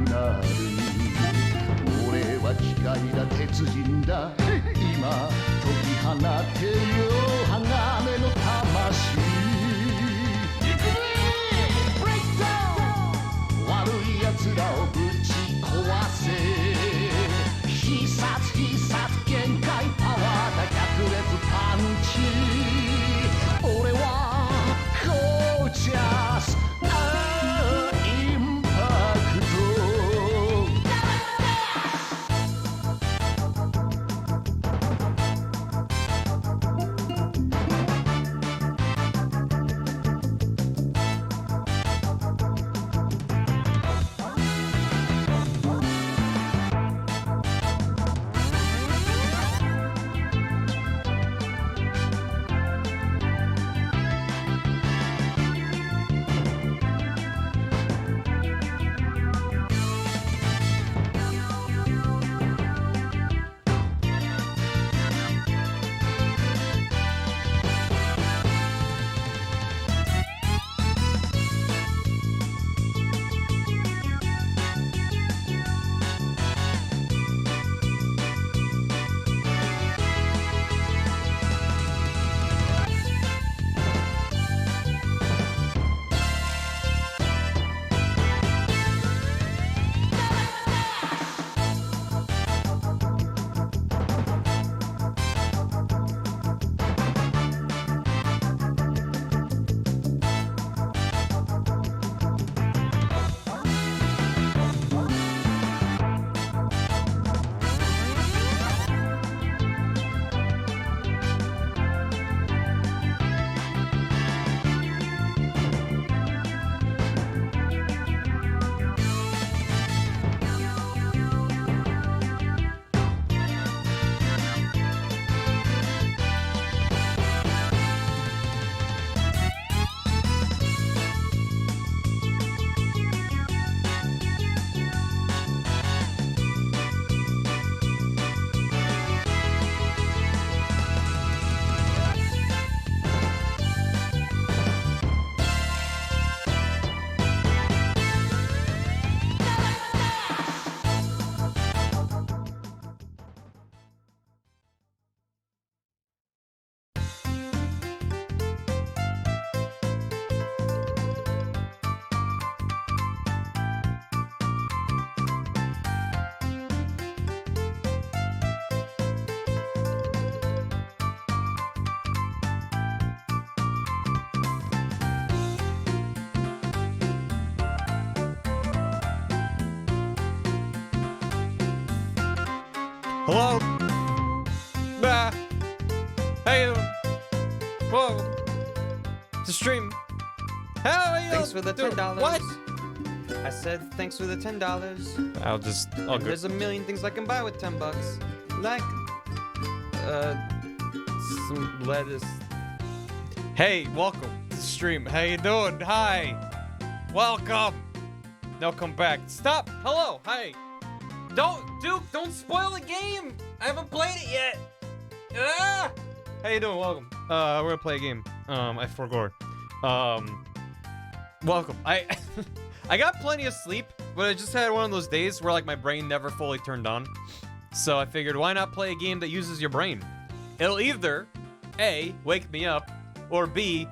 なる俺は機械だ鉄人だ今解き放てよ鋼の魂いくねブレイクダウン悪い奴らをぶち壊せ必殺必殺限界パワーだ百裂パンチ俺はゴージャスインパクトHello? How you doing? Whoa. To stream. How are you? Thanks for the $10. What? I said thanks for the $10. I'll go. There's a million things I can buy with $10. Like, some lettuce. Hey, welcome to the stream. How you doing? Hi. Welcome. No, come back. Stop. Hello. Hi. Don't spoil the game. I haven't played it yet. Ah! How you doing? Welcome. We're gonna play a game. I forgot. Welcome. I got plenty of sleep, but I just had one of those days where like my brain never fully turned on. So I figured, why not play a game that uses your brain? It'll either A, wake me up, or B,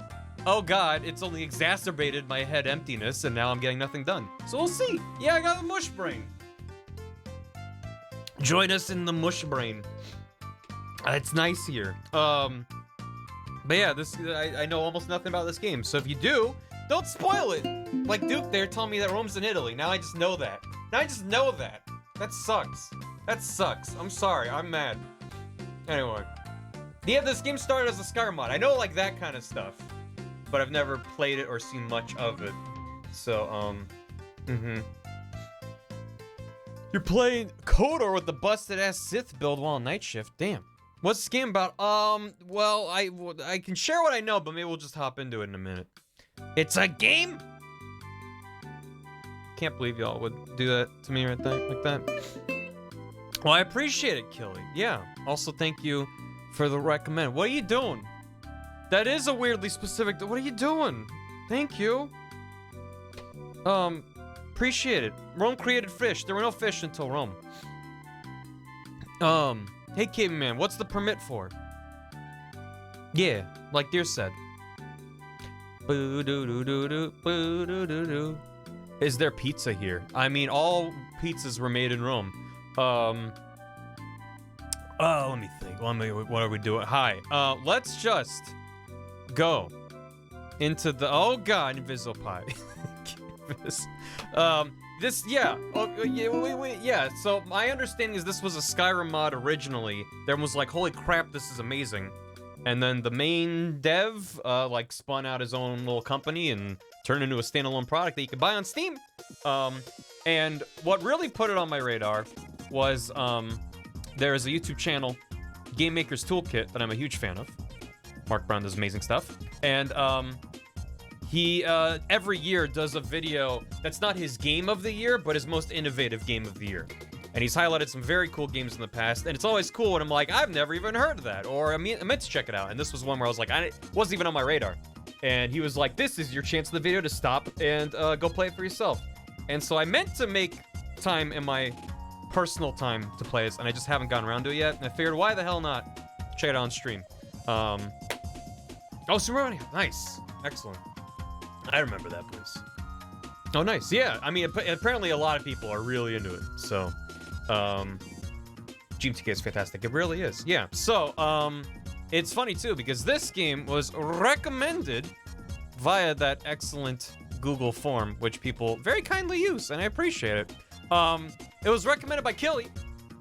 oh god, it's only exacerbated my head emptiness and now I'm getting nothing done. So we'll see. Yeah, I got a mush brain. Join us in the mush brain. It's nice here. But yeah, I know almost nothing about this game. So if you do, don't spoil it. Like Duke there told me that Rome's in Italy. Now I just know that. That sucks. That sucks. I'm sorry. I'm mad. Anyway. Yeah, this game started as a Scar mod. I know like that kind of stuff. But I've never played it or seen much of it. So, You're playing KOTOR with the busted-ass Sith build while on night shift. Damn. What's this game about? Well, I can share what I know, but maybe we'll just hop into it in a minute. It's a game? Can't believe y'all would do that to me right there, like that. Well, I appreciate it, Killy. Yeah. Also, thank you for the recommend. What are you doing? That is a weirdly specific... What are you doing? Thank you. appreciate it. Rome created fish. There were no fish until Rome. Hey, Caveman, what's the permit for? Yeah, like Deer said. Boo-doo-doo-doo-doo, boo-doo-doo-doo. Is there pizza here? I mean, all pizzas were made in Rome. Oh, let me think. What are we doing? Hi. Let's just go into the. Oh God, Invisipie. Yeah. Oh, yeah. Yeah. So my understanding is this was a Skyrim mod originally. There was like, holy crap, this is amazing. And then the main dev, like, spun out his own little company and turned into a standalone product that you could buy on Steam. And what really put it on my radar was, there is a YouTube channel, Game Maker's Toolkit, that I'm a huge fan of. Mark Brown does amazing stuff. And, he, every year does a video that's not his game of the year, but his most innovative game of the year. And he's highlighted some very cool games in the past, and it's always cool when I'm like, I've never even heard of that, or I meant to check it out. And this was one where I was like, it wasn't even on my radar. And he was like, this is your chance in the video to stop and go play it for yourself. And so I meant to make time in my personal time to play this, and I just haven't gotten around to it yet. And I figured, why the hell not check it out on stream? Oh, Super Mario, nice, excellent. I remember that place. Oh, nice, yeah. I mean, apparently a lot of people are really into it, so. GMTK is fantastic. It really is. Yeah. So, it's funny too because this game was recommended via that excellent Google form, which people very kindly use, and I appreciate it. It was recommended by Killy,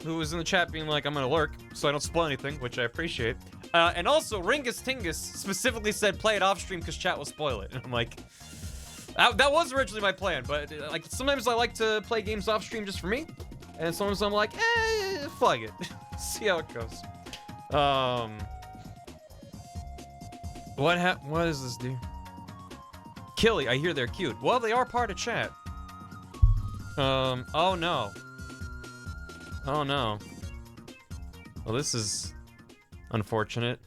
who was in the chat being like, I'm gonna lurk, so I don't spoil anything, which I appreciate. And also, Ringus Tingus specifically said, play it off stream because chat will spoil it. And I'm like, that was originally my plan, but like sometimes I like to play games off stream just for me. And sometimes I'm like, fuck it. See how it goes. What does this do? Killy, I hear they're cute. Well, they are part of chat. Oh no. Oh no. Well, this is unfortunate.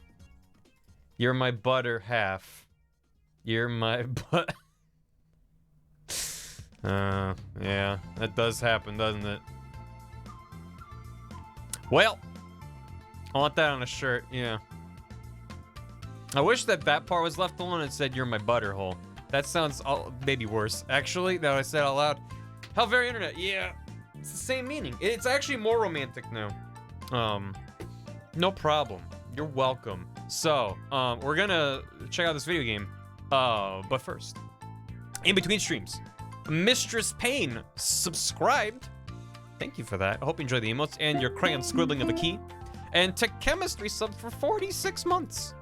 You're my butter half. You're my butt. Yeah, that does happen, doesn't it? Well, I want that on a shirt, yeah. I wish that part was left alone and said, you're my butterhole. That sounds maybe worse. Actually, that I said out loud. How very internet, yeah. It's the same meaning. It's actually more romantic now. No problem. You're welcome. So, we're gonna check out this video game. But first, in between streams, Mistress Payne subscribed. Thank you for that. I hope you enjoy the emotes and your crayon scribbling of a key. And Tech Chemistry subbed for 46 months,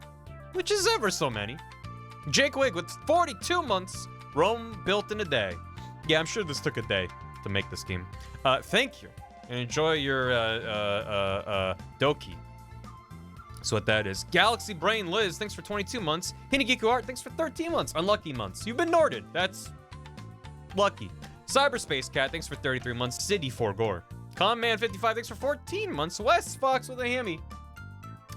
which is ever so many. Jake Wig with 42 months. Rome built in a day. Yeah, I'm sure this took a day to make this game. Thank you, and enjoy your Doki. So what that is. Galaxy Brain Liz, thanks for 22 months. Hinigiku Art, thanks for 13 months. Unlucky months. You've been Norded. That's lucky. Cyberspace Cat, thanks for 33 months. City for Gore. Conman55, thanks for 14 months. Wes Fox with a hammy.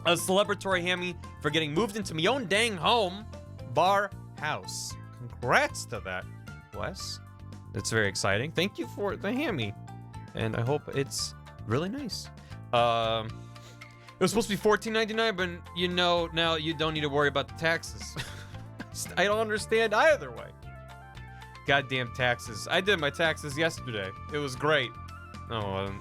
A celebratory hammy for getting moved into my own dang home. Bar House. Congrats to that, Wes. That's very exciting. Thank you for the hammy. And I hope it's really nice. It was supposed to be $14.99, but you know, now you don't need to worry about the taxes. I don't understand either way. Goddamn taxes. I did my taxes yesterday. It was great. Oh,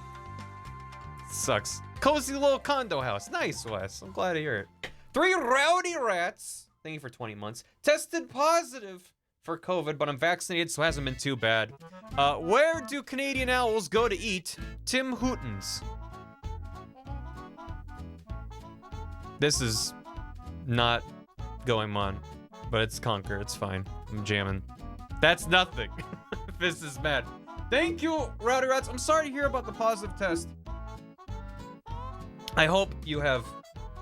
sucks. Cozy little condo house. Nice, Wes. I'm glad to hear it. 3 rowdy rats. Thank you for 20 months. Tested positive for COVID, but I'm vaccinated, so it hasn't been too bad. Where do Canadian owls go to eat? Tim Hortons. This is not going on, but it's Conquer. It's fine. I'm jamming. That's nothing. This is mad. Thank you, Rowdy Rats. I'm sorry to hear about the positive test. I hope you have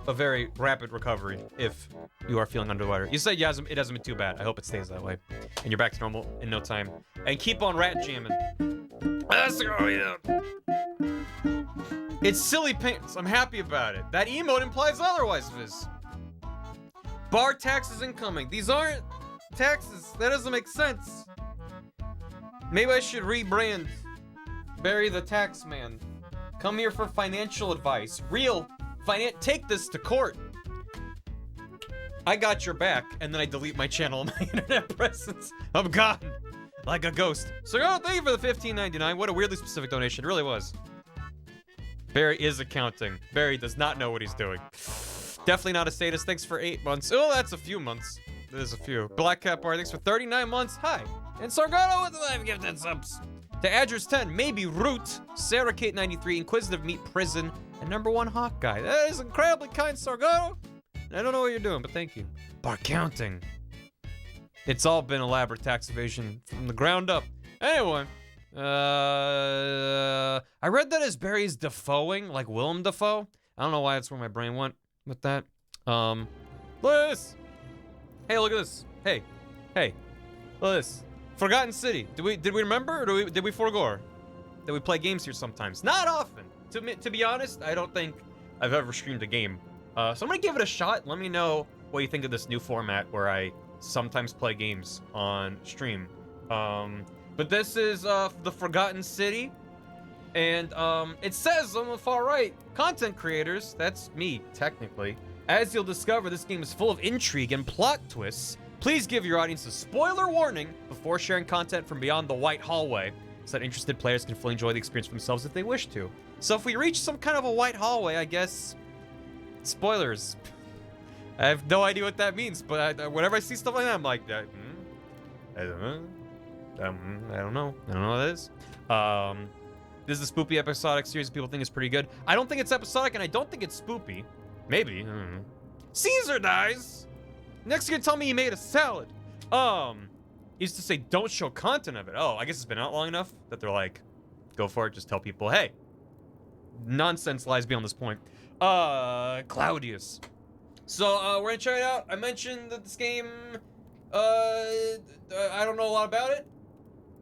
a very rapid recovery if you are feeling under the weather. You said it hasn't been too bad. I hope it stays that way. And you're back to normal in no time. And keep on rat jamming. Let's go, yeah. It's silly pants. I'm happy about it. That emote implies otherwise, Viz. Bar taxes incoming. These aren't taxes. That doesn't make sense. Maybe I should rebrand Barry the Taxman. Come here for financial advice. Real take this to court. I got your back, and then I delete my channel and my internet presence. I'm gone. Like a ghost. So thank you for the $15.99. What a weirdly specific donation. It really was. Barry is accounting. Barry does not know what he's doing. Definitely not a status. Thanks for 8 months. Oh, that's a few months. There's a few. Black Cat Bar, thanks for 39 months. Hi. And Sargano with the live gifted subs. To Adgers 10, maybe Root, Sarah Kate 93, Inquisitive Meat Prison, and #1 Hawk Guy. That is incredibly kind, Sargano. I don't know what you're doing, but thank you. Bar counting. It's all been elaborate tax evasion from the ground up. Anyway, I read that as Barry's Defoeing, like Willem Dafoe. I don't know why that's where my brain went with that. Look at this. Hey, look at this. Hey, look at this. Forgotten City. Did we remember, or did we forego? That we play games here sometimes? Not often. To be honest, I don't think I've ever streamed a game. So I'm gonna give it a shot. Let me know what you think of this new format where I sometimes play games on stream. But this is the Forgotten City, and it says on the far right, content creators, that's me technically. As you'll discover, this game is full of intrigue and plot twists. Please give your audience a spoiler warning before sharing content from beyond the white hallway, so that interested players can fully enjoy the experience for themselves if they wish to. So if we reach some kind of a white hallway, I guess, spoilers. I have no idea what that means, but whenever I see stuff like that, I'm like, I don't know. I don't know what that is. This is a spoopy episodic series people think is pretty good. I don't think it's episodic, and I don't think it's spoopy. Maybe, I don't know. Caesar dies! Next you're gonna tell me he made a salad. He used to say don't show content of it. Oh, I guess it's been out long enough that they're like, go for it, just tell people, hey, nonsense lies beyond this point. Claudius. So, we're gonna try it out. I mentioned that this game, I don't know a lot about it.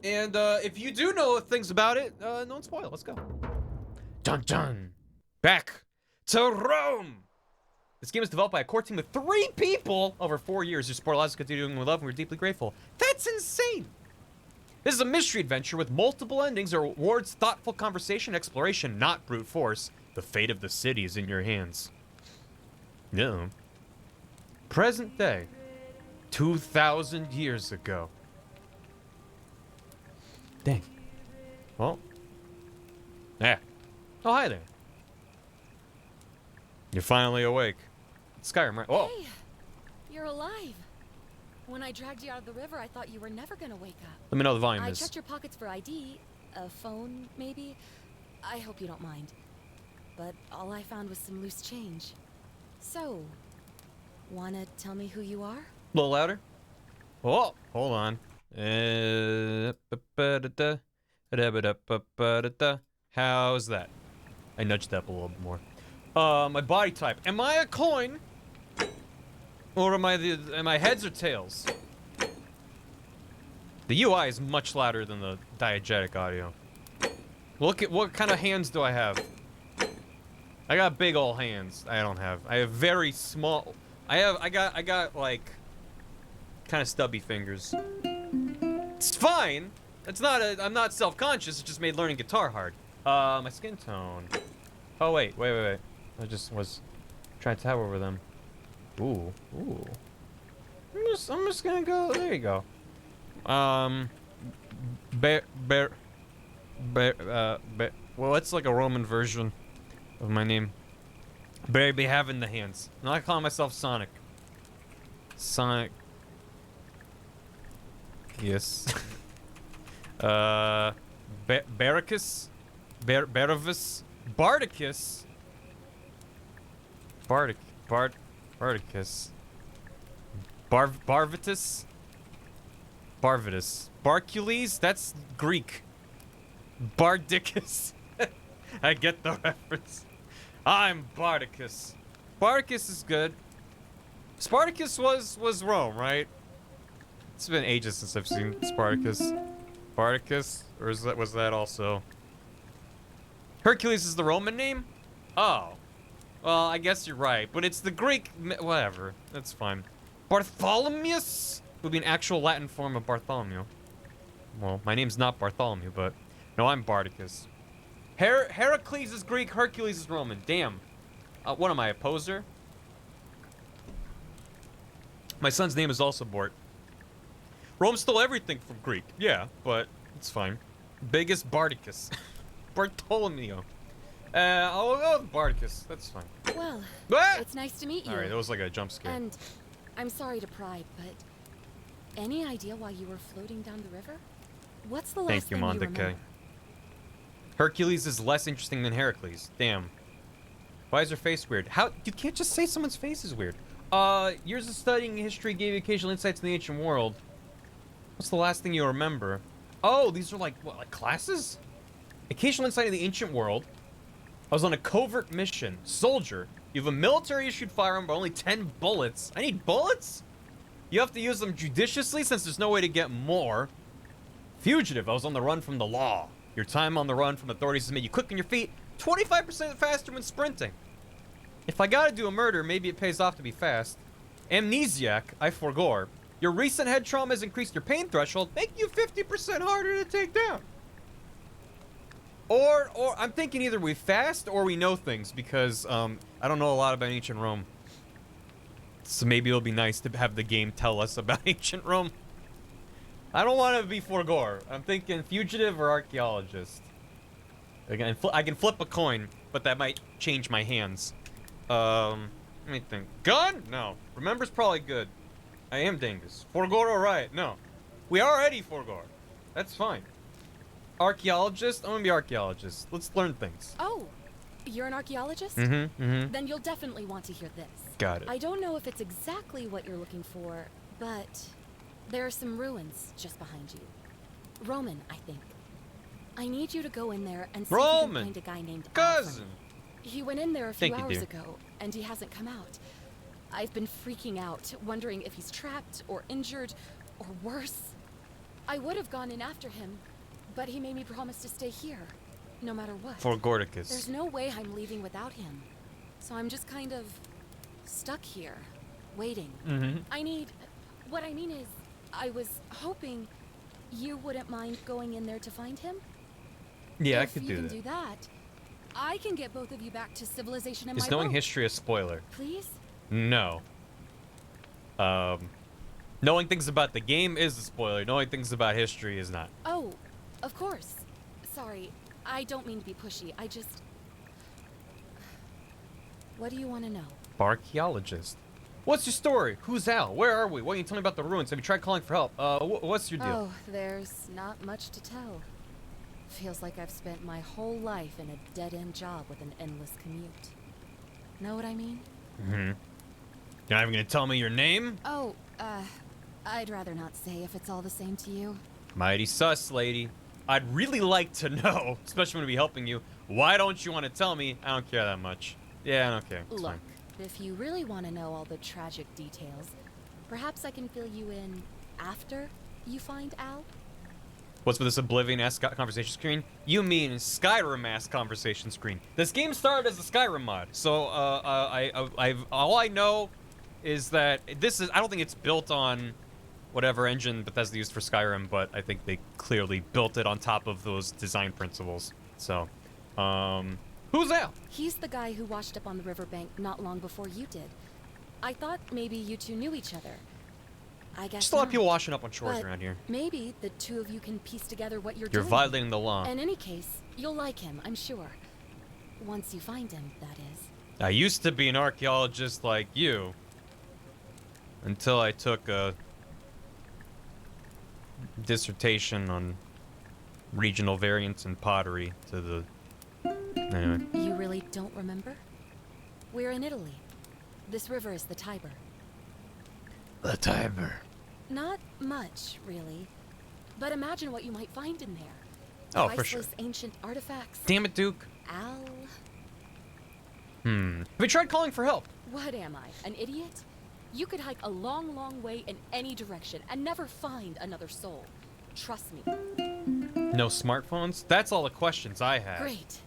And, if you do know things about it, don't spoil. Let's go. Dun dun. Back to Rome. This game is developed by a core team of 3 people over 4 years who support us continuing with love, and we're deeply grateful. That's insane. This is a mystery adventure with multiple endings that rewards thoughtful conversation, exploration, not brute force. The fate of the city is in your hands. No. Present day. 2,000 years ago. Dang. Well. Yeah. Oh, hi there. You're finally awake. Skyrim, right? Whoa. Hey, you're alive. When I dragged you out of the river, I thought you were never gonna wake up. Let me know the volume I is. checked your pockets for ID, a phone, maybe. I hope you don't mind. But all I found was some loose change. So, wanna tell me who you are? A little louder. Oh, hold on. How's that? I nudged that up a little bit more. My body type. Am I a coin? Or am I heads or tails? The UI is much louder than the diegetic audio. Look at what kind of hands do I have? I got big ol' hands. I have very small. I got like kind of stubby fingers. It's fine. It's not I'm not self-conscious. It just made learning guitar hard. My skin tone. Oh wait. I just was trying to tab over them. Ooh. I'm just gonna go. There you go. Well, it's like a Roman version of my name. Barry be having the hands. I'm not calling myself Sonic. Sonic. Yes. Barricus. Baravis. Bardicus. Bardicus. Barvitus. Barvitus. Barcules? That's Greek. Bardicus. I get the reference. I'm Bardicus. Bardicus is good. Spartacus was Rome, right? It's been ages since I've seen Spartacus. Spartacus? Or was that also? Hercules is the Roman name? Oh. Well, I guess you're right, but it's the Greek, whatever. That's fine. Bartholomeus would be an actual Latin form of Bartholomew. Well, my name's not Bartholomew, but no, I'm Bardicus. Heracles is Greek, Hercules is Roman. Damn. What am I, a poser? My son's name is also Bort. Rome stole everything from Greek. Yeah, but it's fine. Biggest Bardicus. Bartolomeo. I'll go with Bardicus. That's fine. Well, Ah! it's nice to meet you. Alright, that was like a jump scare. And I'm sorry to pry, but any idea why you were floating down the river? What's the last Thank you, thing you Mondake. remember? Hercules is less interesting than Heracles. Damn. Why is her face weird? How? You can't just say someone's face is weird. Years of studying history gave you occasional insights in the ancient world. What's the last thing you remember? Oh, these are like, what, like classes? Occasional insight in the ancient world. I was on a covert mission. Soldier. You have a military-issued firearm, but only 10 bullets. I need bullets? You have to use them judiciously since there's no way to get more. Fugitive. I was on the run from the law. Your time on the run from authorities has made you quick on your feet, 25% faster when sprinting. If I gotta do a murder, maybe it pays off to be fast. Amnesiac. I forgore. Your recent head trauma has increased your pain threshold, making you 50% harder to take down. Or I'm thinking either we fast or we know things because I don't know a lot about ancient Rome. So maybe it'll be nice to have the game tell us about ancient Rome. I don't want to be forgore. I'm thinking fugitive or archaeologist. Again, I can flip a coin, but that might change my hands. Let me think. Gun? No. Remember's probably good. I am Dingus. Forgore or right? No. We already forgore. That's fine. Archaeologist? I'm gonna be archaeologist. Let's learn things. Oh, you're an archaeologist? Then you'll definitely want to hear this. Got it. I don't know if it's exactly what you're looking for, but there are some ruins just behind you. Roman, I think. I need you to go in there and see if you can find a guy named Cousin. He went in there a few Thank you, hours dear. ago, and he hasn't come out. I've been freaking out, wondering if he's trapped or injured or worse. I would have gone in after him, but he made me promise to stay here, no matter what. For Gordicus. There's no way I'm leaving without him. So I'm just kind of stuck here, waiting. What I mean is, I was hoping you wouldn't mind going in there to find him. Yeah, I If could you do can that. do that, I can get both of you back to civilization in Is my knowing boat. history a spoiler? Please? No. Knowing things about the game is a spoiler. Knowing things about history is not. Oh, of course. Sorry, I don't mean to be pushy. I just... What do you want to know? Archaeologist. What's your story? Who's Al? Where are we? Why don't you tell me about the ruins? Have you tried calling for help? What's your deal? Oh, there's not much to tell. Feels like I've spent my whole life in a dead-end job with an endless commute. Know what I mean? You're not even gonna tell me your name? Oh, I'd rather not say if it's all the same to you. Mighty sus, lady. I'd really like to know, especially when we be helping you. Why don't you want to tell me? I don't care that much. Yeah, I don't care. It's Look, fine. if you really want to know all the tragic details, perhaps I can fill you in after you find Al? What's with this Oblivion-esque conversation screen? You mean Skyrim-esque conversation screen. This game started as a Skyrim mod, so all I know is that this is, I don't think it's built on whatever engine Bethesda used for Skyrim, but I think they clearly built it on top of those design principles. So, who's Al? He's the guy who washed up on the riverbank not long before you did. I thought maybe you two knew each other. I guess Just a lot of not. people washing up on shores But around here. maybe the two of you can piece together what you're You're doing. violating the law. In any case, you'll like him, I'm sure. Once you find him, that is. I used to be an archaeologist like you. Until I took a dissertation on regional variants in pottery to the... Anyway. You really don't remember? We're in Italy. This river is the Tiber. The Tiber. Not much, really. But imagine what you might find in there. Oh, for sure. Priceless ancient artifacts. Damn it, Duke. Al... Have you tried calling for help? What am I, an idiot? You could hike a long, long way in any direction and never find another soul. Trust me. No smartphones? That's all the questions I have. Great.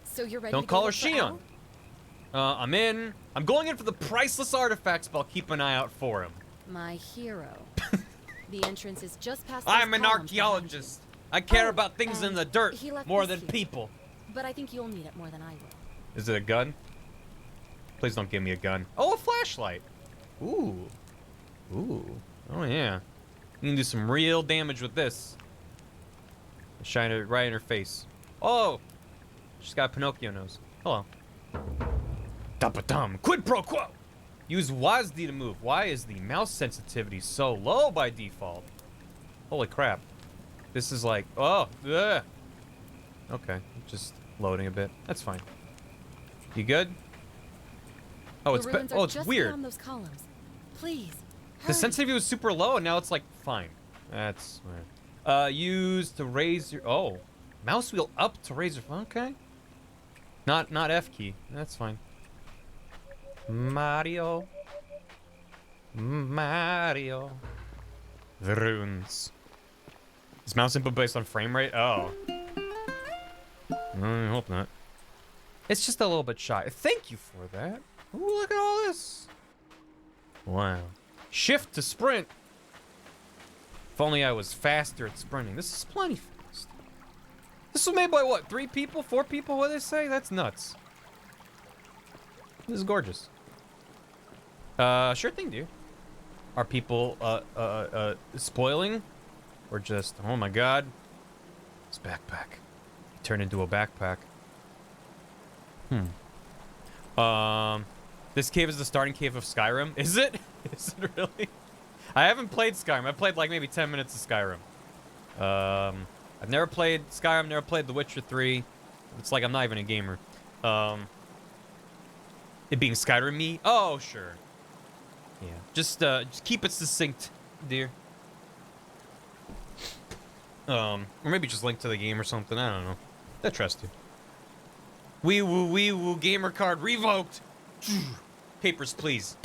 So you're ready Don't to call go her look for Shion. Al? I'm in. I'm going in for the priceless artifacts, but I'll keep an eye out for him. My hero. The entrance is just past those I'm an columns behind you. archaeologist. I care Oh, about things in and the dirt he left more this than here. people. But I think you'll need it more than I will. Is it a gun? Please don't give me a gun. Oh, a flashlight. Ooh. Ooh. Oh, yeah. You can do some real damage with this. Shine it right in her face. Oh! She's got a Pinocchio nose. Hello. Dum-ba-dum. Quid pro quo! Use WASD to move. Why is the mouse sensitivity so low by default? Holy crap. This is like... Oh! Ugh. Okay. Just loading a bit. That's fine. You good? Oh, The it's ruins are oh, it's just weird. beyond those columns. Please, The hurry. sensitivity was super low, and now it's like fine. That's weird. Use to raise your mouse wheel up to raise your okay. Not F key. That's fine. Mario. The runes. Is mouse input based on frame rate? Oh. I hope not. It's just a little bit shy. Thank you for that. Ooh, look at all this. Wow. Shift to sprint. If only I was faster at sprinting. This is plenty fast. This was made by what? 3 people? 4 people? What do they say? That's nuts. This is gorgeous. Sure thing, dude. Are people, spoiling? Or just, oh my god. This backpack. It turned into a backpack. This cave is the starting cave of Skyrim. Is it? Is it really? I haven't played Skyrim. I played like maybe 10 minutes of Skyrim. I've never played Skyrim, never played The Witcher 3. It's like I'm not even a gamer. It being Skyrim me? Oh, sure. Yeah. Just keep it succinct, dear. Or maybe just link to the game or something. I don't know. I trust you. Wee woo, gamer card revoked. Papers, please.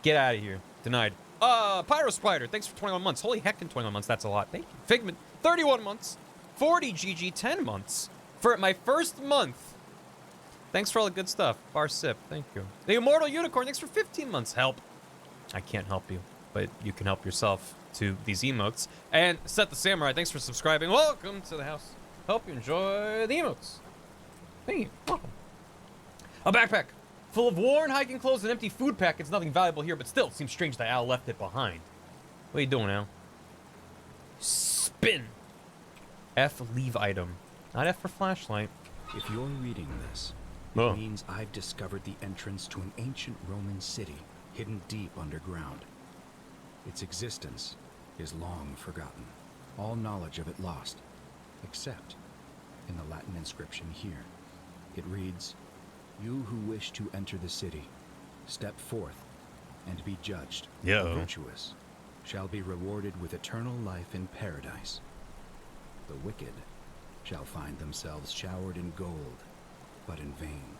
Get out of here. Denied. Pyro Spider, thanks for 21 months. Holy heck, in 21 months, that's a lot. Thank you. Figment, 31 months. 40 GG, 10 months. For my first month. Thanks for all the good stuff. Bar Sip, thank you. The Immortal Unicorn, thanks for 15 months. Help. I can't help you, but you can help yourself to these emotes. And Set the Samurai, thanks for subscribing. Welcome to the house. Hope you enjoy the emotes. Thank you. Welcome. A backpack full of worn hiking clothes and empty food packets. Nothing valuable here, but still, it seems strange that Al left it behind. What are you doing, Al? Spin. F, leave item. Not F for flashlight. If you're reading this, Oh. it means I've discovered the entrance to an ancient Roman city hidden deep underground. Its existence is long forgotten. All knowledge of it lost, except in the Latin inscription here. It reads, "You who wish to enter the city, step forth and be judged. Yeah. The virtuous shall be rewarded with eternal life in paradise. The wicked shall find themselves showered in gold, but in vain,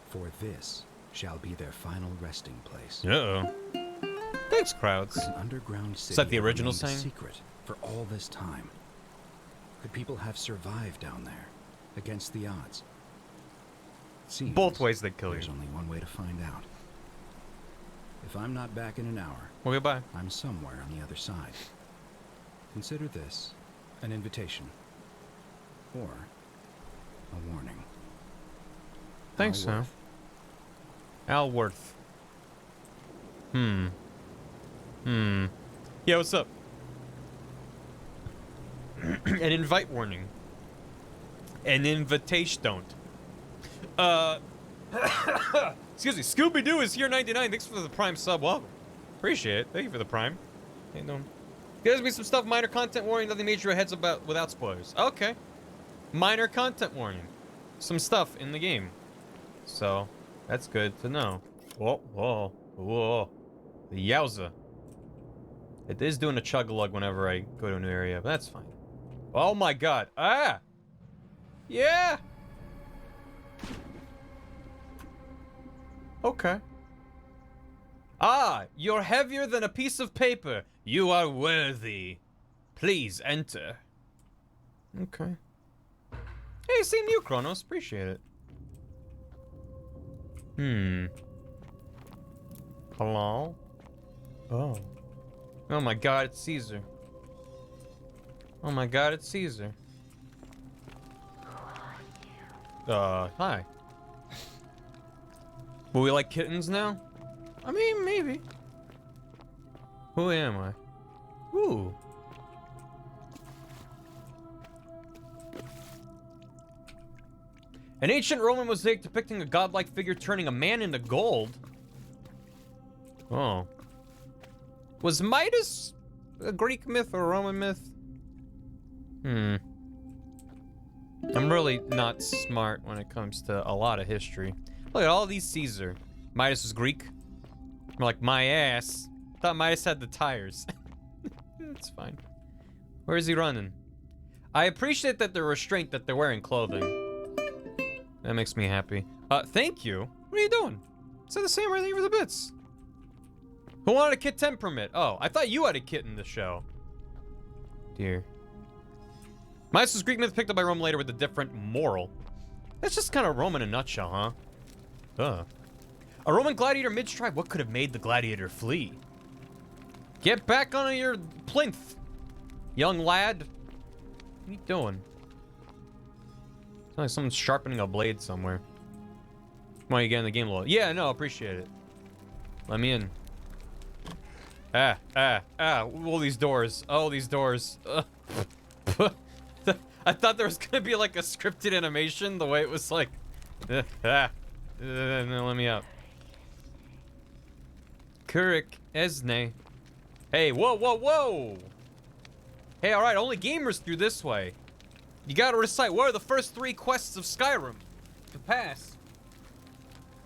for this shall be their final resting place." Uh-oh. Thanks, crowds. Could an underground city that the have original remained a saying? secret for all this time? Could people have survived down there against the odds? It seems Both ways they'd kill you. there's only one way to find out. If I'm not back in an hour, Well, goodbye. I'm somewhere on the other side. Consider this an invitation or a warning. Thanks, Sam. Alworth. Alworth. Yeah, what's up? An invite warning. An invitation don't. Excuse me. Scooby-Doo is here 99. Thanks for the Prime sub. Welcome. Appreciate it. Thank you for the Prime. How you doing? There's be some stuff. Minor content warning. Nothing major aheads about without spoilers. Okay. Minor content warning. Some stuff in the game. So, that's good to know. Whoa, whoa, whoa. The yowza. It is doing a chug-a-lug whenever I go to a new area, but that's fine. Oh my god. Ah! Yeah! Okay. Ah, you're heavier than a piece of paper. You are worthy. Please enter. Okay. Hey, same to you, Kronos. Appreciate it. Hello? Oh. Oh my god, it's Caesar. Oh my god, it's Caesar. Hi. Will we like kittens now? I mean, maybe. Who am I? Ooh. An ancient Roman mosaic depicting a godlike figure turning a man into gold. Oh. Was Midas a Greek myth or a Roman myth? I'm really not smart when it comes to a lot of history. Look at all these Caesar. Midas was Greek. More like my ass. Thought Midas had the tires. It's fine. Where is he running? I appreciate that they're restraint that they're wearing clothing. That makes me happy. Thank you. What are you doing? Said the same right for the bits. Who wanted a kit 10 permit? Oh, I thought you had a kit in the show. Dear. Midas was Greek myth picked up by Rome later with a different moral. That's just kind of Rome in a nutshell, huh? Duh. A Roman gladiator mid-stride. What could have made the gladiator flee? Get back on your plinth, young lad. What are you doing? Sounds like someone's sharpening a blade somewhere. Why you get in the game a little? Yeah, no, appreciate it. Let me in. All these doors. Oh, these doors. I thought there was gonna be like a scripted animation, the way it was like, no, let me out. Kurik Esne. Hey, whoa, whoa, whoa! Hey, alright, only gamers through this way. You gotta recite, what are the first 3 quests of Skyrim to pass?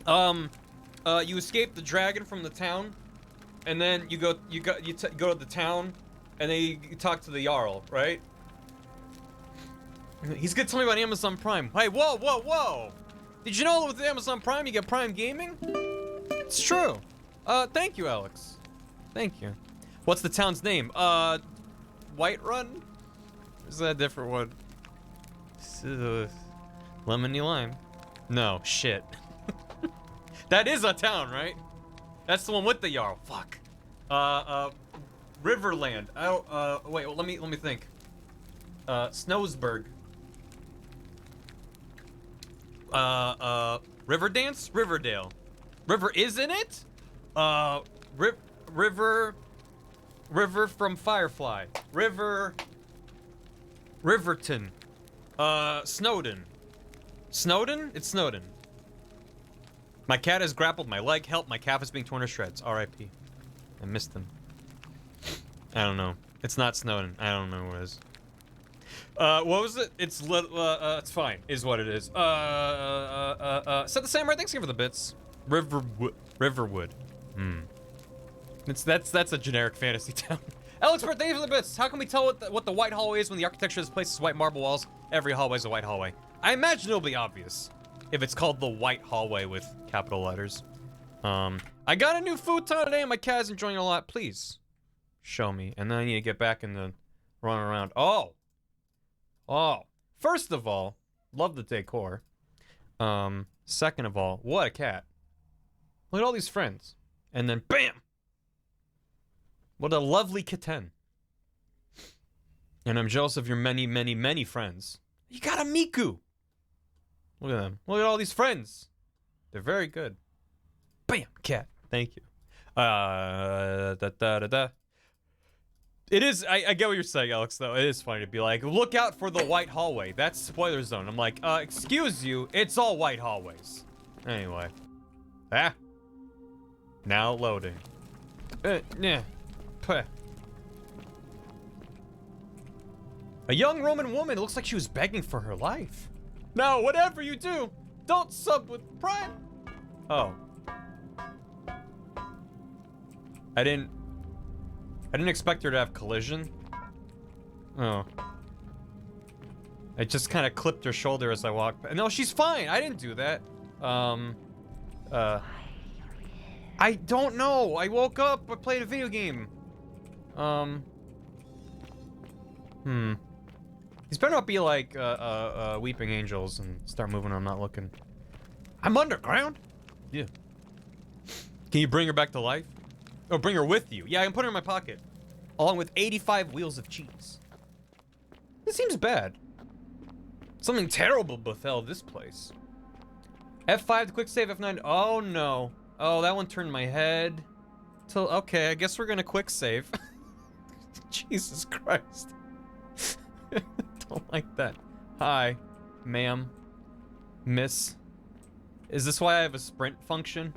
You escape the dragon from the town, and then you go to the town, and then you talk to the Jarl, right? He's gonna tell me about Amazon Prime. Hey, whoa, whoa, whoa! Did you know with Amazon Prime you get Prime Gaming? It's true. Thank you, Alex. Thank you. What's the town's name? Whiterun? Is that a different one? Lemony Lime. No, shit. That is a town, right? That's the one with the Jarl. Fuck. Riverland. Wait, well, let me think. Snowsburg. Riverdance? Riverdale. River is in it? River from Firefly. Riverton. Snowden. Snowden? It's Snowden. My cat has grappled my leg. Help, my calf is being torn to shreds. R.I.P. I missed them. I don't know. It's not Snowden. I don't know what it is. What was it? It's fine, is what it is. Set the Samurai, thanks again for the bits. Riverwood. That's a generic fantasy town. Alex, thank you for the bits. How can we tell what the white hallway is when the architecture of this place is white marble walls? Every hallway is a white hallway. I imagine it'll be obvious if it's called the white hallway with capital letters. I got a new futon today and my cat is enjoying it a lot. Please show me. And then I need to get back in the run around. Oh. First of all, love the decor. Second of all, what a cat. Look at all these friends. And then bam! What a lovely kitten. And I'm jealous of your many, many, many friends. You got a Miku! Look at them. Look at all these friends. They're very good. Bam! Cat. Thank you. It is, I get what you're saying, Alex, though. It is funny to be like, look out for the white hallway. That's spoiler zone. I'm like, excuse you, it's all white hallways. Anyway. Now loading. A young Roman woman, it looks like she was begging for her life. No, whatever you do, don't sub with Prime. Oh. I didn't expect her to have collision. Oh. I just kind of clipped her shoulder as I walked by. No, she's fine. I didn't do that. I don't know. I woke up, I played a video game. These better not be like, Weeping Angels and start moving when I'm not looking. I'm underground? Yeah. Can you bring her back to life? Or bring her with you? Yeah, I can put her in my pocket. Along with 85 wheels of cheese. This seems bad. Something terrible befell this place. F5 to quick save, F9. Oh no. Oh, that one turned my head. Okay, I guess we're gonna quick save. Jesus Christ. Don't like that. Hi, ma'am. Miss. Is this why I have a sprint function?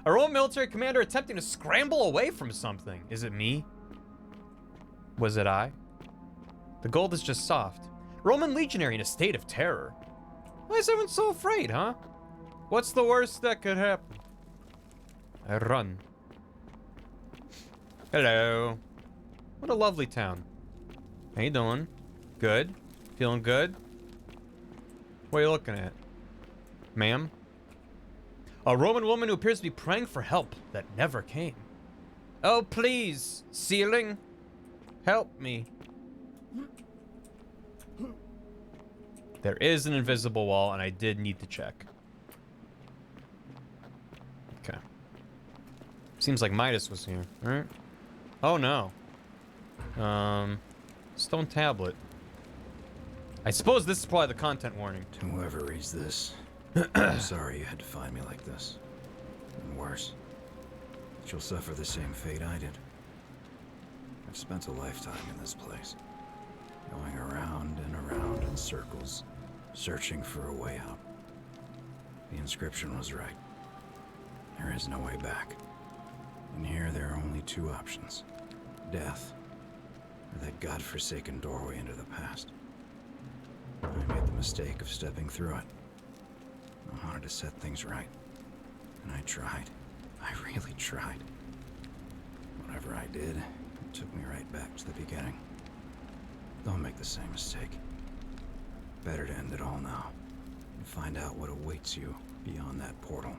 A Roman military commander attempting to scramble away from something. Is it me? Was it I? The gold is just soft. Roman legionary in a state of terror. Why is everyone so afraid, huh? What's the worst that could happen? I run. Hello. What a lovely town. How you doing? Good? Feeling good? What are you looking at? Ma'am? A Roman woman who appears to be praying for help that never came. Oh, please, ceiling, help me. There is an invisible wall, and I did need to check. Okay. Seems like Midas was here, right? Oh, no. Stone tablet. I suppose this is probably the content warning. To whoever reads this, I'm sorry you had to find me like this. And worse, that you'll suffer the same fate I did. I've spent a lifetime in this place, going around and around in circles, searching for a way out. The inscription was right. There is no way back. And here there are only two options. Death, or that godforsaken doorway into the past. I made the mistake of stepping through it. I wanted to set things right. And I tried. I really tried. Whatever I did, it took me right back to the beginning. Don't make the same mistake. Better to end it all now. And find out what awaits you beyond that portal.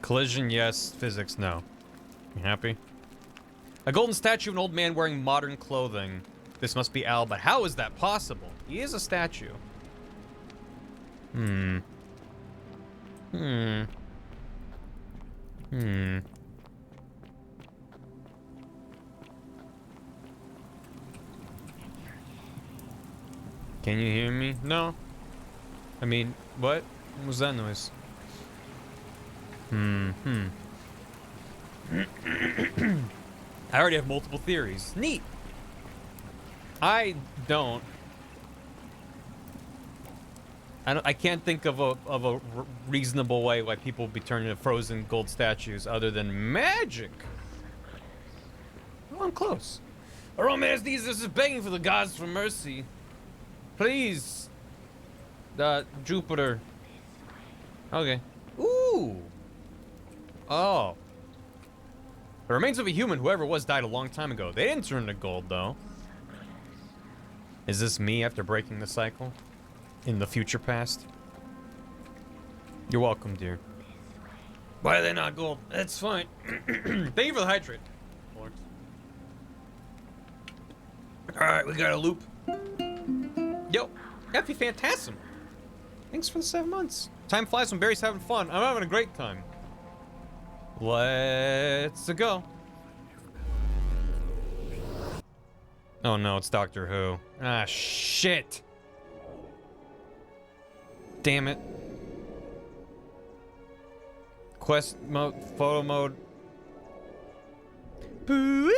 Collision, yes. Physics, no. You happy? A golden statue of an old man wearing modern clothing. This must be Al, but how is that possible? He is a statue. Can you hear me? No. I mean, what? What was that noise? I already have multiple theories. Neat. I can't think of a reasonable way why people would be turned into frozen gold statues other than magic. Oh, I'm close. A Roman as these is begging for the gods for mercy. Please. Jupiter. Okay. Ooh. Oh. The remains of a human, whoever it was, died a long time ago. They didn't turn to gold, though. Is this me after breaking the cycle? In the future past? You're welcome, dear. Why are they not gold? That's fine. Thank you for the hydrate. Alright, we got a loop. Yo, Happy Phantasm. Thanks for the 7 months. Time flies when Barry's having fun. I'm having a great time. Let's go. Oh no, it's Doctor Who. Ah, shit. Damn it. Quest mode, photo mode. Boo.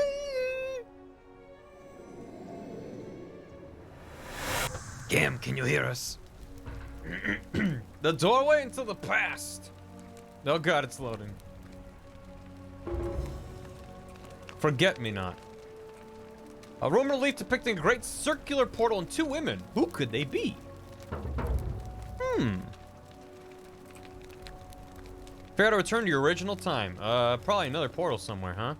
Gam, can you hear us? The doorway into the past. Oh god, it's loading. Forget me not. A Roman relief depicting a great circular portal and 2 women. Who could they be? Fair to return to your original time. Probably another portal somewhere, huh?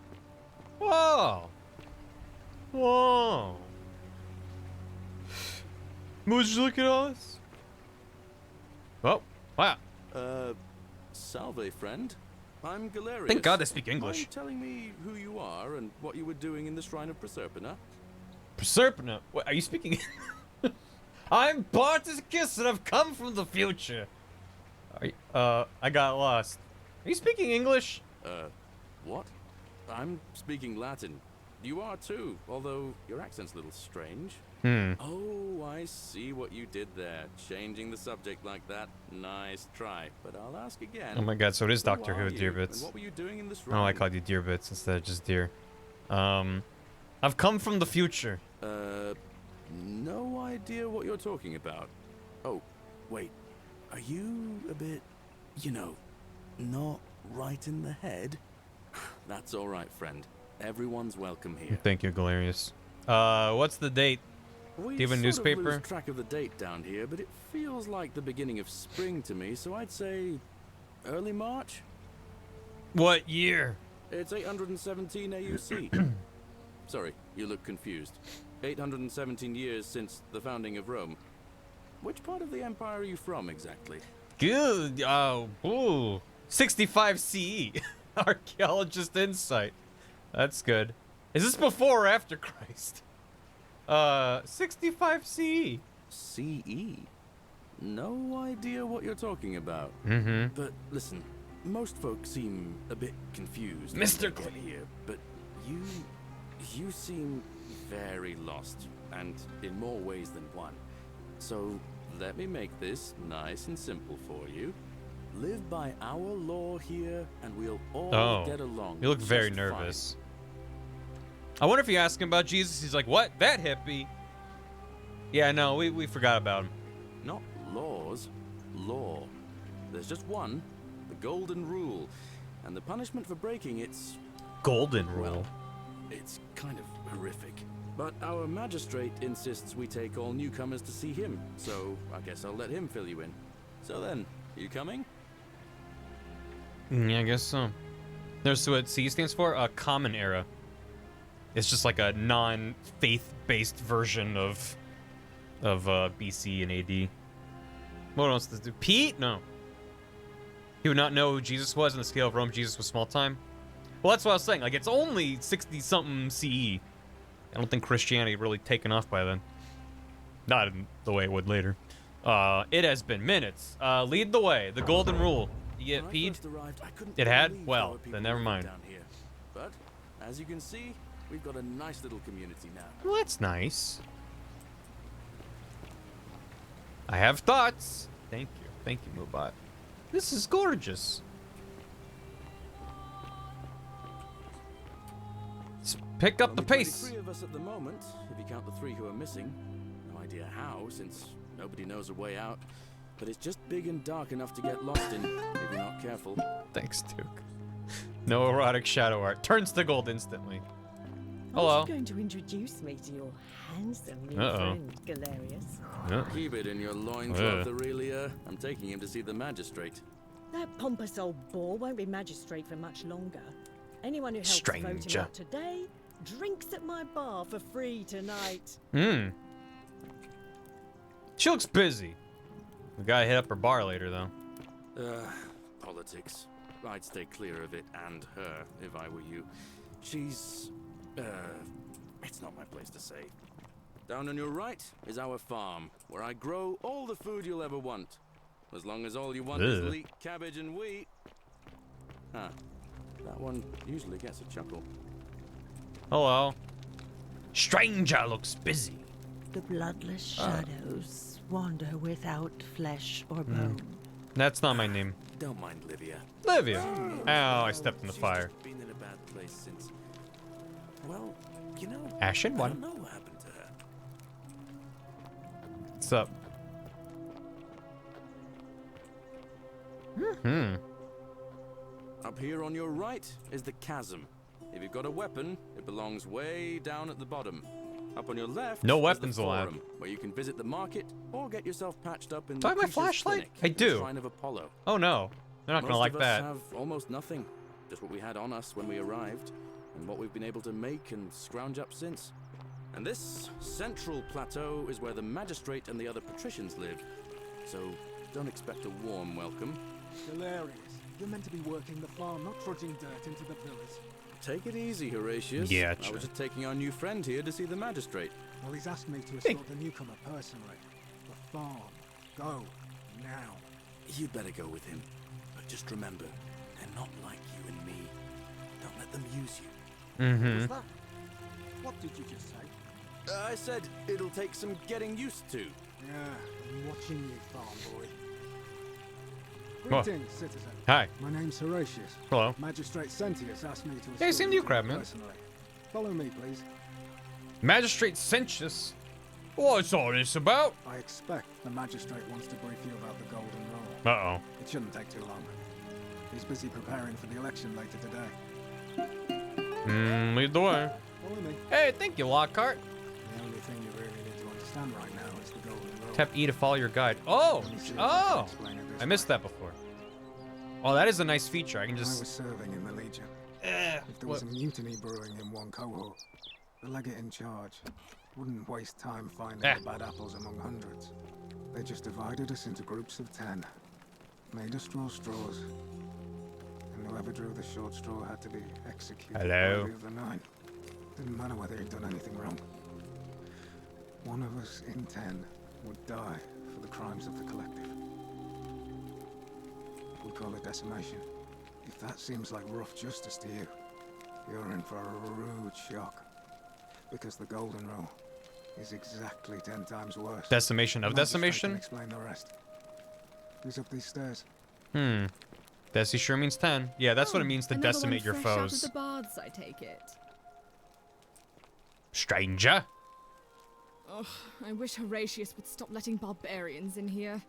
Whoa. Whoa. Would you look at us? Oh, wow. Salve, friend. I'm Galerius. Thank God they speak English. Mind telling me who you are and what you were doing in the Shrine of Proserpina? Proserpina? What, are you speaking? I'm Barticus and I've come from the future. I got lost. Are you speaking English? What? I'm speaking Latin. You are too, although your accent's a little strange. Oh, I see what you did there. Changing the subject like that. Nice try. But I'll ask again. Oh my god, so it is Doctor Who, are Dear you, Bits. and what were you doing in this Oh, I room? called you Dear Bits instead of just Dear. I've come from the future. No idea what you're talking about. Oh, wait. Are you a bit, you know, not right in the head? That's all right, friend. Everyone's welcome here. Thank you, Galerius. What's the date? We Do you have a sort newspaper? of lose track of the date down here, but it feels like the beginning of spring to me, so I'd say early March. What year? It's 817 AUC. Sorry, you look confused. 817 years since the founding of Rome. Which part of the empire are you from exactly? Good. Oh, ooh. 65 CE. Archaeologist insight. That's good. Is this before or after Christ? 65 CE. CE? No idea what you're talking about. But listen, most folks seem a bit confused. Mr. when they get here, but you seem very lost, and in more ways than one. So let me make this nice and simple for you. Live by our law here, and we'll all get along. You look very just nervous. I wonder if you ask him about Jesus, he's like, what? That hippie? Yeah, no, we forgot about him. fine. Not laws, law. There's just one, the golden rule, and the punishment for breaking it's Golden rule. well, it's kind of horrific. But our magistrate insists we take all newcomers to see him, so I guess I'll let him fill you in. So then, you coming? Yeah, I guess so. There's what C stands for? A common era. It's just like a non-faith-based version of BC and AD. What else does it do? Pete? No. He would not know who Jesus was on the scale of Rome. Jesus was small time. Well, that's what I was saying. Like, it's only 60-something CE. I don't think Christianity had really taken off by then. Not in the way it would later. It has been minutes. Lead the way. The golden rule. You get When I peed? first arrived, I couldn't It had? believe Well, there were people then never living mind. down here. But as you can see, we've got a nice little community now. Well, that's nice. I have thoughts. Thank you. Thank you, Mubot. This is gorgeous. Let's pick up the Only pace. 23 of us at the moment, if you count the 3 who are missing. No idea how, since nobody knows a way out. But it's just big and dark enough to get lost in, if you're not careful. Thanks, Duke. No erotic shadow art. Turns to gold instantly. Hello. Aren't you going to introduce me to your handsome new friend, Galerius? Yeah. Keep it in your loincloth, Aurelia. I'm taking him to see the magistrate. That pompous old bore won't be magistrate for much longer. Anyone who helps vote him Stranger. out today drinks at my bar for free tonight. She looks busy. We gotta hit up her bar later, though. Politics. I'd stay clear of it and her, if I were you. She's, it's not my place to say. Down on your right is our farm, where I grow all the food you'll ever want. As long as all you want is Ugh. leek, cabbage, and wheat. Huh. That one usually gets a chuckle. Hello. Stranger looks busy. The bloodless shadows wander without flesh or bone. That's not my name. Don't mind Livia. Livia. Ow, I stepped in the She's fire. just been in a bad place since. Well, you know, Ashen I one. don't know what happened to her. What's up? Up here on your right is the chasm. If you've got a weapon, it belongs way down at the bottom. Up on your left, No is weapons the allowed. forum, where you can visit the market or get yourself patched up in Do I the have my Cretia's flashlight? clinic I at the do. Shrine of Apollo. Oh no. They're not gonna Most like of us that. have almost nothing, just what we had on us when we arrived, and what we've been able to make and scrounge up since. And this central plateau is where the magistrate and the other patricians live, so don't expect a warm welcome. Hilarious. You're meant to be working the farm, not trudging dirt into the villas. Take it easy, Horatius. Yeah, I was just taking our new friend here to see the magistrate. Well, he's asked me to escort the newcomer personally. The farm. Go. Now. You'd better go with him. But just remember, not like you and me. Don't let them use you. Was that? What did you just say? I said it'll take some getting used to. Yeah, I'm watching you, farm boy. What? Greetings, citizen. Hi. My name's Horatius. Hello. Magistrate Sentius asked me to Hey, escort same to you you, Crabman. personally. Follow me, please. Magistrate Sentius. What's all this about? I expect the magistrate wants to brief you about the Golden Rule. Uh-oh. It shouldn't take too long. He's busy preparing for the election later today. Lead the way. Follow me. Hey, thank you, Lockhart. The only thing you really need to understand right now is the Golden Rule. Tap E to follow your guide. Oh! Let me see if I can Oh! explain it this I missed way. that before. Oh, that is a nice feature. I can I was just... serving in the Legion. Eh, If there was a mutiny brewing in one cohort, the legate in charge wouldn't waste time finding the bad apples among hundreds. They just divided us into groups of 10, made us draw straws, and whoever drew the short straw had to be executed Hello. by the other 9. Didn't matter whether he'd done anything wrong. One of us in 10 would die for the crimes of the collective. We call it decimation. If that seems like rough justice to you, you're in for a rude shock. Because the Golden Rule is exactly 10 times worse. Decimation of The magistrate decimation? can explain the rest. Who's up these stairs? Deci sure means 10. Yeah, that's what it means to Another decimate one your fresh out of foes. the baths, I take it. Stranger? Ugh, I wish Horatius would stop letting barbarians in here.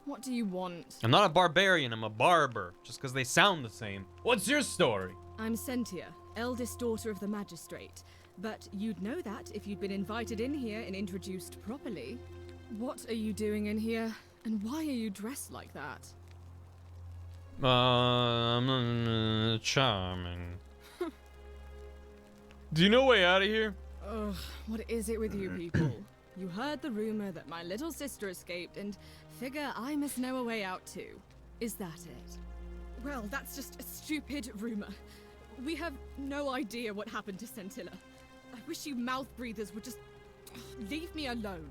What do you want? I'm not a barbarian, I'm a barber. Just because they sound the same. What's your story? I'm Sentia, eldest daughter of the magistrate. But you'd know that if you'd been invited in here and introduced properly. What are you doing in here? And why are you dressed like that? Charming. Do you know a way out of here? Ugh, what is it with you people? You heard the rumor that my little sister escaped and figure I must know a way out too. Is that it? Well, that's just a stupid rumor. We have no idea what happened to Scintilla. I wish you mouth breathers would just leave me alone.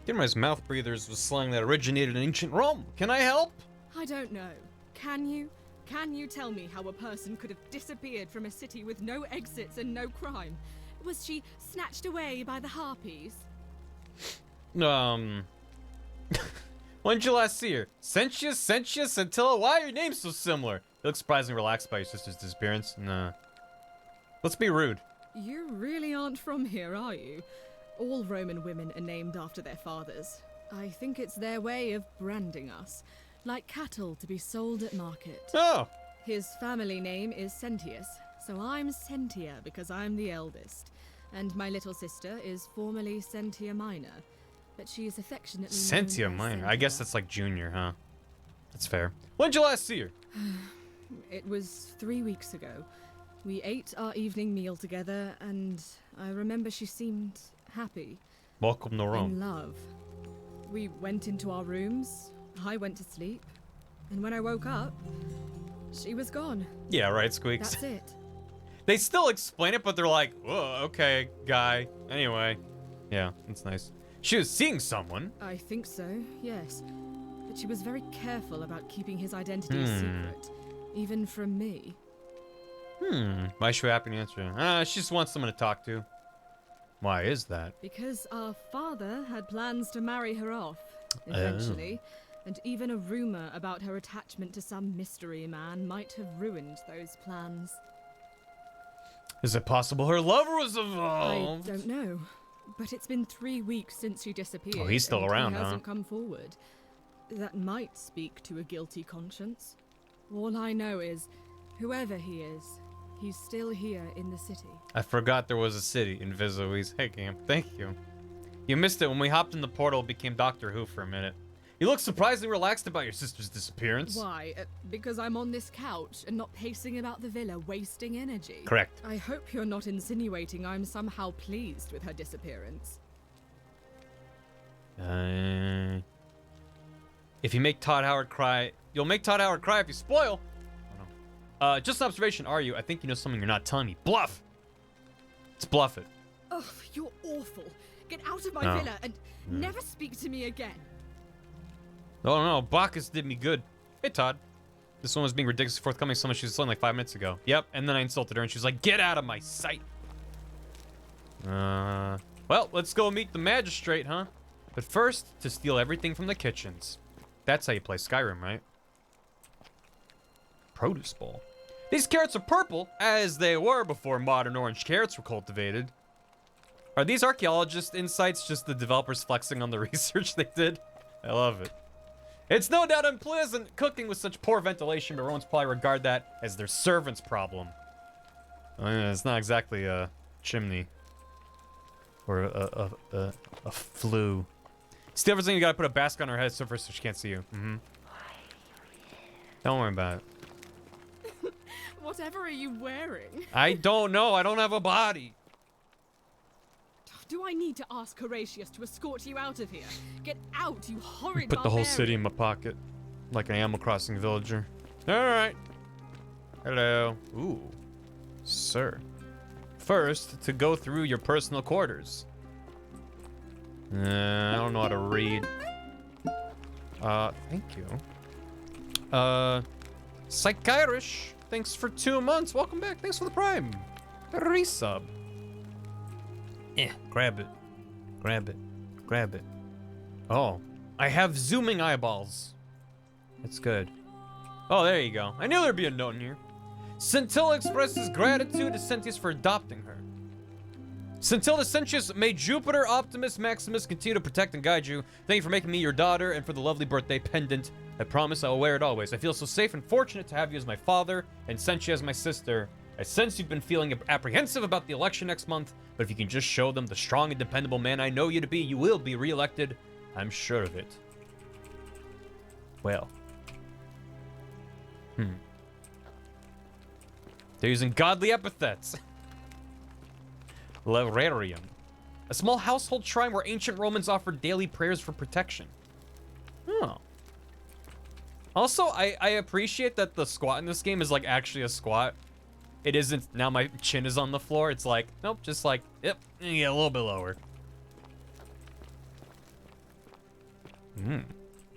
Didn't realize mouth breathers was slang that originated in ancient Rome. Can I help? I don't know. Can you? Can you tell me how a person could have disappeared from a city with no exits and no crime? Was she snatched away by the harpies? When did you last see her? Sentius, Scintilla? Why are your names so similar? You look surprisingly relaxed by your sister's disappearance. Nah. Let's be rude. You really aren't from here, are you? All Roman women are named after their fathers. I think it's their way of branding us, like cattle to be sold at market. Oh! His family name is Sentius, so I'm Sentia because I'm the eldest. And my little sister is formerly Sentia Minor, but she is affectionately known Sentia as Minor. I guess Sentia. that's like junior, huh? That's fair. When did you last see her? It was 3 weeks ago. We ate our evening meal together, and I remember she seemed happy. Welcome to In Rome. love. We went into our rooms, I went to sleep, and when I woke up, she was gone. Yeah, right, Squeaks. That's it. They still explain it, but they're like, whoa, okay, guy. Anyway. Yeah, that's nice. She was seeing someone. I think so, yes. But she was very careful about keeping his identity a secret, even from me. Why should we happen to answer? She just wants someone to talk to. Why is that? Because our father had plans to marry her off, eventually. And even a rumor about her attachment to some mystery man might have ruined those plans. Is it possible her lover was I involved? don't know. But it's been 3 weeks since she disappeared. Oh, he's still and around, he huh? hasn't come forward. That might speak to a guilty conscience. All I know is, whoever he is, he's still here in the city. I forgot there was a city in Visoes. Hey, Cam, thank you. You missed it when we hopped in the portal, it became Doctor Who for a minute. You look surprisingly relaxed about your sister's disappearance. Why? Because I'm on this couch and not pacing about the villa, wasting energy. Correct. I hope you're not insinuating I'm somehow pleased with her disappearance. If you make Todd Howard cry, you'll make Todd Howard cry if you spoil. Oh, no. Just an observation, are you? I think you know something you're not telling me. Bluff! Let's bluff it. Ugh, you're awful. Get out of my No. villa and never speak to me again. Oh no, Bacchus did me good. Hey, Todd. This one was being ridiculously forthcoming. Someone she was selling like 5 minutes ago. Yep, and then I insulted her and she was like, get out of my sight. Well, let's go meet the magistrate, huh? But first, to steal everything from the kitchens. That's how you play Skyrim, right? Produce bowl. These carrots are purple, as they were before modern orange carrots were cultivated. Are these archaeologist insights just the developers flexing on the research they did? I love it. It's no doubt unpleasant cooking with such poor ventilation, but Romans probably regard that as their servant's problem. Oh, yeah, it's not exactly a chimney. Or a flue. Steal everything, you gotta put a basket on her head so first she can't see you. Don't worry about it. Whatever are you wearing? I don't know. I don't have a body. Do I need to ask Horatius to escort you out of here? Get out, you horrid Put the whole barbarian. city in my pocket. Like an Animal Crossing villager. Alright. Hello. Ooh. Sir. First, to go through your personal quarters. I don't know how to read. Thank you. Psychirish. Thanks for 2 months. Welcome back. Thanks for the prime. Resub. Grab it. Grab it. Grab it. Oh. I have zooming eyeballs. That's good. Oh, there you go. I knew there'd be a note in here. Scintilla expresses gratitude to Sentius for adopting her. Scintilla Sentius, may Jupiter, Optimus, Maximus continue to protect and guide you. Thank you for making me your daughter and for the lovely birthday pendant. I promise I will wear it always. I feel so safe and fortunate to have you as my father and Sentia as my sister. I sense you've been feeling apprehensive about the election next month, but if you can just show them the strong and dependable man I know you to be, you will be re-elected. I'm sure of it. Well. They're using godly epithets. Lerarium. A small household shrine where ancient Romans offered daily prayers for protection. Oh. Also, I appreciate that the squat in this game is like actually a squat. It isn't, now my chin is on the floor. It's like, nope, just like, yep, yeah, a little bit lower.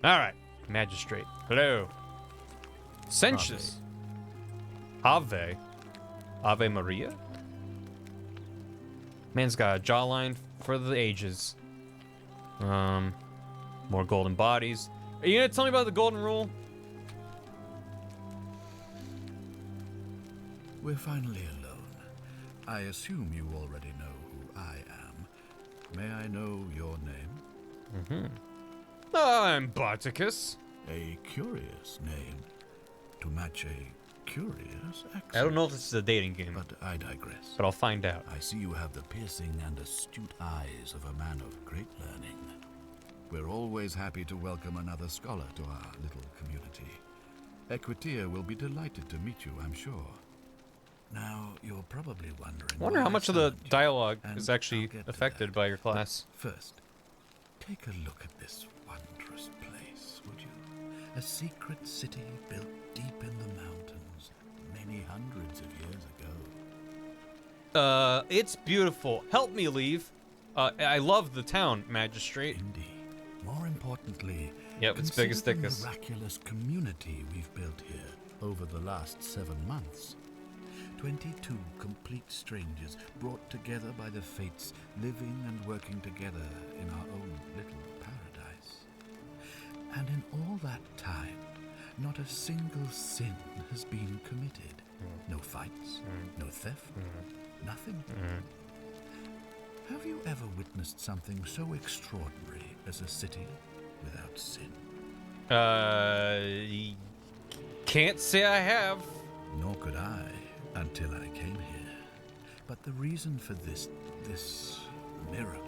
Alright, magistrate. Hello. Sentius. Ave. Ave Maria? Man's got a jawline for the ages. More golden bodies. Are you gonna tell me about the golden rule? We're finally alone. I assume you already know who I am. May I know your name? I'm Barticus. A curious name. To match a curious accent. I don't know if this is a dating game, But I digress. but I'll find out. I see you have the piercing and astute eyes of a man of great learning. We're always happy to welcome another scholar to our little community. Equitia will be delighted to meet you, I'm sure. Now, you're probably wondering... I wonder why how I much of the summoned you, dialogue and is actually I'll get to affected that. by your But class. first, take a look at this wondrous place, would you? A secret city built deep in the mountains, many hundreds of years ago. It's beautiful. Help me leave. I love the town, magistrate. Indeed. More importantly, Yep, it's big as consider the thickest. miraculous community we've built here over the last 7 months. 22 complete strangers brought together by the fates, living and working together in our own little paradise. And in all that time, not a single sin has been committed. No fights, no theft, nothing. Have you ever witnessed something so extraordinary as a city without sin? Can't say I have. Nor could I, until I came here. But the reason for this miracle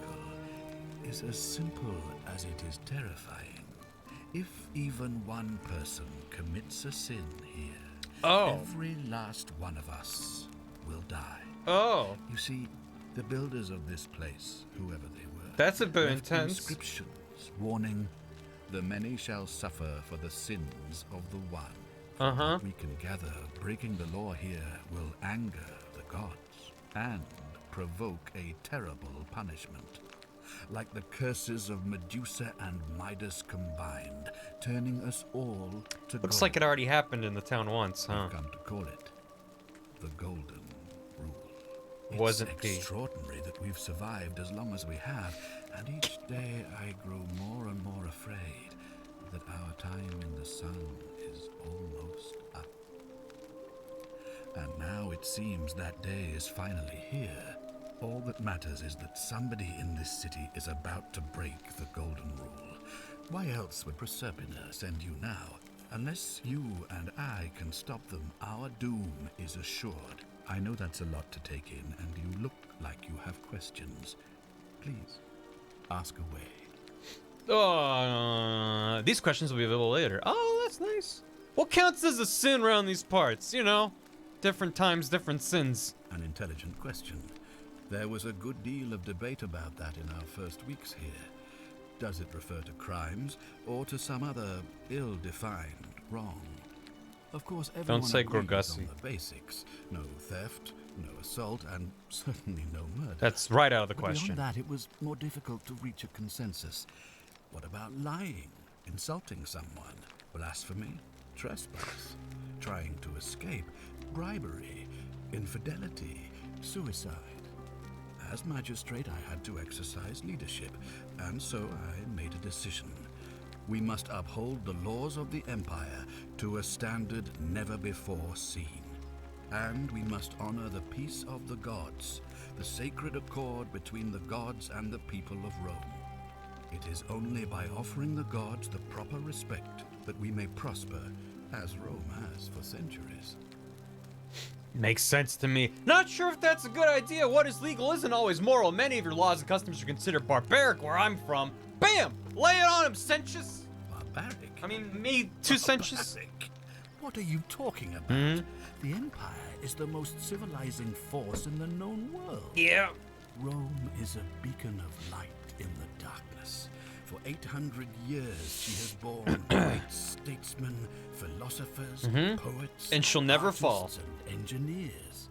is as simple as it is terrifying. If even one person commits a sin here, every last one of us will die. Oh. You see, the builders of this place, whoever they were, That's a bit left intense. inscriptions warning, the many shall suffer for the sins of the one. We can gather, breaking the law here will anger the gods and provoke a terrible punishment. like the curses of Medusa and Midas combined, turning us all to Looks gold. like it already happened in the town once, huh? I've come to call it the Golden Rule. Wasn't It's he? extraordinary that we've survived as long as we have, and each day I grow more and more afraid that our time in the sun is almost up. And now it seems that day is finally here. All that matters is that somebody in this city is about to break the Golden Rule. Why else would Proserpina send you now? Unless you and I can stop them, our doom is assured. I know that's a lot to take in, and you look like you have questions. Please, ask away. These questions will be available later. Oh, that's nice. What counts as a sin around these parts? You know, different times, different sins. An intelligent question. There was a good deal of debate about that in our first weeks here. Does it refer to crimes or to some other ill-defined wrong? Of course, everyone Don't say agrees Gorgussi. on the basics. No theft, no assault, and certainly no murder. That's right out of the But question. beyond that, it was more difficult to reach a consensus. What about lying, insulting someone, blasphemy, trespass, trying to escape, bribery, infidelity, suicide? As magistrate, I had to exercise leadership, and so I made a decision. We must uphold the laws of the Empire to a standard never before seen. And we must honor the peace of the gods, the sacred accord between the gods and the people of Rome. It is only by offering the gods the proper respect that we may prosper, as Rome has for centuries. Makes sense to me. Not sure if that's a good idea. What is legal isn't always moral. Many of your laws and customs are considered barbaric where I'm from. Bam! Lay it on him, Sentius! Barbaric? I mean, me too, Sentius. Barbaric? What are you talking about? The Empire is the most civilizing force in the known world. Yeah. Rome is a beacon of light in the darkness. For 800 years, she has borne great statesmen, philosophers, poets, And she'll never artists, fall. and engineers.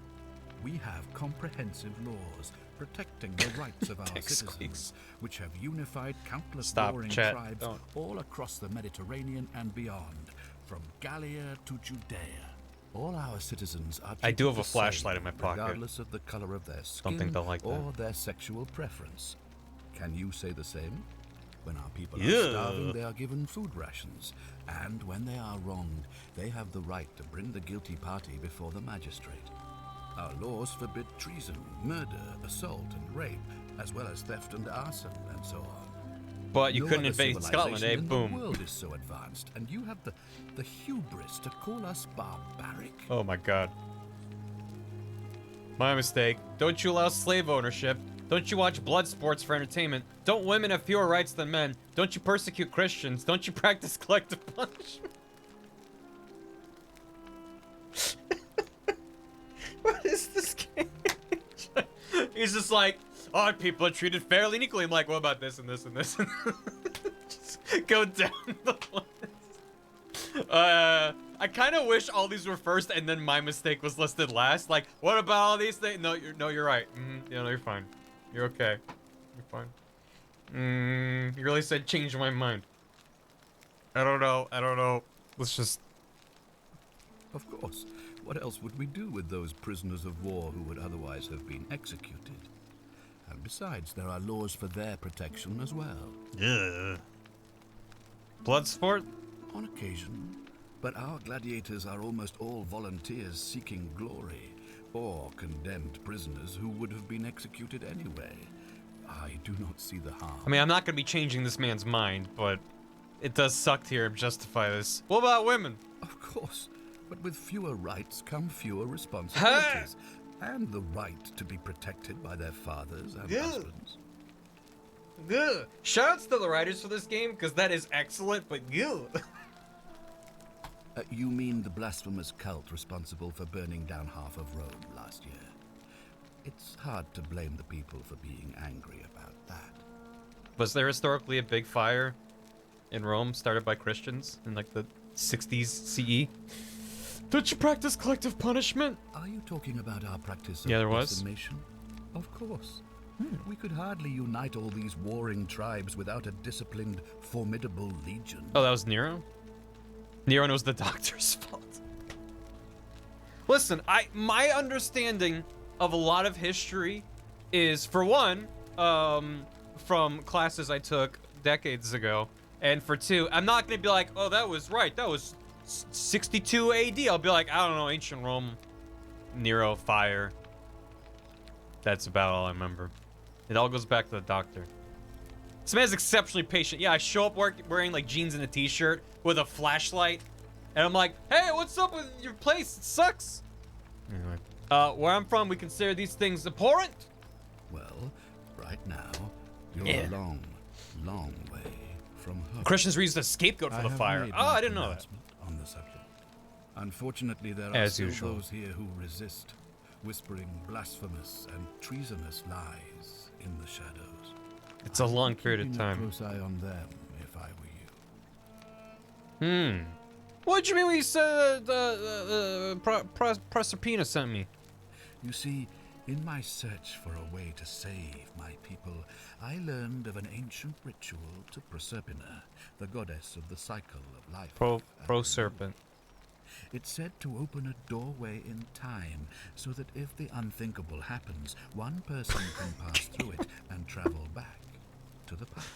We have comprehensive laws protecting the rights of our Dick citizens, squeaks. which have unified countless Stop, warring chat. tribes Don't. all across the Mediterranean and beyond, from Gallia to Judea. All our citizens are I do treated have a the same, flashlight in my pocket. regardless of the color of their skin Don't think they'll like that. or their sexual preference. Can you say the same? When our people are Yeah. starving, they are given food rations. And when they are wronged, they have the right to bring the guilty party before the magistrate. Our laws forbid treason, murder, assault, and rape, as well as theft and arson, and so on. But you No couldn't other invade Scotland, civilization eh? in Boom. The world is so advanced, and you have the hubris to call us barbaric. Oh my god. My mistake. Don't you allow slave ownership. Don't you watch blood sports for entertainment. Don't women have fewer rights than men. Don't you persecute Christians. Don't you practice collective punishment. What is this game? He's just like, oh, people are treated fairly and equally. I'm like, what about this and this and this? Just go down the list. I kind of wish all these were first and then my mistake was listed last. Like, what about all these things? No, you're right. Yeah, no, you're fine. You're okay. You're fine. You really said change my mind. I don't know. Let's just... Of course. What else would we do with those prisoners of war who would otherwise have been executed? And besides, there are laws for their protection as well. Yeah. Blood sport? On occasion. But our gladiators are almost all volunteers seeking glory, or condemned prisoners who would have been executed anyway. I do not see the harm. I mean, I'm not going to be changing this man's mind, but it does suck to hear him justify this. What about women? Of course. But with fewer rights come fewer responsibilities. And the right to be protected by their fathers and husbands. Good. Shoutouts to the writers for this game, because that is excellent, but good. You mean the blasphemous cult responsible for burning down half of Rome last year? It's hard to blame the people for being angry about that. Was there historically a big fire in Rome started by Christians in like the 60s CE? Don't you practice collective punishment? Are you talking about our practice of Yeah, there was. decimation? Of course. We could hardly unite all these warring tribes without a disciplined, formidable legion. Oh, that was Nero? Nero knows the doctor's fault. Listen, my understanding of a lot of history is, for one, from classes I took decades ago, and for two, I'm not gonna be like, oh, that was right, that was 62 AD. I'll be like, I don't know, ancient Rome, Nero, fire. That's about all I remember. It all goes back to the doctor. This man's exceptionally patient. Yeah, I show up wearing like jeans and a t-shirt with a flashlight, and I'm like, hey, what's up with your place? It sucks. Anyway, where I'm from, we consider these things abhorrent. Well, right now, you're a long, long way from home. Christians were used as a scapegoat for the fire. Oh, I didn't know that. On the subject. Unfortunately, there are still those here who resist, whispering blasphemous and treasonous lies in the shadows. It's a long period of time. Keeping a close eye on them, if I were you. What do you mean when you said Proserpina sent me? You see, in my search for a way to save my people, I learned of an ancient ritual to Proserpina, the goddess of the cycle of life. Proserpent. It's said to open a doorway in time, so that if the unthinkable happens, one person can pass through it and travel back to the past.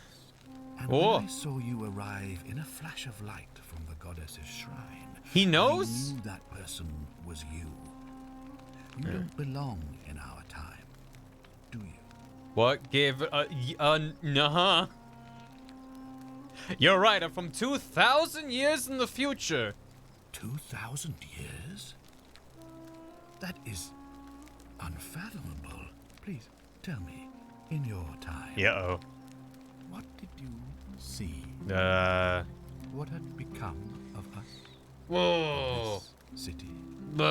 And when I saw you arrive in a flash of light from the goddess's shrine, he knows? I knew that person was you. You don't belong in our time, do you? What gave nah. You're right, I'm from 2,000 years in the future. 2,000 years? That is unfathomable. Please, tell me, in your time. Yeah-oh. What did you see? What had become of us? Whoa. Of this city? Tell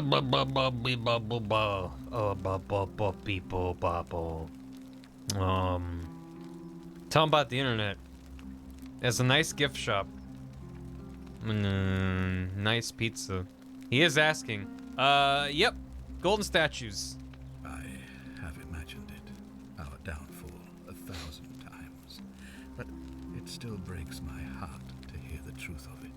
him about the internet. There's a nice gift shop. Nice pizza. He is asking. Yep. Golden statues. I have imagined it. Our downfall 1,000 times. But it still breaks my heart to hear the truth of it.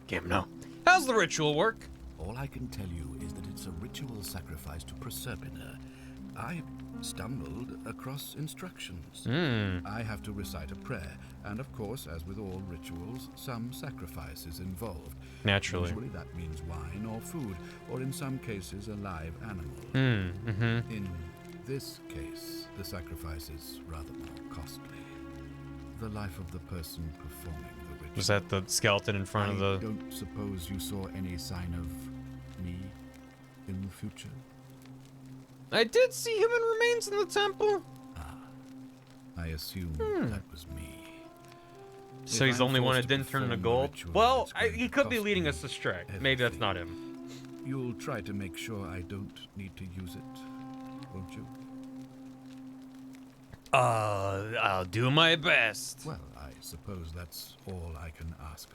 Game no. How's the ritual work? All I can tell you is that it's a ritual sacrifice to Proserpina. I stumbled across instructions. I have to recite a prayer, and of course, as with all rituals, some sacrifice is involved. Naturally. Usually that means wine or food, or in some cases a live animal. In this case, the sacrifice is rather more costly. The life of the person performing the ritual. Was that the skeleton in front of the... I don't suppose you saw any sign of me in the future? I did see human remains in the temple. I assume that was me. So he's the only one that didn't turn into gold? Well, he could be leading us astray. Maybe that's not him. You'll try to make sure I don't need to use it, won't you? I'll do my best. Well, I suppose that's all I can ask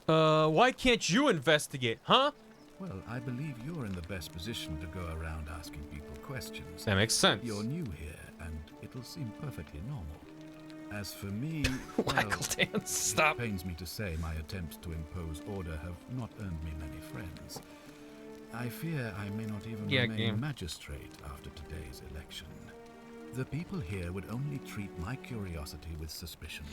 for. Why can't you investigate, huh? Well, I believe you're in the best position to go around asking people questions. That makes sense. You're new here, and it'll seem perfectly normal. As for me, Waggle dance, stop. It pains me to say my attempts to impose order have not earned me many friends. I fear I may not even remain magistrate after today's election. The people here would only treat my curiosity with suspicion.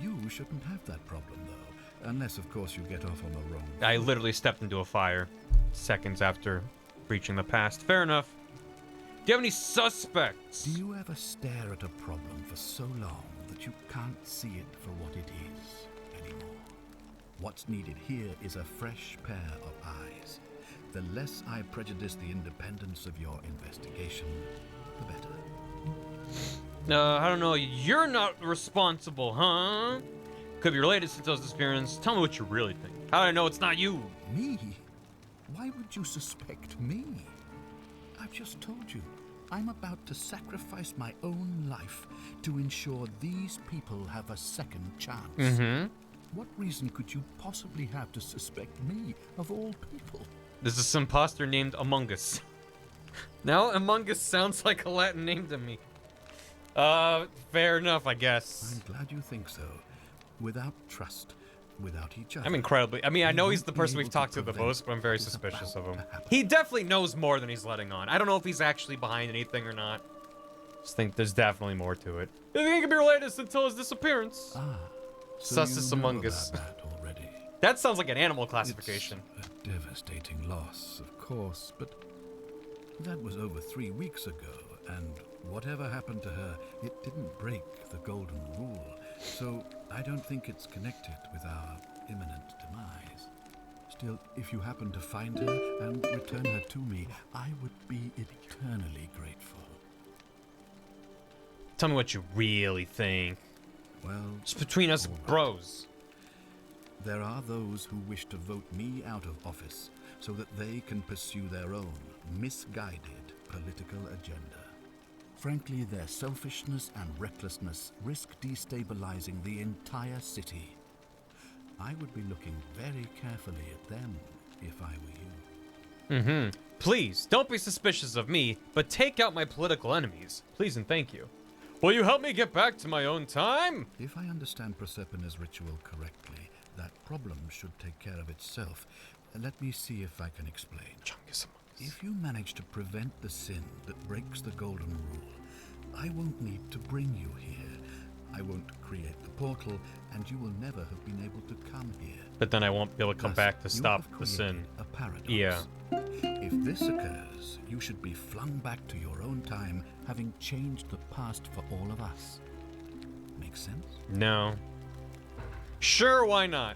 You shouldn't have that problem, though. Unless, of course, you get off on the wrong foot. I literally stepped into a fire seconds after reaching the past. Fair enough. Do you have any suspects? Do you ever stare at a problem for so long that you can't see it for what it is anymore? What's needed here is a fresh pair of eyes. The less I prejudice the independence of your investigation, the better. I don't know. You're not responsible, huh? Could be related to those disappearances. Tell me what you really think. How do I know it's not you? Me? Why would you suspect me? I've just told you. I'm about to sacrifice my own life to ensure these people have a second chance. What reason could you possibly have to suspect me, of all people? There's this imposter named Among Us. Now Among Us sounds like a Latin name to me. Fair enough, I guess. I'm glad you think so. Without trust, without each other. I'm incredibly... I mean, I know he's the person we've talked to the most, but I'm very suspicious of him. He definitely knows more than he's letting on. I don't know if he's actually behind anything or not. Just think there's definitely more to it. I think it could be related until his disappearance. So Sussus Among Us. that already. That sounds like an animal classification. It's a devastating loss, of course, but that was over 3 weeks ago, and whatever happened to her, it didn't break the golden rule. So I don't think it's connected with our imminent demise. Still, if you happen to find her and return her to me, I would be eternally grateful. Tell me what you really think. Well, it's between us bros. There are those who wish to vote me out of office so that they can pursue their own misguided political agenda. Frankly, their selfishness and recklessness risk destabilizing the entire city. I would be looking very carefully at them if I were you. Please, don't be suspicious of me, but take out my political enemies. Please and thank you. Will you help me get back to my own time? If I understand Prosperpina's ritual correctly, that problem should take care of itself. Let me see if I can explain. If you manage to prevent the sin that breaks the golden rule, I won't need to bring you here. I won't create the portal, and you will never have been able to come here. But then I won't be able to come back to stop the sin. A paradox. Yeah. If this occurs, you should be flung back to your own time, having changed the past for all of us. Make sense? No. Sure, why not?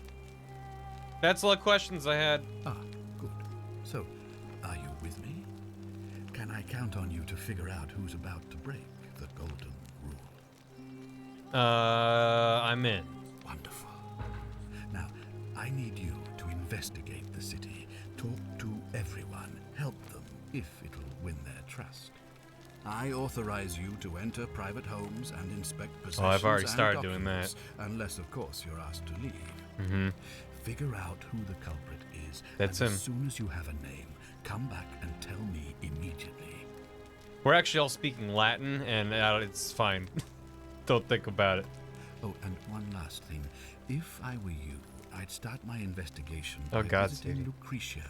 That's all the questions I had. Good. So, are you with me? Can I count on you to figure out who's about to break the golden rule? I'm in. Wonderful. Now, I need you to investigate the city, talk to everyone, help them if it'll win their trust. I authorize you to enter private homes and inspect possessions. Oh, I've already and started doing that. documents, unless, of course, you're asked to leave. Figure out who the culprit is. That's and him. As soon as you have a name, come back and tell me immediately. We're actually all speaking Latin, and it's fine. Don't think about it. Oh, and one last thing. If I were you, I'd start my investigation Oh, by God, visiting Sadie. Lucretia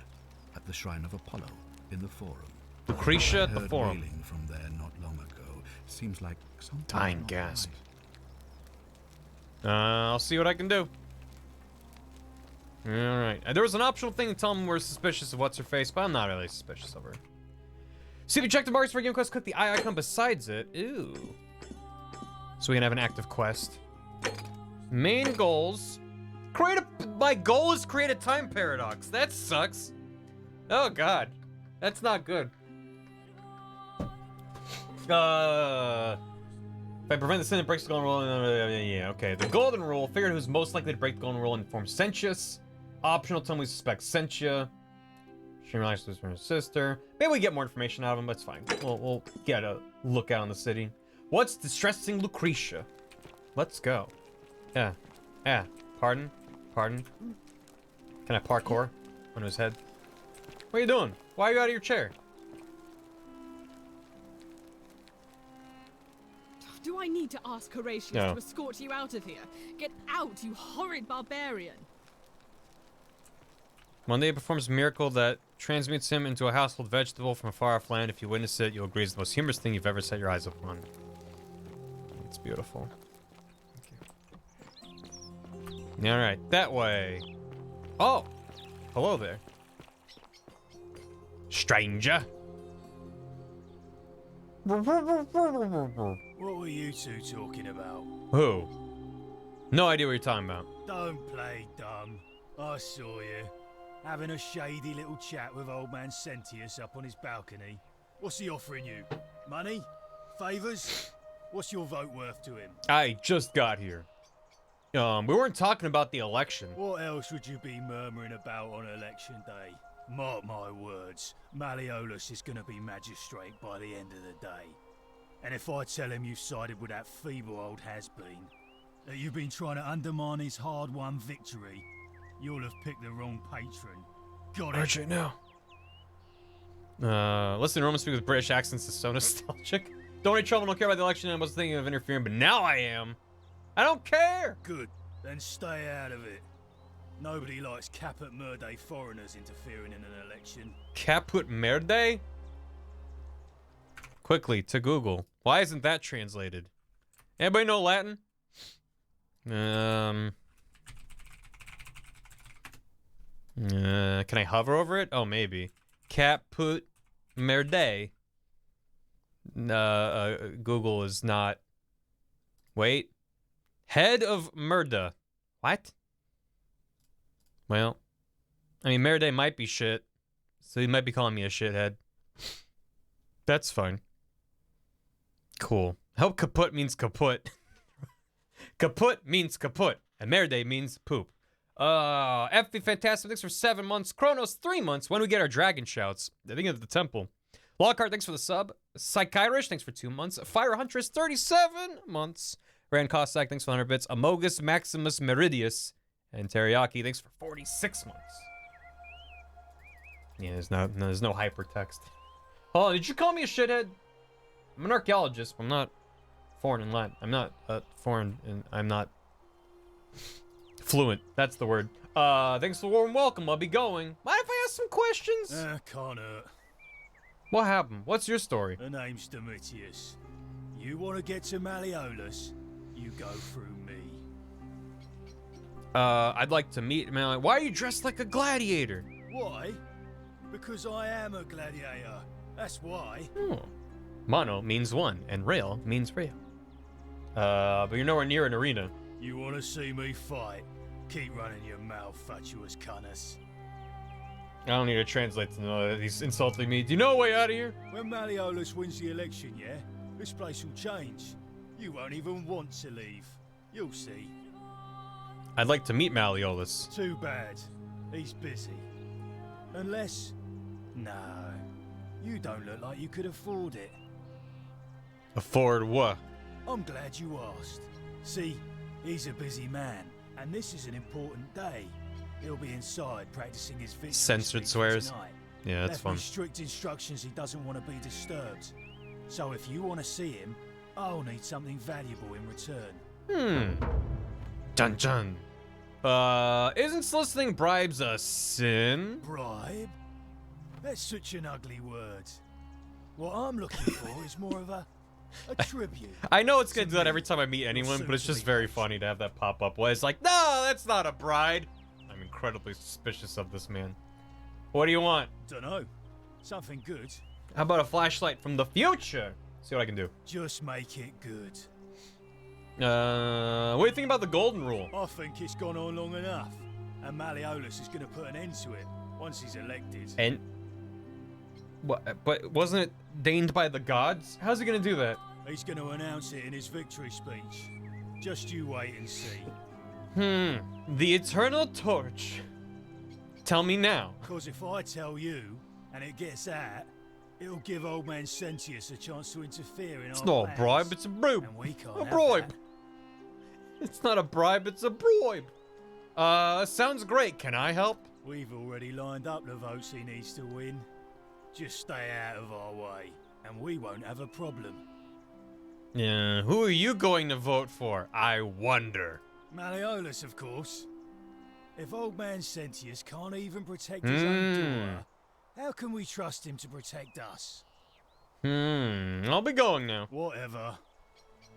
at the Shrine of Apollo in the Forum. Lucretia I at the heard Forum. wailing from there not long ago. Seems like something. Dying not gasp. right. I'll see what I can do. Alright. There was an optional thing to tell them we're suspicious of what's-her-face, but I'm not really suspicious of her. See if you check the marks for a game quest, click the eye icon besides it. Ooh. So we can have an active quest. Main goals. My goal is create a time paradox. That sucks. Oh god. That's not good. If I prevent the sin that breaks the golden rule, yeah, okay. The golden rule, figure out who's most likely to break the golden rule and inform Sentius. Optional, tell me we suspect Sentia. She realizes this from her sister. Maybe we get more information out of him, but it's fine. We'll get a look out on the city. What's distressing Lucretia? Let's go. Yeah. Pardon? Can I parkour on his head? What are you doing? Why are you out of your chair? Do I need to ask Horatius to escort you out of here? Get out, you horrid barbarian! One day he performs a miracle that transmutes him into a household vegetable from a far-off land. If you witness it, you'll agree it's the most humorous thing you've ever set your eyes upon. It's beautiful. All right, that way. Oh, hello there, stranger. What were you two talking about? Who? No idea what you're talking about. Don't play dumb. I saw you. Having a shady little chat with old man Sentius up on his balcony. What's he offering you? Money? Favours? What's your vote worth to him? I just got here. We weren't talking about the election. What else would you be murmuring about on election day? Mark my words, Malleolus is gonna be magistrate by the end of the day. And if I tell him you've sided with that feeble old has-been, that you've been trying to undermine his hard-won victory, you'll have picked the wrong patron. Got it? Archie, no. Listen, Roman speak with British accents is so nostalgic. Don't need trouble, don't care about the election. I was thinking of interfering, but now I am. I don't care. Good. Then stay out of it. Nobody likes Caput Merde foreigners interfering in an election. Caput Merde? Quickly, to Google. Why isn't that translated? Anybody know Latin? Can I hover over it? Oh, maybe. Caput Merde. Google is not. Wait. Head of Murda. What? Well, I mean, Merde might be shit, so he might be calling me a shithead. That's fine. Cool. I hope kaput means kaput. Kaput means kaput, and Merde means poop. FB Fantastic, thanks for 7 months. Kronos, 3 months. When do we get our dragon shouts? I think at the temple. Lockhart, thanks for the sub. Psychirish, thanks for 2 months. Fire Huntress, 37 months. Rand Cossack, thanks for 100 bits. Amogus Maximus Meridius. And Teriyaki, thanks for 46 months. Yeah, there's no hypertext. Oh, did you call me a shithead? I'm an archaeologist, but I'm not foreign in Latin. I'm not foreign, and I'm not fluent. That's the word. Thanks for the warm welcome. I'll be going. Mind if I ask some questions? Can't hurt. What happened? What's your story? The name's Domitius. You want to get to Malleolus? You go through me. I'd like to meet Malleolus. Why are you dressed like a gladiator? Why? Because I am a gladiator. That's why. Oh. Mono means one, and rail means rail. But you're nowhere near an arena. You want to see me fight? Keep running your mouth, fatuous cunners. I don't need to translate to know that he's insulting me. Do you know a way out of here? When Malleolus wins the election, yeah? This place will change. You won't even want to leave. You'll see. I'd like to meet Malleolus. Too bad. He's busy. Unless... No. You don't look like you could afford it. Afford what? I'm glad you asked. See, he's a busy man, and this is an important day. He'll be inside practicing his victory Censored speech swears. tonight. Yeah, that's Left fun. with strict instructions he doesn't want to be disturbed. So if you want to see him, I'll need something valuable in return. Dun dun. Isn't soliciting bribes a sin? Bribe? That's such an ugly word. What I'm looking for is more of a tribute. I know it's gonna do that every time I meet anyone, but it's just very funny to have that pop up. Where it's like, no, that's not a bride. I'm incredibly suspicious of this man. What do you want? Dunno. Something good. How about a flashlight from the future? See what I can do. Just make it good. What do you think about the golden rule? I think it's gone on long enough, and Malleolus is going to put an end to it once he's elected. And what? But wasn't it deigned by the gods? How's he going to do that? He's going to announce it in his victory speech. Just you wait and see. The eternal torch. Tell me now. Because if I tell you, and it gets out, it'll give old man Sentius a chance to interfere in It's our not a plans, bribe, it's a bribe. and we can't A have bribe. that. It's not a bribe, it's a bribe. Sounds great. Can I help? We've already lined up the votes he needs to win. Just stay out of our way, and we won't have a problem. Yeah, who are you going to vote for? I wonder. Malleolus, of course. If old man Sentius can't even protect his own daughter, how can we trust him to protect us? I'll be going now. Whatever.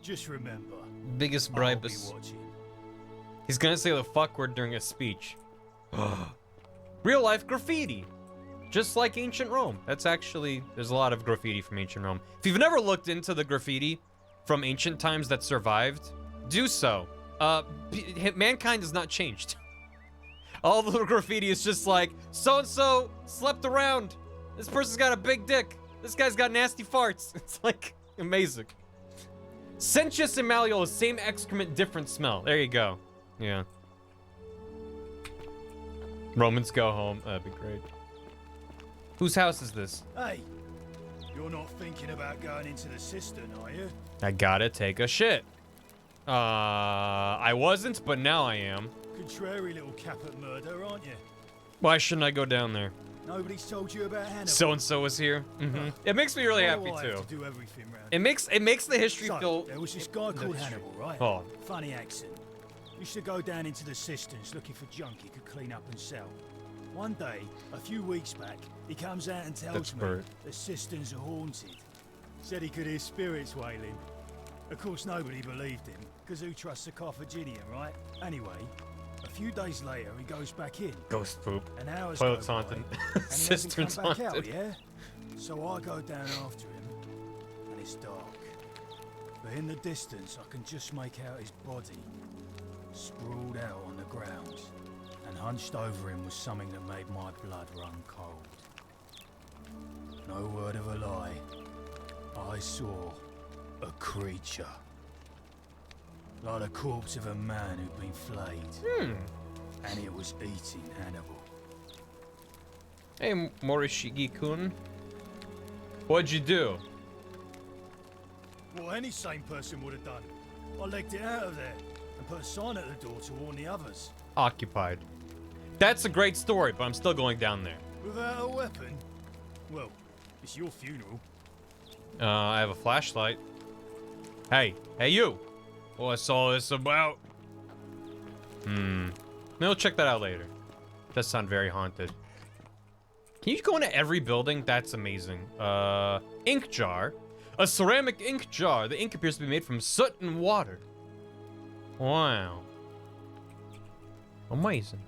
Just remember. Biggest I'll bribe be is... watching. He's gonna say the fuck word during a speech. Real life graffiti. Just like ancient Rome. That's actually... There's a lot of graffiti from ancient Rome. If you've never looked into the graffiti from ancient times that survived, do so. Mankind has not changed. All the graffiti is just like, so-and-so slept around. This person's got a big dick. This guy's got nasty farts. It's like, amazing. Sentius and Malleolus, same excrement, different smell. There you go. Yeah. Romans go home. That'd be great. Whose house is this? Hey, you're not thinking about going into the cistern, are you? I gotta take a shit. I wasn't, but now I am. Contrary little Caput Murder, aren't you? Why shouldn't I go down there? Nobody's told you about Hannibal. So and so was here. It makes me really Why happy do I have too. to do everything round It makes the history so, feel. there was this guy called Hannibal, right? Oh. Funny accent. Used to go down into the cisterns looking for junk he could clean up and sell. One day, a few weeks back, he comes out and tells me the cisterns are haunted. Said he could hear spirits wailing. Of course, nobody believed him, because who trusts a Carthaginian, right? Anyway, a few days later, he goes back in. Ghost poop. An hour's Toilets go by, haunted. and he Cisterns hasn't come back haunted. out, yeah? So I go down after him, and it's dark. But in the distance, I can just make out his body, sprawled out on the ground. And hunched over him was something that made my blood run cold. No word of a lie. I saw a creature. Like the corpse of a man who'd been flayed. And it was eating Hannibal. Hey, Morishige-kun. What'd you do? What any sane person would have done. I legged it out of there and put a sign at the door to warn the others. Occupied. That's a great story, but I'm still going down there. Without a weapon? Well, it's your funeral. I have a flashlight. Hey you! What's all this about? We'll check that out later. Does sound very haunted. Can you go into every building? That's amazing. Ink jar. A ceramic ink jar. The ink appears to be made from soot and water. Wow. Amazing.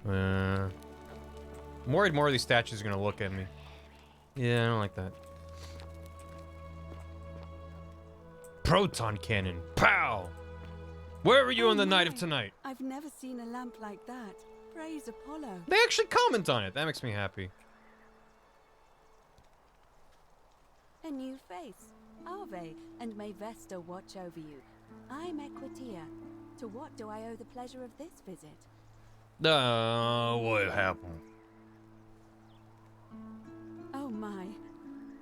I'm worried more of these statues are gonna look at me. Yeah, I don't like that. Proton cannon. Pow! Where were you on the night of tonight? I've never seen a lamp like that. Praise Apollo. They actually comment on it. That makes me happy. A new face. Ave, and may Vesta watch over you. I'm Equitia. To what do I owe the pleasure of this visit? What happened? Oh my.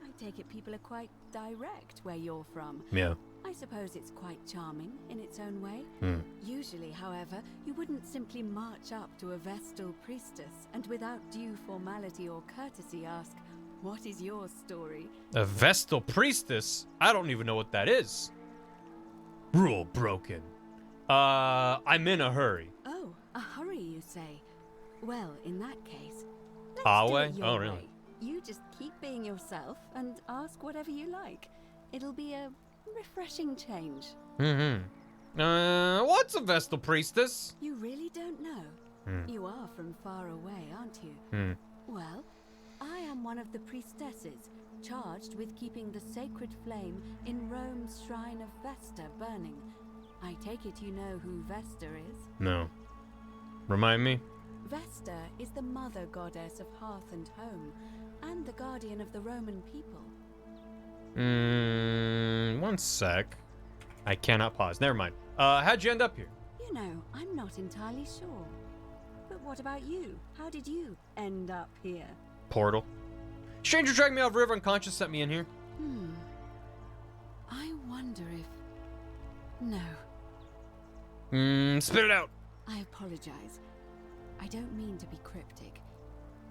I take it people are quite direct where you're from. Yeah. I suppose it's quite charming in its own way. Usually, however, you wouldn't simply march up to a Vestal priestess and without due formality or courtesy ask, "What is your story?" A Vestal priestess? I don't even know what that is. Rule broken. I'm in a hurry. Oh, a hurry, you say? Well, in that case, let's Our do way? it your Oh, really? way. You just keep being yourself and ask whatever you like. It'll be a refreshing change. What's a Vestal priestess? You really don't know? You are from far away, aren't you? Well, I am one of the priestesses, charged with keeping the sacred flame in Rome's shrine of Vesta burning. I take it you know who Vesta is? No. Remind me? Vesta is the mother goddess of hearth and home, and the guardian of the Roman people. One sec. I cannot pause. Never mind. How'd you end up here? You know, I'm not entirely sure. But what about you? How did you end up here? Portal. Stranger dragged me off river unconscious, sent me in here. I wonder if... No. Spit it out. I apologize. I don't mean to be cryptic.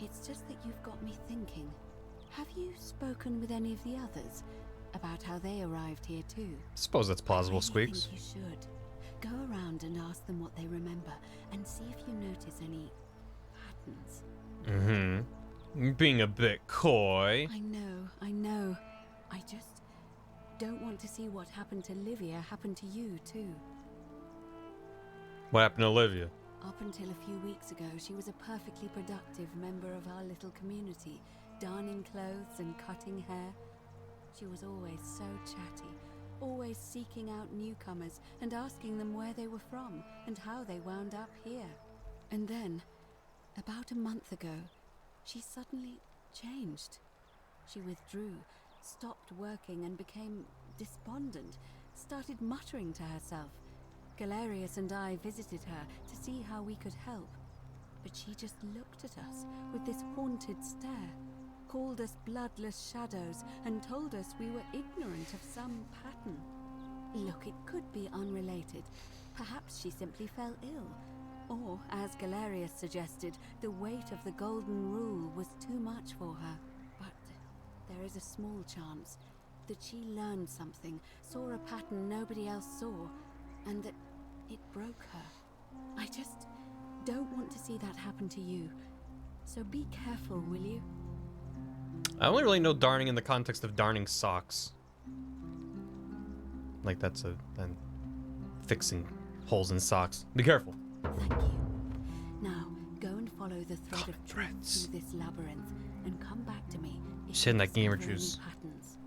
It's just that you've got me thinking. Have you spoken with any of the others about how they arrived here too? Suppose that's plausible, I really Squeaks. think you should. Go around and ask them what they remember and see if you notice any patterns. Being a bit coy. I know. I just don't want to see what happened to Livia happen to you too. What happened to Olivia? Up until a few weeks ago, she was a perfectly productive member of our little community, darning clothes and cutting hair. She was always so chatty, always seeking out newcomers and asking them where they were from and how they wound up here. And then, about a month ago, she suddenly changed. She withdrew, stopped working and became despondent, started muttering to herself. Galerius and I visited her to see how we could help, but she just looked at us with this haunted stare, called us bloodless shadows, and told us we were ignorant of some pattern. Look, it could be unrelated. Perhaps she simply fell ill. Or, as Galerius suggested, the weight of the golden rule was too much for her. But there is a small chance that she learned something, saw a pattern nobody else saw, and that it broke her. I just don't want to see that happen to you. So be careful, will you? I only really know darning in the context of darning socks. Like that's then fixing holes in socks. Be careful. Thank you. Now, go and follow the thread of truth through this labyrinth and come back to me. Shit in that gamer juice. Patterns.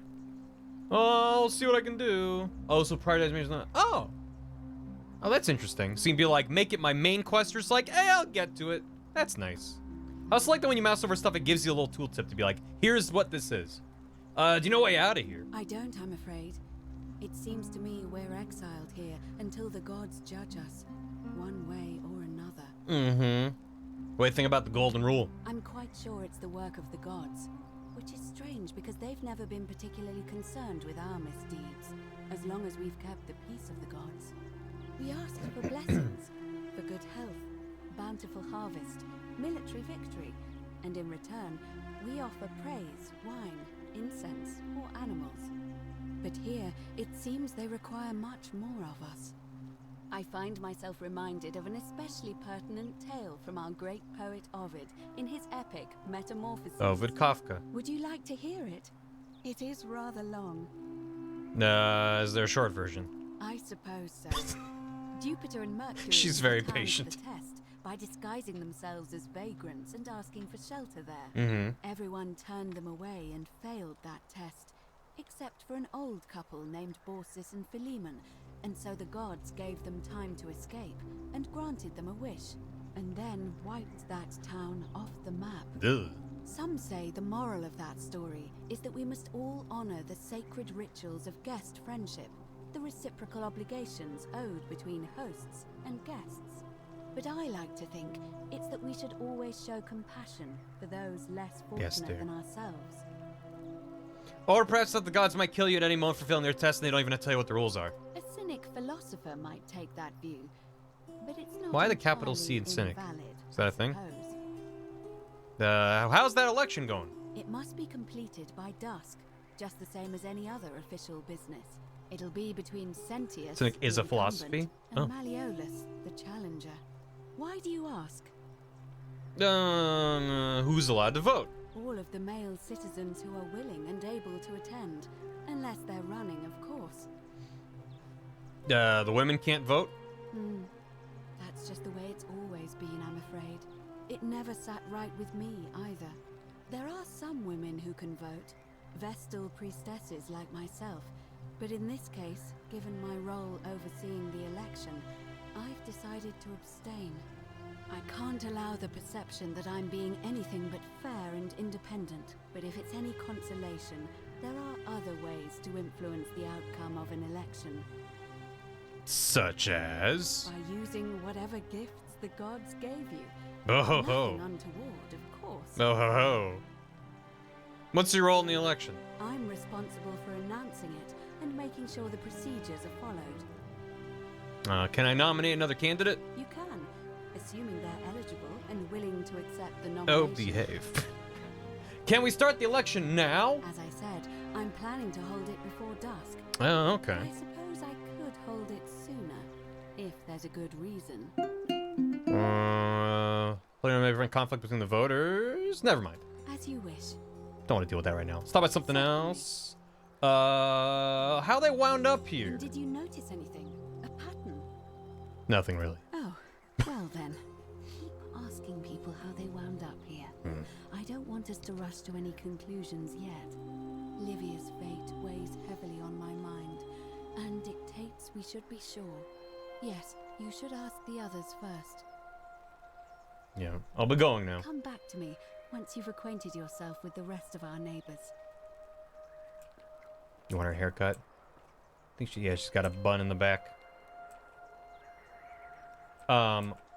Oh, I'll see what I can do. Oh, so prioritize me is not. Oh, that's interesting. So you can be like, make it my main quest, or it's like, hey, I'll get to it. That's nice. I also like that when you mouse over stuff, it gives you a little tooltip to be like, here's what this is. Do you know a way out of here? I don't, I'm afraid. It seems to me we're exiled here until the gods judge us, one way or another. Mm-hmm. What do you think about the golden rule? I'm quite sure it's the work of the gods, which is strange because they've never been particularly concerned with our misdeeds, as long as we've kept the peace of the gods. We asked for blessings, for good health, bountiful harvest, military victory, and in return, we offer praise, wine, incense, or animals. But here, it seems they require much more of us. I find myself reminded of an especially pertinent tale from our great poet Ovid in his epic Metamorphoses. Ovid Kafka. Would you like to hear it? It is rather long. Is there a short version? I suppose so. Jupiter and Mercury She's very took time for patient. the test by disguising themselves as vagrants and asking for shelter there. Mm-hmm. Everyone turned them away and failed that test, except for an old couple named Baucis and Philemon, and so the gods gave them time to escape and granted them a wish, and then wiped that town off the map. Ugh. Some say the moral of that story is that we must all honor the sacred rituals of guest friendship, the reciprocal obligations owed between hosts and guests. But I like to think it's that we should always show compassion for those less fortunate than ourselves. Or perhaps that the gods might kill you at any moment for failing their test and they don't even have to tell you what the rules are. A cynic philosopher might take that view, but it's not. Why the capital C in cynic? Invalid, Is that a thing? suppose. How's that election going? It must be completed by dusk, just the same as any other official business. It'll be between Sentius, Cynic is the a philosophy? incumbent, and Oh. Malleolus, the challenger. Why do you ask? Who's allowed to vote? All of the male citizens who are willing and able to attend, unless they're running, of course. The women can't vote? That's just the way it's always been, I'm afraid. It never sat right with me, either. There are some women who can vote, Vestal priestesses like myself, but in this case, given my role overseeing the election, I've decided to abstain. I can't allow the perception that I'm being anything but fair and independent, but if it's any consolation, there are other ways to influence the outcome of an election. Such as? By using whatever gifts the gods gave you. Oh ho ho. Nothing untoward, of course. Oh ho ho. What's your role in the election? I'm responsible for announcing it and making sure the procedures are followed. Can I nominate another candidate? You can, assuming they're eligible and willing to accept the Oh, nomination. behave. Can we start the election now? As I said, I'm planning to hold it before dusk. Oh, okay. I suppose I could hold it sooner, if there's a good reason. Maybe conflict between the voters? Never mind. As you wish. Don't want to deal with that right now. Let's talk about something else. How they wound up here? And did you notice anything? A pattern? Nothing really. Oh, well then. Keep asking people how they wound up here. I don't want us to rush to any conclusions yet. Livia's fate weighs heavily on my mind, and dictates we should be sure. Yes, you should ask the others first. Yeah, I'll be going now. Come back to me once you've acquainted yourself with the rest of our neighbors. You want her haircut? I think she's got a bun in the back.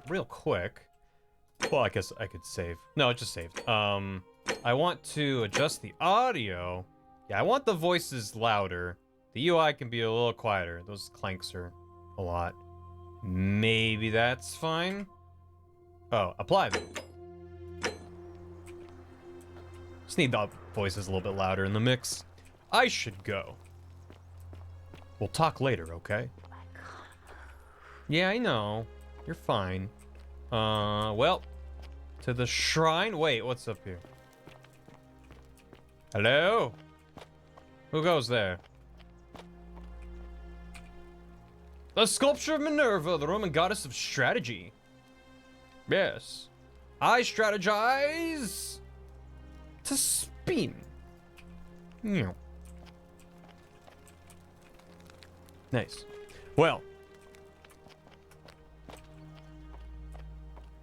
Real quick. Well, I guess I could save. No, it just saved. I want to adjust the audio. Yeah, I want the voices louder. The UI can be a little quieter. Those clanks are a lot. Maybe that's fine. Oh, apply them. Just need the voices a little bit louder in the mix. I should go. We'll talk later, okay? Yeah, I know. You're fine. Well, to the shrine. Wait, what's up here? Hello? Who goes there? The sculpture of Minerva, the Roman goddess of strategy. Yes. I strategize to spin. Yeah. Nice. Well.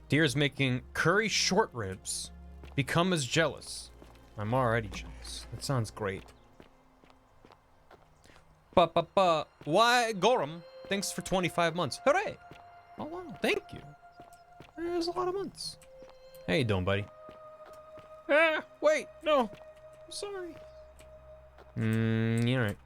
Deer's making curry short ribs. Become as jealous. I'm already jealous. That sounds great. Why, Gorham? Thanks for 25 months. Hooray! Oh, wow. Thank you. There's a lot of months. How you doing, buddy? Ah, wait. No. I'm sorry. You're right.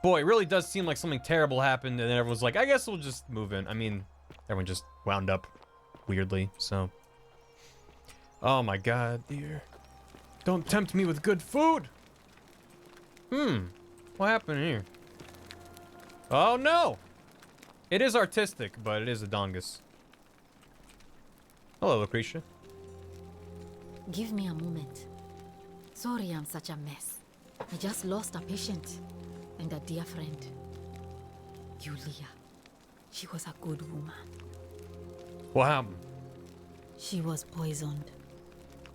Boy, it really does seem like something terrible happened, and then everyone's like, I guess we'll just move in. I mean, everyone just wound up weirdly, so. Oh my god, dear. Don't tempt me with good food. What happened here? Oh no! It is artistic, but it is a dongus. Hello, Lucretia. Give me a moment. Sorry I'm such a mess. I just lost a patient and a dear friend. Julia. She was a good woman. What happened? She was poisoned.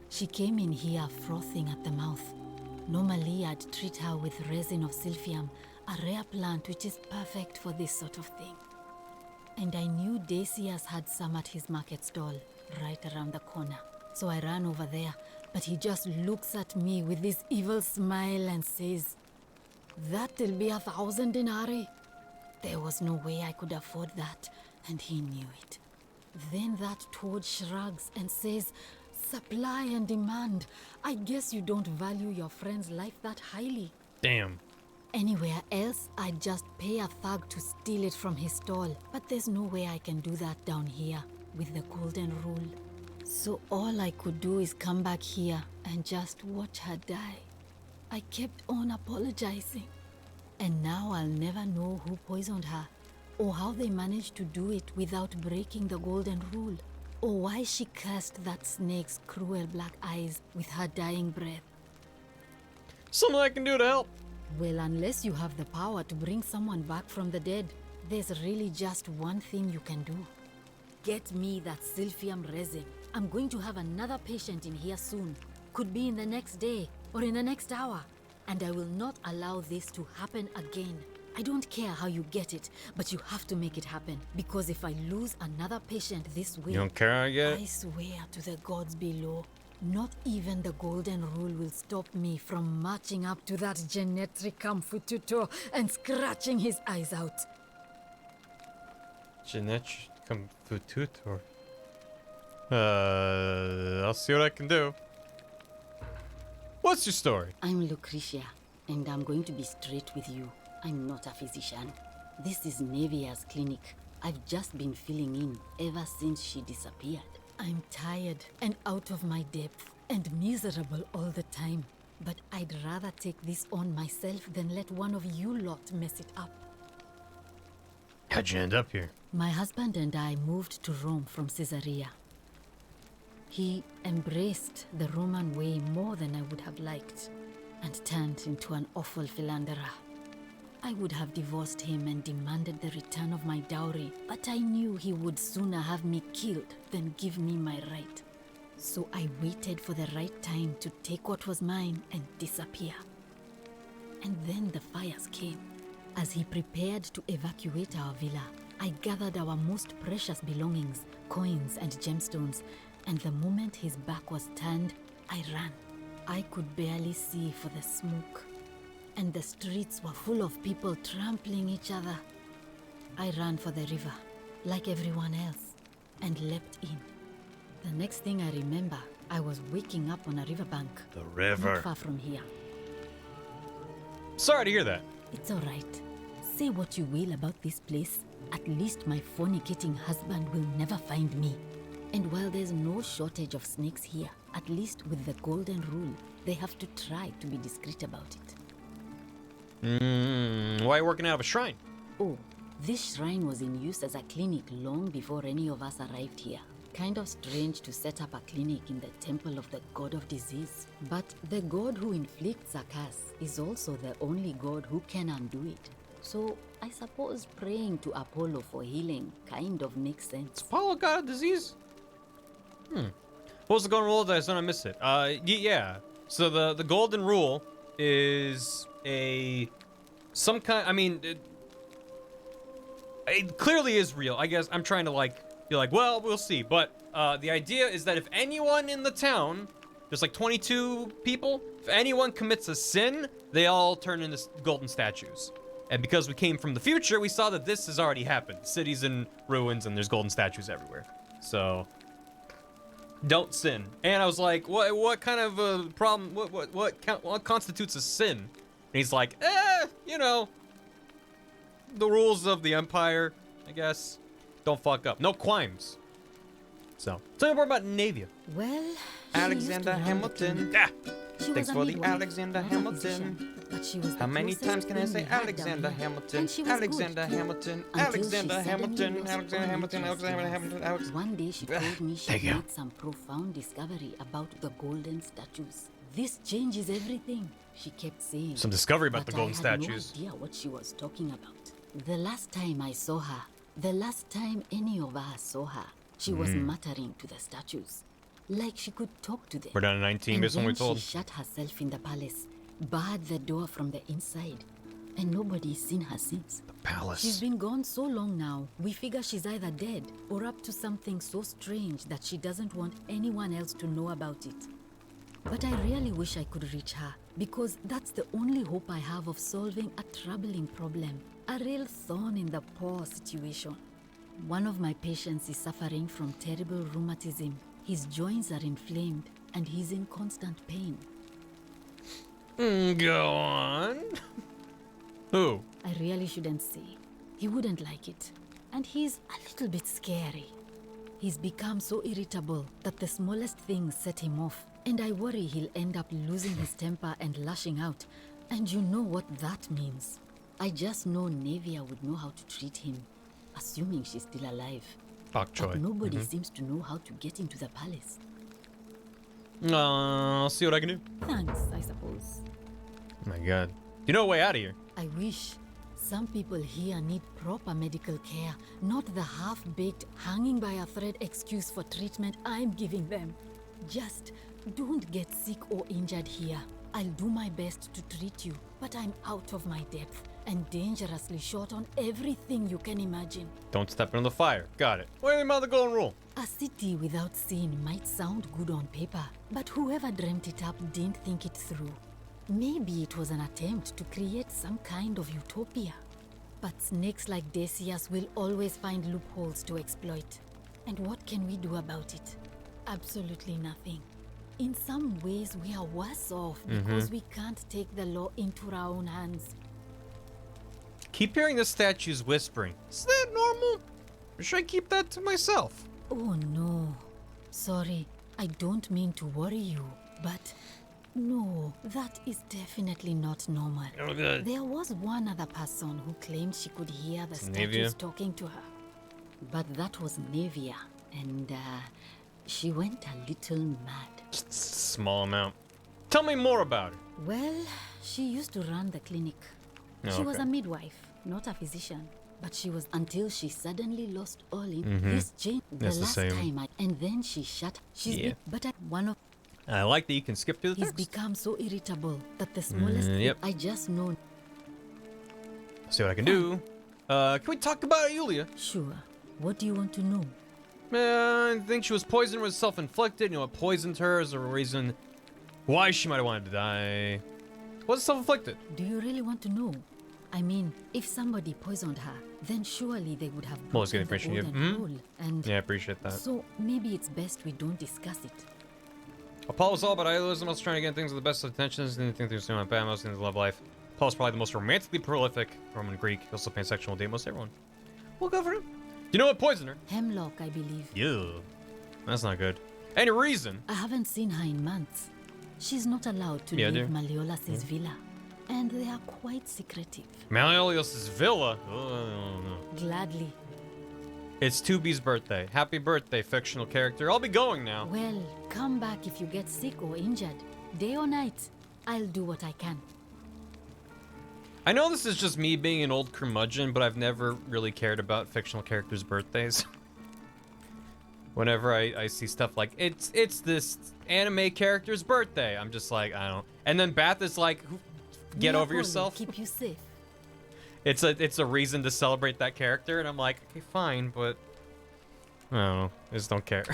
She came in here frothing at the mouth. Normally, I'd treat her with resin of silphium, a rare plant which is perfect for this sort of thing. And I knew Decius had some at his market stall, right around the corner. So I ran over there, but he just looks at me with this evil smile and says, "That'll be 1,000 denarii." There was no way I could afford that, and he knew it. Then that toad shrugs and says, "Supply and demand. I guess you don't value your friend's life that highly." Damn. Anywhere else, I'd just pay a thug to steal it from his stall. But there's no way I can do that down here with the golden rule. So all I could do is come back here and just watch her die. I kept on apologizing. And now I'll never know who poisoned her, or how they managed to do it without breaking the golden rule, or why she cursed that snake's cruel black eyes with her dying breath. Something I can do to help. Well, unless you have the power to bring someone back from the dead, there's really just one thing you can do. Get me that silphium resin. I'm going to have another patient in here soon. Could be in the next day, or in the next hour. And I will not allow this to happen again. I don't care how you get it, but you have to make it happen. Because if I lose another patient this way, You don't care how I get it? I swear to the gods below, not even the golden rule will stop me from marching up to that genetricum fututo and scratching his eyes out. Genetricum fututor. I'll see what I can do. What's your story? I'm Lucretia, and I'm going to be straight with you. I'm not a physician. This is Nevia's clinic. I've just been filling in ever since she disappeared. I'm tired and out of my depth and miserable all the time. But I'd rather take this on myself than let one of you lot mess it up. How'd you end up here? My husband and I moved to Rome from Caesarea. He embraced the Roman way more than I would have liked, and turned into an awful philanderer. I would have divorced him and demanded the return of my dowry, but I knew he would sooner have me killed than give me my right. So I waited for the right time to take what was mine and disappear. And then the fires came. As he prepared to evacuate our villa, I gathered our most precious belongings, coins and gemstones, and the moment his back was turned, I ran. I could barely see for the smoke, and the streets were full of people trampling each other. I ran for the river, like everyone else, and leapt in. The next thing I remember, I was waking up on a riverbank. The river. Not far from here. Sorry to hear that. It's all right. Say what you will about this place, at least my fornicating husband will never find me. And while there's no shortage of snakes here, at least with the golden rule, they have to try to be discreet about it. Why are you working out of a shrine? Oh, this shrine was in use as a clinic long before any of us arrived here. Kind of strange to set up a clinic in the temple of the god of disease. But the god who inflicts a curse is also the only god who can undo it. So I suppose praying to Apollo for healing kind of makes sense. Apollo god of disease? What was the golden rule? I just don't miss it. Yeah. So the golden rule is some kind. I mean, it clearly is real. I guess I'm trying to be like, well, we'll see. But the idea is that if anyone in the town, there's like 22 people, if anyone commits a sin, they all turn into golden statues. And because we came from the future, we saw that this has already happened. The city's in ruins and there's golden statues everywhere. So don't sin. And I was like, what kind of a problem? What constitutes a sin? And he's like, you know, the rules of the Empire, I guess. Don't fuck up. No crimes. So, tell me more about Navia. Well, Alexander Hamilton. Yeah. Thanks for the Alexander Hamilton. How many times can I say Alexander Hamilton? Alexander Hamilton. Alexander Hamilton. Alexander Hamilton. Alexander Hamilton. One day she told me she made some profound discovery about the golden statues. This changes everything, she kept saying. Some discovery about the golden statues. I had no idea what she was talking about. The last time I saw her, the last time any of us saw her, she was muttering to the statues, like she could talk to them. We're down to 19 based on what we're told. She shut herself in the palace, barred the door from the inside, and nobody's seen her since. The palace. She's been gone so long now, we figure she's either dead or up to something so strange that she doesn't want anyone else to know about it. But I really wish I could reach her, because that's the only hope I have of solving a troubling problem, a real thorn in the paw situation. One of my patients is suffering from terrible rheumatism. His joints are inflamed, and he's in constant pain. Go on. Who? I really shouldn't say. He wouldn't like it. And he's a little bit scary. He's become so irritable that the smallest things set him off. And I worry he'll end up losing his temper and lashing out. And you know what that means. I just know Navia would know how to treat him, assuming she's still alive. Bok choy. But nobody seems to know how to get into the palace. I'll see what I can do. Thanks, I suppose. Oh my god. You know a way out of here. I wish. Some people here need proper medical care, not the half-baked, hanging by a thread excuse for treatment I'm giving them. Just don't get sick or injured here. I'll do my best to treat you, but I'm out of my depth and dangerously short on everything you can imagine. Don't step into the fire. Got it. What do you mean by the golden rule? A city without sin might sound good on paper, but whoever dreamt it up didn't think it through. Maybe it was an attempt to create some kind of utopia. But snakes like Decius will always find loopholes to exploit. And what can we do about it? Absolutely nothing. In some ways, we are worse off because we can't take the law into our own hands. Keep hearing the statues whispering. Is that normal? Or should I keep that to myself? Oh no. Sorry, I don't mean to worry you, but no, that is definitely not normal. Oh, good. There was one other person who claimed she could hear the statues talking to her. But that was Navia, and she went a little mad. Just a small amount. Tell me more about her. Well, she used to run the clinic. She was a midwife, not a physician. But she was until she suddenly lost all in this change the last time and then she shut. But at one of I like that you can skip through the he's text. become so irritable that the smallest thing I just know. See what I can do. Can we talk about Yulia? Sure. What do you want to know? I think she was poisoned, was self-inflicted. You know, what poisoned her as a reason why she might have wanted to die. Was it self-inflicted? Do you really want to know? I mean, if somebody poisoned her, then surely they would have broken the golden rule. And yeah, I appreciate that. So maybe it's best we don't discuss it. Apollo's all about idealism. I was trying to get things with the best of intentions. Didn't think there's no bad. Most things love life. Apollo's probably the most romantically prolific Roman Greek. He also pansexual date most everyone. We'll go for him. You know what, Poisoner? Hemlock, I believe. Yeah. That's not good. Any reason? I haven't seen her in months. She's not allowed to leave Malleolus' villa. And they are quite secretive. Malleolus' villa? Oh, no. Gladly. It's 2B's birthday. Happy birthday, fictional character. I'll be going now. Well, come back if you get sick or injured. Day or night, I'll do what I can. I know this is just me being an old curmudgeon, but I've never really cared about fictional characters' birthdays. Whenever I see stuff like, it's this anime character's birthday, I'm just like, I don't. And then Bath is like, get over yourself. Keep you safe. It's a reason to celebrate that character, and I'm like, okay, fine, but I don't know. I just don't care.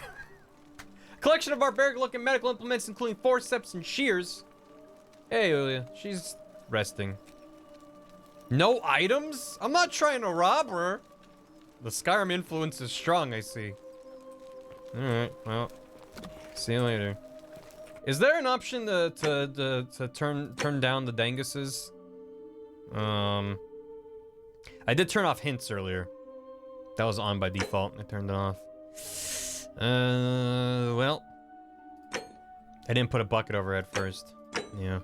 Collection of barbaric-looking medical implements, including forceps and shears. Hey, Julia, she's resting. No items? I'm not trying to rob her. The Skyrim influence is strong, I see. Alright, well, see you later. Is there an option to turn down the danguses? I did turn off hints earlier. That was on by default. I turned it off. Well, I didn't put a bucket overhead first. Yeah.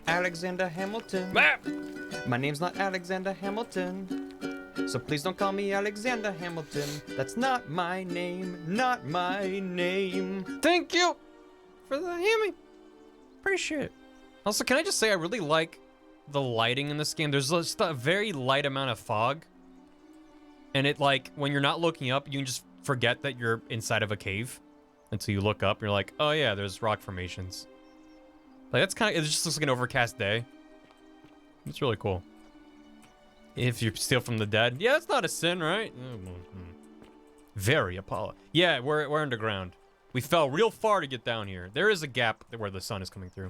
Alexander Hamilton. My name's not Alexander Hamilton. So please don't call me Alexander Hamilton. That's not my name. Not my name. Thank you for the hammy. Appreciate it. Also, can I just say I really like the lighting in this game. There's just a very light amount of fog. And it, like, when you're not looking up, you can just forget that you're inside of a cave. Until you look up and you're like, oh yeah, there's rock formations. Like, that's kind of, it just looks like an overcast day. It's really cool. If you steal from the dead. Yeah, that's not a sin, right? Very Apollo. Yeah, we're underground. We fell real far to get down here. There is a gap where the sun is coming through.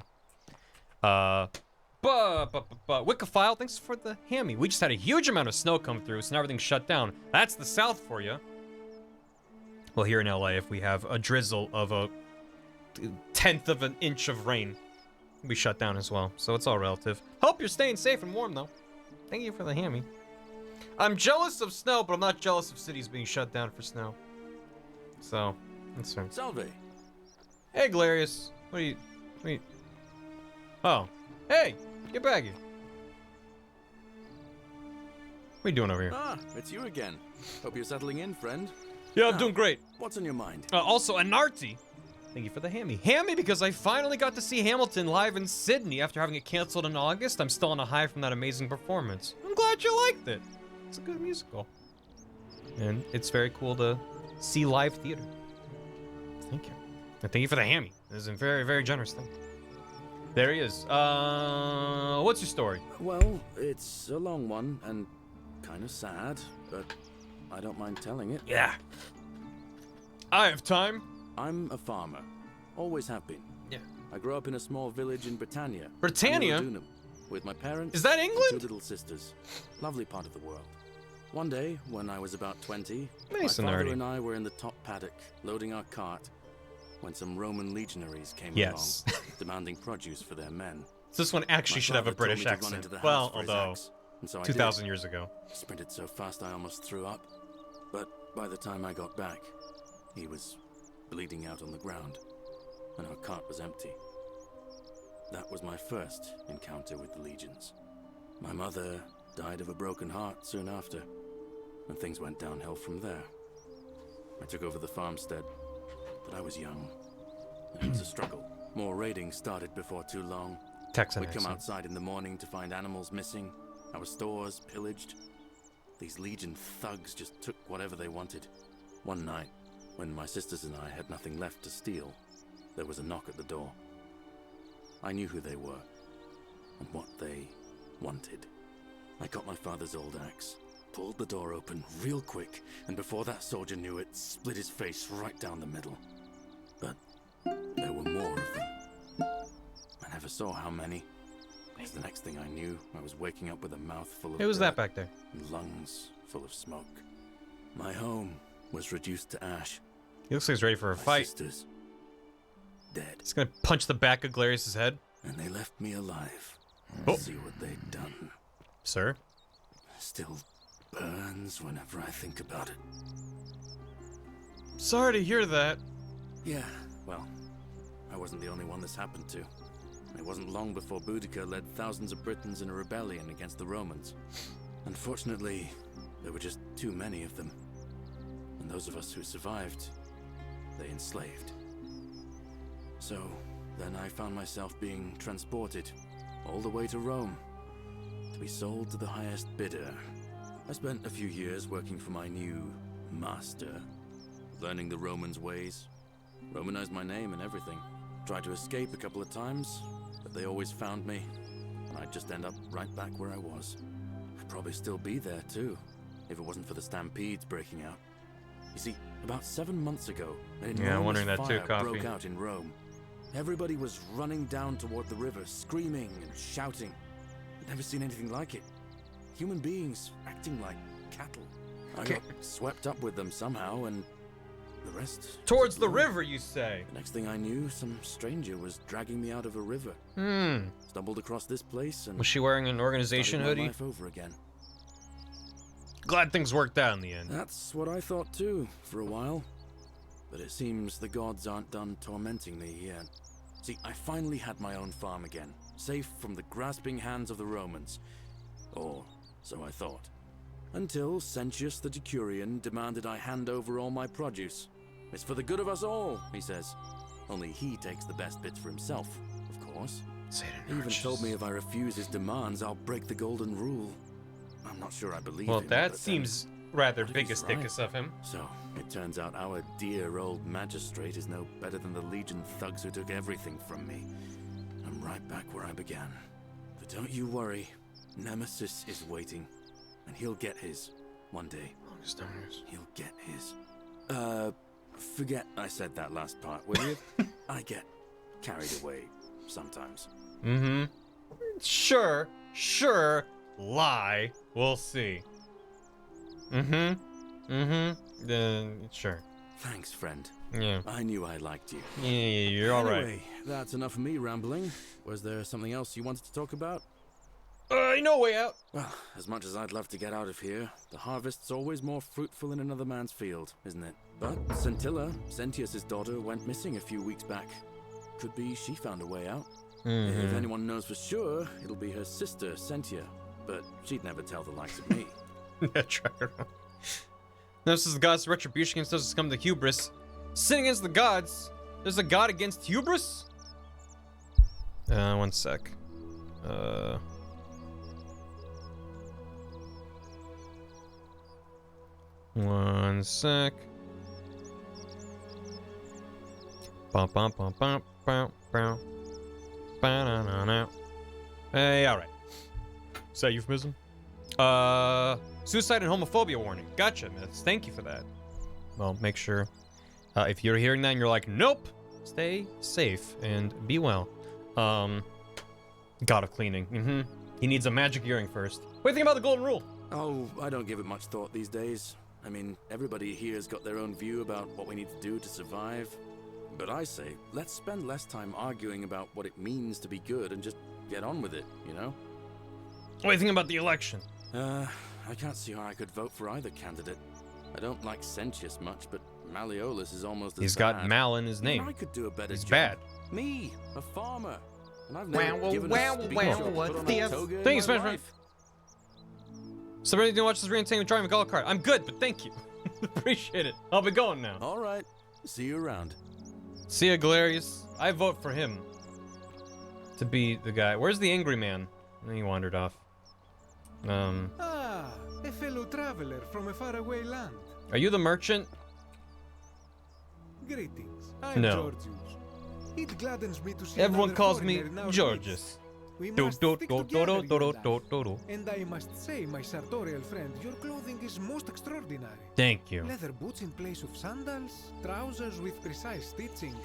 Wiccaphile, thanks for the hammy. We just had a huge amount of snow come through, so now everything's shut down. That's the south for you. Well, here in LA, if we have a drizzle of a 1/10 of an inch of rain, we shut down as well. So it's all relative. Hope you're staying safe and warm, though. Thank you for the hammy. I'm jealous of snow, but I'm not jealous of cities being shut down for snow. So, that's right. Salve. Hey, Galerius. What are you... Oh. Hey, get back here. What are you doing over here? Ah, it's you again. Hope you're settling in, friend. Yeah, I'm doing great. What's on your mind? Also, Anarti. Thank you for the hammy. Hammy because I finally got to see Hamilton live in Sydney after having it canceled in August. I'm still on a high from that amazing performance. I'm glad you liked it. It's a good musical. And it's very cool to see live theater. Thank you. And thank you for the hammy. This is a very, very generous thing. There he is. What's your story? Well, it's a long one and kind of sad, but I don't mind telling it. Yeah. I have time. I'm a farmer. Always have been. Yeah. I grew up in a small village in Britannia. Britannia? With my parents. Is that and England? 2 little sisters. Lovely part of the world. One day, when I was about 20, Nice my and father nerdy. and I were in the top paddock, loading our cart, when some Roman legionaries came Yes. along, demanding produce for their men. This one actually My should have a father told me British to run accent. into the house Well, for his although axe, and so I 2,000 did. years ago. Sprinted so fast I almost threw up. But by the time I got back, he was bleeding out on the ground, and our cart was empty. That was my first encounter with the legions. My mother died of a broken heart soon after, and things went downhill from there. I took over the farmstead, but I was young, and it was a struggle. More raiding started before too long. Texan We'd come accent. outside in the morning to find animals missing, our stores pillaged. These Legion thugs just took whatever they wanted. One night, when my sisters and I had nothing left to steal, there was a knock at the door. I knew who they were, and what they wanted. I got my father's old axe, pulled the door open real quick, and before that soldier knew it, split his face right down the middle. But there were more of them. I never saw how many. Because the next thing I knew, I was waking up with a mouth full of Who was that dirt back there? and lungs full of smoke. My home was reduced to ash. He looks like he's ready for a My fight. sisters dead. He's gonna punch the back of Galerius' head. And they left me alive. Oh. See what they'd done. Sir? Still burns whenever I think about it. Sorry to hear that. Yeah, well, I wasn't the only one this happened to. It wasn't long before Boudica led thousands of Britons in a rebellion against the Romans. Unfortunately, there were just too many of them. And those of us who survived, they enslaved. So, then I found myself being transported all the way to Rome to be sold to the highest bidder. I spent a few years working for my new master, learning the Romans' ways, Romanized my name and everything. Tried to escape a couple of times, but they always found me, and I'd just end up right back where I was. I'd probably still be there too, if it wasn't for the stampedes breaking out. You see, about 7 months ago, an enormous fire broke out in Rome. Everybody was running down toward the river, screaming and shouting. I'd never seen anything like it. Human beings acting like cattle. I got swept up with them somehow, and the rest... Towards the river, you say? The next thing I knew, some stranger was dragging me out of a river. Stumbled across this place and... Was she wearing an organization hoodie? Life over again. Glad things worked out in the end. That's what I thought too, for a while. But it seems the gods aren't done tormenting me yet. See, I finally had my own farm again, safe from the grasping hands of the Romans. Or so I thought. Until Sentius the Decurion demanded I hand over all my produce. It's for the good of us all, he says. Only he takes the best bits for himself, of course. He even told me if I refuse his demands, I'll break the golden rule. I'm not sure I believe him. Well, that seems rather bigostistical of him. So, it turns out our dear old magistrate is no better than the Legion thugs who took everything from me. I'm right back where I began. But don't you worry, Nemesis is waiting. And he'll get his, one day. He'll get his. Forget I said that last part, will you? I get carried away sometimes. Sure. Lie. We'll see. Sure. Thanks, friend. Yeah. I knew I liked you. Yeah, you're all right. Anyway, that's enough of me rambling. Was there something else you wanted to talk about? No way out. Well, as much as I'd love to get out of here, the harvest's always more fruitful in another man's field, isn't it? But Scintilla, Sentius's daughter, went missing a few weeks back. Could be she found a way out. If anyone knows for sure, it'll be her sister, Sentia. But she'd never tell the likes of me. This is the gods' retribution against those who succumb to hubris. Sin against the gods. There's a god against hubris? One sec. One sec. Hey, alright. Is that euphemism? Suicide and homophobia warning. Gotcha, Myths. Thank you for that. Well, make sure. If you're hearing that and you're like, nope, stay safe and be well. God of cleaning. He needs a magic earring first. What do you think about the golden rule? Oh, I don't give it much thought these days. I mean, everybody here's got their own view about what we need to do to survive. But I say, let's spend less time arguing about what it means to be good and just get on with it, you know? What do you think about the election? I can't see how I could vote for either candidate. I don't like Sentius much, but Malleolus is almost as bad. He's got Mal in his name. I could do a better He's job. bad. Me, a farmer. And I've never given a speech or put on a toga in Thank you, my Smash life. Somebody to watch this re-entertainment driving a golf cart. I'm good, but thank you. Appreciate it. I'll be going now. All right. See you around. See ya, Galerius. I vote for him to be the guy. Where's the angry man? And he wandered off. Ah, a fellow traveler from a faraway land. Are you the merchant? Greetings. I'm No. Georgius. It gladdens me to see Everyone another calls me foreigner in our Georgius. midst. We must stick together, you and I. And I must say, my sartorial friend, your clothing is most extraordinary. Thank you. Leather boots in place of sandals, trousers with precise stitching,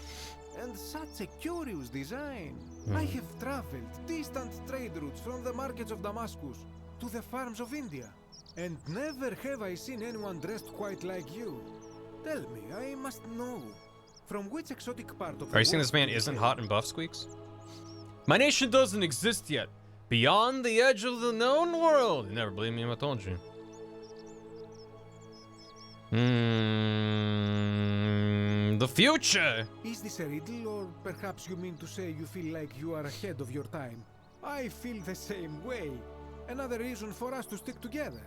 and such a curious design. I have traveled distant trade routes from the markets of Damascus to the farms of India, and never have I seen anyone dressed quite like you. Tell me, I must know, from which exotic part of the Are you saying world this man do you isn't hail? hot and buff, Squeaks? My nation doesn't exist yet. Beyond the edge of the known world. You never believe me when I told you. The future. Is this a riddle, or perhaps you mean to say you feel like you are ahead of your time? I feel the same way. Another reason for us to stick together.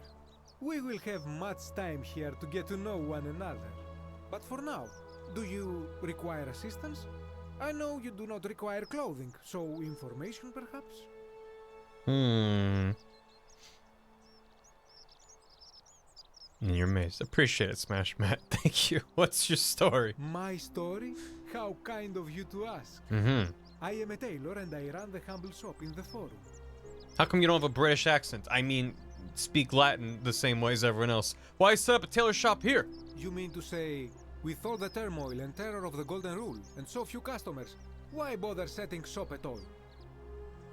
We will have much time here to get to know one another. But for now, do you require assistance? I know you do not require clothing, so information perhaps? You're amazed. Appreciate it, Smash Matt. Thank you. What's your story? My story? How kind of you to ask. I am a tailor and I run the humble shop in the forum. How come you don't have a British accent? I mean, speak Latin the same way as everyone else. Why set up a tailor shop here? You mean to say, with all the turmoil and terror of the Golden Rule and so few customers, why bother setting shop at all?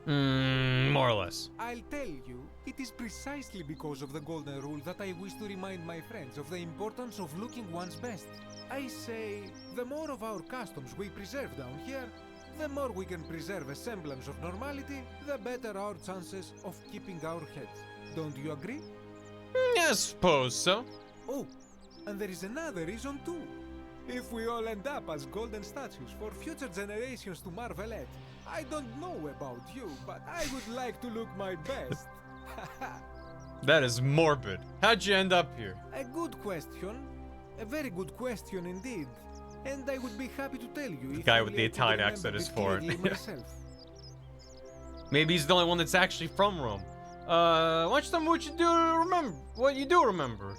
More or less. I'll tell you, it is precisely because of the Golden Rule that I wish to remind my friends of the importance of looking one's best. I say, the more of our customs we preserve down here, the more we can preserve a semblance of normality, the better our chances of keeping our heads. Don't you agree? I suppose so. Oh, and there is another reason too. If we all end up as golden statues for future generations to marvel at, I don't know about you, but I would like to look my best. That is morbid. How'd you end up here? A good question. A very good question indeed. And I would be happy to tell you. The guy with the Italian accent is foreign. Maybe he's the only one that's actually from Rome. Why don't you tell me what you do remember? What you do remember?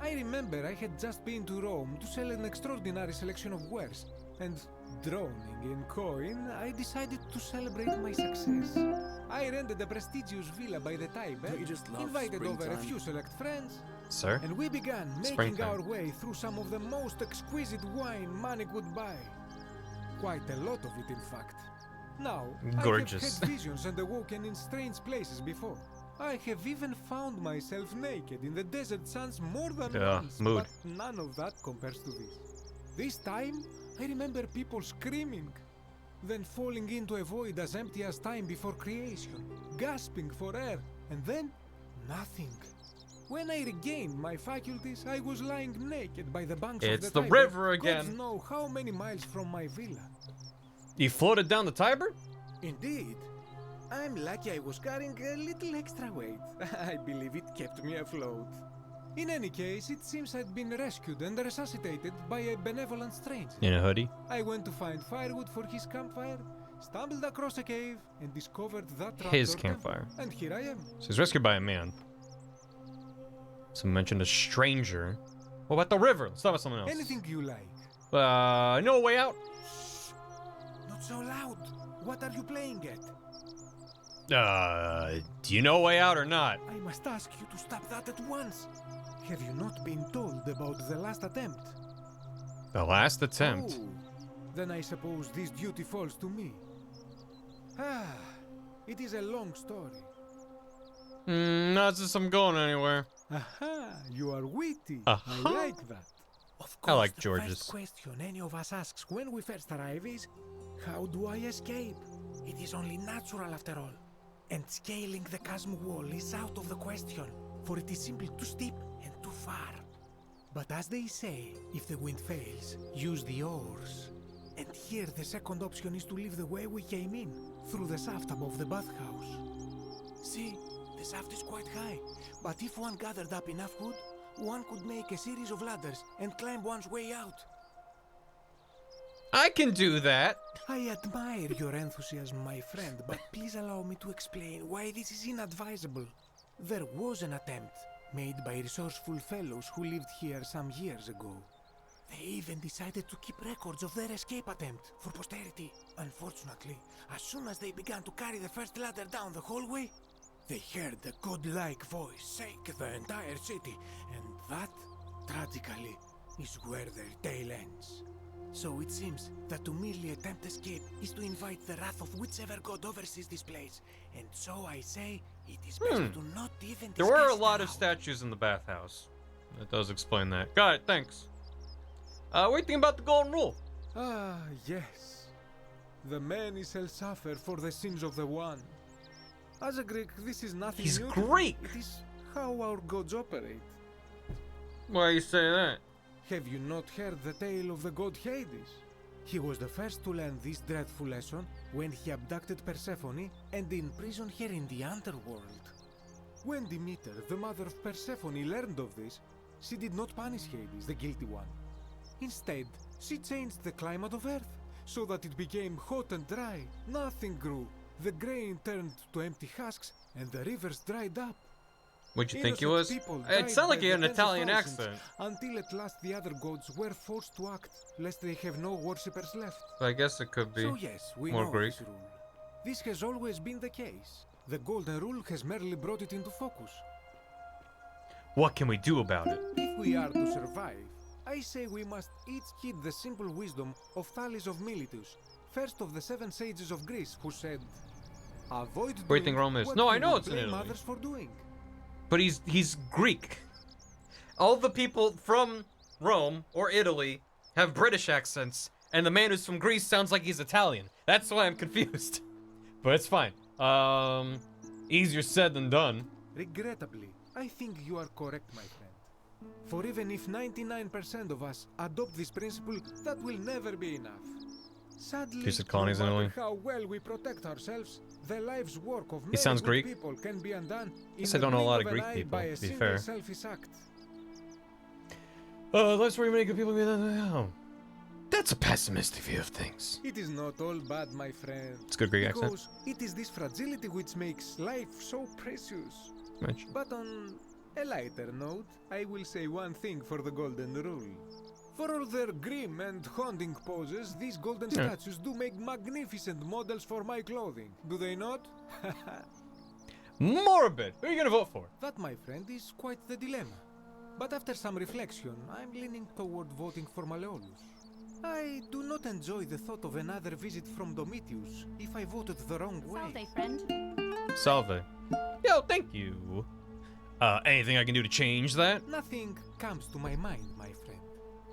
I remember I had just been to Rome to sell an extraordinary selection of wares, and drowning in coin, I decided to celebrate my success. I rented a prestigious villa by the Tiber, invited over a few select friends, Sir? and we began making our way through some of the most exquisite wine money could buy. Quite a lot of it, in fact. Now, gorgeous. I have had visions and awoken in strange places before. I have even found myself naked in the desert sands more than once, but none of that compares to this. This time, I remember people screaming, then falling into a void as empty as time before creation, gasping for air, and then nothing. When I regained my faculties, I was lying naked by the banks of the Tiber. It's the river again. God knows how many miles from my villa. You floated down the Tiber? Indeed. I'm lucky I was carrying a little extra weight. I believe it kept me afloat. In any case, it seems I'd been rescued and resuscitated by a benevolent stranger. In a hoodie? I went to find firewood for his campfire, stumbled across a cave, and discovered that his raptor campfire. temple. And here I am. So he's rescued by a man. Someone mentioned a stranger. What about the river? Let's talk about something else. Anything you like. No way out? Shh. Not so loud. What are you playing at? Do you know a way out or not? I must ask you to stop that at once. Have you not been told about the last attempt? The last attempt? Oh, then I suppose this duty falls to me. It is a long story. Not since I'm going anywhere. Aha, you are witty. I like that. Of course, I like the George's. first question any of us asks when we first arrive is, how do I escape? It is only natural after all. And scaling the chasm wall is out of the question, for it is simply too steep and too far. But as they say, if the wind fails, use the oars. And here the second option is to leave the way we came in, through the shaft above the bathhouse. See, the shaft is quite high, but if one gathered up enough wood, one could make a series of ladders and climb one's way out. I can do that. I admire your enthusiasm, my friend, but please allow me to explain why this is inadvisable. There was an attempt made by resourceful fellows who lived here some years ago. They even decided to keep records of their escape attempt for posterity. Unfortunately, as soon as they began to carry the first ladder down the hallway, they heard a godlike voice shake the entire city, and that, tragically, is where their tale ends. So it seems that to merely attempt escape is to invite the wrath of whichever god oversees this place. And so I say, it is best to not even discuss. There were a lot of statues in the bathhouse. That does explain that. Got it, thanks. What do you think about the golden rule? Ah, yes. The many shall suffer for the sins of the one. As a Greek, this is nothing He's new. Greek! It is how our gods operate. Why you say that? Have you not heard the tale of the god Hades? He was the first to learn this dreadful lesson when he abducted Persephone and imprisoned her in the underworld. When Demeter, the mother of Persephone, learned of this, she did not punish Hades, the guilty one. Instead, she changed the climate of Earth so that it became hot and dry. Nothing grew. The grain turned to empty husks and the rivers dried up. What'd you think he was? It sounded like he had an Italian accent. Until at last the other gods were forced to act, lest they have no worshippers left. I guess it could be So yes, we more know Greek. this rule. This has always been the case. The golden rule has merely brought it into focus. What can we do about it? If we are to survive, I say we must each heed the simple wisdom of Thales of Miletus, first of the 7 sages of Greece, who said, "Avoid Where do you think doing Rome is? what No, you I know would it's in blame Italy. others for doing." But he's Greek. All the people from Rome or Italy have British accents, and the man who's from Greece sounds like he's Italian. That's why I'm confused. But it's fine. Easier said than done. Regrettably, I think you are correct, my friend. For even if 99% of us adopt this principle, that will never be enough. Sadly, Piece of colonies in no Italy. matter how well we protect ourselves, the life's work of He many sounds good Greek. people can be undone in Guess the I don't know a blink lot of an Greek eye people, by a to be single fair. selfish act. That's where many good people. Oh, that's a pessimistic view of things. It is not all bad, my friend. It's a good Greek accent. Because it is this fragility which makes life so precious. Mitch. But on a lighter note, I will say one thing for the golden rule. For all their grim and haunting poses, these golden statues do make magnificent models for my clothing. Do they not? Morbid. Who are you gonna vote for? That, my friend, is quite the dilemma. But after some reflection, I'm leaning toward voting for Malleolus. I do not enjoy the thought of another visit from Domitius if I voted the wrong way. Salve, friend. Salve. Yo, thank you. Anything I can do to change that? Nothing comes to my mind, my friend.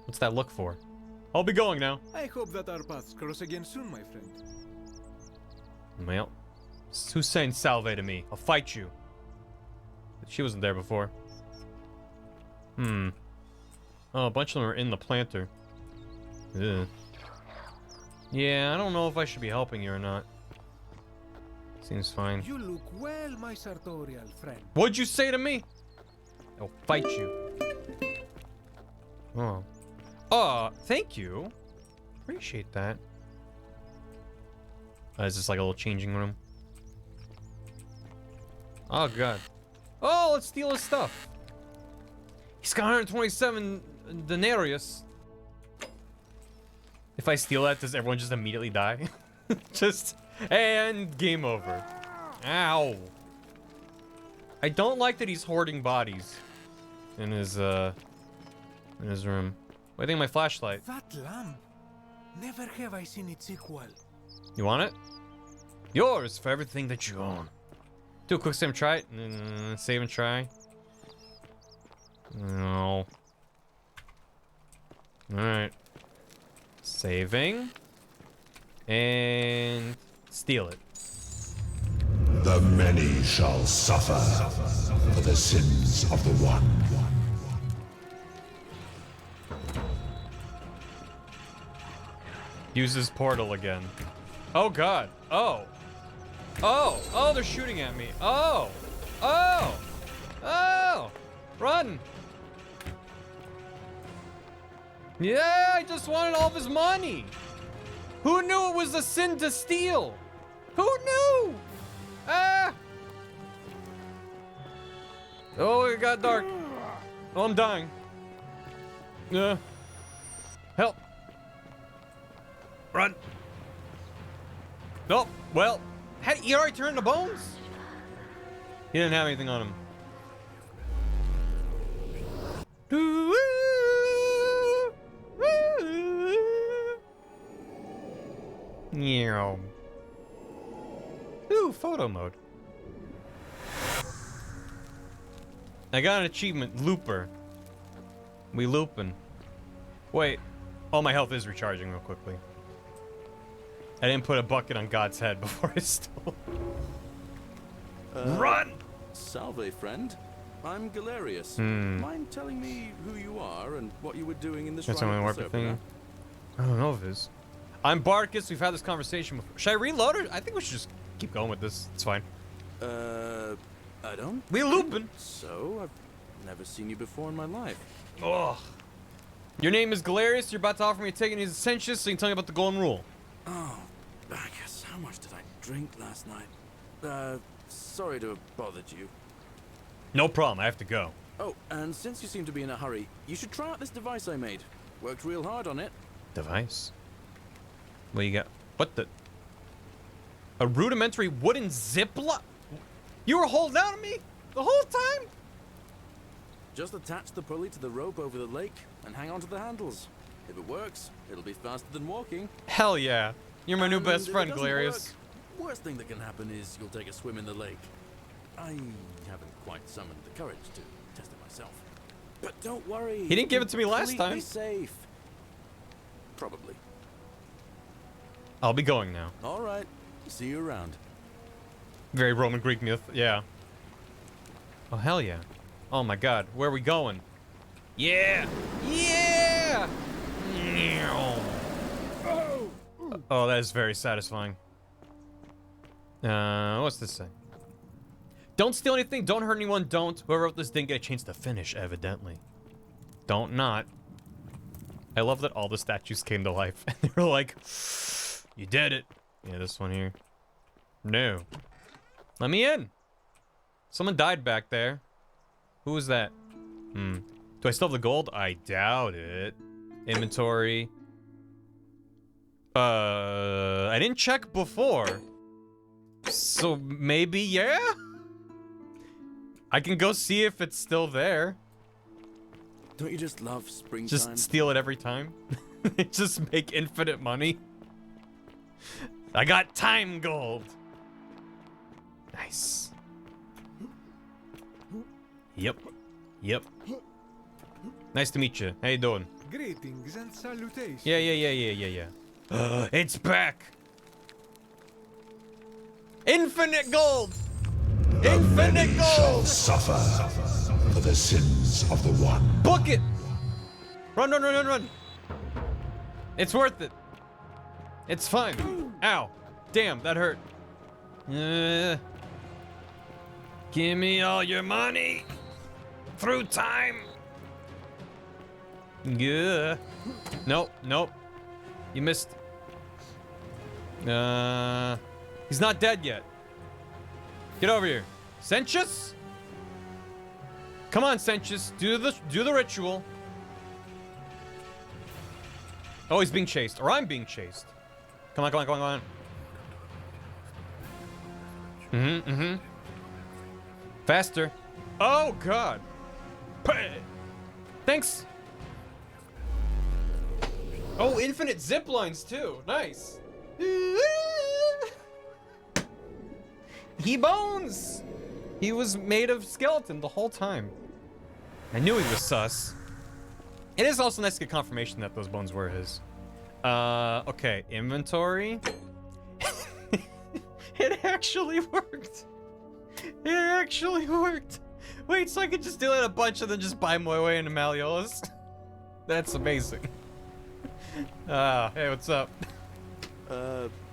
What's that look for? I'll be going now. I hope that our paths cross again soon, my friend. Well, who's saying salve to me? I'll fight you. She wasn't there before. Oh, a bunch of them are in the planter. Ugh. Yeah, I don't know if I should be helping you or not. Seems fine. You look well, my sartorial friend. What'd you say to me? I'll fight you. Oh. Thank you. Appreciate that. Is this like a little changing room? Oh, God. Oh, let's steal his stuff. He's got 127 denarius. If I steal that, does everyone just immediately die? And game over. Ow. I don't like that he's hoarding bodies in his room. What do you think of my flashlight? That lamp. Never have I seen its equal. You want it? Yours for everything that you own. Do a quick save and try it. Save and try. No. Alright. Saving. And steal it. The many shall suffer for the sins of the one. Use his portal again. Oh, God. Oh. Oh. Oh, they're shooting at me. Oh. Oh. Oh. Run. Yeah, I just wanted all of his money. Who knew it was a sin to steal? Who knew? Ah. Oh, it got dark. Oh, I'm dying. Help. Run. Nope. Well, he already turned to bones? He didn't have anything on him. Yeah. Ooh, photo mode. I got an achievement, Looper. We looping. Wait. Oh, my health is recharging real quickly. I didn't put a bucket on God's head before I stole. Run! Salve, friend. I'm Galerius. Hmm. Mind telling me who you are and what you were doing in the That's shrine only of work Proserpina? thing. I don't know if it is. I'm Barkus. We've had this conversation before. Should I reload it? I think we should just keep going with this. It's fine. I don't. We looping. So, I've never seen you before in my life. Ugh. Your name is Galerius. You're about to offer me a ticket in Sentius, so you can tell me about the golden rule. Oh, Bacchus, how much did I drink last night? Sorry to have bothered you. No problem. I have to go. Oh, and since you seem to be in a hurry, you should try out this device I made. Worked real hard on it. Device? What you got? What the? A rudimentary wooden ziplock? You were holding out on me the whole time? Just attach the pulley to the rope over the lake and hang on to the handles. If it works, it'll be faster than walking. Hell yeah. You're my new And best if friend, it doesn't Galerius. work, worst thing that can happen is you'll take a swim in the lake. I haven't quite summoned the courage to test it myself. But don't worry. He didn't give it to me last completely time. Safe. Probably. I'll be going now. All right. See you around. Very Roman Greek myth, yeah. Oh, hell yeah. Oh my god, where are we going? Yeah! Yeah! Oh, that is very satisfying. What's this say? Don't steal anything, don't hurt anyone, don't. Whoever wrote this didn't get a chance to finish, evidently. Don't not. I love that all the statues came to life, and they were like, you did it. Yeah, this one here. No. Let me in. Someone died back there. Who was that? Do I still have the gold? I doubt it. Inventory. I didn't check before. So maybe, yeah? I can go see if it's still there. Don't you just love springtime? Just steal it every time. Just make infinite money. I got time gold. Nice. Yep. Yep. Nice to meet you. How you doing? Greetings and salutations. Yeah. It's back. Infinite gold. Infinite gold. Shall suffer for the sins of the one. Book it. Run. It's worth it. It's fine. Ow. Damn, that hurt. Give me all your money. Through time. Yeah. Nope. You missed. He's not dead yet. Get over here. Sentius? Come on, Sentius. Do the ritual. Oh, he's being chased. Or I'm being chased. Come on. Faster. Oh, God. Thanks. Oh, infinite zip lines, too. Nice. He bones. He was made of skeleton the whole time. I knew he was sus. It is also nice to get confirmation that those bones were his. Okay, inventory. It actually worked. It actually worked. Wait, so I could just do it a bunch and then just buy my way into Malleolus? That's amazing. Hey, what's up?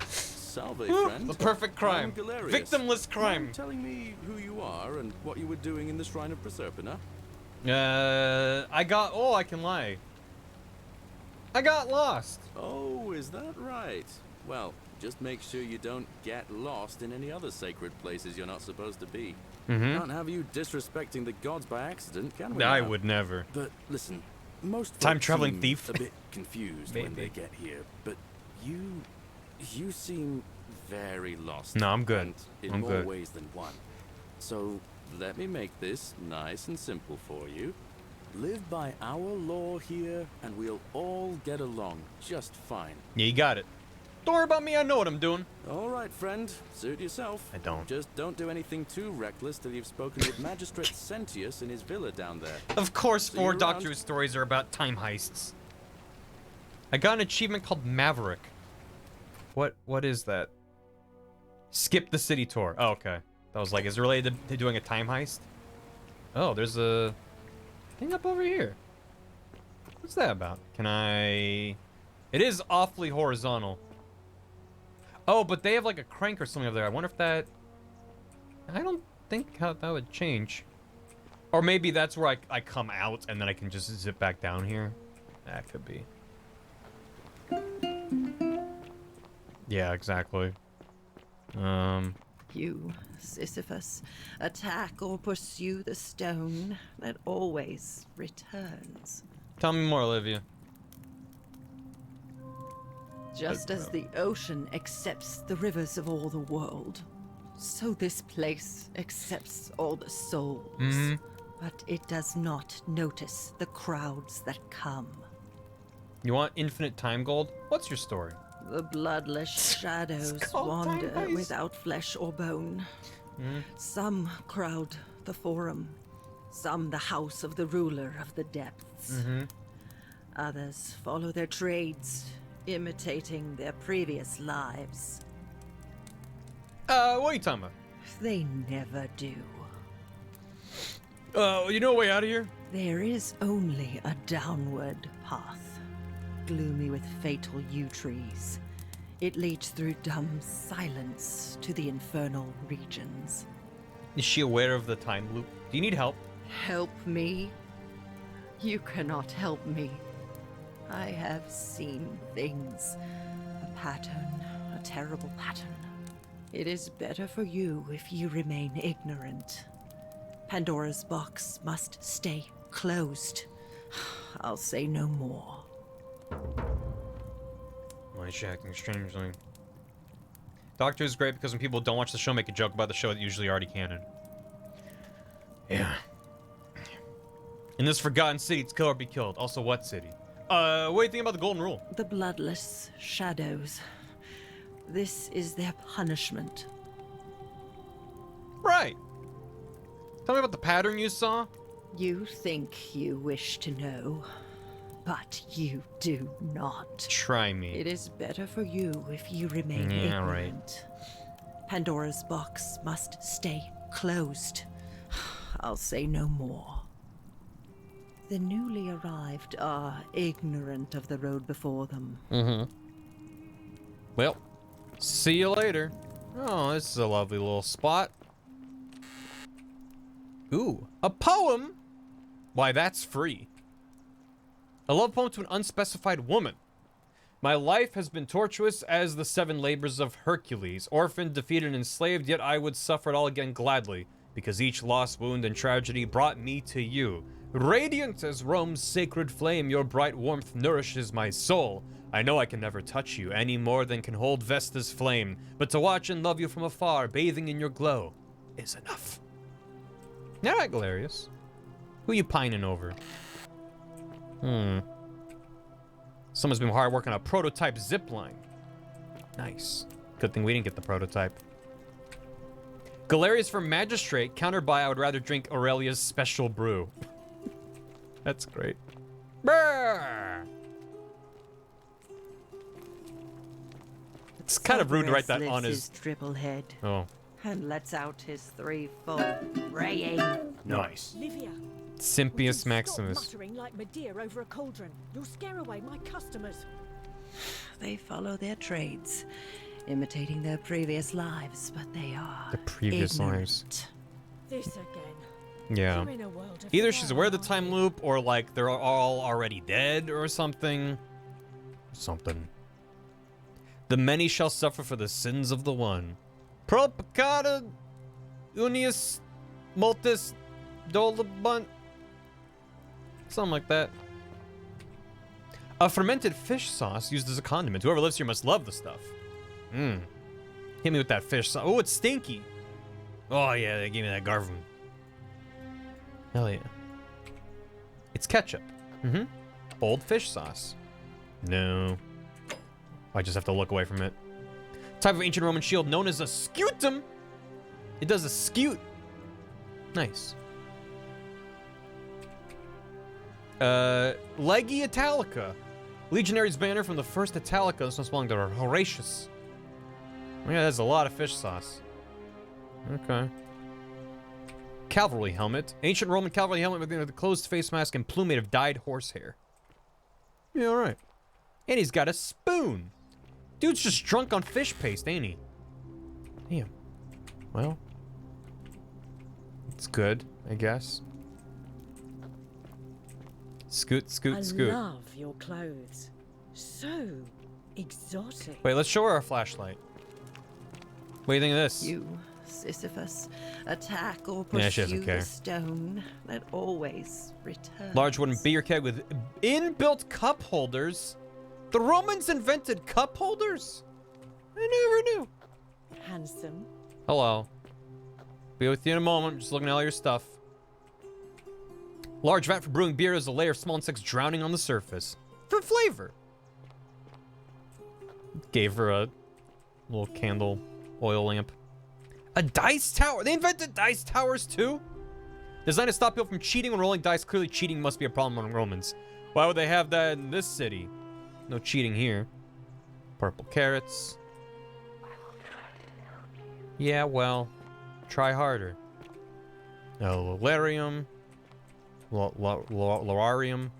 Salve, Woo, friend. the perfect crime. I'm Galerius. Victimless crime. Mind telling me who you are and what you were doing in the shrine of Proserpina? I can lie. I got lost. Oh, is that right? Well, just make sure you don't get lost in any other sacred places you're not supposed to be. Can't have you disrespecting the gods by accident, can we? I now? would never. But listen, most Time folks traveling seem thief. a bit confused when they get here, but you seem very lost. No, I'm good. And in I'm more good. ways than one. So let me make this nice and simple for you. Live by our law here, and we'll all get along just fine. Yeah, you got it. Don't worry about me, I know what I'm doing. All right, friend. Suit yourself. I don't. Just don't do anything too reckless till you've spoken with Magistrate Sentius in his villa down there. Of course, See you 4 around. Doctor Who stories are about time heists. I got an achievement called Maverick. What is that? Skip the city tour. Oh, okay. That was like, is it related to doing a time heist? Oh, there's a thing up over here. What's that about? Can I... It is awfully horizontal. Oh, but they have like a crank or something over there. I wonder if that... I don't think how that would change. Or maybe that's where I come out and then I can just zip back down here. That could be. Yeah, exactly. You, Sisyphus, attack or pursue the stone that always returns. Tell me more, Olivia. Just as the ocean accepts the rivers of all the world, so this place accepts all the souls. Mm-hmm. But it does not notice the crowds that come. You want infinite time gold? What's your story? The bloodless shadows wander without flesh or bone. Some crowd the forum, some the house of the ruler of the depths. Others follow their trades, imitating their previous lives. What are you talking about? They never do. You know a way out of here? There is only a downward path, gloomy with fatal yew trees. It leads through dumb silence to the infernal regions. Is she aware of the time loop? Do you need help? Help me? You cannot help me. I have seen things. A pattern, a terrible pattern. It is better for you if you remain ignorant. Pandora's box must stay closed. I'll say no more. Why is she acting strangely? Doctor is great because when people don't watch the show, make a joke about the show that usually already canon. Yeah. In this forgotten city, it's kill or be killed. Also, what city? What do you think about the golden rule? The bloodless shadows. This is their punishment. Right. Tell me about the pattern you saw. You think you wish to know, but you do not. Try me. It is better for you if you remain ignorant. Right. Pandora's box must stay closed. I'll say no more. The newly arrived are ignorant of the road before them. Well, see you later. Oh, this is a lovely little spot. Ooh, a poem? Why, that's free. A love poem to an unspecified woman. My life has been tortuous as the 7 labors of Hercules. Orphaned, defeated, and enslaved, yet I would suffer it all again gladly, because each loss, wound, and tragedy brought me to you. Radiant as Rome's sacred flame, your bright warmth nourishes my soul. I know I can never touch you any more than can hold Vesta's flame, but to watch and love you from afar, bathing in your glow, is enough. All right, Galerius. Who you pining over? Someone's been hard working on a prototype zipline. Nice. Good thing we didn't get the prototype. Galerius for magistrate, countered by I would rather drink Aurelia's special brew. That's great. Brr! It's kind of rude to write that on his triple head. Oh. And lets out his threefold braying. Nice. Livia, Simpius Maximus. stop muttering like Medea over a cauldron. You'll scare away my customers. They follow their trades, imitating their previous lives, but they are The previous ignorant. lives. This again. Yeah. You're in a world of Either she's aware of the fire. time loop, or like they're all already dead, or something. The many shall suffer for the sins of the one. Pro peccata unius multis dolabunt. Something like that. A fermented fish sauce used as a condiment. Whoever lives here must love the stuff. Hit me with that fish sauce. Oh, it's stinky. Oh yeah, they gave me that garvin. Hell yeah. It's ketchup. Old fish sauce. No. I just have to look away from it. Type of ancient Roman shield known as a scutum. It does a scute. Nice. Leggy Italica. Legionary's banner from the first Italica. This one's belonging to Horatius. Oh, yeah, there's a lot of fish sauce. Okay. cavalry helmet. Ancient Roman cavalry helmet with a closed face mask and plume made of dyed horsehair. Yeah, alright. And he's got a spoon. Dude's just drunk on fish paste, ain't he? Damn. Well. It's good, I guess. Scoot, scoot, scoot. I love your clothes. So exotic. Wait, let's show her our flashlight. What do you think of this? You, Sisyphus, attack or Yeah, she pursue doesn't care. the stone that always returns. Large wooden beer keg with inbuilt cup holders. The Romans invented cup holders? I never knew. Handsome. Hello. Be with you in a moment. Just looking at all your stuff. Large vat for brewing beer is a layer of small insects drowning on the surface. For flavor. Gave her a little candle oil lamp. A dice tower. They invented dice towers too? Designed to stop people from cheating when rolling dice. Clearly cheating must be a problem among Romans. Why would they have that in this city? No cheating here. Purple carrots. Yeah, well, try harder. Lolarium. Lorarium.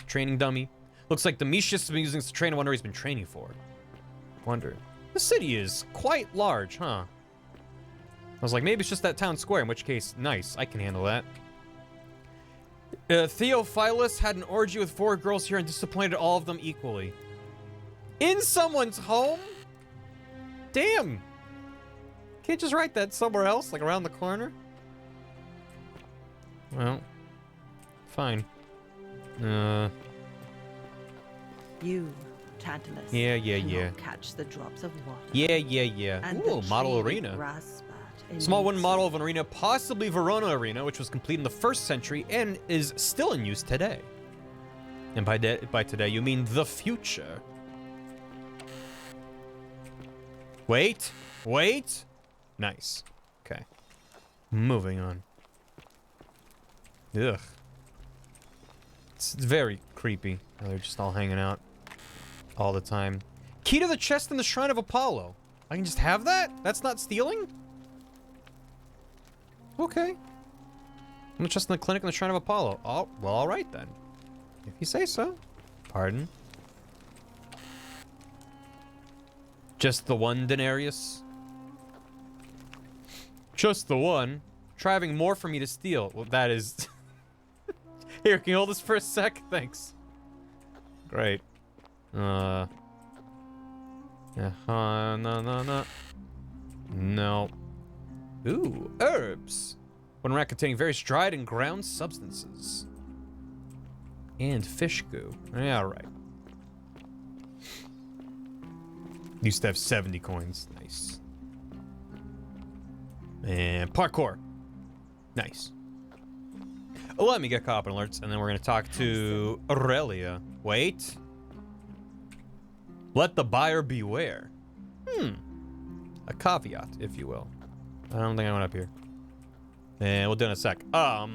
Training dummy. Looks like Domitius has been using this to train. I wonder what he's been training for. Wonder. The city is quite large, huh? I was like, maybe it's just that town square, in which case, nice. I can handle that. Theophilus had an orgy with 4 girls here and disappointed all of them equally. In someone's home? Damn. Can't just write that somewhere else, like around the corner? Well, fine. You, Tantalus, Yeah. cannot catch the drops of water. Yeah. And Ooh, the model tree arena. grasp at Small wooden eludes model of an arena, possibly Verona Arena, which was complete in the 1st century and is still in use today. And by today, you mean the future. Wait. Nice. Okay. Moving on. Ugh. It's very creepy. They're just all hanging out all the time. Key to the chest in the Shrine of Apollo. I can just have that? That's not stealing? Okay. I'm just in the clinic in the Shrine of Apollo. Oh, well, all right then. If you say so. Pardon. Just the one denarius? Just the one? Try having more for me to steal. Well, that is... Here, can you hold this for a sec? Thanks. Great. No. No. Ooh, herbs. One rack containing various dried and ground substances. And fish goo. Yeah, all right. Used to have 70 coins. Nice. And parkour. Nice. Oh, let me get caught up in alerts, and then we're going to talk to Aurelia. Wait. Let the buyer beware. A caveat, if you will. I don't think I went up here. And we'll do it in a sec. Oh,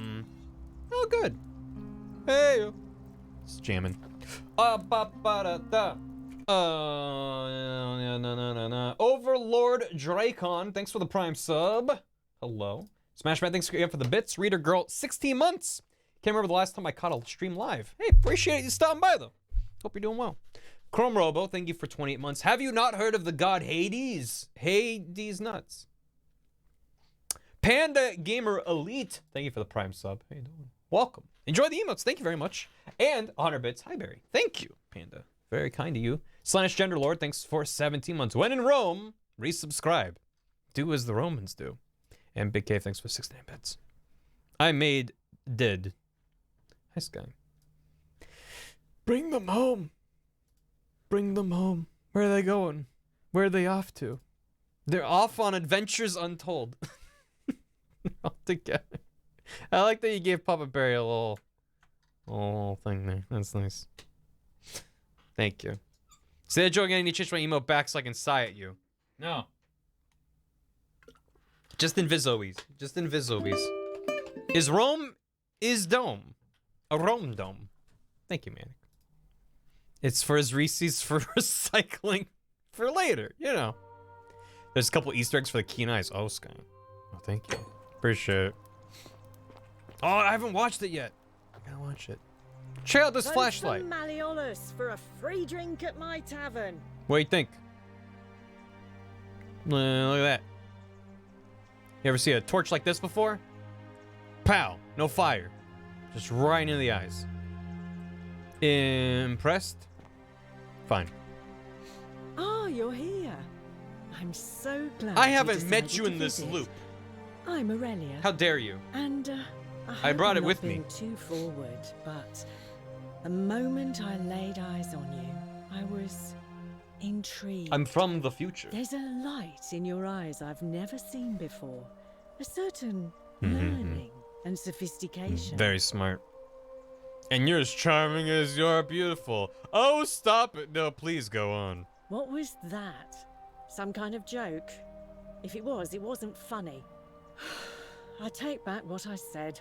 good. Hey. It's jamming. Overlord Dracon, thanks for the Prime sub. Hello. Smashman, thanks again for the bits. Reader Girl, 16 months. Can't remember the last time I caught a stream live. Hey, appreciate you stopping by, though. Hope you're doing well. Chrome Robo, thank you for 28 months. Have you not heard of the god Hades? Hades nuts. Panda Gamer Elite, thank you for the Prime sub. How you doing? Welcome. Enjoy the emotes. Thank you very much. And 100 bits. Hi, Barry. Thank you, Panda. Very kind of you. Slash Gender Lord, thanks for 17 months. When in Rome, resubscribe. Do as the Romans do. And Big K, thanks for 69 bits. Did. Nice guy. Bring them home. Bring them home. Where are they going? Where are they off to? They're off on adventures untold. All together. I like that you gave Papa Barry a little thing there. That's nice. Thank you. Say that joke again, you change my emote back so I can sigh at you. No. Just in Vizoes. Just in Vizoes. Is Rome is dome. A Rome dome. Thank you, Manic. It's for his Reese's for recycling for later, you know. There's a couple Easter eggs for the keen eyes. Oh, Sky. Oh, thank you. Appreciate it. Oh, I haven't watched it yet. I gotta watch it. Check out this Vote flashlight. for Malleolus for a free drink at my tavern. What do you think? Look at that. You ever see a torch like this before? Pow! No fire. Just right into the eyes. Impressed? Fine. Oh, you're here. I'm so glad. I you haven't met decided you to in this visit. loop. I'm Aurelia. How dare you? And I brought hope it I'm with not me. being too forward, but the moment I laid eyes on you, I was intrigued. I'm from the future. There's a light in your eyes I've never seen before. A certain Mhm. learning and sophistication. Very smart. And you're as charming as you're beautiful. Oh, stop it. No, please go on. What was that? Some kind of joke? If it was, it wasn't funny. I take back what I said.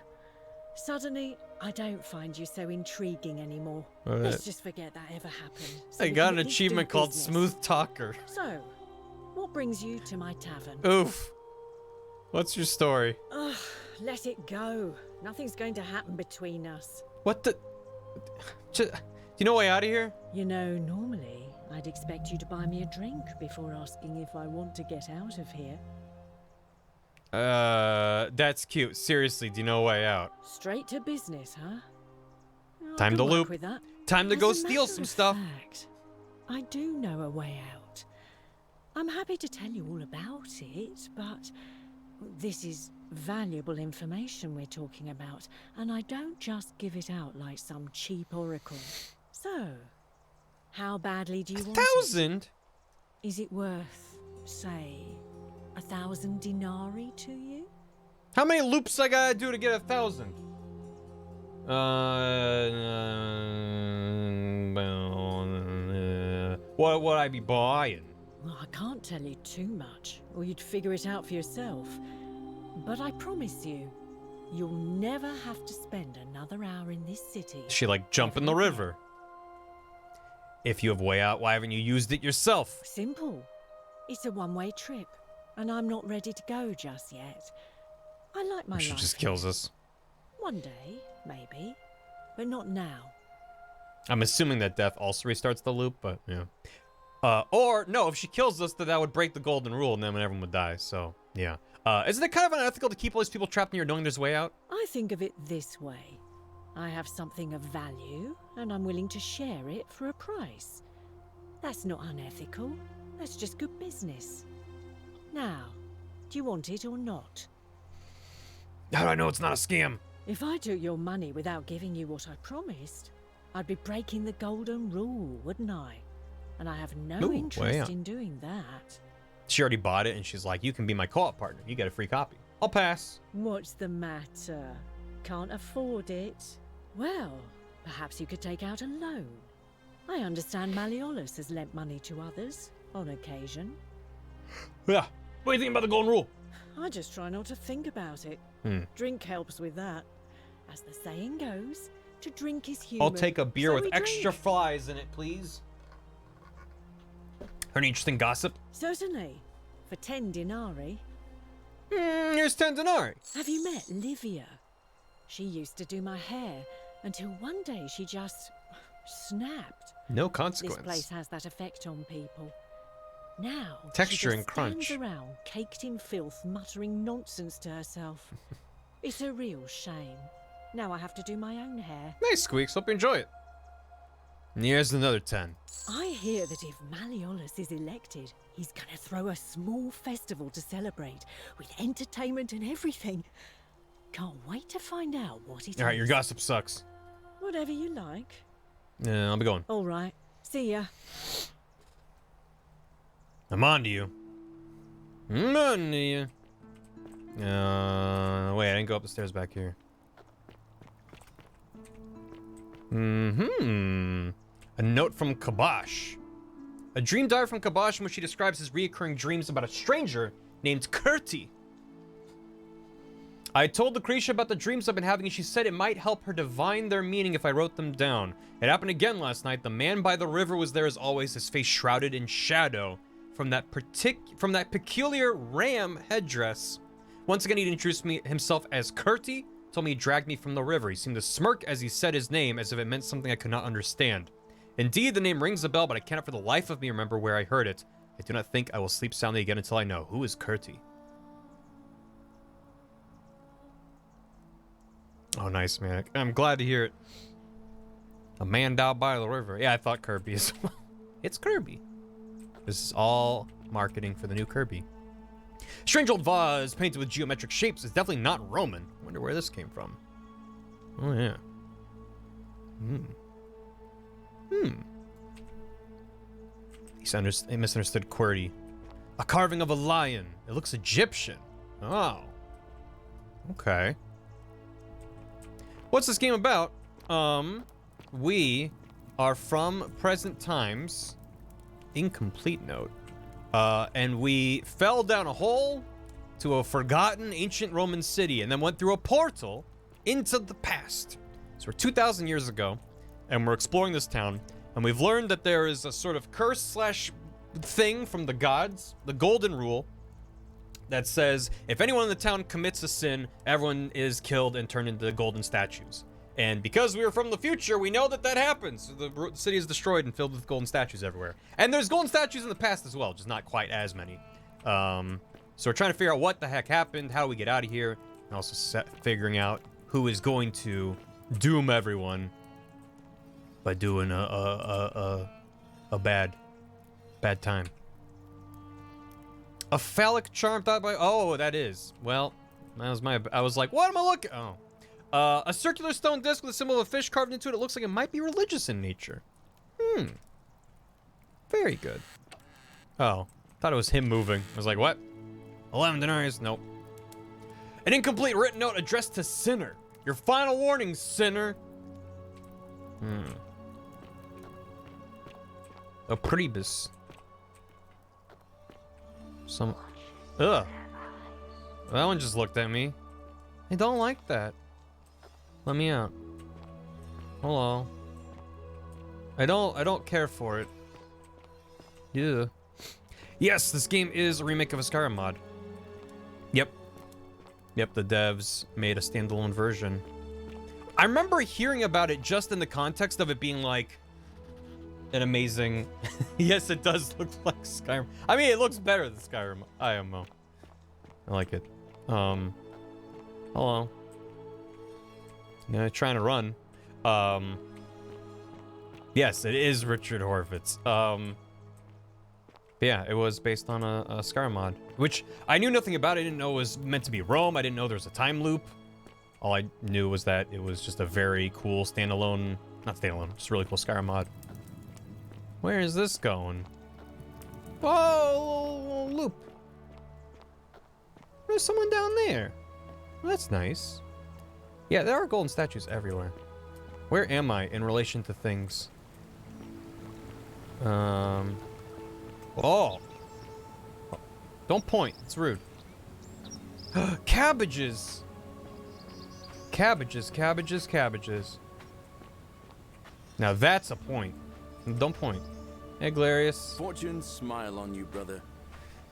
Suddenly, I don't find you so intriguing anymore. Alright. Let's just forget that ever happened. so I we got can an at least do achievement called business. Smooth Talker. So, what brings you to my tavern? Oof. What's your story? Ugh, let it go. Nothing's going to happen between us. What the? Do you know a way out of here? You know, normally, I'd expect you to buy me a drink before asking if I want to get out of here. That's cute. Seriously, do you know a way out? Straight to business, huh? I Time can to work loop. with that. Time to As go a steal matter some of stuff. fact, I do know a way out. I'm happy to tell you all about it, but this is valuable information we're talking about, and I don't just give it out like some cheap oracle. So, how badly do you want it? 1,000? Is it worth, say, 1,000 denarii to you? How many loops I gotta do to get 1,000? What would I be buying? Well, I can't tell you too much, or you'd figure it out for yourself. But I promise you, you'll never have to spend another hour in this city. She like jump in the river. If you have a way out, why haven't you used it yourself? Simple. It's a one-way trip, and I'm not ready to go just yet. I like my She life. just kills us. One day, maybe, but not now. I'm assuming that death also restarts the loop, but yeah. Or no, if she kills us, then that would break the golden rule, and then everyone would die. So yeah. Isn't it kind of unethical to keep all these people trapped in here knowing there's a way out? I think of it this way. I have something of value, and I'm willing to share it for a price. That's not unethical. That's just good business. Now, do you want it or not? How do I know it's not a scam? If I took your money without giving you what I promised, I'd be breaking the golden rule, wouldn't I? And I have no Ooh, interest yeah. in doing that. She already bought it, and she's like, you can be my co-op partner. You get a free copy. I'll pass. What's the matter? Can't afford it? Well, perhaps you could take out a loan. I understand Malleolus has lent money to others, on occasion. Yeah. What do you think about the golden rule? I just try not to think about it. Drink helps with that. As the saying goes, to drink is human. I'll take a beer so with we extra drink. flies in it, please. Heard any interesting gossip? Certainly. For 10 denarii. Here's 10 denarii. Have you met Livia? She used to do my hair until one day she just snapped. No consequence. This place has that effect on people. Now, Texture she and just crunch. stands around, caked in filth, muttering nonsense to herself. It's a real shame. Now I have to do my own hair. Nice, Squeaks. Hope you enjoy it. And here's another 10. I hear that if Malleolus is elected, he's gonna throw a small festival to celebrate, with entertainment and everything. Can't wait to find out what it is. All right, your gossip sucks. Whatever you like. Yeah, I'll be going. All right. See ya. I'm on to you. I'm on to you. Wait, I didn't go up the stairs back here. A note from Kabosh. A dream diary from Kabosh in which she describes his reoccurring dreams about a stranger named Kurti. I told Lucretia about the dreams I've been having, and she said it might help her divine their meaning if I wrote them down. It happened again last night. The man by the river was there as always, his face shrouded in shadow from that peculiar ram headdress. Once again, he introduced himself as Kurti, told me he dragged me from the river. He seemed to smirk as he said his name, as if it meant something I could not understand. Indeed, the name rings a bell, but I cannot for the life of me remember where I heard it. I do not think I will sleep soundly again until I know. Who is Kirti? Oh, nice, man. I'm glad to hear it. A man down by the river. Yeah, I thought Kirby as well. It's Kirby. This is all marketing for the new Kirby. Strange old vase painted with geometric shapes is definitely not Roman. I wonder where this came from. Oh, yeah. He misunderstood QWERTY. A carving of a lion. It looks Egyptian. Oh. Okay. What's this game about? We are from present times. Incomplete note. And we fell down a hole to a forgotten ancient Roman city and then went through a portal into the past. So we're 2,000 years ago, and we're exploring this town, and we've learned that there is a sort of curse slash thing from the gods, the golden rule, that says if anyone in the town commits a sin, everyone is killed and turned into golden statues. And because we are from the future, we know that that happens. The city is destroyed and filled with golden statues everywhere. And there's golden statues in the past as well, just not quite as many. So we're trying to figure out what the heck happened, how do we get out of here, and also figuring out who is going to doom everyone by doing a bad time. A phallic charm thought by... Oh, that is. Well, that was my... I was like, what am I looking... Oh. A circular stone disc with a symbol of a fish carved into it. It looks like it might be religious in nature. Very good. Oh, thought it was him moving. I was like, what? 11 denarius? Nope. An incomplete written note addressed to Sinner. Your final warning, Sinner. A Priebus. Ugh. That one just looked at me. I don't like that. Let me out. Hello. I don't care for it. Yeah. Yes, this game is a remake of a Skyrim mod. Yep. Yep, the devs made a standalone version. I remember hearing about it just in the context of it being like an amazing... Yes, it does look like Skyrim. I mean, it looks better than Skyrim IMO. I like it. Hello. Yeah, trying to run. Yes, it is Richard Horvitz. Yeah, it was based on a Skyrim mod, which I knew nothing about. I didn't know it was meant to be Rome. I didn't know there was a time loop. All I knew was that it was just a very cool standalone, not standalone, just really cool Skyrim mod. Where is this going? Oh, loop. There's someone down there. Well, that's nice. Yeah, there are golden statues everywhere. Where am I in relation to things? Oh. Don't point. It's rude. Cabbages. Cabbages, cabbages, cabbages. Now that's a point. Don't point. Hey, Glarius. Fortune smile on you, brother.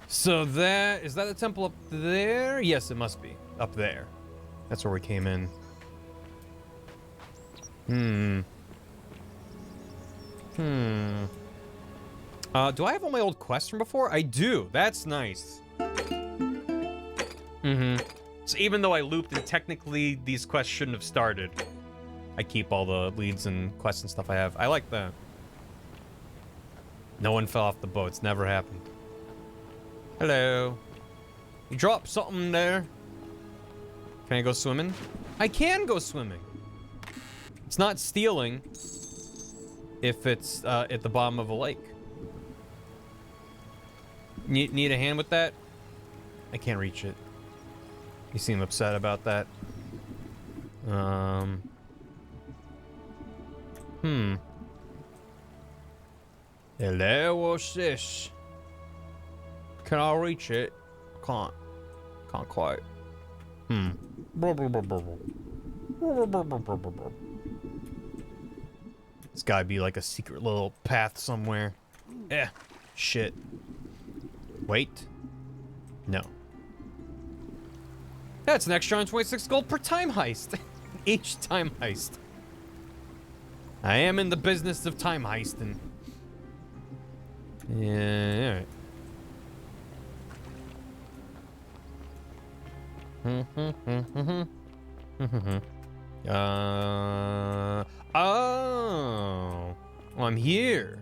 So is that the temple up there? Yes, it must be. Up there. That's where we came in. Do I have all my old quests from before? I do. That's nice. So even though I looped and technically these quests shouldn't have started, I keep all the leads and quests and stuff I have. I like that. No one fell off the boat. It's never happened. Hello. You dropped something there. Can I go swimming? I can go swimming. It's not stealing if it's at the bottom of a lake. Need a hand with that? I can't reach it. You seem upset about that. Hello, what's this? Can I reach it? Can't quite. It's gotta be like a secret little path somewhere. Shit. Wait. No. That's an extra 126 gold per time heist. Each time heist. I am in the business of time heisting. Yeah, alright. Oh, I'm here.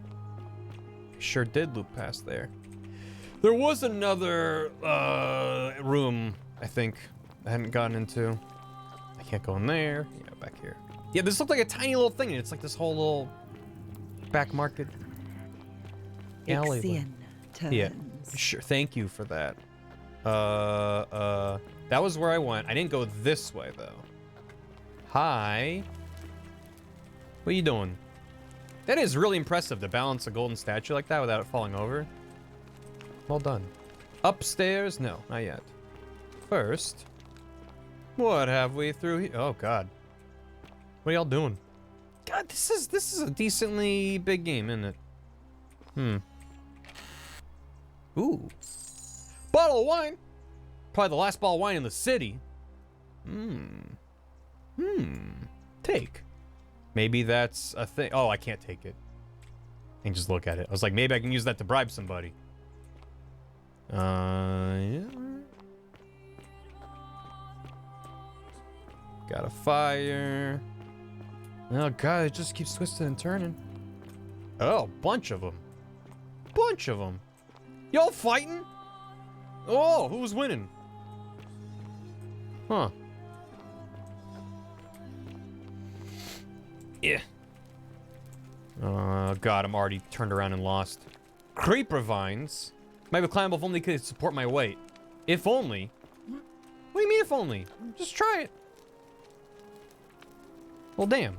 Sure did loop past there. There was another room, I think, I hadn't gotten into. I can't go in there. Yeah, back here. Yeah, this looked like a tiny little thing, and it's like this whole little back market alleyway. Yeah, sure. Thank you for that. That was where I went. I didn't go this way though. Hi. What are you doing? That is really impressive to balance a golden statue like that without it falling over. Well done. Upstairs? No, not yet. First, what have we through here? Oh God. What are y'all doing? God, this is a decently big game, isn't it? Ooh. Bottle of wine. Probably the last bottle of wine in the city. Take. Maybe that's a thing. Oh, I can't take it. I can just look at it. I was like, maybe I can use that to bribe somebody. Yeah. Got a fire. Oh God, it just keeps twisting and turning. Oh, bunch of them. Bunch of them. Y'all fighting? Oh, who's winning? Huh. Yeah. Oh God, I'm already turned around and lost. Creeper vines. Might be climbable if only could support my weight. If only. What do you mean if only? Just try it. Well, damn.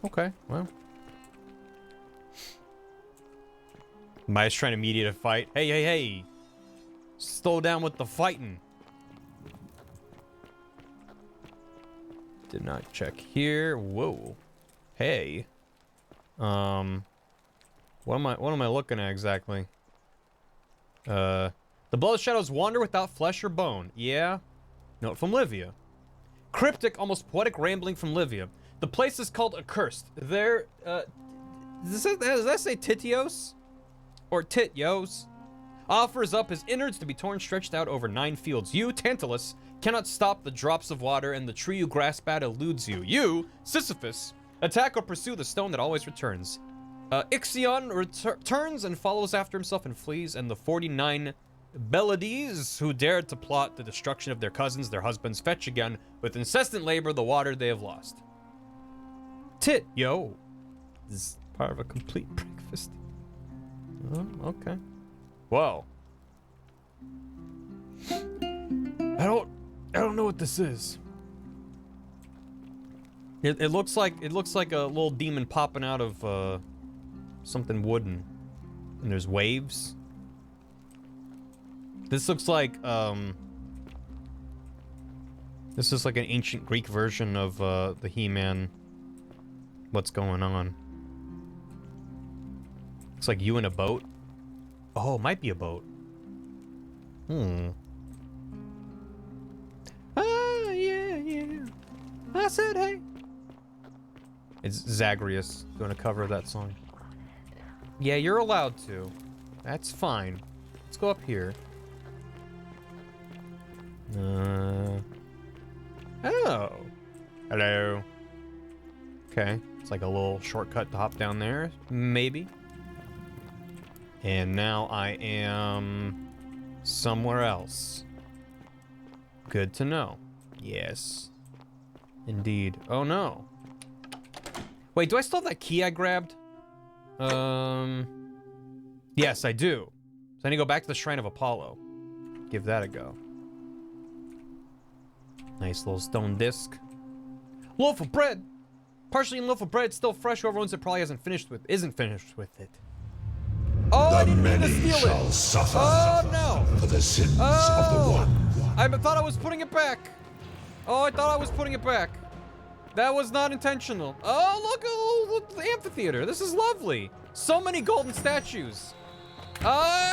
Okay, well. Maya's trying to mediate a fight. Hey, hey, hey. Slow down with the fighting. Did not check here. Whoa. Hey. What am I looking at exactly? The blood of shadows wander without flesh or bone. Yeah. Note from Livia. Cryptic, almost poetic rambling from Livia. The place is called Accursed. There, does that say Titios? Or Tityos? Offers up his innards to be torn, stretched out over 9 fields. You, Tantalus, cannot stop the drops of water, and the tree you grasp at eludes you. You, Sisyphus, attack or pursue the stone that always returns. Ixion returns and follows after himself and flees, and the 49 Belades who dared to plot the destruction of their cousins, their husbands, fetch again with incessant labor the water they have lost. Yo. This is part of a complete breakfast. Oh, okay. Whoa. I don't know what this is. It looks like a little demon popping out of something wooden. And there's waves. This looks like this is like an ancient Greek version of the He-Man. What's going on? Looks like you in a boat. Oh, it might be a boat. Ah, yeah. I said hey. It's Zagreus doing a cover of that song. Yeah, you're allowed to. That's fine. Let's go up here. Oh. Hello. Okay. It's like a little shortcut to hop down there. Maybe. And now I am somewhere else. Good to know. Yes. Indeed. Oh no. Wait, do I still have that key I grabbed? Yes, I do. So I need to go back to the Shrine of Apollo. Give that a go. Nice little stone disc. Loaf of bread! Partially in loaf of bread, still fresh. Whoever owns it probably isn't finished with it. Oh, I didn't mean to steal it! Oh no! For the sins of the one. I thought I was putting it back. Oh, I thought I was putting it back. That was not intentional. Oh, look, the amphitheater. This is lovely. So many golden statues. Yeah.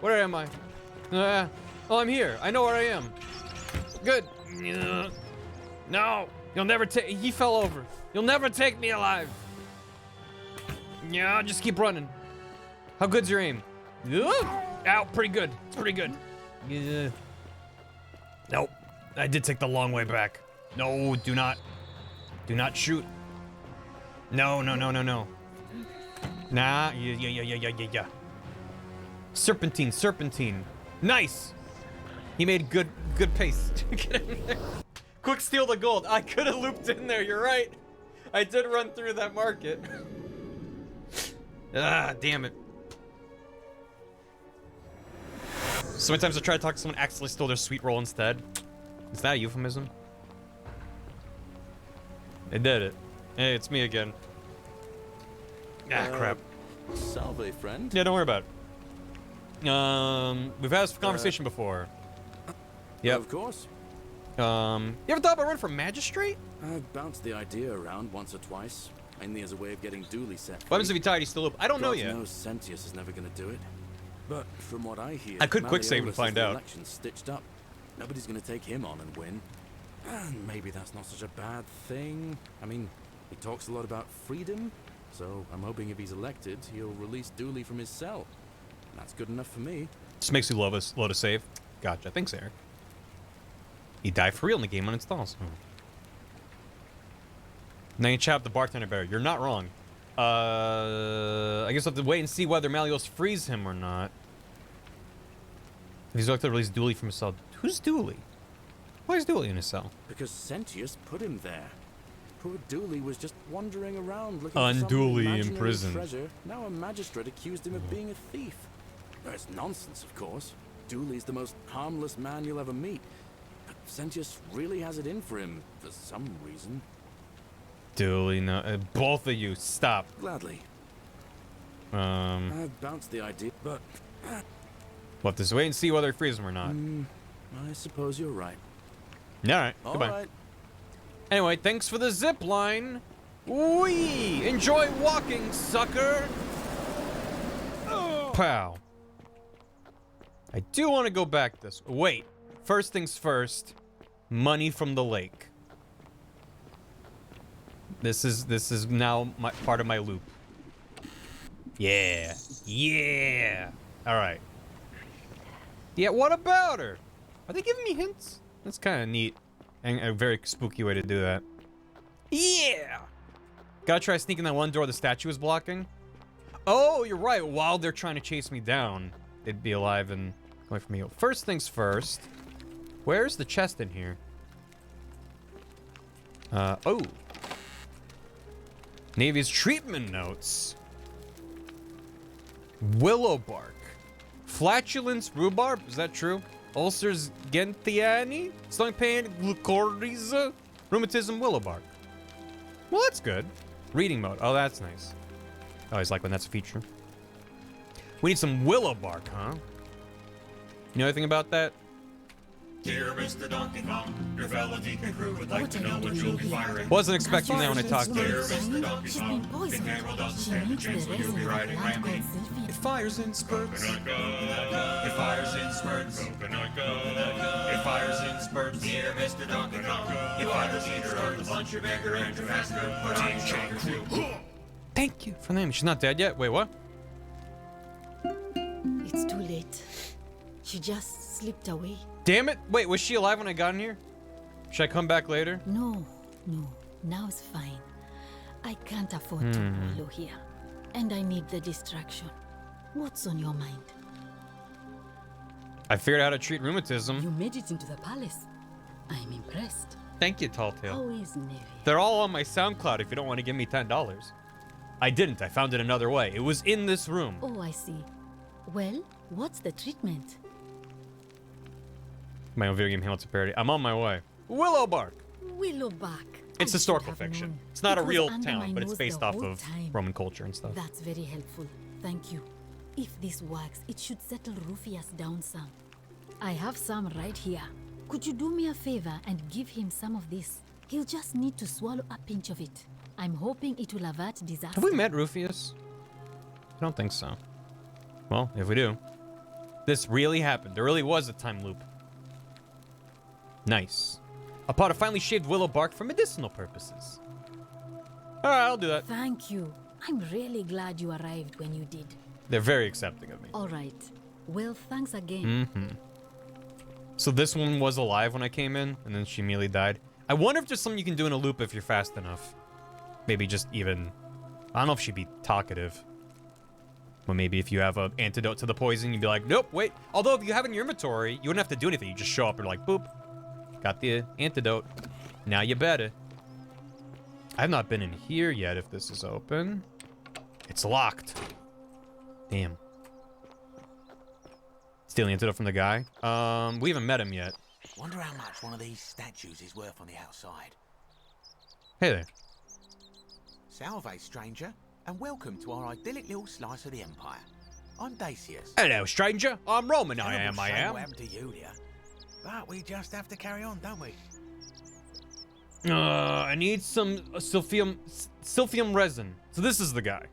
Where am I? Oh, I'm here. I know where I am. Good. No, you'll never take. He fell over. You'll never take me alive. Yeah, just keep running. How good's your aim? Ow, pretty good. It's pretty good. Yeah. Nope. I did take the long way back. No, do not. Do not shoot. No. Nah, yeah. Serpentine. Nice. He made good pace. Get in there. Quick steal the gold. I could have looped in there, you're right. I did run through that market. Ah, damn it. So many times I tried to talk to someone, accidentally stole their sweet roll instead. Is that a euphemism? I did it. Hey, it's me again. Ah, crap. Salve, friend. Yeah, don't worry about it. We've had this conversation before. Yep. Of course. You ever thought about running for magistrate? I've bounced the idea around once or twice, mainly as a way of getting duly set free. What happens if you tie you still up? I don't know yet. God knows Sentius is never going to do it. But from what I hear, I could quick save and Malleolus find has the out. election stitched up. Nobody's going to take him on and win. And maybe that's not such a bad thing. I mean, he talks a lot about freedom, so I'm hoping if he's elected, he'll release Dooley from his cell. That's good enough for me. Just makes you load a save. Gotcha. Thanks, Eric. You die for real in the game uninstalls. Now you chat up the bartender better. You're not wrong. I guess I'll have to wait and see whether Malleolus frees him or not. If he's elected to release Dooley from his cell. Who's Dooley? Why is Dooley in his cell? Because Sentius put him there. Poor Dooley was just wandering around looking for some Unduly imaginary imprisoned. treasure. Now a magistrate accused him of being a thief. That's nonsense, of course. Dooley's the most harmless man you'll ever meet. But Sentius really has it in for him, for some reason. Dooley, no. Both of you, stop. Gladly. I've bounced the idea, but... We'll have to wait and see whether he frees him or not. I suppose you're right. Alright, goodbye. Alright. Anyway, thanks for the zip line. Wee! Enjoy walking, sucker! Pow. I do want to go back this way. Wait. First things first. Money from the lake. This is now part of my loop. Yeah. Alright. Yeah, what about her? Are they giving me hints? That's kind of neat. And a very spooky way to do that. Yeah! Gotta try sneaking that one door the statue is blocking. Oh, you're right. While they're trying to chase me down, they'd be alive and going for me. First things first. Where's the chest in here? Oh. Navy's treatment notes. Willow bark. Flatulence rhubarb? Is that true? Ulcers gentiani? Stomach pain, glucoriza? Rheumatism, willow bark. Well, that's good. Reading mode. Oh, that's nice. I always like when that's a feature. We need some willow bark, huh? You know anything about that? Dear Mr. Donkey Kong, your fellow Deacon crew would like to know what you'll be firing. Wasn't expecting that when I talked to Dear you. Mr. Donkey Kong, the camera doesn't stand a chance when you'll be riding Rambi. It fires in spurts. Coconut gun, it fires in spurts. Coconut gun, it fires in spurts. Dear Mr. Donkey Kong, it fires in spurts. Lunch your bigger and your faster, but I'm stronger too. Thank you for the name. She's not dead yet. Wait, what? It's too late. She just slipped away. Damn it. Wait, was she alive when I got in here? Should I come back later? No. Now it's fine. I can't afford to wallow here. And I need the distraction. What's on your mind? I figured out how to treat rheumatism. You made it into the palace. I'm impressed. Thank you, Talltail. Always Navy. They're all on my SoundCloud if you don't want to give me $10. I didn't. I found it another way. It was in this room. Oh, I see. Well, what's the treatment? My own video game Hamilton parody. I'm on my way. Willow bark. Willowback. It's historical fiction. known. It's not a It was real under town, my but it's nose based the off whole of time. Roman culture and stuff. That's very helpful. Thank you. If this works, it should settle Rufius down some. I have some right here. Could you do me a favor and give him some of this? He'll just need to swallow a pinch of it. I'm hoping it will avert disaster. Have we met Rufius? I don't think so. Well, if we do. This really happened. There really was a time loop. Nice. A pot of finely shaved willow bark for medicinal purposes. All right, I'll do that. Thank you. I'm really glad you arrived when you did. They're very accepting of me. All right. Well, thanks again. So this one was alive when I came in, and then she immediately died. I wonder if there's something you can do in a loop if you're fast enough. Maybe just even... I don't know if she'd be talkative. But maybe if you have an antidote to the poison, you'd be like, nope, wait. Although if you have it in your inventory, you wouldn't have to do anything. You just show up and like, boop. Got the antidote. Now you better. I've not been in here yet if this is open. It's locked. Damn. Stealing antidote from the guy. We haven't met him yet. Wonder how much one of these statues is worth on the outside. Hey there. Salve, stranger, and welcome to our idyllic little slice of the Empire. I'm Dacius. Hello, stranger. I'm Roman. I am. What happened to Yulia? But we just have to carry on, don't we? I need some silphium resin. So this is the guy.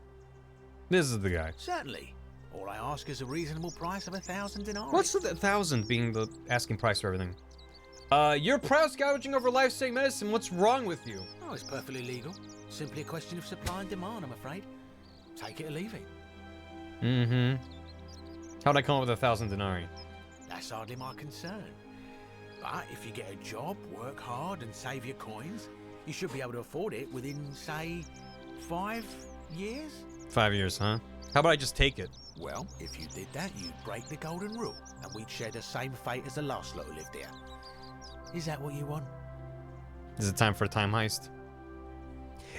This is the guy. Certainly. All I ask is a reasonable price of 1,000 denarii. What's the 1,000 being the asking price for everything? You're price gouging over life-saving medicine. What's wrong with you? Oh, it's perfectly legal. Simply a question of supply and demand, I'm afraid. Take it or leave it. How'd I come up with 1,000 denarii? That's hardly my concern. But if you get a job, work hard, and save your coins, you should be able to afford it within, say, 5 years? 5 years, huh? How about I just take it? Well, if you did that, you'd break the golden rule, and we'd share the same fate as the last lot who lived here. Is that what you want? Is it time for a time heist?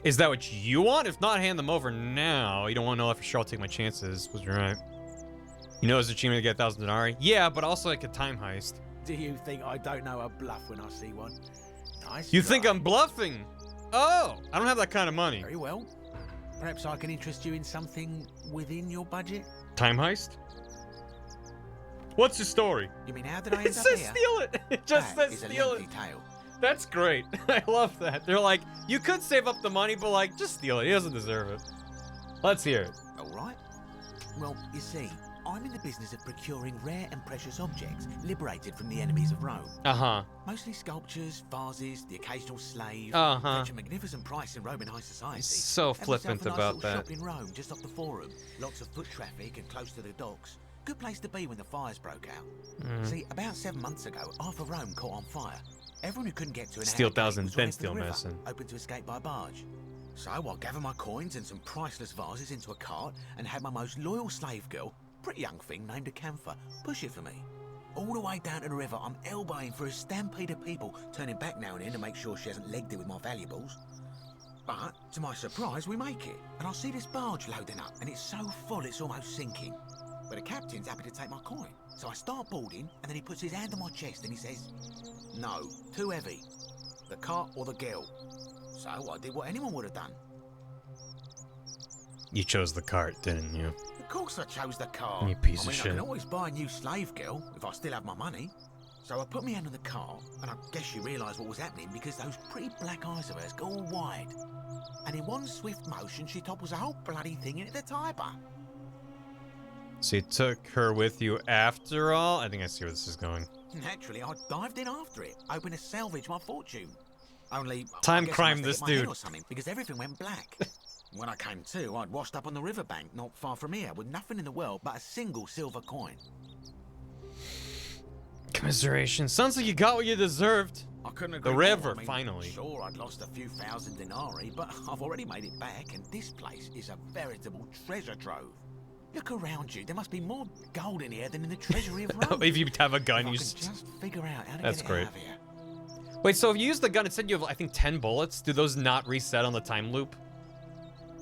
Is that what you want? If not, hand them over now. You don't want to know if for sure I'll take my chances. Was right. You know it's achievement to get 1,000 denarii? Yeah, but also like a time heist. Do you think I don't know a bluff when I see one? Nice. You think I'm bluffing? Oh, I don't have that kind of money. Very well. Perhaps I can interest you in something within your budget? Time heist? What's your story? You mean how did I end It up says here? steal it. It just That says is a steal lengthy it. tale. That's great. I love that. They're like, you could save up the money, but like, just steal it. He doesn't deserve it. Let's hear it. All right. Well, you see, I'm in the business of procuring rare and precious objects liberated from the enemies of Rome. Mostly sculptures, vases, the occasional slave. Fetch a magnificent price in Roman high society. So Have flippant myself a nice about little that. shop in Rome, just off the Forum. Lots of foot traffic and close to the docks. Good place to be when the fires broke out. See, about 7 months ago, half of Rome caught on fire. Everyone who couldn't get to an Steal outlet 1,000, was then running for the steal river, medicine. open to escape by barge. So I gather my coins and some priceless vases into a cart and had my most loyal slave girl, pretty young thing named Acantha, push it for me. All the way down to the river, I'm elbowing for a stampede of people, turning back now and then to make sure she hasn't legged it with my valuables. But, to my surprise, we make it, and I see this barge loading up, and it's so full it's almost sinking. But the captain's happy to take my coin, so I start boarding, and then he puts his hand on my chest and he says, "No, too heavy. The cart or the girl." So I did what anyone would have done. You chose the cart, didn't you? Of course I chose the cart. You piece I of mean, I shit. can always buy a new slave girl if I still have my money. So I put my hand on the cart, and I guess she realised what was happening because those pretty black eyes of hers go all wide. And in one swift motion, she topples the whole bloody thing into the Tiber. So you took her with you after all? I think I see where this is going. Naturally, I dived in after it, hoping to salvage my fortune. Only Time I guess crime I must this have hit my head dude. or something because everything went black. When I came to, I'd washed up on the riverbank not far from here with nothing in the world but a single silver coin. Commiseration. Sounds like you got what you deserved. I couldn't agree The more. river, I mean, finally. Sure, I'd lost a few thousand denarii, but I've already made it back, and this place is a veritable treasure trove. Look around you. There must be more gold in here than in the treasury of Rome. If you have a gun, If I you could just figure out how to That's get great. it out of here. Wait, so if you use the gun, it said you have, I think, 10 bullets. Do those not reset on the time loop?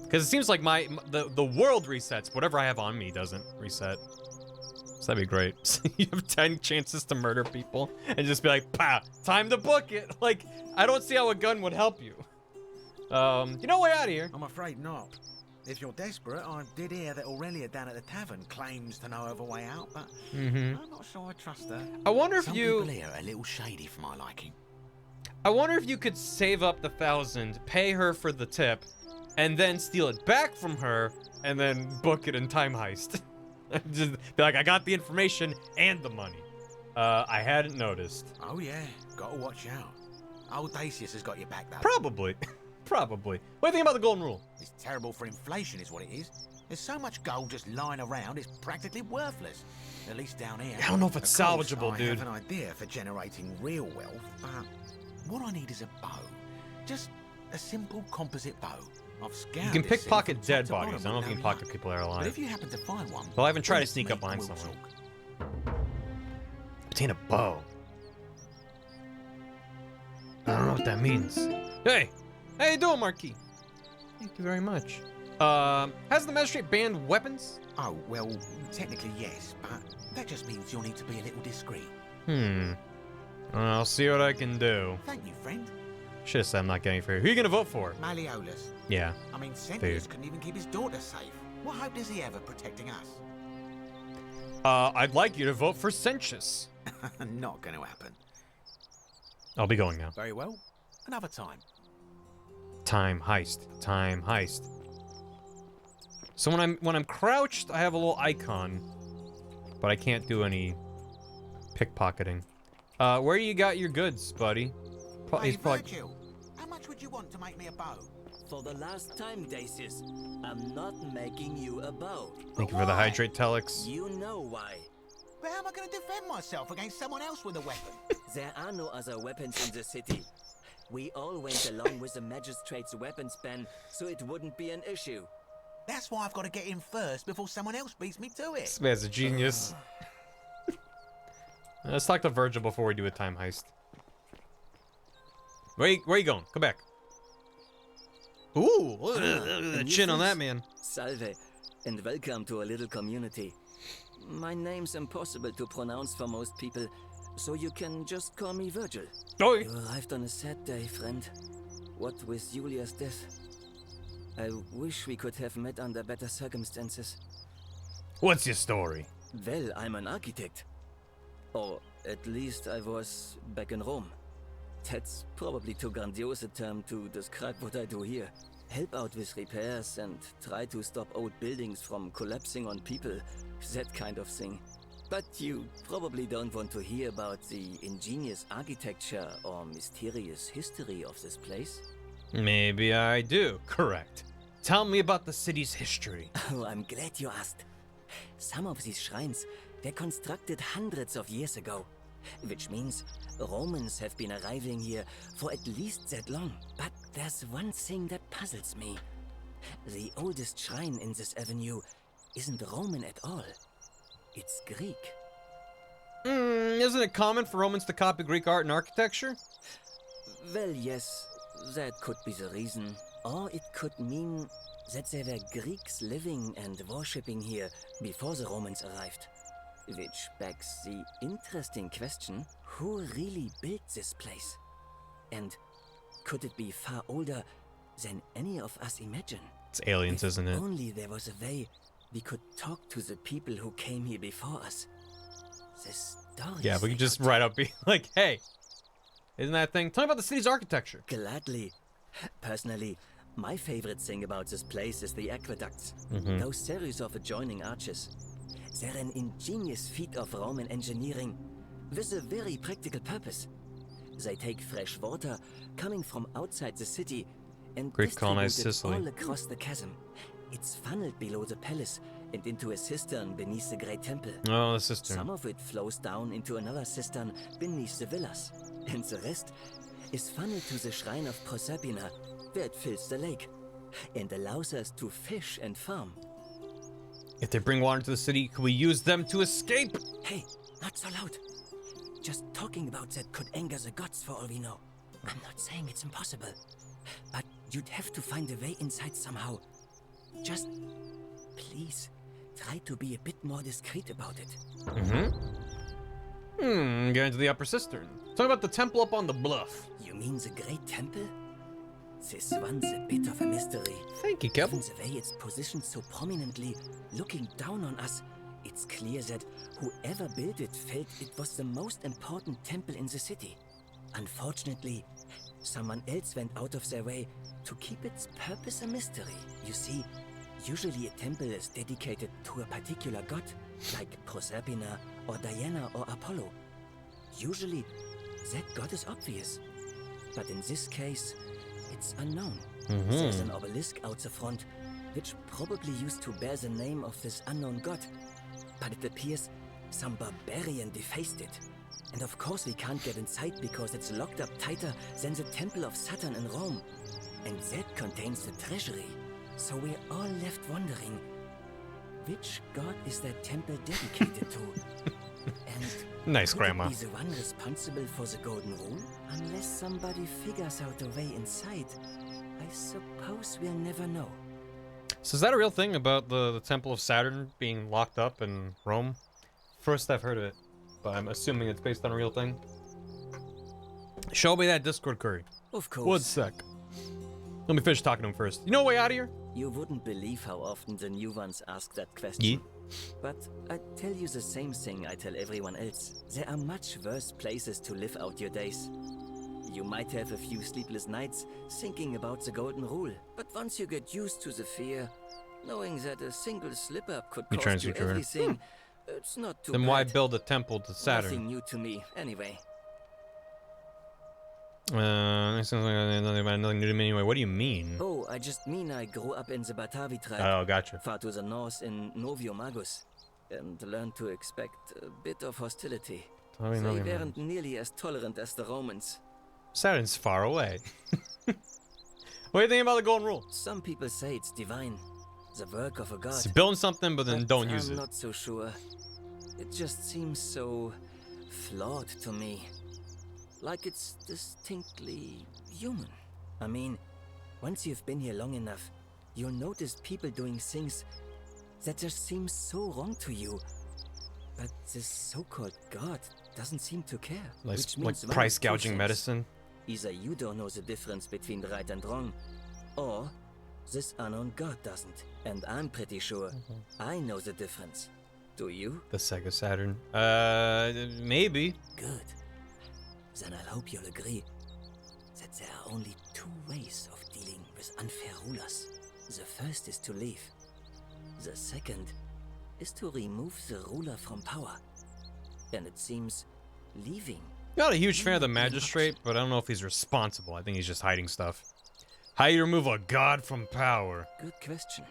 Because it seems like the world resets. Whatever I have on me doesn't reset. So that'd be great. So you have 10 chances to murder people and just be like, "Pow, time to book it." Like, I don't see how a gun would help you. You know, way out of here. I'm afraid not. If you're desperate, I did hear that Aurelia down at the tavern claims to know of a way out, but I'm not sure I trust her. I wonder if Some you- people here are a little shady for my liking. I wonder if you could save up the 1,000, pay her for the tip, and then steal it back from her, and then book it in Time Heist. Just be like, I got the information and the money. I hadn't noticed. Oh yeah, gotta watch out. Old Dacius has got your back though. Probably. Probably. What do you think about the golden rule? It's terrible for inflation is what it is. There's so much gold just lying around, it's practically worthless. At least down here. I don't know if it's Of course, salvageable, dude. I have an idea for generating real wealth, but what I need is a bow. Just a simple composite bow. I've scoured You can this city pickpocket from dead top to bodies. I bottom don't know if you with can no pocket luck. people that are But alive. if you happen to find one, Well, I haven't tried to bring it sneak me up behind and we'll someone. talk. Obtain a bow. I don't know what that means. Hey! How you doing, Marquis? Thank you very much. Has the magistrate banned weapons? Oh, well, technically yes, but that just means you'll need to be a little discreet. I'll see what I can do. Thank you, friend. Should've said I'm not getting fair. Who are you gonna vote for? Malleolus. Yeah. I mean, Senius couldn't even keep his daughter safe. What hope does he have of protecting us? I'd like you to vote for Sentius. Not going to happen. I'll be going now. Very well. Another time. Time heist. Time heist. So when I'm crouched, I have a little icon, but I can't do any pickpocketing. Where you got your goods, buddy? Hey, Virgil, how much would you want to make me a bow? For the last time, Dacius, I'm not making you a bow. Thank you for the hydrate, Telex. You know why. But how am I going to defend myself against someone else with a weapon? There are no other weapons in the city. We all went along with the magistrate's weapons ban, so it wouldn't be an issue. That's why I've got to get in first before someone else beats me to it. This man's a genius. Let's talk to Virgil before we do a time heist. Where you going? Come back. Ooh, look at the chin on that man. Salve, and welcome to a little community. My name's impossible to pronounce for most people, so you can just call me Virgil. Oh. You arrived on a sad day, friend. What with Julia's death? I wish we could have met under better circumstances. What's your story? Well, I'm an architect. Or at least I was back in Rome. That's probably too grandiose a term to describe what I do here. Help out with repairs and try to stop old buildings from collapsing on people. That kind of thing. But you probably don't want to hear about the ingenious architecture or mysterious history of this place. Maybe I do. Correct. Tell me about the city's history. Oh, I'm glad you asked. Some of these shrines were constructed hundreds of years ago, which means Romans have been arriving here for at least that long. But there's one thing that puzzles me. The oldest shrine in this avenue isn't Roman at all. It's Greek. Isn't it common for Romans to copy Greek art and architecture? Well, yes, that could be the reason. Or it could mean that there were Greeks living and worshipping here before the Romans arrived. Which begs the interesting question, who really built this place? And could it be far older than any of us imagine? It's aliens, isn't it? If only there was a way we could talk to the people who came here before us. The stories. Yeah, we could just write up, be like, hey, isn't that thing? Tell me about the city's architecture. Gladly. Personally, my favorite thing about this place is the aqueducts. Mhm. Those series of adjoining arches. They're an ingenious feat of Roman engineering with a very practical purpose. They take fresh water coming from outside the city and Greek colonized distribute it Sicily. all across the chasm. It's funneled below the palace and into a cistern beneath the great temple. Oh, the cistern. Some of it flows down into another cistern beneath the villas, and the rest is funneled to the shrine of Proserpina, where it fills the lake and allows us to fish and farm. If they bring water to the city, could we use them to escape? Hey, not so loud. Just talking about that could anger the gods for all we know. I'm not saying it's impossible, but you'd have to find a way inside somehow. Just, please, try to be a bit more discreet about it. Get into the upper cistern. Talk about the temple up on the bluff. You mean the Great Temple? This one's a bit of a mystery. Thank you, Kevin. Even the way it's positioned so prominently, looking down on us, it's clear that whoever built it felt it was the most important temple in the city. Unfortunately, someone else went out of their way to keep its purpose a mystery. You see, Usually a temple is dedicated to a particular god, like Proserpina or Diana or Apollo. Usually, that god is obvious. But in this case, it's unknown. There's an obelisk out the front, which probably used to bear the name of this unknown god. But it appears some barbarian defaced it. And of course we can't get inside because it's locked up tighter than the Temple of Saturn in Rome. And that contains the treasury. So we're all left wondering, which god is that temple dedicated to? And nice, could Grandma. it be the one responsible for the Golden Rule? Unless somebody figures out a way inside, I suppose we'll never know. So is that a real thing about the Temple of Saturn being locked up in Rome? First I've heard of it, but I'm assuming it's based on a real thing. Show me that Discord curry. Of course. 1 sec. Let me finish talking to him first. You know a way out of here? You wouldn't believe how often the new ones ask that question. But I tell you the same thing I tell everyone else. There are much worse places to live out your days. You might have a few sleepless nights thinking about the Golden Rule, but once you get used to the fear, knowing that a single slip-up could cost you everything, it's not too Then bad. why build a temple to Saturn? Nothing new to me, anyway. Nothing new to me anyway. What do you mean? Oh, I just mean I grew up in the Batavi tribe. Oh, gotcha. Far to the north in Novio Magus, and learned to expect a bit of hostility. They weren't nearly as tolerant as the Romans. Saturn's far away. What do you think about the Golden Rule? Some people say it's divine, the work of a god. It's building something, but then don't use it. I'm not so sure. It just seems so flawed to me. Like it's distinctly human. I mean, once you've been here long enough, you'll notice people doing things that just seem so wrong to you. But this so-called god doesn't seem to care. Like one price of two gouging things. medicine. Either you don't know the difference between right and wrong, or this unknown god doesn't. And I'm pretty sure I know the difference. Do you? The Sega Saturn. Maybe. Good. Then I hope you'll agree that there are only two ways of dealing with unfair rulers. The first is to leave. The second is to remove the ruler from power. And it seems leaving. Not a huge fan of the magistrate, but I don't know if he's responsible. I think he's just hiding stuff. How do you remove a god from power? Good question.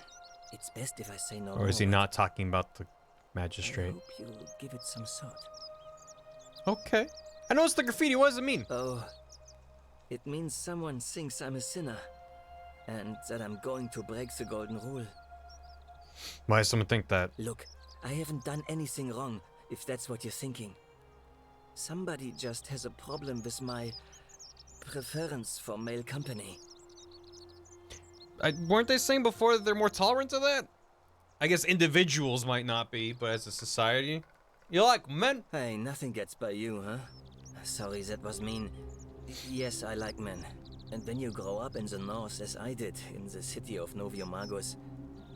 It's best if I say no Or is he more. not talking about the I magistrate? hope you'll give it some thought. Okay. I noticed the graffiti. What does it mean? Oh, it means someone thinks I'm a sinner, and that I'm going to break the Golden Rule. Why does someone think that? Look, I haven't done anything wrong, if that's what you're thinking. Somebody just has a problem with my preference for male company. Weren't they saying before that they're more tolerant to that? I guess individuals might not be, but as a society, you like men? Hey, nothing gets by you, huh? Sorry, that was mean. Yes, I like men. And when you grow up in the north, as I did, in the city of Novio Magus,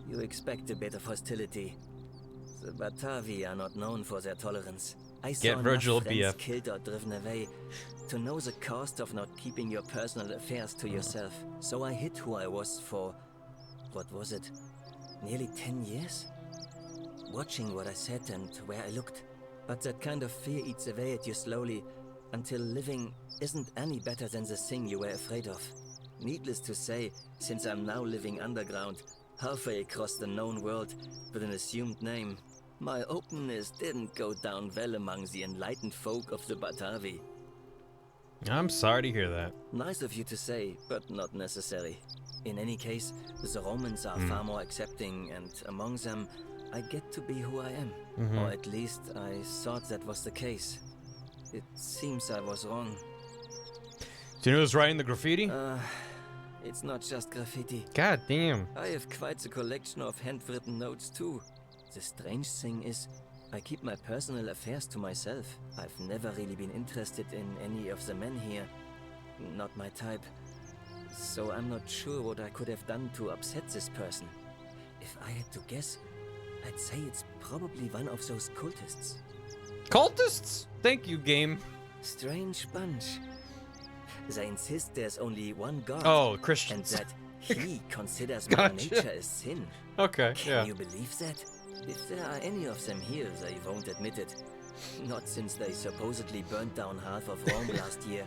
you expect a bit of hostility. The Batavi are not known for their tolerance. I saw Get Virgil enough friends BF. killed or driven away to know the cost of not keeping your personal affairs to yourself. So I hid who I was for, what was it, nearly 10 years? Watching what I said and where I looked. But that kind of fear eats away at you slowly, until living isn't any better than the thing you were afraid of. Needless to say, since I'm now living underground, halfway across the known world with an assumed name, my openness didn't go down well among the enlightened folk of the Batavi. I'm sorry to hear that. Nice of you to say, but not necessary. In any case, the Romans are far more accepting, and among them, I get to be who I am. Or at least I thought that was the case. It seems I was wrong. Do you know who's writing the graffiti? It's not just graffiti. God damn. I have quite a collection of handwritten notes too. The strange thing is, I keep my personal affairs to myself. I've never really been interested in any of the men here. Not my type. So I'm not sure what I could have done to upset this person. If I had to guess, I'd say it's probably one of those cultists. Cultists? Thank you, game. Strange bunch. They insist there's only one god. Oh, Christians. And that He considers my nature a sin. Okay, yeah. Can you believe that? If there are any of them here, they won't admit it. Not since they supposedly burnt down half of Rome last year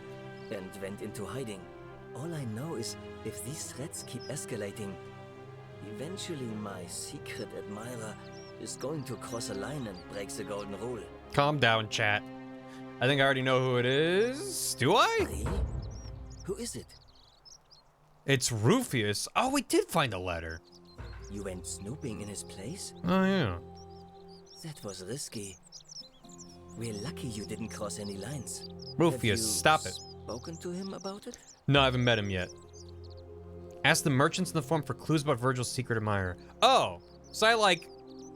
and went into hiding. All I know is if these threats keep escalating, eventually my secret admirer is going to cross a line and break the golden rule. Calm down, chat. I think I already know who it is. Do I? Really? Who is it? It's Rufius. Oh, we did find a letter. You went snooping in his place? Oh, yeah. That was risky. We're lucky you didn't cross any lines. Rufius, stop it. Spoken to him about it? No, I haven't met him yet. Ask the merchants in the forum for clues about Virgil's secret admirer. Oh, so I like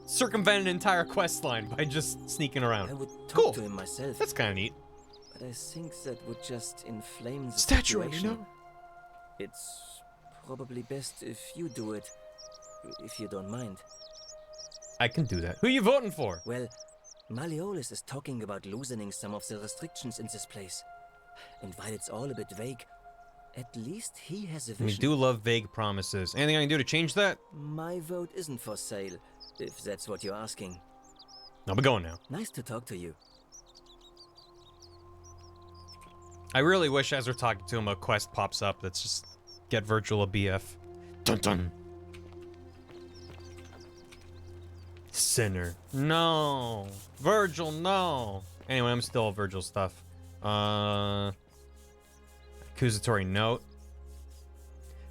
circumvented an entire quest line by just sneaking around. I would talk Cool. to him myself. That's kind of neat. But I think that would just inflame the Statue, you situation. know? It's probably best if you do it, if you don't mind. I can do that. Who you voting for? Well, Malleolus is talking about loosening some of the restrictions in this place. And while it's all a bit vague, at least he has a vision. We do love vague promises. Anything I can do to change that? My vote isn't for sale, if that's what you're asking. I'll be going now. Nice to talk to you. I really wish as we're talking to him, a quest pops up that's just get Virgil a BF. Dun dun. Sinner. No. Virgil, no. Anyway, I'm still Virgil stuff. Accusatory note.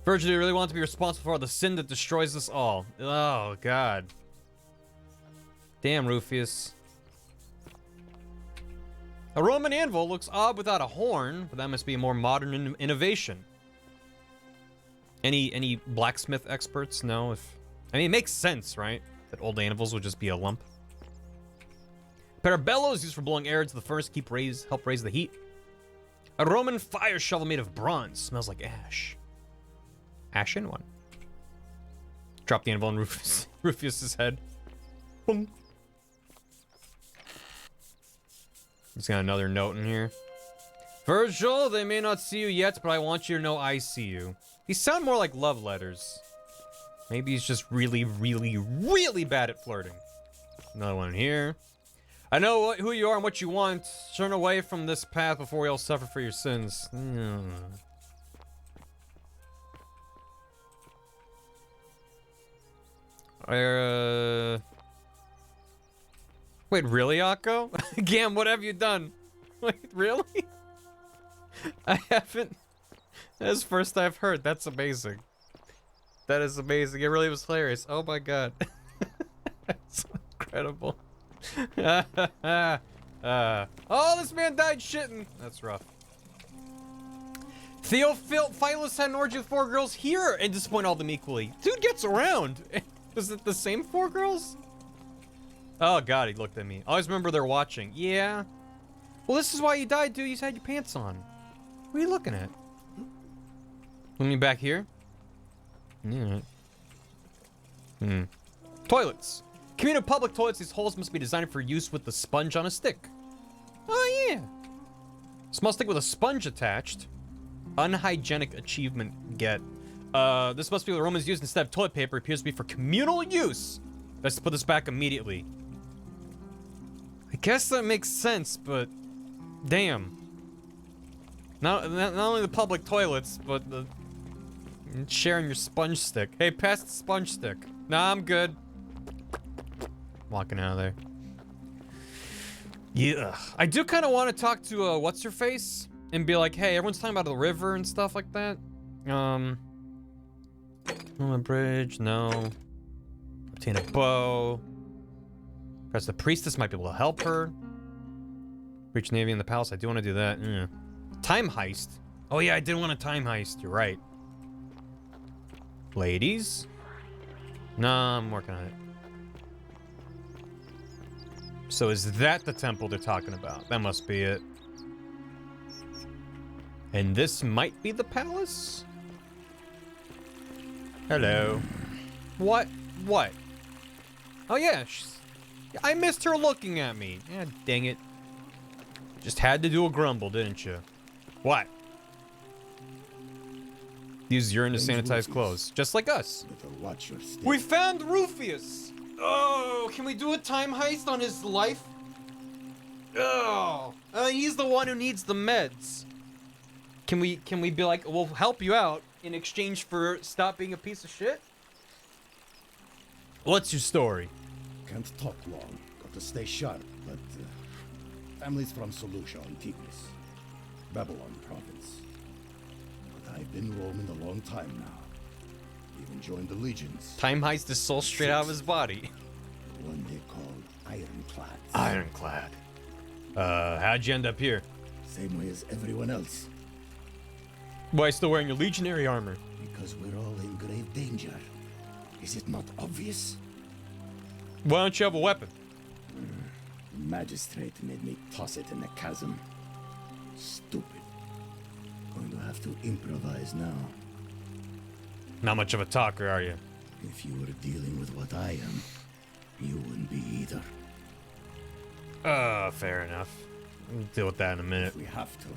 Virgil, do you really want to be responsible for the sin that destroys us all? Oh, God. Damn, Rufius. A Roman anvil looks odd without a horn, but that must be a more modern innovation. Any blacksmith experts know if... I mean, it makes sense, right? That old anvils would just be a lump. A pair of bellows used for blowing air into the furnace help raise the heat. A Roman fire shovel made of bronze. Smells like ash. Ash in one. Drop the anvil on Rufius's head. Boom. He's got another note in here. Virgil, they may not see you yet, but I want you to know I see you. These sound more like love letters. Maybe he's just really, really, really bad at flirting. Another one here. I know who you are and what you want. Turn away from this path before we all suffer for your sins. Wait, really, Akko? Gam, what have you done? Wait, really? I haven't. That's the first I've heard. That's amazing. That is amazing. It really was hilarious. Oh my god. That's incredible. Oh, this man died shitting. That's rough. Theophilus had an orgy with 4 girls here and disappoint all of them equally. Dude gets around. Was it the same 4 girls? Oh god, he looked at me. I always remember they're watching. Yeah. Well, this is why you died, dude. You had your pants on. What are you looking at? Let me back here. Yeah. Toilets. Communal public toilets. These holes must be designed for use with the sponge on a stick. Oh yeah. Small stick with a sponge attached. Unhygienic achievement get. This must be what the Romans used instead of toilet paper. It appears to be for communal use. Let's put this back immediately. I guess that makes sense, but damn. Not only the public toilets, but the sharing your sponge stick. Hey, pass the sponge stick. Nah, I'm good. Walking out of there. Yeah, I do kind of want to talk to what's her face and be like, hey, everyone's talking about the river and stuff like that. On a bridge, no. Obtain a bow. Perhaps the priestess might be able to help her. Reach Navy in the palace. I do want to do that. Yeah. Time heist. Oh yeah, I did want a time heist. You're right. Ladies? Nah, I'm working on it. So is that the temple they're talking about? That must be it. And this might be the palace? Hello. What? What? Oh yeah, I missed her looking at me. Yeah, dang it. Just had to do a grumble, didn't you? What? Use urine to sanitize clothes, just like us. Watch your step. We found Rufius. Oh, can we do a time heist on his life? Oh, he's the one who needs the meds. Can we be like, we'll help you out in exchange for stop being a piece of shit? What's your story? Can't talk long. Got to stay sharp, but family's from Solucia on Tigris, Babylon province. But I've been roaming a long time now. Even joined the legions. Time heist is soul straight out of his body. The one they call Ironclad. Ironclad. How'd you end up here? Same way as everyone else. Why still wearing your legionary armor? Because we're all in grave danger. Is it not obvious? Why don't you have a weapon? The magistrate made me toss it in the chasm. Stupid. Going to have to improvise now. Not much of a talker, are you? If you were dealing with what I am, you wouldn't be either. Fair enough. We'll deal with that in a minute. If we have to.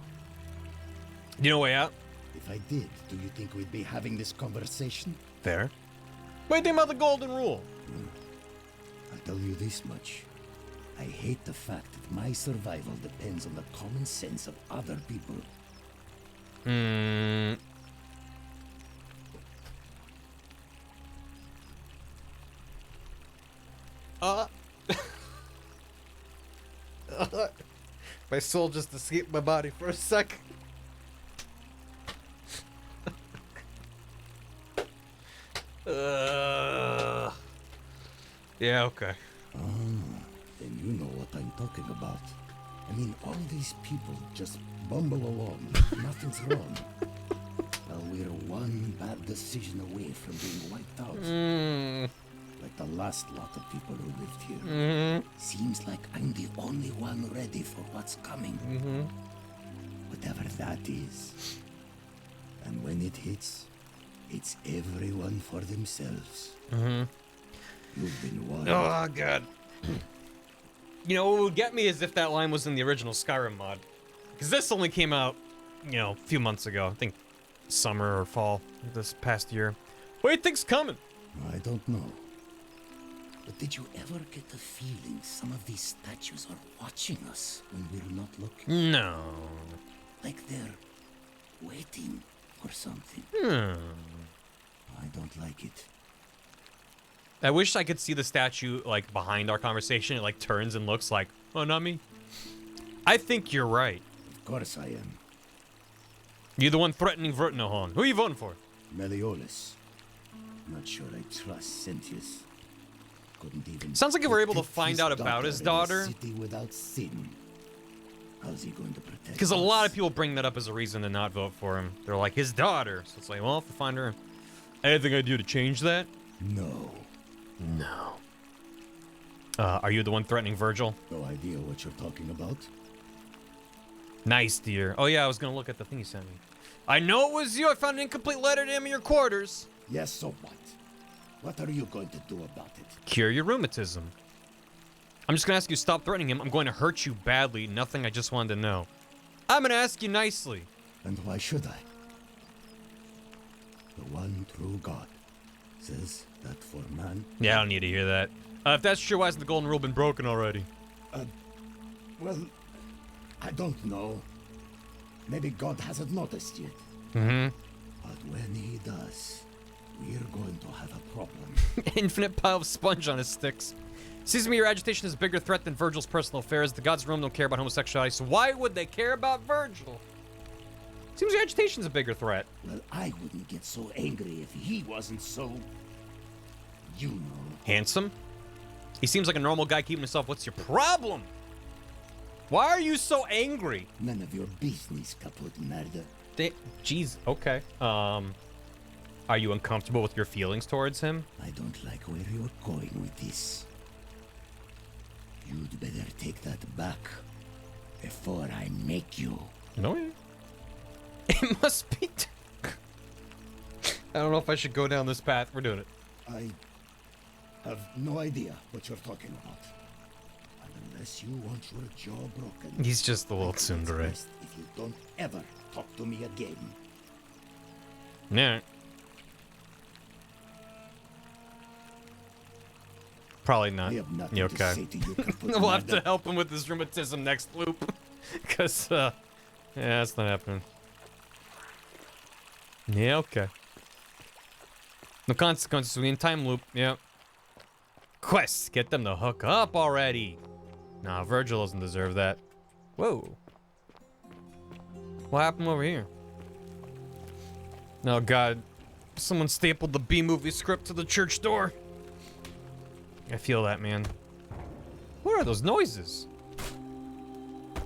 You know a way out? If I did, do you think we'd be having this conversation? Fair. What do you think about the golden rule? I'll tell you this much. I hate the fact that my survival depends on the common sense of other people. My soul just escaped my body for a sec. Yeah, okay. Oh, then you know what I'm talking about. I mean, all these people just bumble along. Nothing's wrong. Well, we're one bad decision away from being wiped out. Like the last lot of people who lived here. Seems like I'm the only one ready for what's coming. Whatever that is. And when it hits, it's everyone for themselves. You've been warned. Oh, God. You know, what would get me is if that line was in the original Skyrim mod. Because this only came out, you know, a few months ago. I think summer or fall this past year. What do you think's coming? I don't know. But did you ever get the feeling some of these statues are watching us when we're not looking? No. Like they're waiting for something. I don't like it. I wish I could see the statue, like, behind our conversation. It, like, turns and looks like, oh, not me. I think you're right. Of course I am. You're the one threatening Vertinohorn. Who are you voting for? Meliodas. Not sure I trust Sentius. Couldn't even. Sounds like if we're able to find out about his daughter. City without sin. How's he going to protect? Because a lot of people bring that up as a reason to not vote for him. They're like, his daughter. So it's like, well, if we find her, anything I do to change that? No. No. Are you the one threatening Virgil? No idea what you're talking about. Nice, dear. Oh, yeah, I was going to look at the thing you sent me. I know it was you. I found an incomplete letter to him in your quarters. Yes, so what? What are you going to do about it? Cure your rheumatism. I'm just going to ask you to stop threatening him. I'm going to hurt you badly. Nothing, I just wanted to know. I'm going to ask you nicely. And why should I? The one true God says that for man... Yeah, I don't need to hear that. If that's true, why hasn't the golden rule been broken already? Well, I don't know. Maybe God hasn't noticed yet. But when he does, we're going to have a problem. Infinite pile of sponge on his sticks. Seems to me your agitation is a bigger threat than Virgil's personal affairs. The gods of Rome don't care about homosexuality, so why would they care about Virgil? Seems your agitation's a bigger threat. Well, I wouldn't get so angry if he wasn't so... you know. Handsome? He seems like a normal guy keeping himself. What's your problem? Why are you so angry? None of your business, kaput merda. Jeez, okay. Are you uncomfortable with your feelings towards him? I don't like where you're going with this. You'd better take that back before I make you. No, it must be. I don't know if I should go down this path. We're doing it. I have no idea what you're talking about. And unless you want your jaw broken... He's just a little tsundere. If you don't ever talk to me again. Yeah. Probably not. I have nothing You to okay? say to you, Caput We'll have to Commander. help him with his rheumatism next loop. Because, yeah, that's not happening. Yeah, okay. No consequences. We in time loop. Yep. Quests. Get them to hook up already. Nah, Virgil doesn't deserve that. Whoa. What happened over here? Oh, God. Someone stapled the B-movie script to the church door. I feel that, man. What are those noises?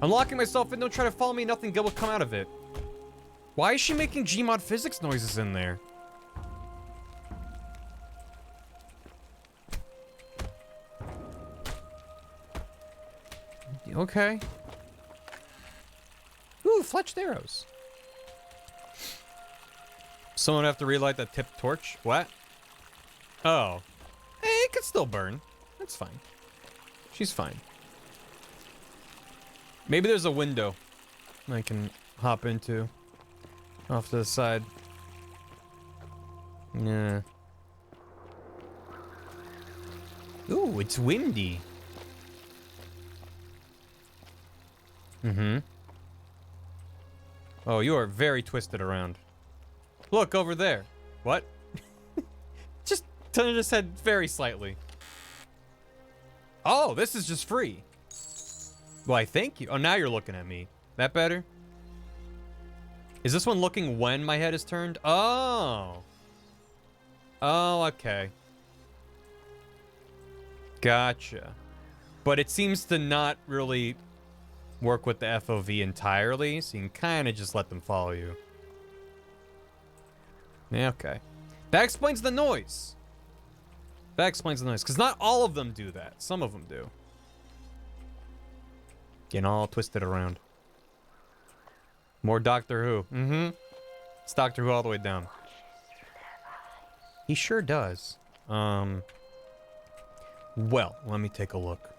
I'm locking myself in. Don't try to follow me. Nothing good will come out of it. Why is she making Gmod physics noises in there? Okay. Ooh, fletched arrows. Someone have to relight that tipped torch? What? Oh. Hey, it could still burn. That's fine. She's fine. Maybe there's a window I can hop into. Off to the side. Yeah. Ooh, it's windy. Mm-hmm. Oh, you are very twisted around. Look, over there. What? Just turn his head very slightly. Oh, this is just free. Why, thank you. Oh, now you're looking at me. That better? Is this one looking when my head is turned? Oh. Oh, okay. Gotcha. But it seems to not really work with the FOV entirely, so you can kind of just let them follow you. Yeah, okay. That explains the noise. That explains the noise, because not all of them do that. Some of them do. Getting all twisted around. More Doctor Who. Mm-hmm. It's Doctor Who all the way down. He sure does. Well, let me take a look.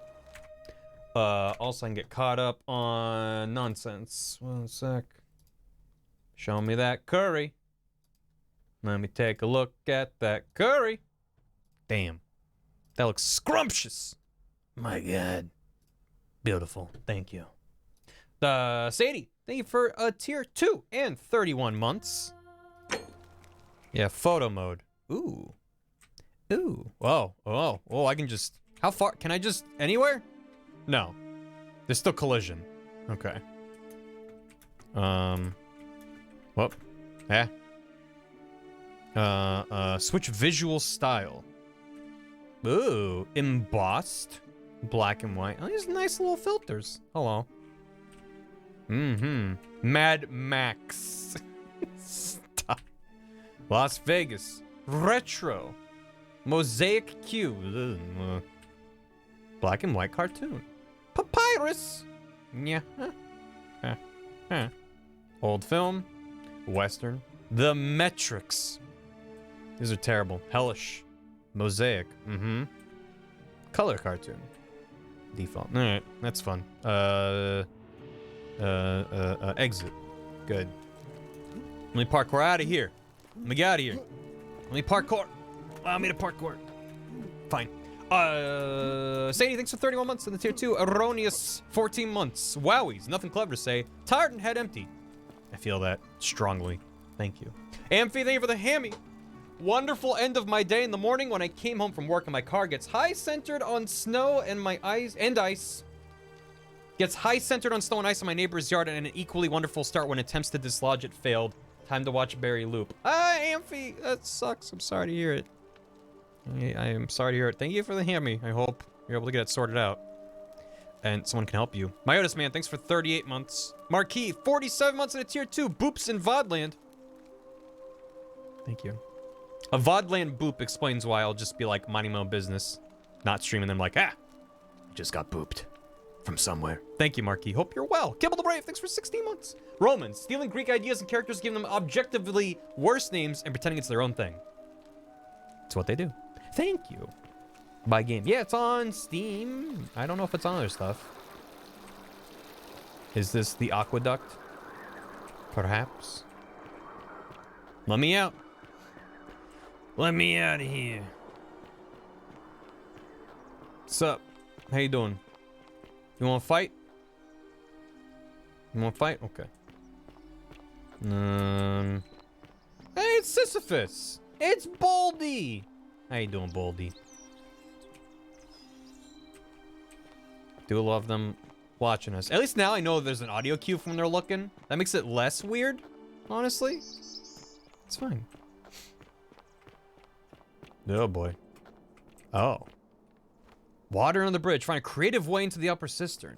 Also I can get caught up on nonsense. 1 sec. Show me that curry. Let me take a look at that curry. Damn. That looks scrumptious. My God. Beautiful. Thank you. Sadie, thank you for tier 2 and 31 months. Yeah, photo mode. Ooh. Ooh. Whoa. Oh. Oh, I can just... How far? Can I just... Anywhere? No. There's still collision. Okay. Whoop. Yeah. Switch visual style. Ooh. Embossed. Black and white. Oh, these nice little filters. Hello. Mm-hmm. Mad Max. Stop. Las Vegas. Retro. Mosaic Q. Black and white cartoon. Papyrus. Yeah. Old film. Western. The Metrics. These are terrible. Hellish. Mosaic. Mm-hmm. Color cartoon. Default. Alright, that's fun. Exit. Good. Let me parkour out of here. Let me get out of here. Let me parkour. Allow me to parkour. Fine. Sadie, thanks for 31 months in the tier 2. Erroneous, 14 months. Wowies, nothing clever to say. Tired and head empty. I feel that strongly. Thank you. Amphi, thank you for the hammy. Wonderful end of my day in the morning when I came home from work and my car gets high-centered on snow and my eyes and ice. Gets high-centered on snow and ice in my neighbor's yard, and an equally wonderful start when attempts to dislodge it failed. Time to watch Barry loop. Ah, Amphi, that sucks. I'm sorry to hear it. I am sorry to hear it. Thank you for the hammy. I hope you're able to get it sorted out. And someone can help you. Myotis Man, thanks for 38 months. Marquis, 47 months in a tier 2. Boops in Vodland. Thank you. A Vodland boop explains why I'll just be like minding my own business. Not streaming them like, just got booped. From somewhere. Thank you, Marquis. Hope you're well. Kibble the Brave, thanks for 16 months. Romans, stealing Greek ideas and characters, giving them objectively worse names and pretending it's their own thing. That's what they do. Thank you. Buy game. Yeah, it's on Steam. I don't know if it's on other stuff. Is this the Aqueduct? Perhaps. Let me out. Let me out of here. What's up? How you doing? You want to fight? You want to fight? Okay. Hey, it's Sisyphus. It's Baldy. How you doing, Baldy? Do love them watching us. At least now I know there's an audio cue from when they're looking. That makes it less weird, honestly. It's fine. Oh boy. Oh. Water on the bridge. Find a creative way into the upper cistern.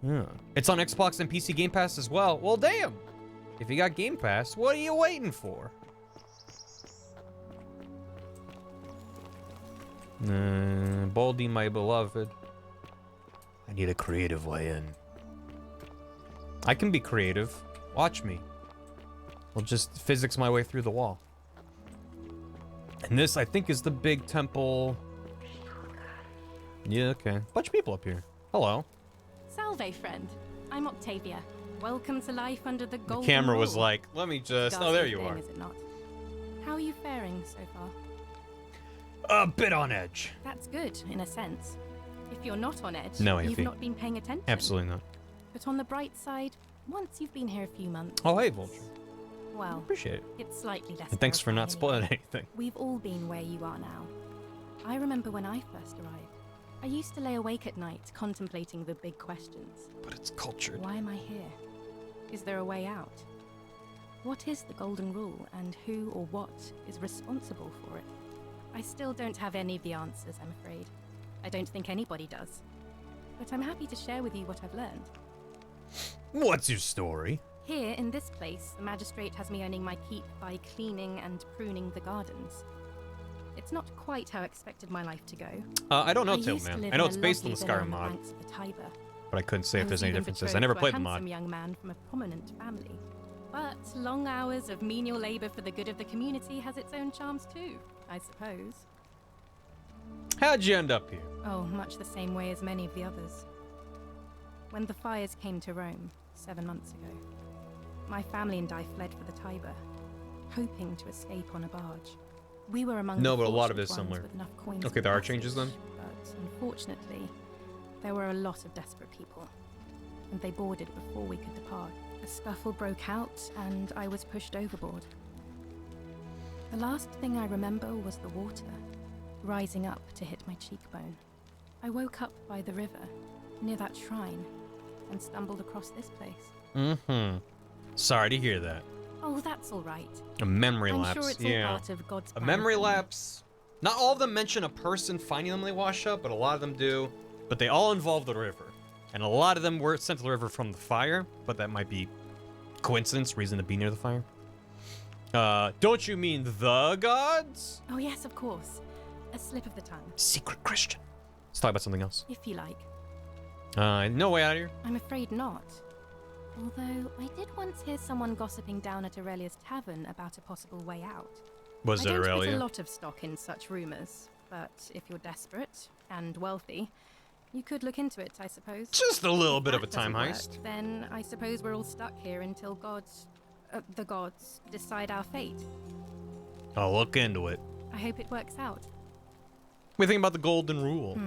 Yeah. It's on Xbox and PC Game Pass as well. Well, damn. If you got Game Pass, what are you waiting for? Baldy, my beloved. I need a creative way in. I can be creative. Watch me. I'll just physics my way through the wall. And this, I think, is the big temple. Yeah, okay. Bunch of people up here. Hello. Salve, friend. I'm Octavia. Welcome to life under the golden The camera was rule. like, let me just... Oh, there you are. Is it not? How are you faring so far? A bit on edge. That's good, in a sense. If you're not on edge, No, you've Effie. not been paying attention. Absolutely not. But on the bright side, once you've been here a few months... Oh, hey, Vulture. Well, Appreciate it. it's slightly less... And thanks for not terrifying spoiling anyway. anything. We've all been where you are now. I remember when I first arrived. I used to lay awake at night contemplating the big questions. But it's cultured. Why am I here? Is there a way out? What is the golden rule, and who or what is responsible for it? I still don't have any of the answers, I'm afraid. I don't think anybody does. But I'm happy to share with you what I've learned. What's your story? Here, in this place, the magistrate has me earning my keep by cleaning and pruning the gardens. It's not quite how I expected my life to go. I don't know used to Tiltman. live I know in it's a based on the lovely villa Skyrim mod. banks of the Tiber. But I couldn't say if I there's was any even differences. I betrothed never to played a the mod. handsome young man from a prominent family. But long hours of menial labor for the good of the community has its own charms too, I suppose. How'd you end up here? Oh, much the same way as many of the others. When the fires came to Rome 7 months ago, my family and I fled for the Tiber, hoping to escape on a barge. We were among No, the but a lot of fortunate it is ones similar. with enough coins Okay, for there are passage, changes then? But unfortunately, there were a lot of desperate people, and they boarded before we could depart. A scuffle broke out, and I was pushed overboard. The last thing I remember was the water, rising up to hit my cheekbone. I woke up by the river, near that shrine, and stumbled across this place. Mm-hmm. Sorry to hear that. Oh, that's all right. A memory I'm lapse. sure it's all yeah. part of God's A plan memory for me. lapse. Not all of them mention a person finding them when they wash up, but a lot of them do. But they all involve the river. And a lot of them were sent to the river from the fire, but that might be coincidence, reason to be near the fire. Don't you mean the gods? Oh, yes, of course. A slip of the tongue. Secret Christian. Let's talk about something else. If you like. No way out of here. I'm afraid not. Although, I did once hear someone gossiping down at Aurelia's tavern about a possible way out. Was I it don't put Aurelia? a lot of stock in such rumors, but if you're desperate and wealthy, you could look into it, I suppose. Just a little If bit of that a time doesn't heist. work, then I suppose we're all stuck here until the gods decide our fate. I'll look into it. I hope it works out. What do you think about the golden rule?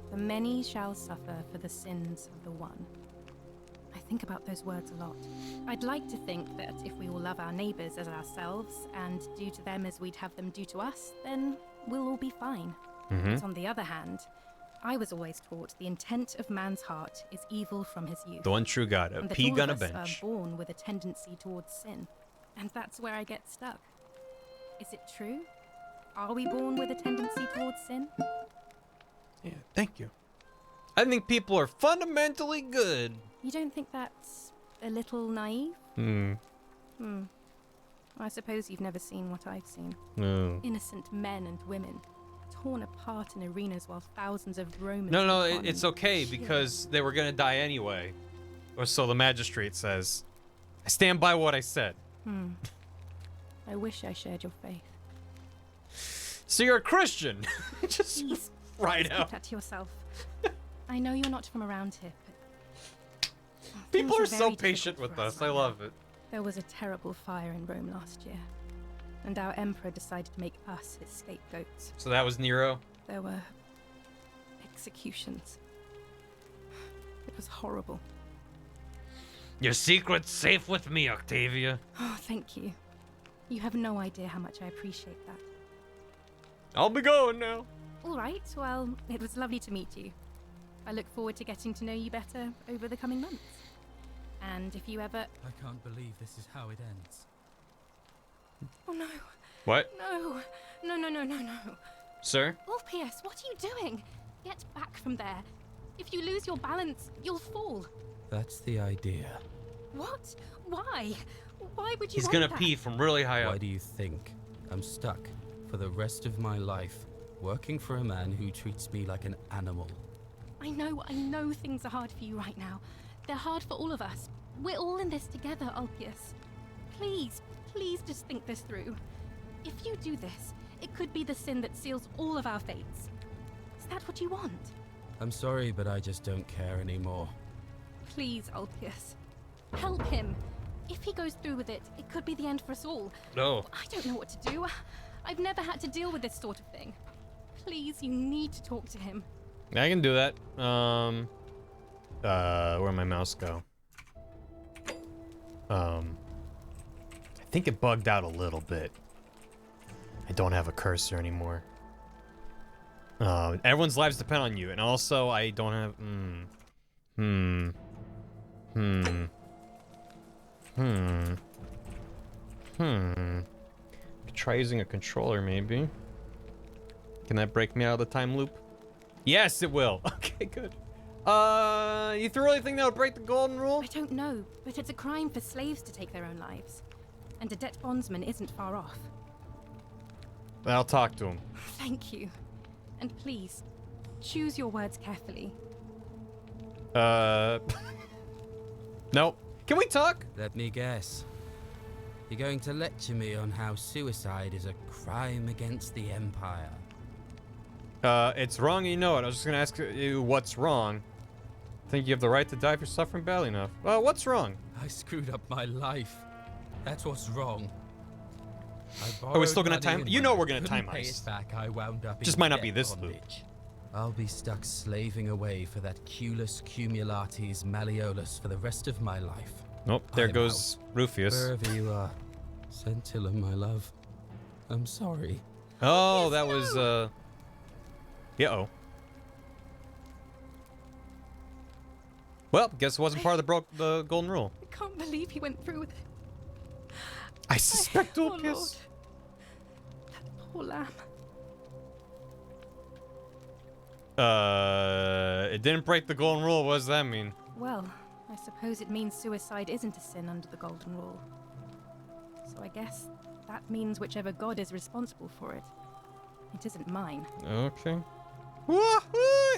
The many shall suffer for the sins of the one. I think about those words a lot. I'd like to think that if we all love our neighbors as ourselves and do to them as we'd have them do to us, then we'll all be fine. Mhm. But on the other hand, I was always taught the intent of man's heart is evil from his youth. The one true God, a and that pea all gun of a us bench. are born with a tendency towards sin. And that's where I get stuck. Is it true? Are we born with a tendency towards sin? Yeah, thank you. I think people are fundamentally good. You don't think that's a little naive? I suppose you've never seen what I've seen. No. Innocent men and women, torn apart in arenas while thousands of Romans... No, look on it's in okay sheer- because they were gonna die anyway. Or so the magistrate says. I stand by what I said. I wish I shared your faith. So you're a Christian. Just Please, right keep out. that to yourself. I know you're not from around here, but... People are things so very patient difficult with for us. I love it. There was a terrible fire in Rome last year, and our emperor decided to make us his scapegoats. So that was Nero? There were executions. It was horrible. Your secret's safe with me, Octavia. Oh, thank you. You have no idea how much I appreciate that. I'll be going now. All right, well, it was lovely to meet you. I look forward to getting to know you better over the coming months. And if you ever... I can't believe this is how it ends. Oh, no. What? No. No, no, no, no, no. Sir? Ulpius, what are you doing? Get back from there. If you lose your balance, you'll fall. That's the idea. What? Why? Why would you He's want gonna that? pee from really high up. Why do you think I'm stuck for the rest of my life working for a man who treats me like an animal? I know things are hard for you right now. They're hard for all of us. We're all in this together, Ulpius. Please, please just think this through. If you do this, it could be the sin that seals all of our fates. Is that what you want? I'm sorry, but I just don't care anymore. Please, Ulpius. Help him. If he goes through with it, it could be the end for us all. No. I don't know what to do. I've never had to deal with this sort of thing. Please, you need to talk to him. I can do that. Where'd my mouse go? I think it bugged out a little bit. I don't have a cursor anymore. Everyone's lives depend on you, and also I don't have. Try using a controller, maybe. Can that break me out of the time loop? Yes, it will. Okay, good. You really think that would break the golden rule? I don't know, but it's a crime for slaves to take their own lives. And a debt bondsman isn't far off. I'll talk to him. Thank you. And please, choose your words carefully. Nope. Can we talk? Let me guess. You're going to lecture me on how suicide is a crime against the Empire. It's wrong, you know it. I was just gonna ask you what's wrong. I think you have the right to die if you're suffering badly enough. What's wrong? I screwed up my life. That's what's wrong. Are we still gonna time? You know we're gonna Couldn't time pay heist. it back. I wound up Just in might not be debt this bondage. loop. I'll be stuck slaving away for that culus cumulatis malleolus for the rest of my life. Nope, there I'm goes Rufius. Wherever you are, Scintilla, my love. I'm sorry. Oh, that was yeah. Well, guess it wasn't part of the golden rule. I can't believe he went through with it. I suspect Oh, Lord. Ulpius. That poor lamb. It didn't break the golden rule. What does that mean? Well, I suppose it means suicide isn't a sin under the Golden Rule. So I guess that means whichever god is responsible for it. It isn't mine. Okay.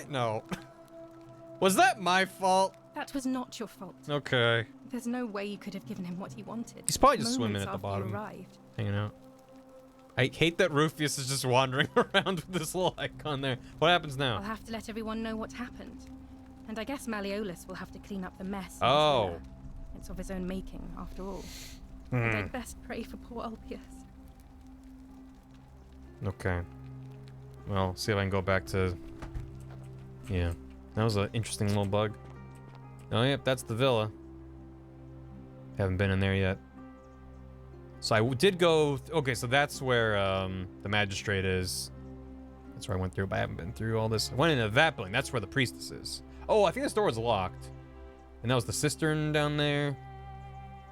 No. Was that my fault? That was not your fault. Okay. There's no way you could have given him what he wanted. He's probably just Moments swimming at the after you bottom. arrived. Hanging out. I hate that Rufius is just wandering around with this little icon there. What happens now? I'll have to let everyone know what happened. And I guess Malleolus will have to clean up the mess. Oh. It's of his own making, after all. Hmm. And I'd best pray for poor Ulpius. Okay. Well, see if I can go back to... Yeah. That was an interesting little bug. Oh, yep, that's the villa. Haven't been in there yet. So I did go... Okay, so that's where the magistrate is. That's where I went through, but I haven't been through all this. I went into that building. That's where the priestess is. Oh, I think this door was locked. And that was the cistern down there.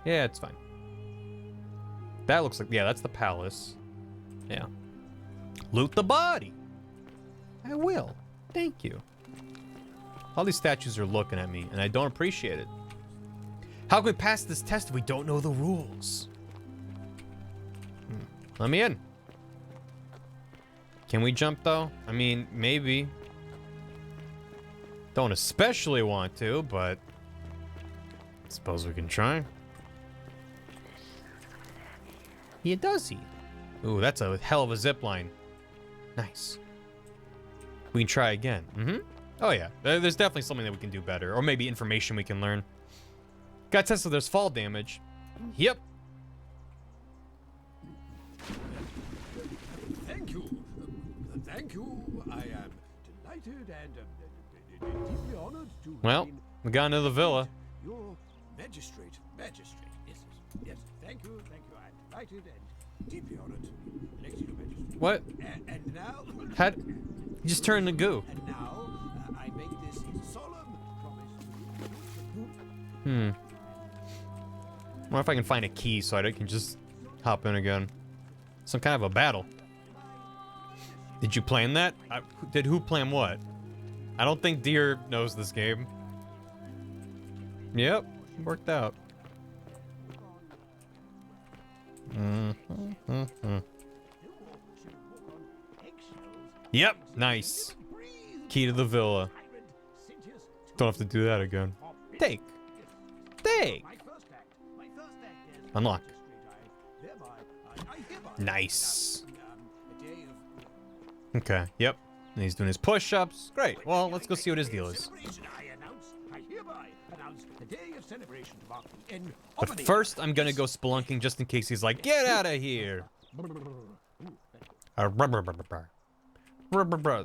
Yeah, it's fine. That looks like... Yeah, that's the palace. Yeah. Loot the body. I will. Thank you. All these statues are looking at me, and I don't appreciate it. How can we pass this test if we don't know the rules? Let me in. Can we jump, though? I mean, maybe. Don't especially want to, but... I suppose we can try. Yeah, does he? Ooh, that's a hell of a zip line. Nice. We can try again. Mm-hmm. Oh, yeah. There's definitely something that we can do better. Or maybe information we can learn. Got tested there's fall damage. Yep. Thank you. Thank you. I am delighted and deeply honored to Well, we got into the villa. your magistrate. Yes, yes. Thank you. I'm delighted and deeply honored to be elected to magistrate. What? And now... You just turned to goo. And now, I make this solemn promise to Hmm. I wonder if I can find a key so I can just hop in again. Some kind of a battle. Did you plan that? Did who plan what? I don't think Deer knows this game. Yep, worked out. Yep, nice. Key to the villa. Don't have to do that again. Take. Unlock. Nice. Okay, yep. And he's doing his push-ups. Great. Well, let's go see what his deal is. I hereby announce the day of celebration to mark the end But first, I'm gonna go spelunking just in case he's like, get out of here.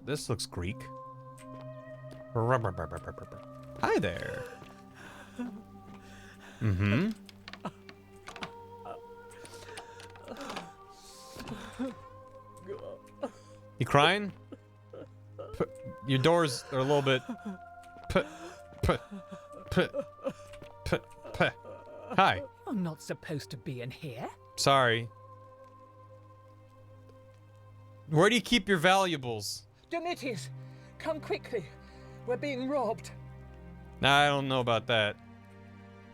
This looks Greek. Hi there. Mm-hmm. You crying? Your doors are a little bit. Hi. I'm not supposed to be in here. Sorry. Where do you keep your valuables? Domitius, come quickly. We're being robbed. Nah, I don't know about that.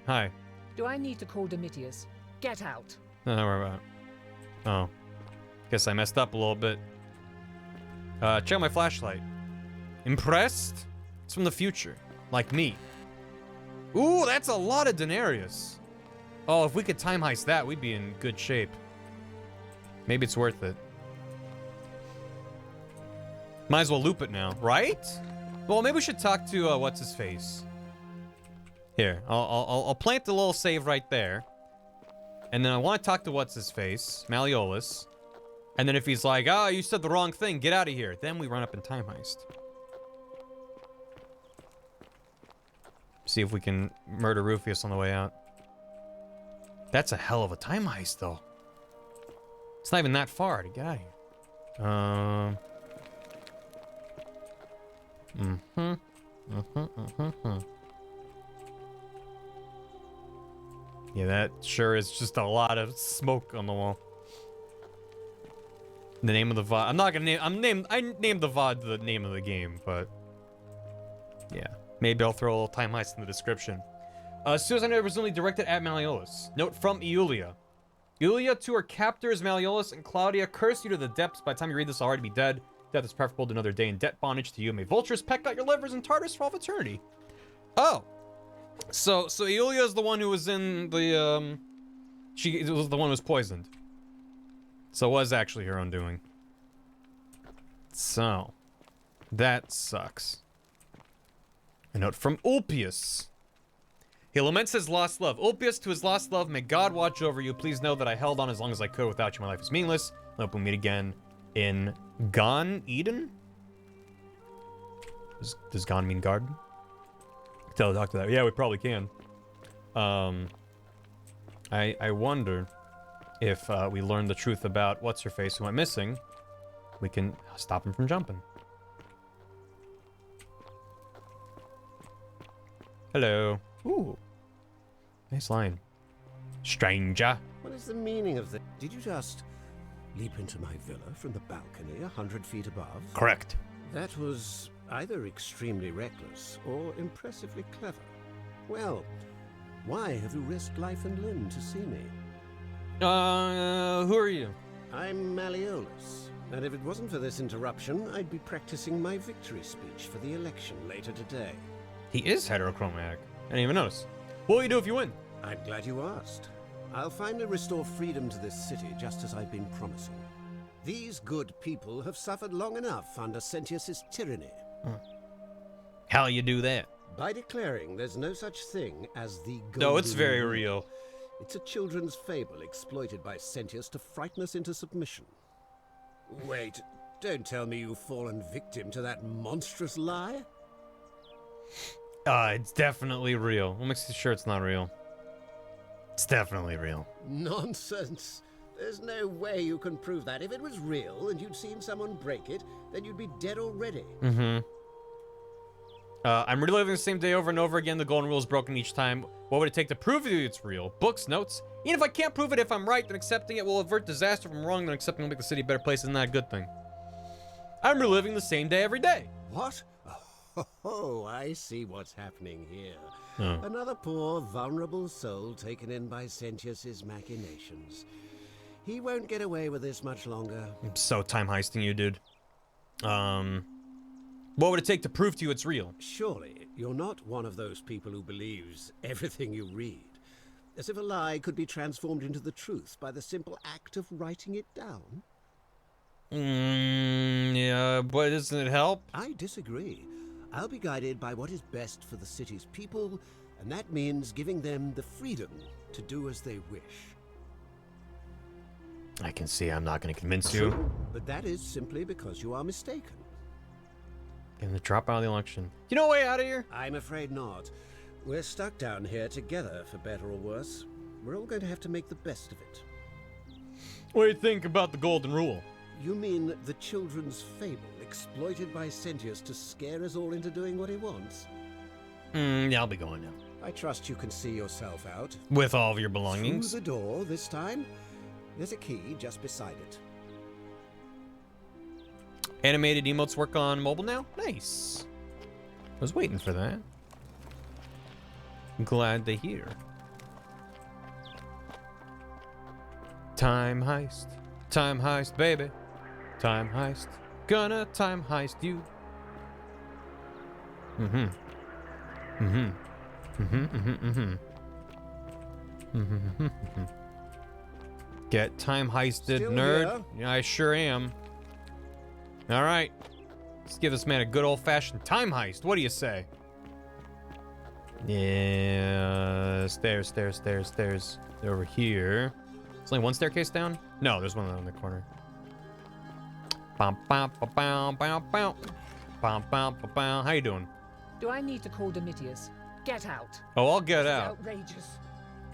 Hi. Do I need to call Domitius? Get out. No, don't worry about it. Oh. Guess I messed up a little bit. Check out my flashlight. Impressed? It's from the future. Like me. Ooh, that's a lot of denarius. Oh, if we could time heist that, we'd be in good shape. Maybe it's worth it. Might as well loop it now, right? Well, maybe we should talk to, what's his face? Here, I'll plant the little save right there. And then I want to talk to what's his face, Malleolus. And then if he's like, oh, you said the wrong thing, get out of here. Then we run up and time heist. See if we can murder Rufius on the way out. That's a hell of a time heist, though. It's not even that far to get out of here. Yeah, that sure is just a lot of smoke on the wall. The name of the VOD. I'm not gonna name. I named the VOD the name of the game, but yeah, maybe I'll throw a little time heist in the description. Suicide note was only directed at Malleolus. Note from Iulia. Iulia to her captors Malleolus and Claudia curse you to the depths. By the time you read this, I'll already be dead. Death is preferable to another day in debt bondage to you. May vultures peck out your livers in Tartarus for all of eternity. Oh, so Iulia is the one who was in the she was the one who was poisoned. So it was actually her undoing. So, that sucks. A note from Ulpius. He laments his lost love. Ulpius, to his lost love, may God watch over you. Please know that I held on as long as I could. Without you, my life is meaningless. I hope we meet again in Gan Eden? Does Gan mean garden? Tell the doctor that. Yeah, we probably can. I wonder if we learn the truth about what's-her-face who went missing, we can stop him from jumping. Hello. Ooh. Nice line. Stranger. What is the meaning of this? Did you just leap into my villa from the balcony 100 feet above? Correct. That was either extremely reckless or impressively clever. Well, why have you risked life and limb to see me? Who are you? I'm Malleolus, and if it wasn't for this interruption, I'd be practicing my victory speech for the election later today. He is heterochromatic. I didn't even notice. What will you do if you win? I'm glad you asked. I'll finally restore freedom to this city, just as I've been promising. These good people have suffered long enough under Sentius's tyranny. How you do that? By declaring there's no such thing as the golden No, it's very rule. real. It's a children's fable exploited by Sentius to frighten us into submission. Wait, don't tell me you've fallen victim to that monstrous lie? It's definitely real. What makes you sure it's not real? It's definitely real. Nonsense. There's no way you can prove that. If it was real and you'd seen someone break it, then you'd be dead already. Mm-hmm. I'm reliving the same day over and over again. The golden rule is broken each time. What would it take to prove to you it's real? Books, notes. Even if I can't prove it, if I'm right, then accepting it will avert disaster. If I'm wrong, then accepting will make the city a better place. Isn't that a good thing? I'm reliving the same day every day. What? Oh, I see what's happening here. Oh. Another poor, vulnerable soul taken in by Sentius's machinations. He won't get away with this much longer. I'm so time heisting you, dude. What would it take to prove to you it's real? Surely, you're not one of those people who believes everything you read. As if a lie could be transformed into the truth by the simple act of writing it down. Yeah, but doesn't it help? I disagree. I'll be guided by what is best for the city's people, and that means giving them the freedom to do as they wish. I can see I'm not going to convince you. But that is simply because you are mistaken. Getting the drop out of the election. You know a way out of here? I'm afraid not. We're stuck down here together, for better or worse. We're all going to have to make the best of it. What do you think about the golden rule? You mean the children's fable exploited by Sentius to scare us all into doing what he wants? Yeah, I'll be going now. I trust you can see yourself out. With all of your belongings? Through the door this time. There's a key just beside it. Animated emotes work on mobile now? Nice. I was waiting for that. Glad to hear. Time heist. Time heist, baby. Time heist. Gonna time heist you. Mm-hmm. Mm-hmm. Mm-hmm. Mm-hmm. Mm-hmm. Mm-hmm. Get time heisted, Still nerd. here? Yeah, I sure am. All right. Let's give this man a good old-fashioned time heist. What do you say? Yeah, stairs, stairs, stairs, stairs. They're over here. There's only one staircase down? No, there's one in the corner. Bum, bum, ba, bum, bum, bum. Bum, bum, ba, bum. How you doing? Do I need to call Domitius? Get out. Oh, I'll get This is out. outrageous.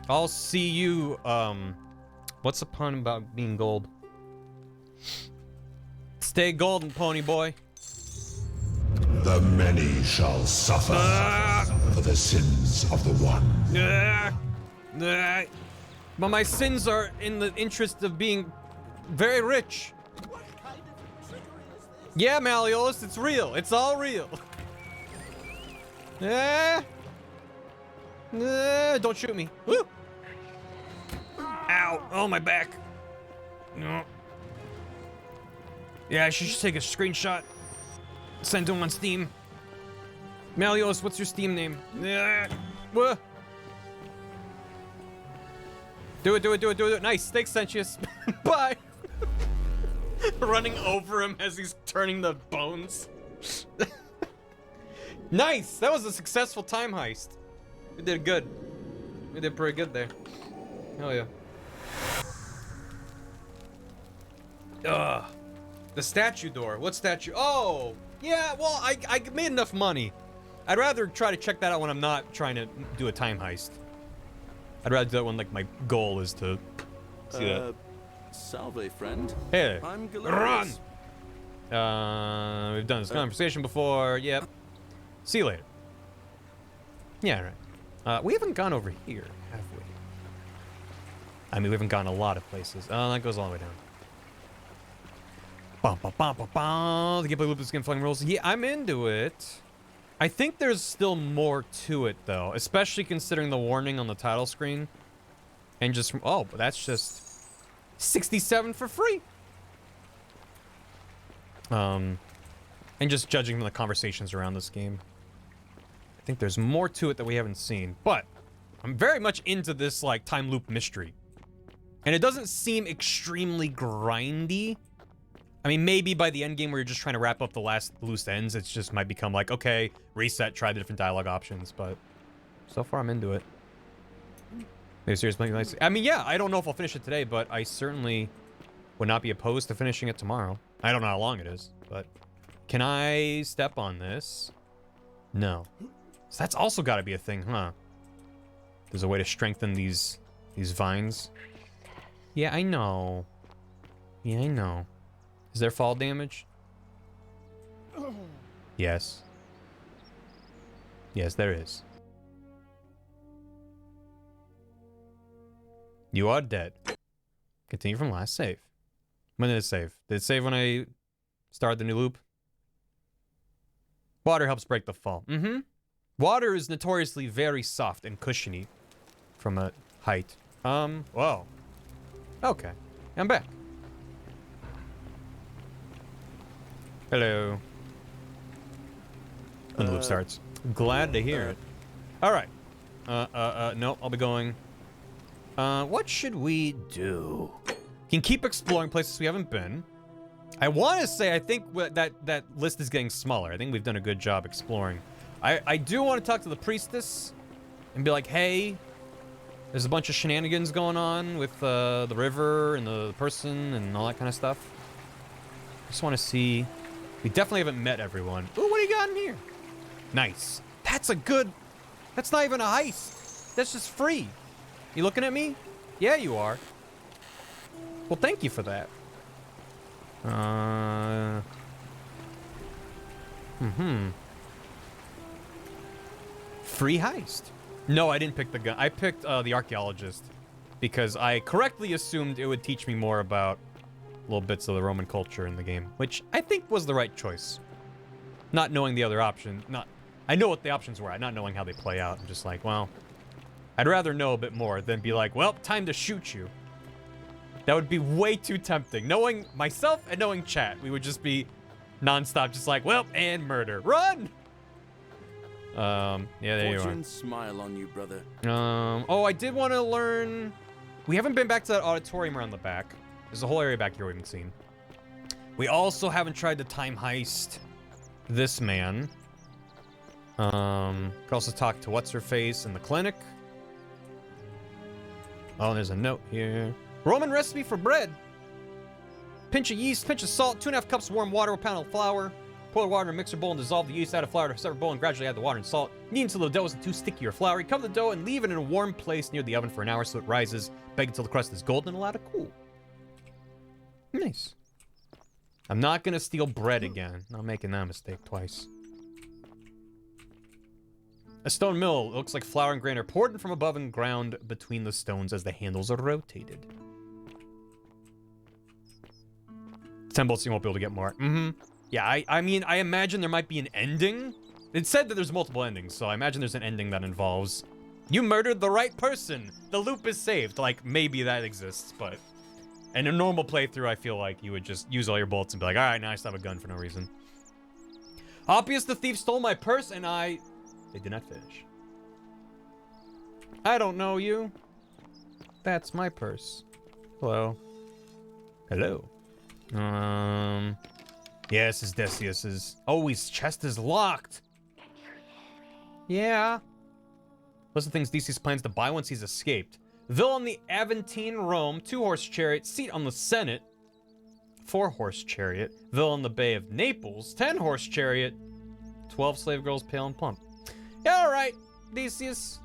I'll see you, what's the pun about being gold? Stay golden, pony boy. The many shall suffer for the sins of the one. But my sins are in the interest of being very rich. Yeah, Malleolus, it's real. It's all real. Don't shoot me. Woo. Ow. Oh, my back. No. Yeah, I should just take a screenshot. Send to him on Steam. Malleolus, what's your Steam name? Whoa. Do it, do it, do it, do it. Nice. Thanks, Sentius. Bye. Running over him as he's turning the bones. Nice. That was a successful time heist. We did good. We did pretty good there. Hell yeah. Ugh. The statue door. What statue? Oh, yeah. Well, I made enough money. I'd rather try to check that out when I'm not trying to do a time heist. I'd rather do that when like my goal is to see that. Salve, friend. Hey, I'm run! Galerius. We've done this conversation before. Yep. See you later. Yeah, right. We haven't gone over here, have we? I mean, we haven't gone a lot of places. That goes all the way down. Bum, bum, bum, bum, bum. The gameplay loop is skin flying rules. Yeah, I'm into it. I think there's still more to it, though, especially considering the warning on the title screen. And just from, oh, but that's just 67 for free. And just judging from the conversations around this game, I think there's more to it that we haven't seen. But I'm very much into this like time loop mystery, and it doesn't seem extremely grindy. I mean, maybe by the end game where you're just trying to wrap up the last loose ends, it just might become like, okay, reset, try the different dialogue options. But so far, I'm into it. Maybe seriously, nice. I mean, yeah, I don't know if I'll finish it today, but I certainly would not be opposed to finishing it tomorrow. I don't know how long it is, but can I step on this? No. So that's also got to be a thing, huh? There's a way to strengthen these vines. Yeah, I know. Yeah, I know. Is there fall damage? Yes. Yes, there is. You are dead. Continue from last save. When did it save? Did it save when I started the new loop? Water helps break the fall. Mm-hmm. Water is notoriously very soft and cushiony from a height. Whoa. Okay. I'm back. Hello. When the loop starts. Glad to hear it. Alright. No, I'll be going. What should we do? Can keep exploring places we haven't been. I want to say I think that list is getting smaller. I think we've done a good job exploring. I do want to talk to the priestess and be like, hey, there's a bunch of shenanigans going on with the river and the person and all that kind of stuff. I just want to see. We definitely haven't met everyone. Ooh, what do you got in here? Nice. That's a good. That's not even a heist. That's just free. You looking at me? Yeah, you are. Well, thank you for that. Free heist. No, I didn't pick the gun. I picked the archaeologist because I correctly assumed it would teach me more about little bits of the Roman culture in the game, which I think was the right choice. Not knowing the other option, I know what the options were, not knowing how they play out. I'm just like, well, I'd rather know a bit more than be like, well, time to shoot you. That would be way too tempting. Knowing myself and knowing chat, we would just be nonstop, just like, well, and murder. Run! Yeah, there you are. Smile on you, brother. Oh, I did want to learn. We haven't been back to that auditorium around the back. There's a whole area back here we haven't seen. We also haven't tried to time heist this man. Could also talk to what's-her-face in the clinic. Oh, there's a note here. Roman recipe for bread. Pinch of yeast, pinch of salt, 2.5 cups warm water, 1 pound of flour. Pour the water in a mixer bowl and dissolve the yeast. Add a flour to a separate bowl and gradually add the water and salt. Knead until the dough isn't too sticky or floury. Cover the dough and leave it in a warm place near the oven for an hour so it rises. Bake until the crust is golden and allow to cool. Nice. I'm not gonna steal bread again. Not making that mistake twice. A stone mill. It looks like flour and grain are poured in from above and ground between the stones as the handles are rotated. 10 bolts, you won't be able to get more. Yeah, I mean, I imagine there might be an ending. It said that there's multiple endings, so I imagine there's an ending that involves you murdered the right person. The loop is saved. Like, maybe that exists, but in a normal playthrough, I feel like you would just use all your bolts and be like, all right, now I still have a gun for no reason. Obvious the thief stole my purse and They did not finish. I don't know you. That's my purse. Hello. Hello. Yes, it's Decius's. Oh, his chest is locked. Yeah. Those are the things Decius plans to buy once he's escaped. Ville on the Aventine Rome, 2-horse chariot, seat on the Senate, 4-horse chariot. Ville on the Bay of Naples, 10-horse chariot, 12 slave girls, pale and plump. Yeah, all right, Decius.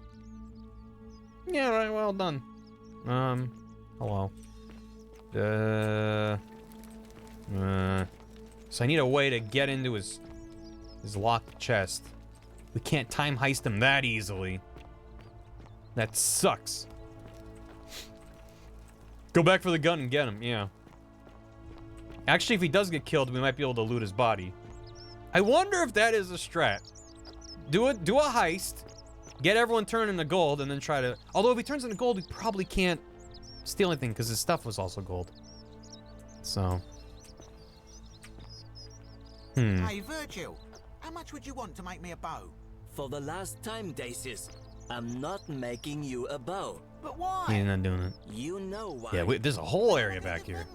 Yeah, all right, well done. Hello. So I need a way to get into his locked chest. We can't time heist him that easily. That sucks. Go back for the gun and get him, yeah. Actually, if he does get killed, we might be able to loot his body. I wonder if that is a strat. Do a heist, get everyone turned into gold, and then try to... Although if he turns into gold, we probably can't steal anything, because his stuff was also gold. So... Hey, Virgil, how much would you want to make me a bow? For the last time, Decius, I'm not making you a bow. But why? He's not doing it. You know why. Yeah, there's a whole area back here.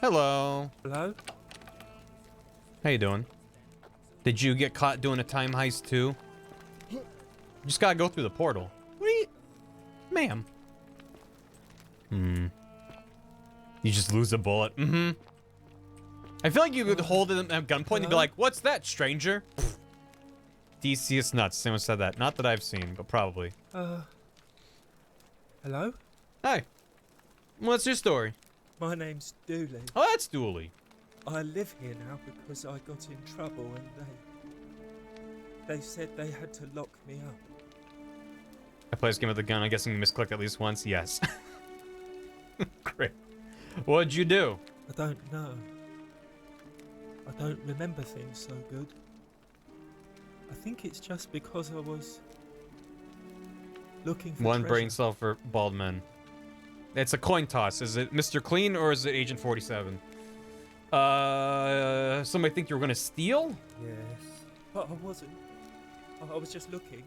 Hello. Hello. How you doing? Did you get caught doing a time heist too? You just gotta go through the portal. What are you... Ma'am. You just lose a bullet. I feel like you could hold it at gunpoint and be like, what's that, stranger? DC is nuts. Someone said that. Not that I've seen, but probably. Hello? Hi. What's your story? My name's Dooley. Oh, that's Dooley. I live here now because I got in trouble and they said they had to lock me up. I play this game with a gun. I'm guessing you misclicked at least once. Yes. Great. What'd you do? I don't know. I don't remember things so good. I think it's just because I was looking for One treasure. brain cell for bald men. It's a coin toss. Is it Mr. Clean or is it Agent 47? Somebody think you were gonna steal? Yes. But I wasn't. I was just looking.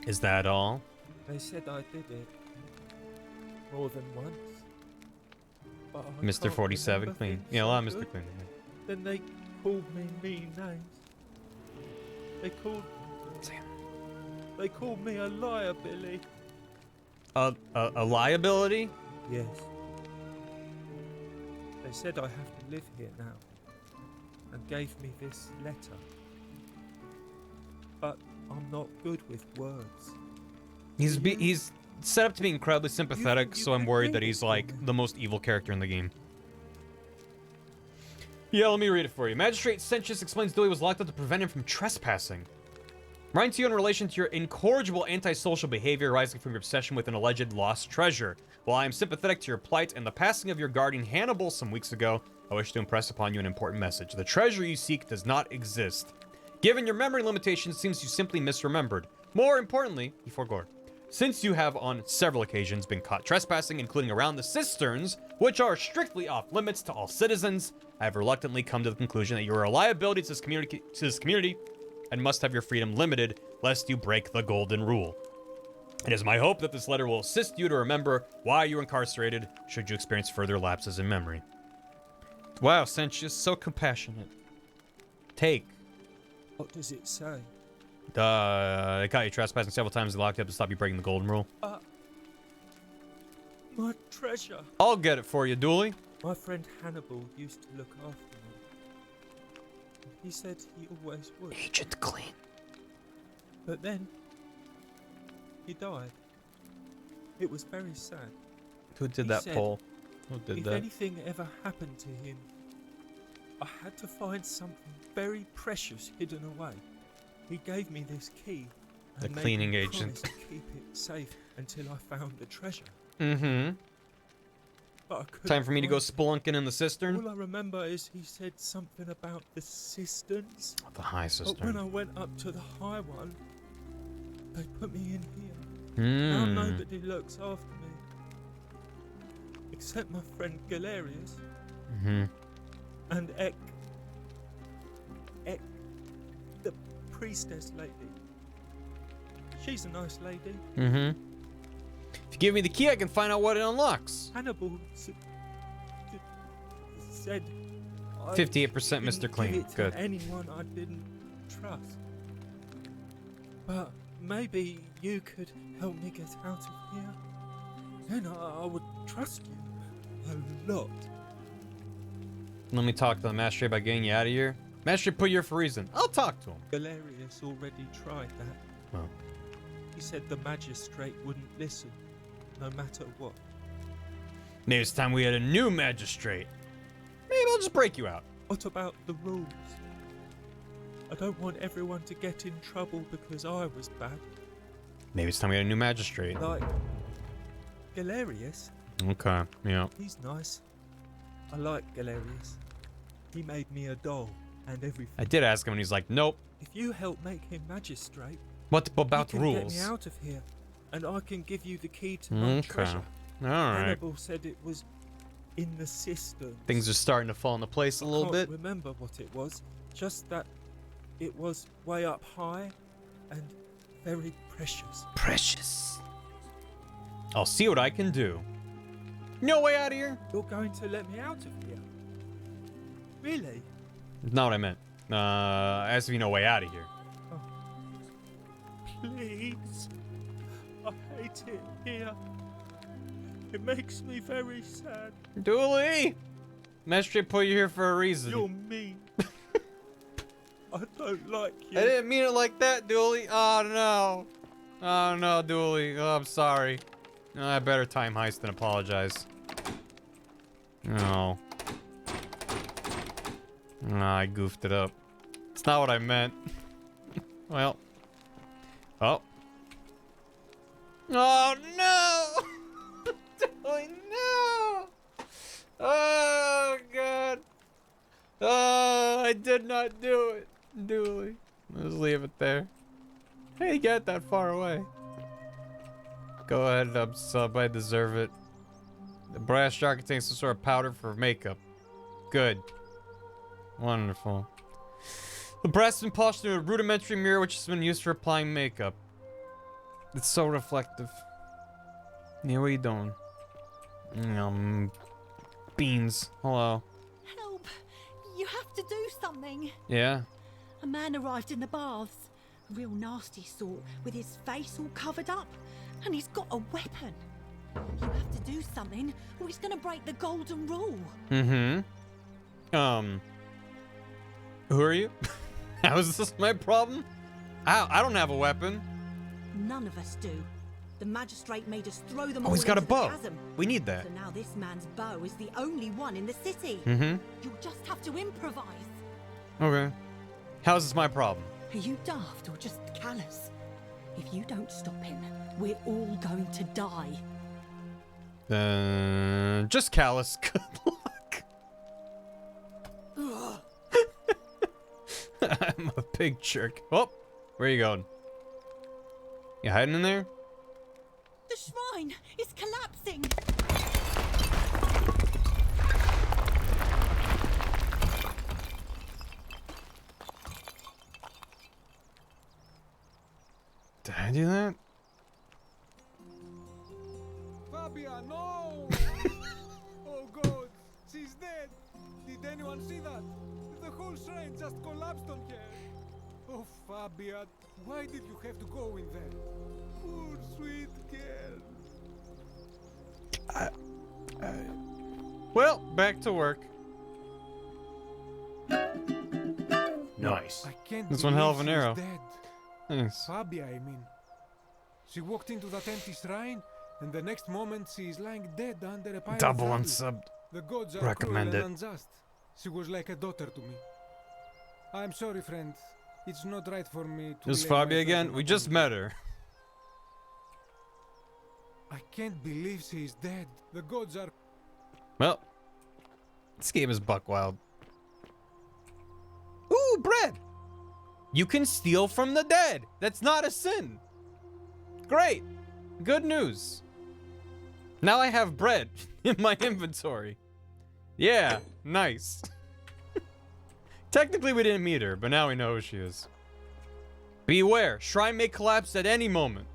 Is that all? They said I did it more than once. But I Mr. can't 47 remember Clean. things Yeah, a so lot of Mr. good. Clean. Then they called me mean names. They called me a liar, Billy. A liability? Yes. They said I have to live here now, and gave me this letter. But I'm not good with words. He's set up to be incredibly sympathetic, so I'm worried that he's like the most evil character in the game. Yeah, let me read it for you. Magistrate Sentius explains Dooley was locked up to prevent him from trespassing. Writing to you in relation to your incorrigible antisocial behavior arising from your obsession with an alleged lost treasure. While I am sympathetic to your plight and the passing of your guardian Hannibal some weeks ago, I wish to impress upon you an important message. The treasure you seek does not exist. Given your memory limitations, it seems you simply misremembered. More importantly, he forgot. Since you have on several occasions been caught trespassing, including around the cisterns, which are strictly off limits to all citizens, I have reluctantly come to the conclusion that you are a liability to this community and must have your freedom limited, lest you break the golden rule. It is my hope that this letter will assist you to remember why you were incarcerated, should you experience further lapses in memory. Wow, Sentius, so compassionate. Take. What does it say? They caught you trespassing several times. They locked you up to stop you breaking the golden rule. My treasure. I'll get it for you, Dooley. My friend Hannibal used to look after me. He said he always would. Agent Clean. But then, he died. It was very sad. Who did He that said poll? Who did if that? anything ever happened to him, I had to find something very precious hidden away. He gave me this key. The and made cleaning me agent. promise to keep it safe until I found the treasure. Mm-hmm. But I couldn't Time for me to go find spelunking in the cistern? All I remember is he said something about the cisterns. The high But when cistern. I went up to the high one, they put me in here. Now nobody looks after me. Except my friend Galerius. And Ek, the priestess lady. She's a nice lady. If you give me the key, I can find out what it unlocks. Hannibal said 58% I Mr. didn't Clean. give it to Good. anyone I didn't trust. But maybe you could help me get out of here. Then I would trust you a lot. Let me talk to the magistrate about getting you out of here. Magistrate put you here for a reason. I'll talk to him. Galerius already tried that. Well. He said the magistrate wouldn't listen, no matter what. Maybe it's time we had a new magistrate. Maybe I'll just break you out. What about the rules? I don't want everyone to get in trouble because I was bad. Maybe it's time we had a new magistrate. Like Galerius. Okay, yeah. He's nice. I like Galerius. He made me a doll and everything. I did ask him and he's like, nope. If you help make him magistrate, What about you the can rules? get me out of here, and I can give you the key to my treasure. Alright. Hannibal said it was in the cistern. Things are starting to fall into place a little bit. I can't remember what it was, just that it was way up high and very precious. Precious. I'll see what I can do. No way out of here? You're going to let me out of here? Really? Not what I meant. As if you know way out of here. Please. I hate it here. It makes me very sad. Dooley! Magistrate put you here for a reason. You're mean. I don't like you. I didn't mean it like that, Dooley. Oh no. Oh no, Dooley. Oh, I'm sorry. I better time heist than apologize. No. Nah, I goofed it up. It's not what I meant. Well. Oh. Oh no! Dooley, no! Oh god. Oh, I did not do it. Dooley. Let's leave it there. Hey, you got that far away. Go ahead, sub. I deserve it. The brass jar contains some sort of powder for makeup. Good. Wonderful. The brass has been polished through a rudimentary mirror which has been used for applying makeup. It's so reflective. Yeah, what are you doing? Beans. Hello. Help! You have to do something. Yeah? A man arrived in the baths. A real nasty sort, with his face all covered up. And he's got a weapon. You have to do something, or he's gonna break the golden rule. Mm-hmm. Who are you? How is this my problem? I don't have a weapon. None of us do. The magistrate made us throw them Oh, all he's got a into the bow. chasm. We need that. So now this man's bow is the only one in the city. Mm-hmm. You'll just have to improvise. Okay. How is this my problem? Are you daft or just callous? If you don't stop him, we're all going to die. Just callous. Good luck. I'm a big jerk. Oh, where are you going? You hiding in there? The shrine is collapsing. Did I do that? Fabia, no! Oh god, she's dead. Did anyone see that? The whole shrine just collapsed on her. Oh, Fabia, why did you have to go in there? Poor sweet girl. Well, back to work. Nice. I can't That's one hell of believe an she's arrow. Dead. Thanks. Fabia, I mean. She walked into that empty shrine, and the next moment she is lying dead under a pile Double of unsubbed. The gods are Recommend cruel it. and unjust. She was like a daughter to me. I'm sorry, friend. It's not right for me to. This is blame Fabia myself again? on We a just woman. met her. I can't believe she is dead. The gods are. Well, this game is buck wild. Ooh, bread! You can steal from the dead. That's not a sin. Great. Good news. Now I have bread in my inventory. Yeah, nice. Technically, we didn't meet her, but now we know who she is. Beware, shrine may collapse at any moment.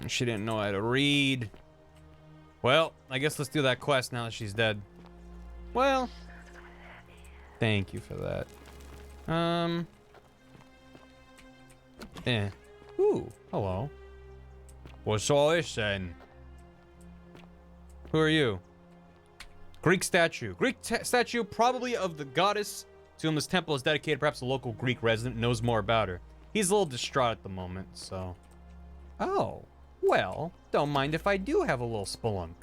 She didn't know how to read. Well, I guess let's do that quest now that she's dead. Well, thank you for that. Ooh, hello. What's all this then? Who are you? Greek statue. Statue probably of the goddess to whom this temple is dedicated. Perhaps a local Greek resident knows more about her. He's a little distraught at the moment, so... Oh, well, don't mind if I do have a little spelunk.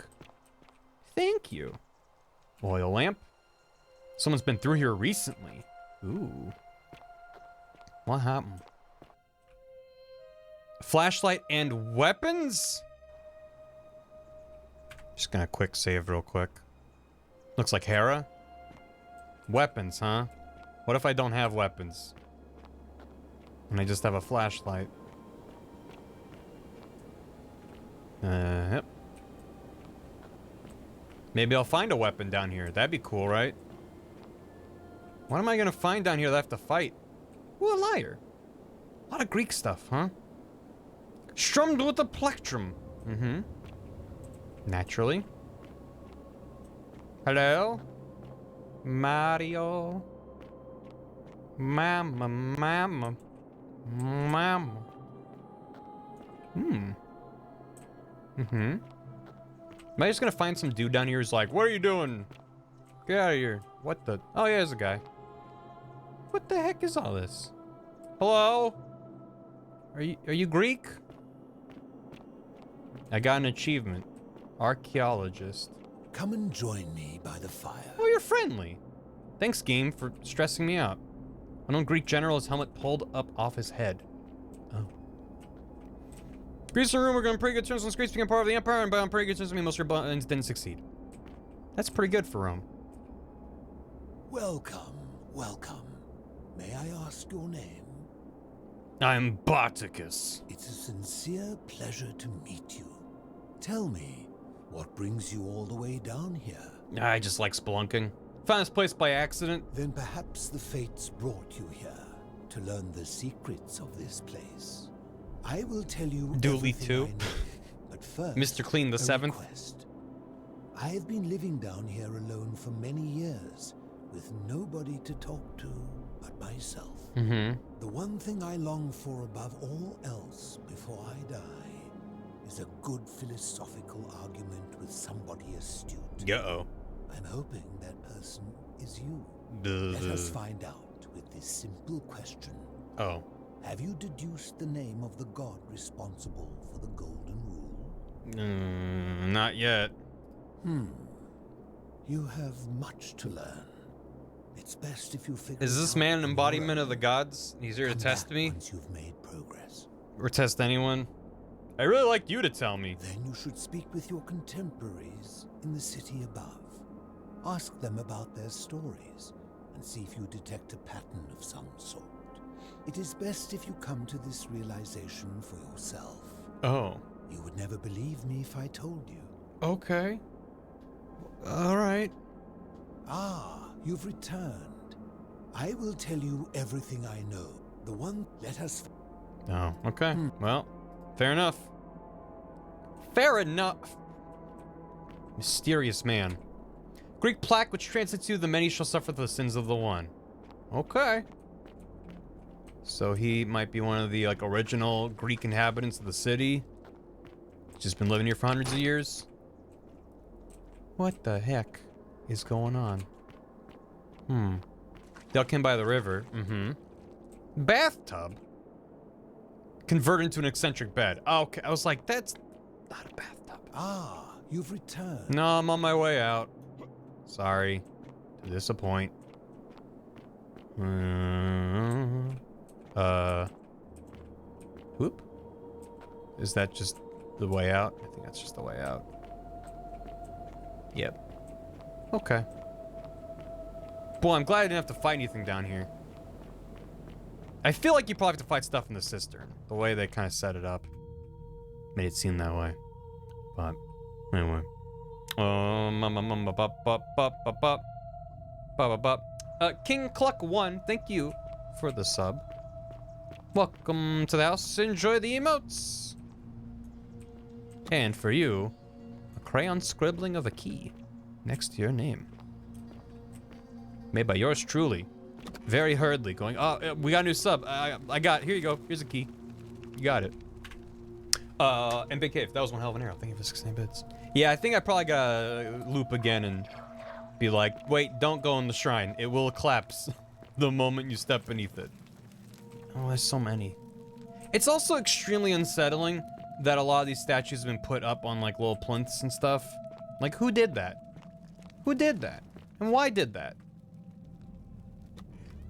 Thank you. Oil lamp. Someone's been through here recently. Ooh. What happened? Flashlight and weapons? Just gonna quick save real quick. Looks like Hera. Weapons, huh? What if I don't have weapons? And I just have a flashlight? Yep. Maybe I'll find a weapon down here. That'd be cool, right? What am I gonna find down here that I have to fight? Ooh, a lyre. A lot of Greek stuff, huh? Strummed with a plectrum. Mm-hmm. Naturally. Hello? Mario? Mama. Mama. Am I just gonna find some dude down here who's like, what are you doing? Get out of here. What the? Oh, yeah, there's a guy. What the heck is all this? Hello? Are you Greek? I got an achievement. Archaeologist. Come and join me by the fire. Oh, you're friendly. Thanks, game, for stressing me out. Unknown Greek general, his helmet pulled up off his head. Oh. Greece and Rome were on pretty good terms with Greece became part of the empire, and by on pretty good terms, I mean most of their buttons didn't succeed. That's pretty good for Rome. Welcome, welcome. May I ask your name? I'm Barticus. It's a sincere pleasure to meet you. Tell me, what brings you all the way down here? I just like spelunking. Found this place by accident. Then perhaps the fates brought you here to learn the secrets of this place. I will tell you Dooley everything 2. I know, but first, Mr. Clean the 7th. Request. I have been living down here alone for many years, with nobody to talk to but myself. The one thing I long for above all else before I die is a good philosophical argument with somebody astute. Uh-oh. I'm hoping that person is you. Let us find out with this simple question. Oh. Have you deduced the name of the god responsible for the Golden Rule? Not yet. You have much to learn. It's best if you figure. Is this man an embodiment of the gods? He's here to test me? Once you've made progress. Or test anyone? I really like you to tell me. Then you should speak with your contemporaries in the city above. Ask them about their stories and see if you detect a pattern of some sort. It is best if you come to this realization for yourself. Oh. You would never believe me if I told you. Okay. All right. Ah, you've returned. I will tell you everything I know. The one, let us... Oh, okay. Well, fair enough. Fair enough. Mysterious man. Greek plaque which translates to the many shall suffer the sins of the one. Okay. So he might be one of the like original Greek inhabitants of the city. Just been living here for hundreds of years. What the heck is going on? Duck him by the river. Bathtub? Convert into an eccentric bed. Okay, I was like, that's not a bathtub. Ah, you've returned. No, I'm on my way out. Sorry to disappoint. Whoop. Is that just the way out? I think that's just the way out. Yep. Okay. Boy, I'm glad I didn't have to fight anything down here. I feel like you probably have to fight stuff in the cistern. The way they kind of set it up made it seem that way. But anyway. King Cluck 1, thank you for the sub. Welcome to the house. Enjoy the emotes. And for you, a crayon scribbling of a key next to your name. Made by yours truly. Very hurriedly going, oh, we got a new sub. I got, here you go. Here's a key. You got it. And Big Cave, that was one hell of an arrow. Thank you for 16 bits. Yeah, I think I probably gotta loop again and be like, wait, don't go in the shrine. It will collapse the moment you step beneath it. Oh, there's so many. It's also extremely unsettling that a lot of these statues have been put up on like little plinths and stuff. Like, who did that? Who did that? And why did that?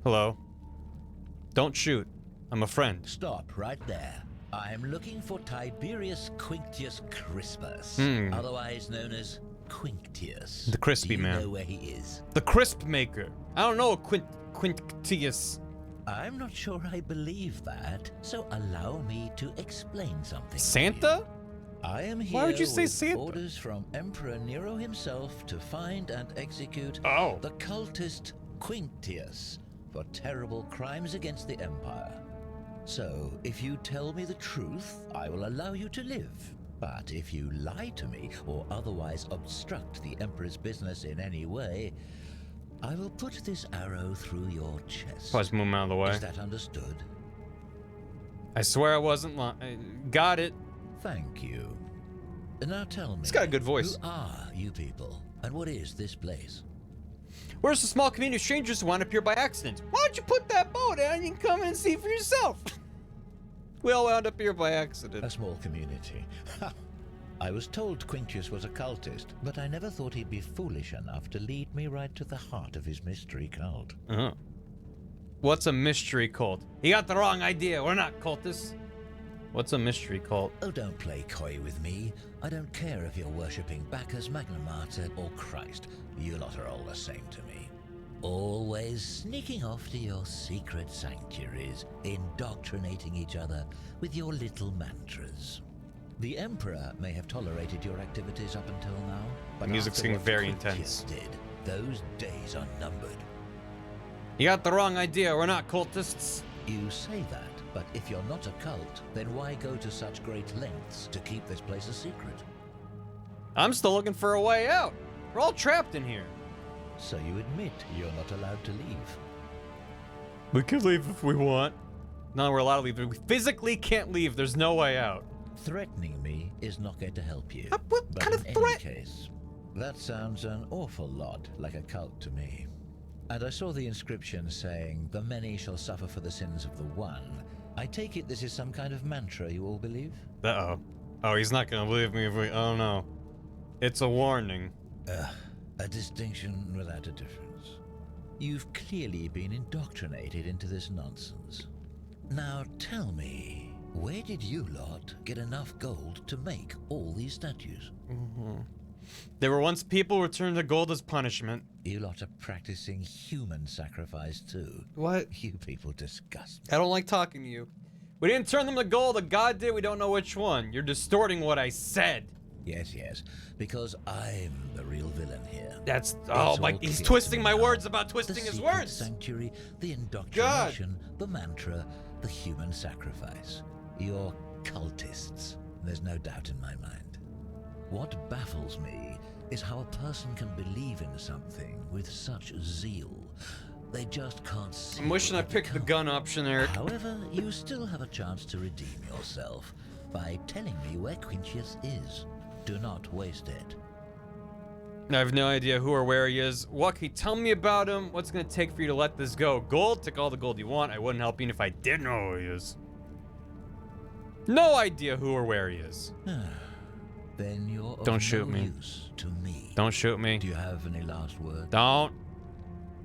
Hello? Don't shoot. I'm a friend. Stop right there. I'm looking for Tiberius Quinctius Crispus, otherwise known as Quinctius. The crispy man. Do you know where he is? The crisp maker. I don't know Quinctius. I'm not sure I believe that, so allow me to explain something. Santa? I am here Why would you say with Santa? orders from Emperor Nero himself to find and execute the cultist Quinctius for terrible crimes against the Empire. So, if you tell me the truth, I will allow you to live. But if you lie to me or otherwise obstruct the Emperor's business in any way, I will put this arrow through your chest. Let's move him out of the way. Is that understood? I swear I wasn't lying. Got it. Thank you. Now tell me. He's got a good voice. Who are you people? And what is this place? We're just a small community of strangers who wound up here by accident. Why don't you put that boat out and you can come in and see for yourself? We all wound up here by accident. A small community. I was told Quintius was a cultist, but I never thought he'd be foolish enough to lead me right to the heart of his mystery cult. Uh-huh. What's a mystery cult? You got the wrong idea. We're not cultists. What's a mystery cult? Oh, don't play coy with me. I don't care if you're worshipping Bacchus, Magna Mater, or Christ. You lot are all the same to me. Always sneaking off to your secret sanctuaries, indoctrinating each other with your little mantras. The Emperor may have tolerated your activities up until now, but the music's after getting what very Quintius intense. did, those days are numbered. You got the wrong idea. We're not cultists. You say that, but if you're not a cult, then why go to such great lengths to keep this place a secret? I'm still looking for a way out. We're all trapped in here. So you admit you're not allowed to leave? We can leave if we want. No, we're allowed to leave. We physically can't leave. There's no way out. Threatening me is not going to help you. What but kind of in threat? any case, that sounds an awful lot like a cult to me. And I saw the inscription saying, "The many shall suffer for the sins of the one." I take it this is some kind of mantra you all believe? Uh-oh. Oh, he's not gonna believe me if we... Oh, no. It's a warning. A distinction without a difference. You've clearly been indoctrinated into this nonsense. Now tell me, where did you lot get enough gold to make all these statues? There were once people who turned to gold as punishment. You lot are practicing human sacrifice too. What? You people disgust me. I don't like talking to you. We didn't turn them to gold. A god did. We don't know which one. You're distorting what I said. Yes, because I'm the real villain here. That's... Oh, my... He's twisting my words about twisting his secret words. Sanctuary, the indoctrination, the mantra, the human sacrifice. You're cultists. There's no doubt in my mind. What baffles me is how a person can believe in something with such zeal. They just can't see. I'm wishing I picked the gun option, Eric. However, you still have a chance to redeem yourself by telling me where Quintius is. Do not waste it. I have no idea who or where he is. What can you tell me about him? What's it gonna take for you to let this go? Gold? Take all the gold you want. I wouldn't help you if I did know who he is. No idea who or where he is. Then you're Don't shoot me. use to me. Don't shoot me. Do you have any last words? Don't.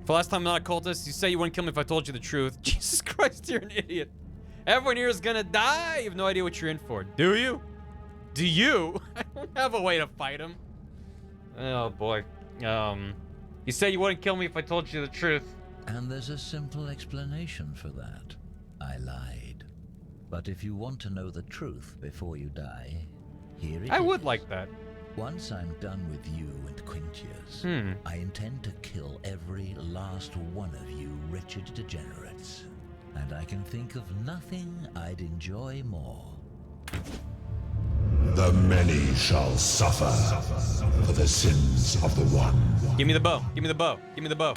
For last time I'm not a cultist, you say you wouldn't kill me if I told you the truth. Jesus Christ, you're an idiot. Everyone here is gonna die. You have no idea what you're in for. Do you? Do you? I don't have a way to fight him. Oh boy. You say you wouldn't kill me if I told you the truth. And there's a simple explanation for that. I lied. But if you want to know the truth before you die, here it is. I would like that. Once I'm done with you and Quintius, I intend to kill every last one of you wretched degenerates. And I can think of nothing I'd enjoy more. The many shall suffer for the sins of the one. Give me the bow. Give me the bow. Give me the bow.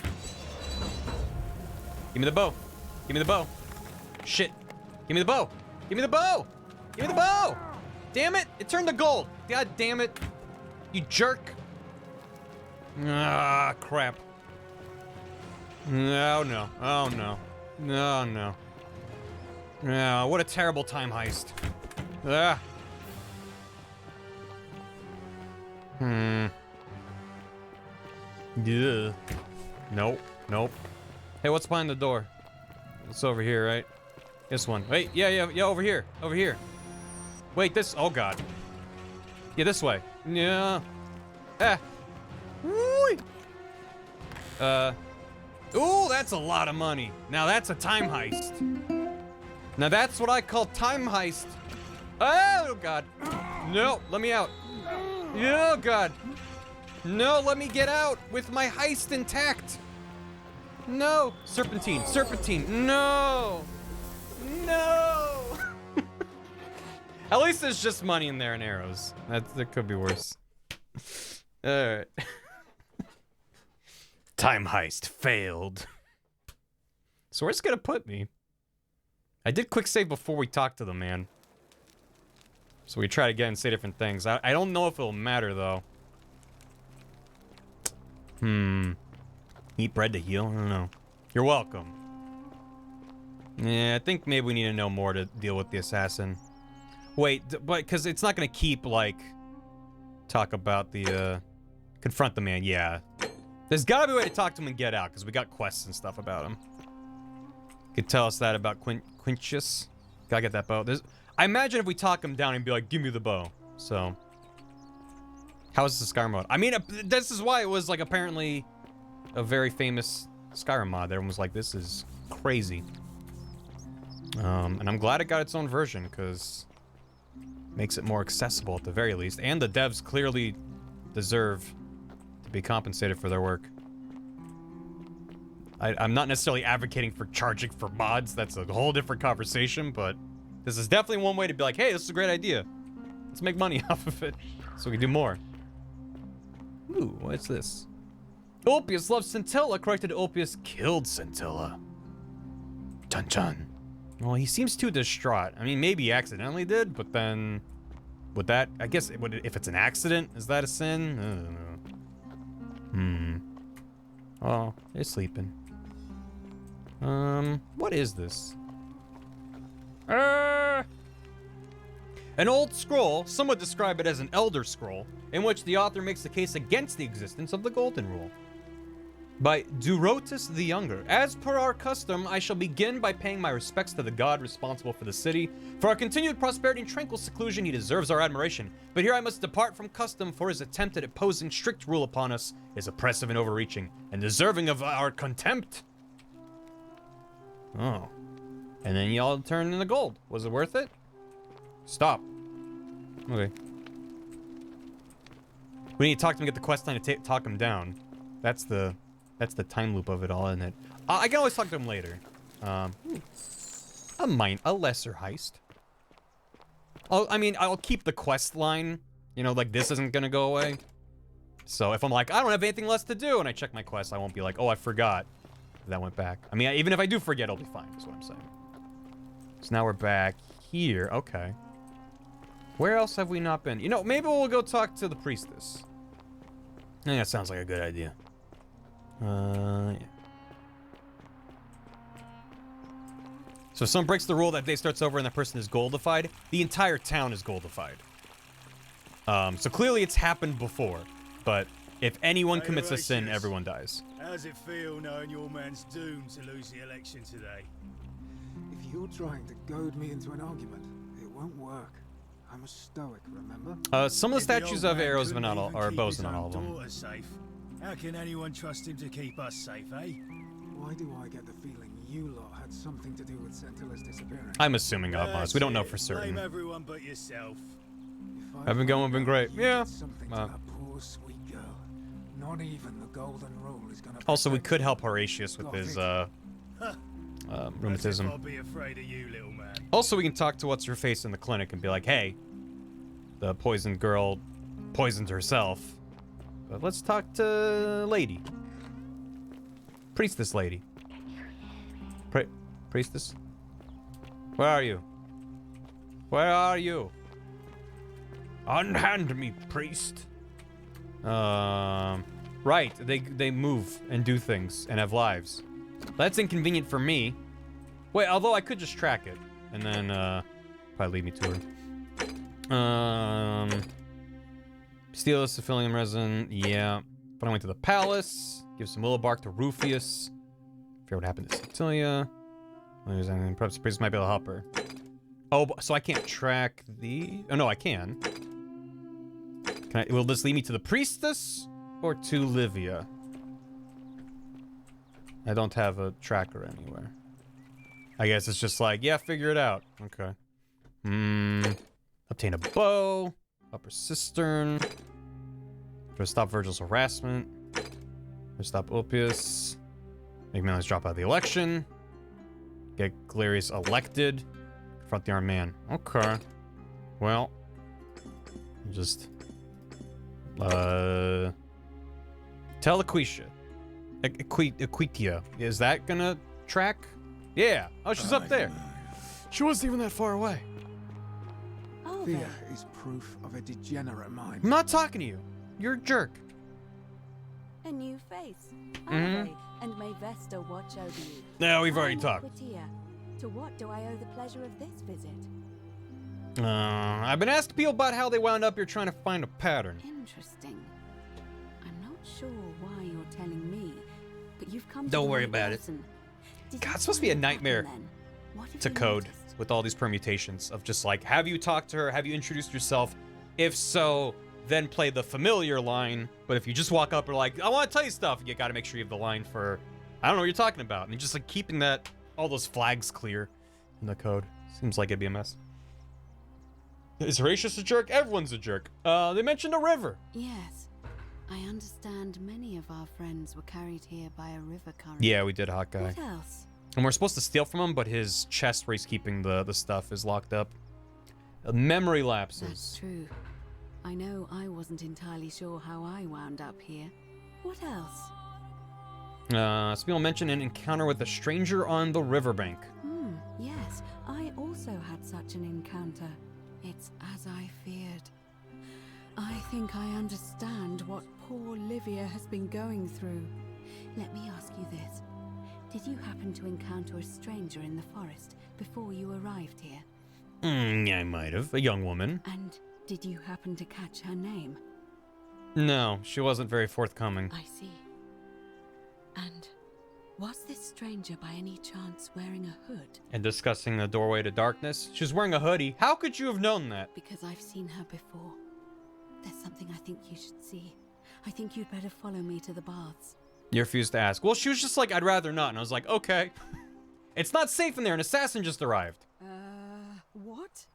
Give me the bow. Give me the bow. Shit. Give me the bow. Give me the bow. Give me the bow. Damn it. It turned to gold. God damn it. You jerk. Ah, crap. No, no. Oh, no. No, no. No, what a terrible time heist. Ah. Yeah. Nope. Nope. Hey, what's behind the door? It's over here, right? This one. Wait, yeah, over here. Over here. Wait, this. Oh, God. Yeah, this way. Yeah. Ah. Woo. Ooh, that's a lot of money. Now that's a time heist. Now that's what I call time heist. Oh, God. No, let me out. Oh, God. No, let me get out with my heist intact. No. Serpentine. Serpentine. No. No. At least there's just money in there and arrows. That could be worse. Alright. Time heist failed. So where's it gonna put me? I did quick save before we talked to the man. So we try again and say different things. I don't know if it'll matter, though. Eat bread to heal? I don't know. You're welcome. Yeah, I think maybe we need to know more to deal with the assassin. Wait, but because it's not going to keep, like, talk about the, confront the man, yeah. There's got to be a way to talk to him and get out, because we got quests and stuff about him. Could tell us that about Quintius. Gotta get that bow. I imagine if we talk him down and be like, give me the bow. So, how is the Skyrim mod? I mean, this is why it was, like, apparently a very famous Skyrim mod. Everyone was like, this is crazy. And I'm glad it got its own version, because makes it more accessible at the very least. And the devs clearly deserve to be compensated for their work. I'm not necessarily advocating for charging for mods. That's a whole different conversation, but this is definitely one way to be like, hey, this is a great idea. Let's make money off of it so we can do more. Ooh, what's this? Ulpius loves Scintilla. Corrected, Ulpius killed Scintilla. Dun dun. Well, he seems too distraught. I mean, maybe he accidentally did, but then... Would that... I guess, if it's an accident, is that a sin? I don't know. Oh, they're sleeping. What is this? An old scroll, some would describe it as an elder scroll, in which the author makes the case against the existence of the Golden Rule. By Durotus the Younger. As per our custom, I shall begin by paying my respects to the god responsible for the city. For our continued prosperity and tranquil seclusion, he deserves our admiration. But here I must depart from custom, for his attempt at imposing strict rule upon us is oppressive and overreaching, and deserving of our contempt. Oh. And then y'all turned into gold. Was it worth it? Stop. Okay. We need to talk to him, get the quest line to talk him down. That's the time loop of it all, isn't it? I can always talk to him later. A lesser heist. I'll keep the quest line. You know, like, this isn't gonna go away. So if I'm like, I don't have anything less to do, and I check my quest, I won't be like, oh, I forgot. That went back. I mean, even if I do forget, it'll be fine, is what I'm saying. So now we're back here. Okay. Where else have we not been? You know, maybe we'll go talk to the priestess. I think that sounds like a good idea. Yeah. So if someone breaks the rule, that day starts over and that person is goldified, the entire town is goldified. So clearly it's happened before, but if anyone commits a sin, everyone dies. How's it feel knowing your man's doomed to lose the election today? If you're trying to goad me into an argument, it won't work. I'm a stoic, remember? Some of the statues have arrows, but not all, or bows, not all of them. Safe. How can anyone trust him to keep us safe, eh? Why do I get the feeling you lot had something to do with Centilla's disappearance? I'm assuming us. We don't know for certain. Blame everyone but yourself. I've been going, been great. Yeah. Poor sweet girl. Not even the golden rule is gonna. Also, we could help Horatius with his rheumatism. I'll be afraid of you, little man. Also, we can talk to what's her face in the clinic and be like, hey, the poisoned girl poisoned herself. But let's talk to lady. Priestess lady. Priestess? Where are you? Where are you? Unhand me, priest. Right. They move and do things and have lives. That's inconvenient for me. Wait, although I could just track it and then probably lead me to her. Steal the Cephalium resin. Yeah. But I went to the palace. Give some willow bark to Rufius. Figure what happened to Cecilia. Perhaps the priest might be able to help her. Oh, so I can't track the... Oh, no, I can. Will this lead me to the priestess or to Livia? I don't have a tracker anywhere. I guess it's just like, yeah, figure it out. Okay. Obtain a bow. Upper cistern. For stop Virgil's harassment. For stop Ulpius. Make Melis drop out of the election. Get Galerius elected. Confront the armed man. Okay. Well. Just. Tell Equitia. Equitia. Is that gonna track? Yeah. Oh, she's up there. She wasn't even that far away. Are Fear is proof of a degenerate mind. I'm not talking to you. You're a jerk. A new face. Are Mhm. they? And may Vesta watch over you. No, we've already I'm talked. Aquatia. To what do I owe the pleasure of this visit? I've been asking people about how they wound up here trying to find a pattern. Interesting. I'm not sure why you're telling me, but you've come to Don't the worry right about it. person. Did God, you it's supposed to be a find a nightmare pattern then? What have to you code noticed? with all these permutations of just like, have you talked to her? Have you introduced yourself? If so, then play the familiar line. But if you just walk up and like, I want to tell you stuff, you got to make sure you have the line for, I don't know what you're talking about. And just like keeping that, all those flags clear in the code. Seems like it'd be a mess. Is Horatius a jerk? Everyone's a jerk. They mentioned a river. Yes. I understand many of our friends were carried here by a river current. Yeah, we did, Hawkeye. What else? And we're supposed to steal from him, but his chest where he's keeping the stuff is locked up. Memory lapses. That's true. I know I wasn't entirely sure how I wound up here. What else? Some people mentioned an encounter with a stranger on the riverbank. Yes, I also had such an encounter. It's as I feared. I think I understand what poor Livia has been going through. Let me ask you this. Did you happen to encounter a stranger in the forest before you arrived here? Yeah, I might have. A young woman. And did you happen to catch her name? No, she wasn't very forthcoming. I see. And was this stranger by any chance wearing a hood? And discussing the doorway to darkness. She was wearing a hoodie. How could you have known that? Because I've seen her before. There's something I think you should see. I think you'd better follow me to the baths. You refused to ask. Well, she was just like, I'd rather not. And I was like, okay. It's not safe in there. An assassin just arrived. What?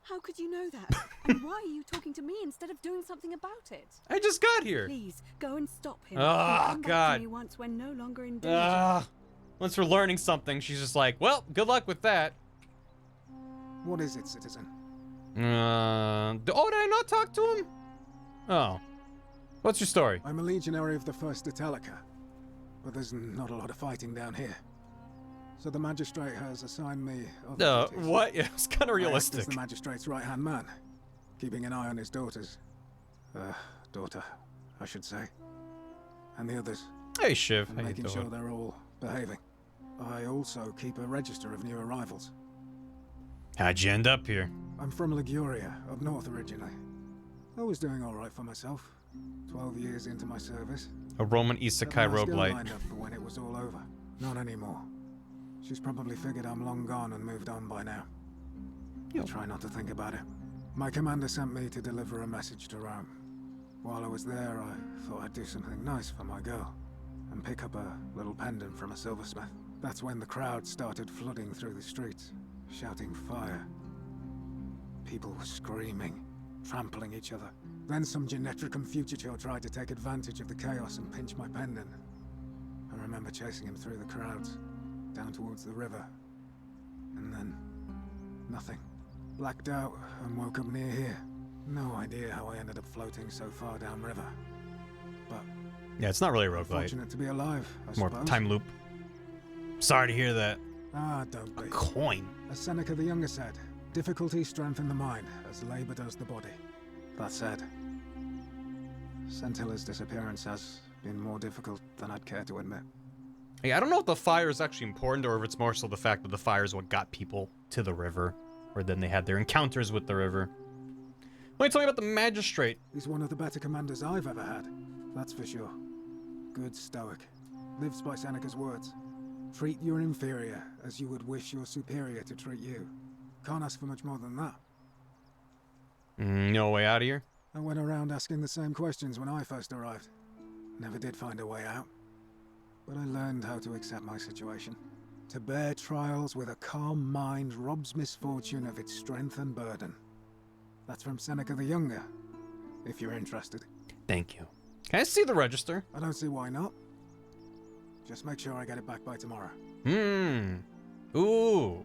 How could you know that? And why are you talking to me instead of doing something about it? I just got here. Please, go and stop him. Oh, Come back God. to me once we're no longer in danger. Once we're learning something, she's just like, well, good luck with that. What is it, citizen? Did I not talk to him? Oh. What's your story? I'm a legionary of the 1st Italica, but there's not a lot of fighting down here. So the magistrate has assigned me other duties. What? Yeah, it's kind of I act realistic. as the magistrate's right-hand man, keeping an eye on his daughters. Daughter, I should say. And the others. Hey, Shiv. And How you making sure doing? they're all behaving. I also keep a register of new arrivals. How'd you end up here? I'm from Liguria, up north originally. I was doing all right for myself. 12 years into my service. A Roman isekai roguelite. Lined up for when it was all over. Not anymore. She's probably figured I'm long gone and moved on by now. I try not to think about it. My commander sent me to deliver a message to Rome. While I was there, I thought I'd do something nice for my girl and pick up a little pendant from a silversmith. That's when the crowd started flooding through the streets, shouting fire. People were screaming, trampling each other. Then some genetricum fugitor tried to take advantage of the chaos and pinch my pendant. I remember chasing him through the crowds, down towards the river. And then, nothing. Blacked out and woke up near here. No idea how I ended up floating so far downriver. But Yeah, it's not really a roguelite. fortunate to be alive, I More suppose. time loop. Sorry to hear that. Don't be. A coin. As Seneca the Younger said, difficulty strengthens the mind, as labor does the body. That said, Centilla's disappearance has been more difficult than I'd care to admit. Yeah, I don't know if the fire is actually important or if it's more so the fact that the fire is what got people to the river, or then they had their encounters with the river. Wait, tell me about the magistrate. He's one of the better commanders I've ever had, that's for sure. Good stoic. Lives by Seneca's words. Treat your inferior as you would wish your superior to treat you. Can't ask for much more than that. No way out of here? I went around asking the same questions when I first arrived. Never did find a way out. But I learned how to accept my situation. To bear trials with a calm mind robs misfortune of its strength and burden. That's from Seneca the Younger, if you're interested. Thank you. Can I see the register? I don't see why not. Just make sure I get it back by tomorrow. Ooh.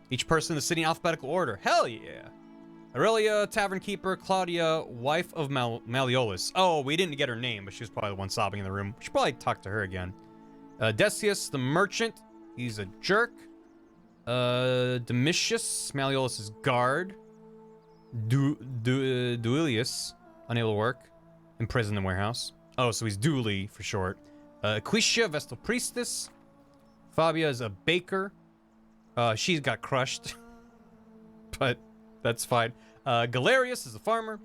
Each person in the city in alphabetical order. Hell yeah. Aurelia, tavern keeper. Claudia, wife of Malleolus. Oh, we didn't get her name, but she was probably the one sobbing in the room. We should probably talk to her again. Decius, the merchant. He's a jerk. Domitius, Malleolus' guard. Duilius, unable to work. Imprisoned in warehouse. Oh, so he's Dooley for short. Aquitia, Vestal Priestess. Fabia is a baker. She's got crushed. But that's fine. Galerius is the farmer.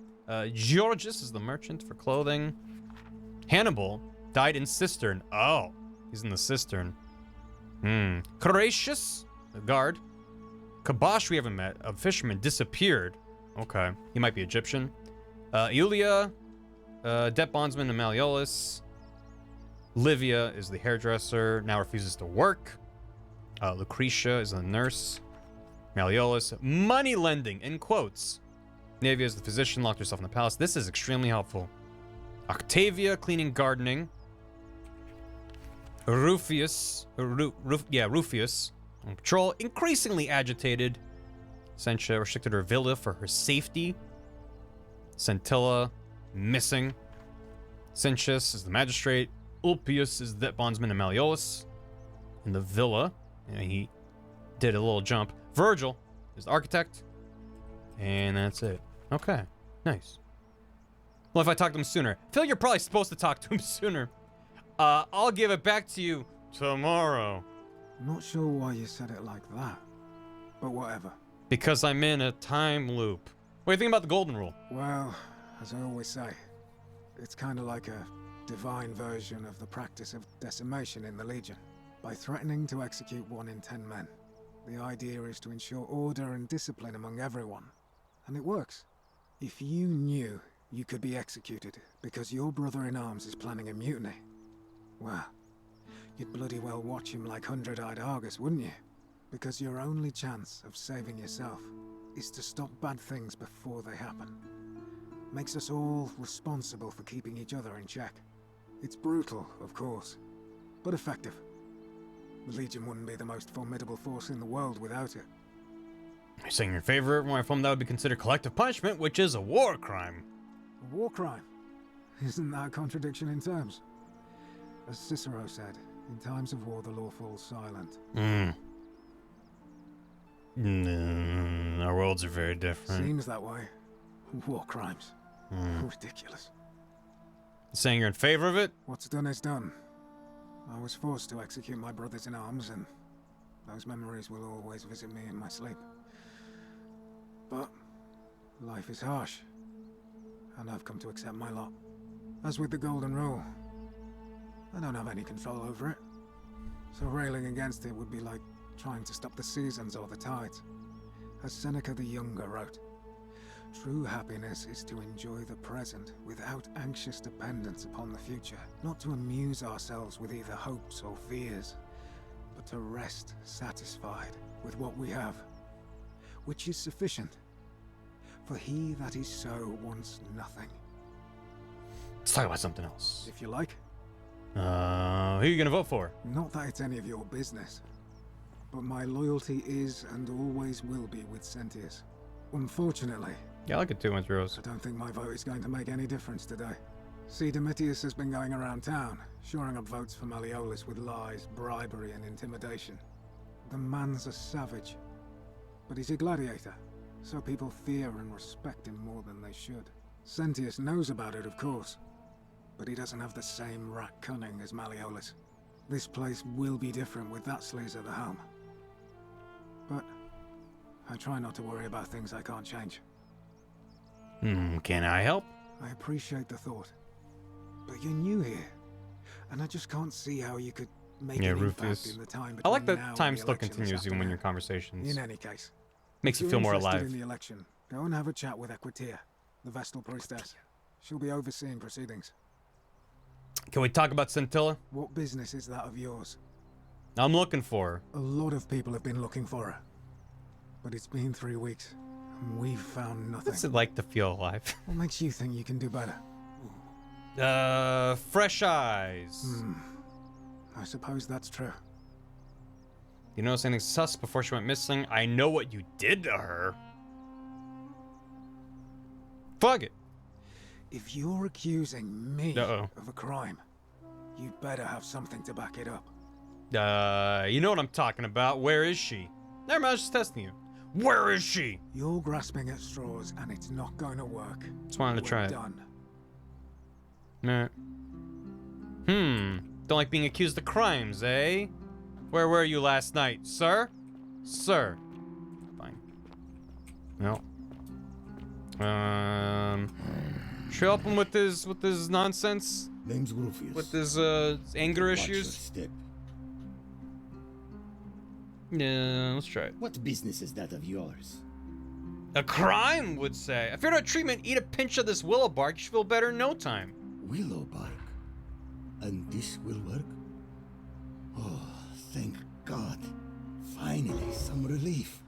Georgius is the merchant for clothing. Hannibal died in cistern. Oh, he's in the cistern. Horatius, the guard. Kabosh, we haven't met. A fisherman disappeared. Okay, he might be Egyptian. Iulia, debt bondsman and Malleolus. Livia is the hairdresser, now refuses to work. Lucretia is the nurse. Malleolus, money lending, in quotes. Navia is the physician, locked herself in the palace. This is extremely helpful. Octavia, cleaning, gardening. Rufius, Rufius, on patrol, increasingly agitated. Sentia restricted her villa for her safety. Centilla, missing. Sentius is the magistrate. Ulpius is the bondsman and Malleolus in the villa. And he did a little jump. Virgil is the architect. And that's it. Okay, nice. Well, if I talk to him sooner. I feel like you're probably supposed to talk to him sooner. I'll give it back to you tomorrow. Not sure why you said it like that, but whatever. Because I'm in a time loop. What do you think about the golden rule? Well, as I always say, it's kind of like a divine version of the practice of decimation in the Legion. By threatening to execute 1 in 10 men, the idea is to ensure order and discipline among everyone. And it works. If you knew you could be executed because your brother-in-arms is planning a mutiny, well, you'd bloody well watch him like 100-eyed Argus, wouldn't you? Because your only chance of saving yourself is to stop bad things before they happen. Makes us all responsible for keeping each other in check. It's brutal, of course, but effective. The Legion wouldn't be the most formidable force in the world without it. You're saying your favorite when I film that would be considered collective punishment, which is a war crime. A war crime? Isn't that a contradiction in terms? As Cicero said, in times of war the law falls silent. Our worlds are very different. Seems that way. War crimes. Ridiculous. Saying you're in favor of it? What's done is done. I was forced to execute my brothers in arms, and those memories will always visit me in my sleep. But life is harsh, and I've come to accept my lot. As with the Golden Rule, I don't have any control over it, so railing against it would be like trying to stop the seasons or the tides. As Seneca the Younger wrote, true happiness is to enjoy the present without anxious dependence upon the future, not to amuse ourselves with either hopes or fears, but to rest satisfied with what we have, which is sufficient. For he that is so wants nothing. Let's talk about something else. If you like. Who are you gonna vote for? Not that it's any of your business, but my loyalty is and always will be with Sentius. Unfortunately, yeah, I like it too, with Rose. I don't think my vote is going to make any difference today. See, Domitius has been going around town, shoring up votes for Malleolus with lies, bribery, and intimidation. The man's a savage, but he's a gladiator, so people fear and respect him more than they should. Sentius knows about it, of course, but he doesn't have the same rat cunning as Malleolus. This place will be different with that sleaze at the helm. But I try not to worry about things I can't change. Can I help? I appreciate the thought, but you're new here, and I just can't see how you could make an impact in the time between I like now that and time the still election continues this even when your afternoon. conversations. In any case, Makes if you you're feel more interested alive. in the election, go and have a chat with Equitia, the Vestal Priestess. She'll be overseeing proceedings. Can we talk about Scintilla? What business is that of yours? I'm looking for her. A lot of people have been looking for her, but it's been 3 weeks, and we've found nothing. What's it like to feel alive? What makes you think you can do better? Fresh eyes. I suppose that's true. You notice anything sus before she went missing? I know what you did to her. Fuck it. If you're accusing me Uh-oh. of a crime, you'd better have something to back it up. You know what I'm talking about. Where is she? Never mind, I was just testing you. Where is she? You're grasping at straws, and it's not going to work. Just wanted to try it. Done. Alright. Don't like being accused of crimes, eh? Where were you last night, sir? Sir. Fine. No. Should I help him with his nonsense? Name's Rufius. With his anger Watch issues? your step. Yeah, let's try it. What business is that of yours? A crime, would say. If you're not treatment, eat a pinch of this willow bark. You should feel better in no time. Willow bark? And this will work? Oh, thank God. Finally, some relief.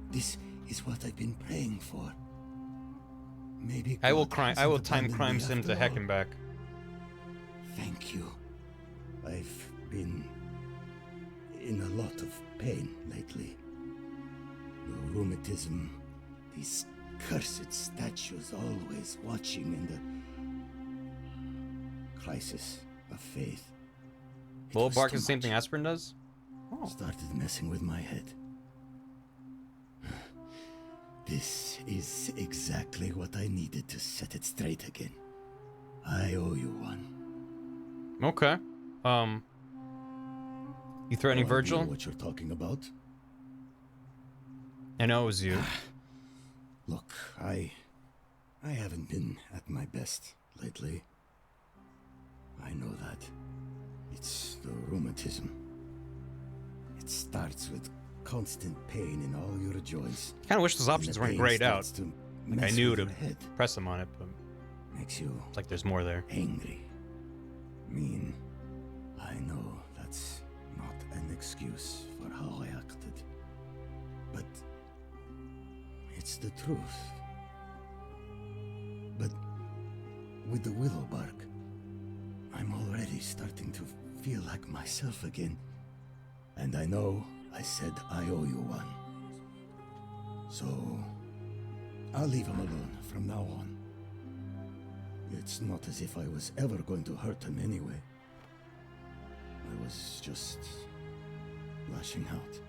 This is what I've been praying for. Maybe I will God I will hasn't time abandoned crime me sim to after heck all. and back. Thank you. I've been in a lot of pain lately. The rheumatism, these cursed statues always watching, and the crisis of faith. Willow bark is the same thing aspirin does? Started messing with my head. This is exactly what I needed to set it straight again. I owe you one. Okay. You threatening No idea Virgil? what you're talking about? I know it was you. Look, I haven't been at my best lately. I know that. It's the rheumatism. It starts with constant pain in all your joints. Kind of wish those And options the weren't pain grayed out. starts to Like I mess knew with to your head. press them on it, but Makes you it's like there's more there. angry, mean. I know that's not an excuse for how I acted, but it's the truth. But with the willow bark, I'm already starting to feel like myself again. And I know I said I owe you one. So I'll leave him alone from now on. It's not as if I was ever going to hurt him anyway. I was just lashing out.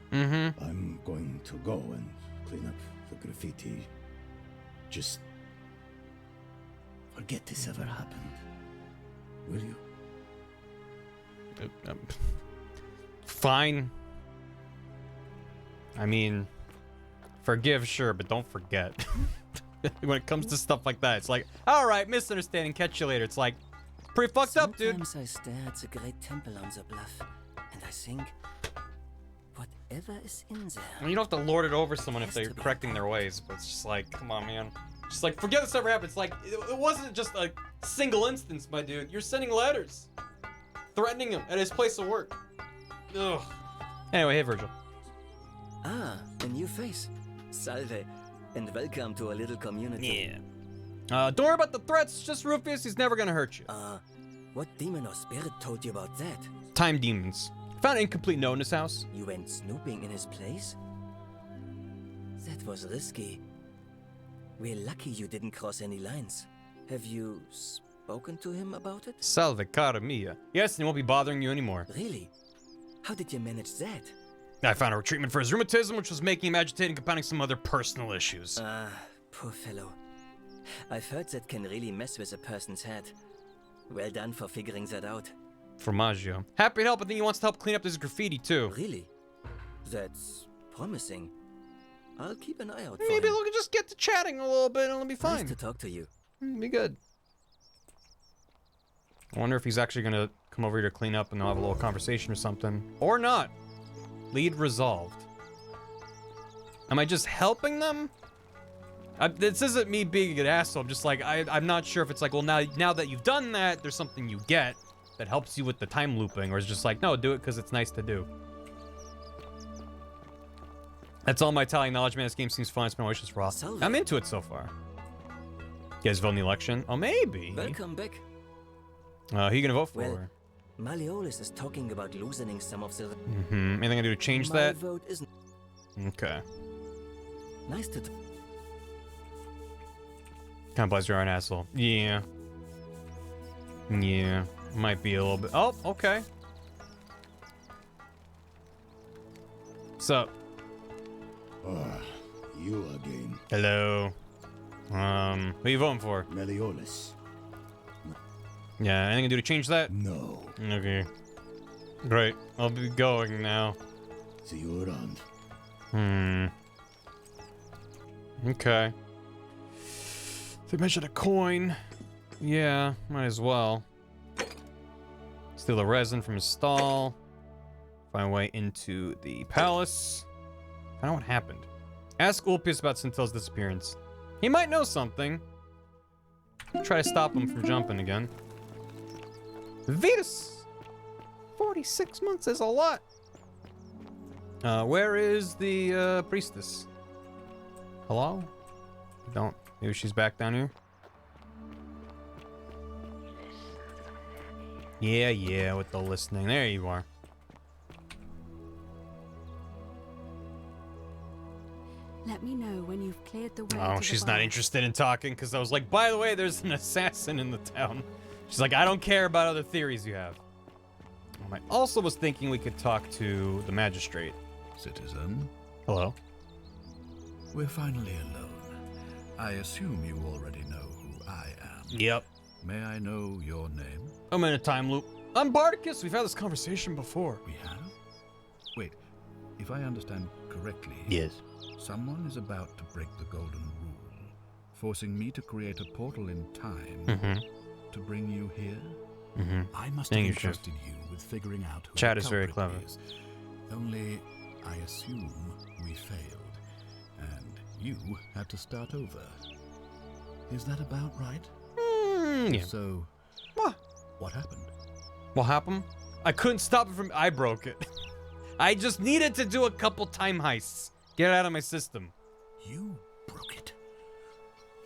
I'm going to go and clean up the graffiti. Just forget this ever happened. Will you? Fine. I mean, forgive, sure, but don't forget. When it comes to stuff like that, it's like, all right, misunderstanding, catch you later. It's like, pretty fucked up, dude. Sometimes I stare at the great temple on the bluff, and I think, whatever is in there. And you don't have to lord it over someone if they're correcting their ways, but it's just like, come on, man. Just like, forget this ever happened. It's like, it wasn't just a single instance, my dude. You're sending letters, threatening him at his place of work. Ugh. Anyway, hey, Virgil. Ah, a new face. Salve, and welcome to a little community. Yeah. Don't worry about the threats. Just Rufius. He's never gonna hurt you. What demon or spirit told you about that? Time demons. Found an incomplete note in his house. You went snooping in his place? That was risky. We're lucky you didn't cross any lines. Have you spoken to him about it? Salve, cara mia. Yes, and he won't be bothering you anymore. Really? How did you manage that? I found a treatment for his rheumatism, which was making him agitated and compounding some other personal issues. Poor fellow. I've heard that can really mess with a person's head. Well done for figuring that out. Formaggio. Happy to help. I think he wants to help clean up this graffiti, too. Really? That's promising. I'll keep an eye out for Maybe him. we'll just get to chatting a little bit and it'll be fine. Nice to talk to you. Be good. I wonder if he's actually gonna come over here to clean up and they'll have a little conversation or something. Or not. Lead resolved. Am I just helping them? This isn't me being an asshole. I'm just like, I'm not sure if it's like, well, now that you've done that, there's something you get that helps you with the time looping, or it's just like, no, do it because it's nice to do. That's all my Italian knowledge, man. This game seems fun. It's been just raw. I'm into it so far. You guys vote in the election? Oh, maybe. Welcome back. Who are you gonna vote for? Well, Malleolus is talking about loosening some of the... Anything I do to change My that? vote isn't... Okay. Nice to... Kind of implies you're an asshole. Yeah. Yeah. Might be a little bit. Oh, okay. So, Ah, you again. Hello. Who are you voting for? Meliodas. Yeah, anything to do to change that? No. Okay. Great. I'll be going now. See you around. Okay. They mentioned a coin. Yeah, might as well. Steal the resin from his stall. Find a way into the palace. Find out what happened. Ask Ulpius about Sintel's disappearance. He might know something. Try to stop him from jumping again. Vetus! 46 months is a lot. Where is the priestess? Hello? Don't. Maybe she's back down here. Yeah, with the listening. There you are. Let me know when you've cleared the way. Oh, she's not interested in talking because I was like, by the way, there's an assassin in the town. She's like, I don't care about other theories you have. I also was thinking we could talk to the magistrate. Citizen. Hello. We're finally alone. I assume you already know who I am. Yep. May I know your name? I'm in a time loop. I'm Bardicus. We've had this conversation before. We have? Wait, if I understand correctly... Yes. Someone is about to break the golden rule, forcing me to create a portal in time to bring you here? I must have entrusted you with figuring out who Chad the is very culprit clever. is. Only, I assume we failed, and you had to start over. Is that about right? Yeah. So, what happened? What happened? I couldn't stop it from... I broke it. I just needed to do a couple time heists. Get it out of my system. You broke it?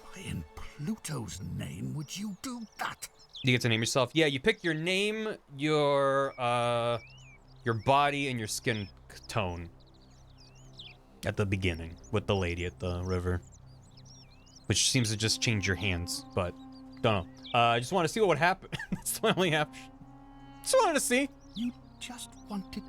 Why in Pluto's name would you do that? You get to name yourself. Yeah, you pick your name, your body, and your skin tone. At the beginning, with the lady at the river. Which seems to just change your hands, but don't know. I just want to see what would happen. That's my only option. Just wanted to see. You just wanted...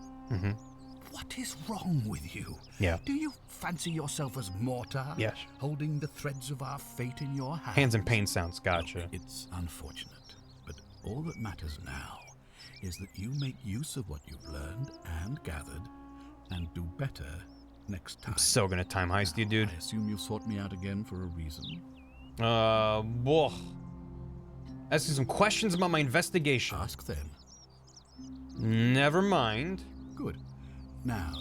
What is wrong with you? Yeah. Do you fancy yourself as mortar? Yes. Holding the threads of our fate in your hands? Hands in pain sounds. Gotcha. It's unfortunate, but all that matters now is that you make use of what you've learned and gathered and do better next time. I'm so gonna time heist you, dude. I assume you sought me out again for a reason. Whoa. Asking some questions about my investigation. Ask then. Never mind. Good. Now,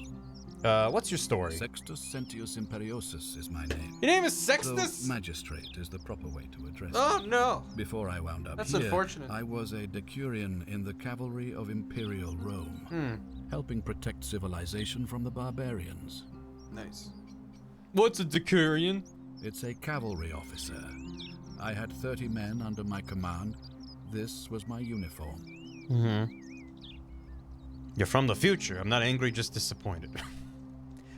what's your story? Sextus Sentius Imperiosus is my name. Your name is Sextus? Though magistrate is the proper way to address Oh, it. no. Before I wound up That's here, unfortunate. I was a decurion in the cavalry of Imperial Rome, helping protect civilization from the barbarians. Nice. What's a decurion? It's a cavalry officer. I had 30 men under my command. This was my uniform. You're from the future. I'm not angry, just disappointed.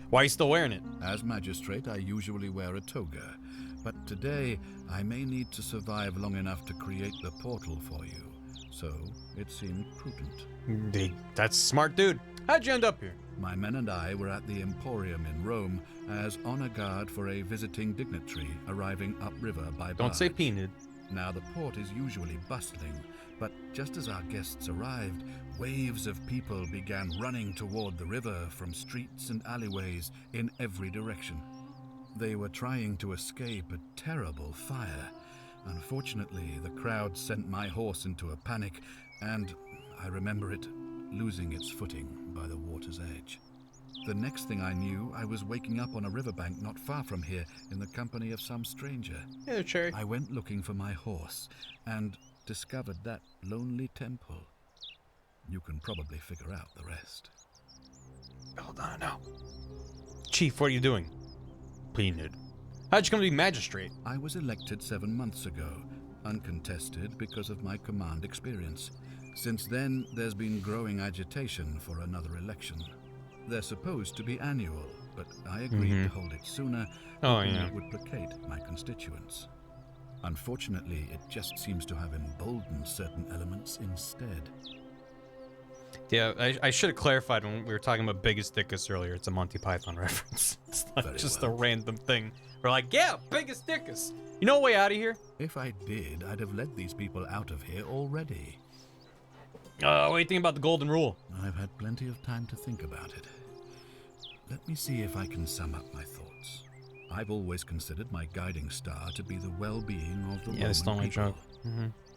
Why are you still wearing it? As magistrate, I usually wear a toga, but today I may need to survive long enough to create the portal for you, so it seemed prudent. That's a smart dude. How'd you end up here? My men and I were at the Emporium in Rome as honor guard for a visiting dignitary arriving upriver by barge. Don't say peanut. Now, the port is usually bustling, but just as our guests arrived, waves of people began running toward the river from streets and alleyways in every direction. They were trying to escape a terrible fire. Unfortunately, the crowd sent my horse into a panic, and I remember it losing its footing by the water's edge. The next thing I knew, I was waking up on a riverbank not far from here in the company of some stranger. Yeah, Cherry. I went looking for my horse and discovered that lonely temple. You can probably figure out the rest. Hold on now. Chief, what are you doing? Peanut. How'd you come to be magistrate? I was elected 7 months ago, uncontested because of my command experience. Since then, there's been growing agitation for another election. They're supposed to be annual, but I agreed to hold it sooner, hoping it would placate my constituents. Unfortunately, it just seems to have emboldened certain elements instead. Yeah, I should have clarified when we were talking about Biggest Dickus earlier. It's a Monty Python reference. It's not just a random thing. We're like, yeah, Biggest Dickus. You know a way out of here? If I did, I'd have led these people out of here already. What do you think about the golden rule? I've had plenty of time to think about it. Let me see if I can sum up my thoughts. I've always considered my guiding star to be the well-being of the Roman people.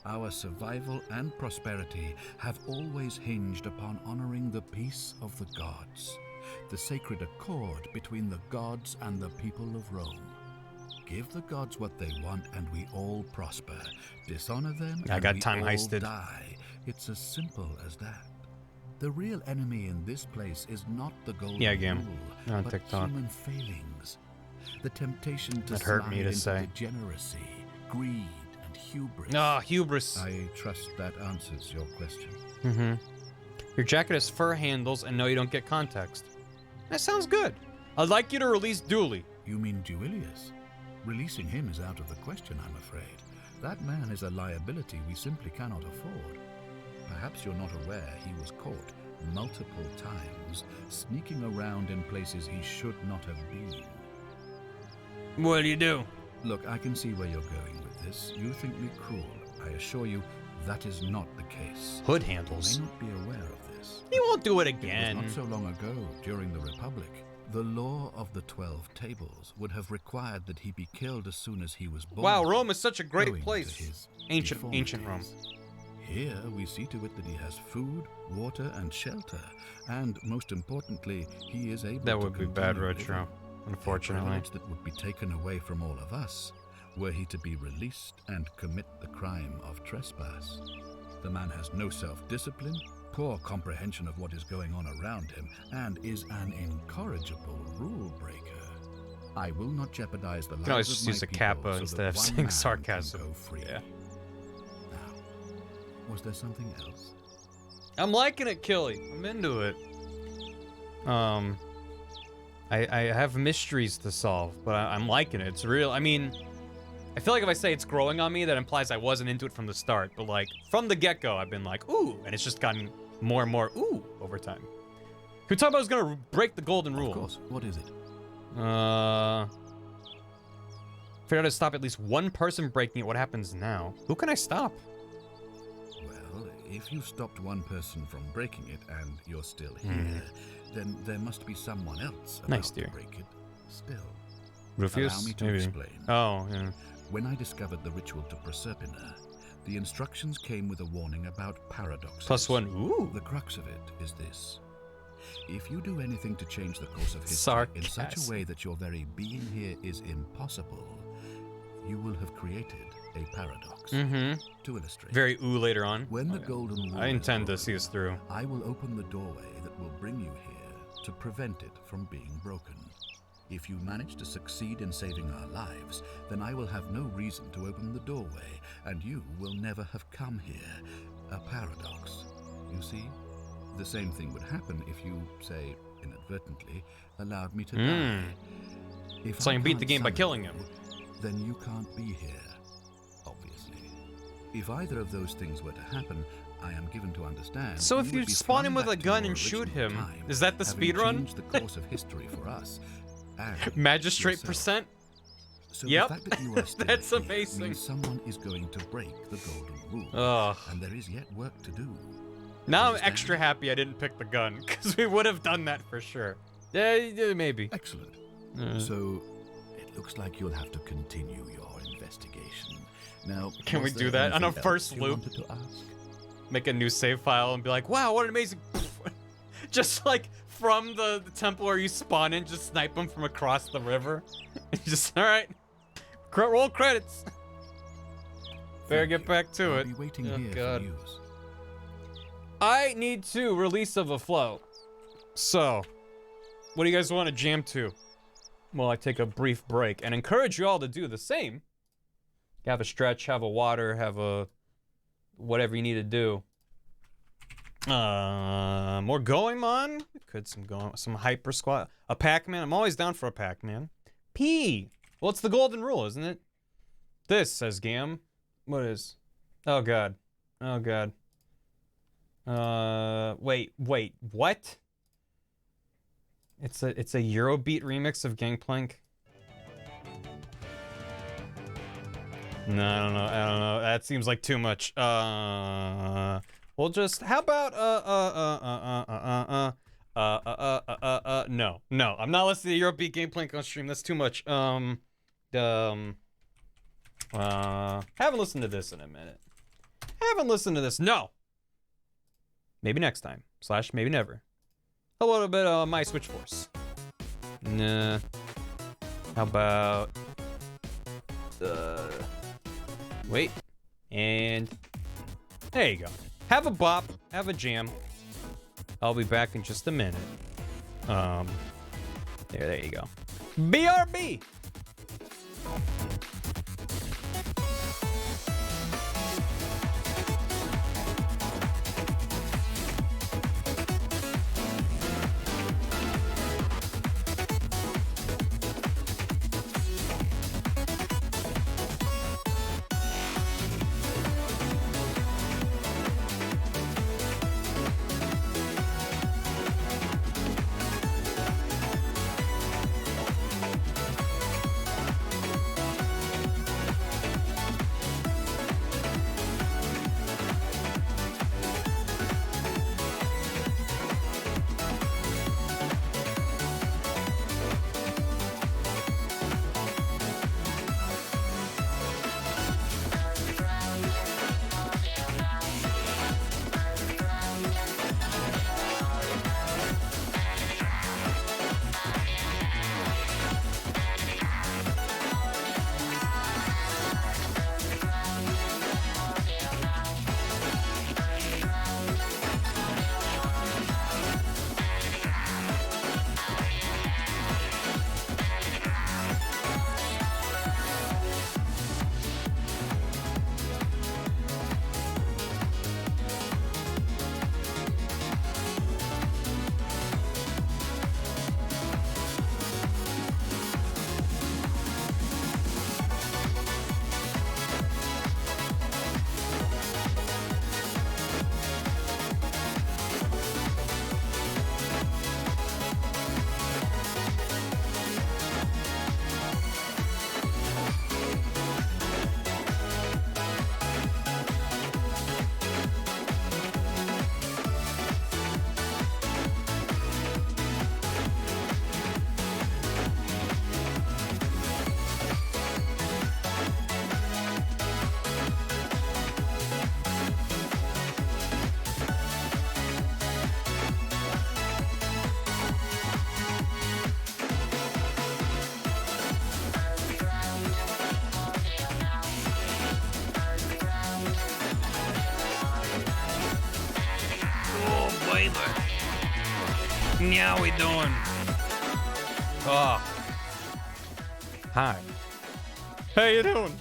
Our survival and prosperity have always hinged upon honoring the peace of the gods, the sacred accord between the gods and the people of Rome. Give the gods what they want and we all prosper. Dishonor them I and got we time all heisted. die. It's as simple as that. The real enemy in this place is not the golden rule, on but TikTok. human failings. The temptation to That hurt me slide to into say. degeneracy, greed, and hubris. Ah, hubris. I trust that answers your question. Your jacket has fur handles and no, you don't get context. That sounds good. I'd like you to release Dooley. You mean Duilius? Releasing him is out of the question, I'm afraid. That man is a liability we simply cannot afford. Perhaps you're not aware he was caught multiple times, sneaking around in places he should not have been. What do you do? Look, I can see where you're going with this. You think me cruel. I assure you, that is not the case. Hood handles. You may not be aware of this. He won't do it again. It was not so long ago, during the Republic. The law of the 12 tables would have required that he be killed as soon as he was born. Wow, Rome is such a great owing to place. his Ancient Rome. deformities. Here we see to it that he has food, water, and shelter, and most importantly, he is able That to would be bad, continue Retro. living. Unfortunately. A privilege that would be taken away from all of us were he to be released and commit the crime of trespass. The man has no self-discipline, poor comprehension of what is going on around him, and is an incorrigible rule breaker. I will not jeopardize the You can always lives just of use my a kappa people so instead that of one saying man can sarcasm. go free. Yeah. Now, was there something else? I'm liking it, Killy. I'm into it. I have mysteries to solve, but I'm liking it. It's real. I mean, I feel like if I say it's growing on me, that implies I wasn't into it from the start. But like from the get-go, I've been like, ooh, and it's just gotten more and more ooh over time. Who thought I was gonna break the golden rule? Of course. What is it? Figure out how to stop at least one person breaking it. What happens now? Who can I stop? Well, if you've stopped one person from breaking it and you're still here, then there must be someone else about Nice, to dear. break it still. Rufius? Allow me to Maybe. explain. Oh, yeah. When I discovered the ritual to Proserpina, the instructions came with a warning about paradoxes. +1. Ooh. The crux of it is this. If you do anything to change the course of history in such a Sarcasm. way that your very being here is impossible, you will have created a paradox. To illustrate. Very ooh later on. When the golden rule I intend is to see this through. I will open the doorway that will bring you here to prevent it from being broken. If you manage to succeed in saving our lives, then I will have no reason to open the doorway, and you will never have come here. A paradox. You see? The same thing would happen if you, say, inadvertently, allowed me to die. If So I I can beat the can't game by summon killing you, him. then you can't be here, obviously. If either of those things were to happen, I am given to understand. So if would you be spawn flung him with back a to gun your and shoot original him, time, is that the having speed run? changed the course of history for us. And Magistrate yourself. percent? So Yep. the fact that you are still That's here amazing. means someone is going to break the golden rule. Ugh. And there is yet work to do. Now I'm extra happy I didn't pick the gun, because we would have done that for sure. Yeah, maybe. Excellent. So it looks like you'll have to continue your investigation. Now, Can we was do there that on a anything first else you loop? wanted to ask? Make a new save file and be like, wow, what an amazing... Just like from the temple where you spawn in, just snipe them from across the river. Just, alright. Roll credits. Better get back to I'll it. be waiting Oh, here for God. news. I need to release of a flow. So, what do you guys want to jam to? Well, I take a brief break and encourage you all to do the same. Have a stretch, have a water, have a whatever you need to do. More Goemon? Could some hyper squat. A Pac-Man. I'm always down for a Pac-Man. P. Well, it's the golden rule, isn't it? This, says Gam. What is? Oh, God. Oh, God. Wait, what? It's a Eurobeat remix of Gangplank. No, I don't know. That seems like too much. We'll just, how about, no, I'm not listening to Eurobeat Gangplank on stream. That's too much. Haven't listened to this in a minute. Haven't listened to this. No. Maybe next time. / maybe never. A little bit of My Switch Force. Nah. How about... Wait. And... There you go. Have a bop. Have a jam. I'll be back in just a minute. There you go. BRB! How we doing? Oh. Hi. How you doing?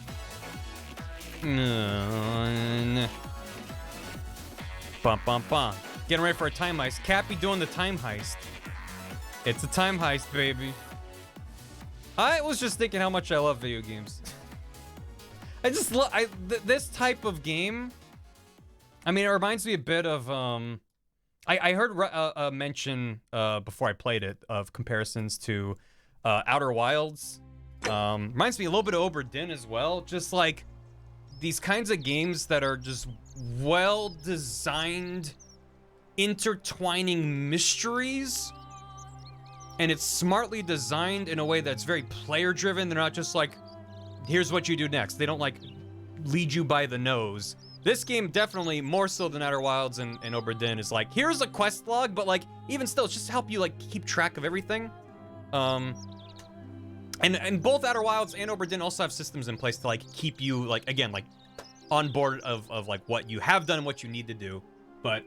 Bum bum bum. Getting ready for a time heist. Cappy doing the time heist. It's a time heist, baby. I was just thinking how much I love video games. I just love this type of game. I mean, it reminds me a bit of I heard a mention before I played it of comparisons to Outer Wilds. Reminds me a little bit of Obra Dinn as well. Just like these kinds of games that are just well-designed, intertwining mysteries. And it's smartly designed in a way that's very player-driven. They're not just like, here's what you do next. They don't like lead you by the nose. This game definitely, more so than Outer Wilds and Obra Dinn, is like, here's a quest log, but like, even still, it's just to help you like keep track of everything. And both Outer Wilds and Obra Dinn also have systems in place to like keep you like, again, like on board of like what you have done and what you need to do. But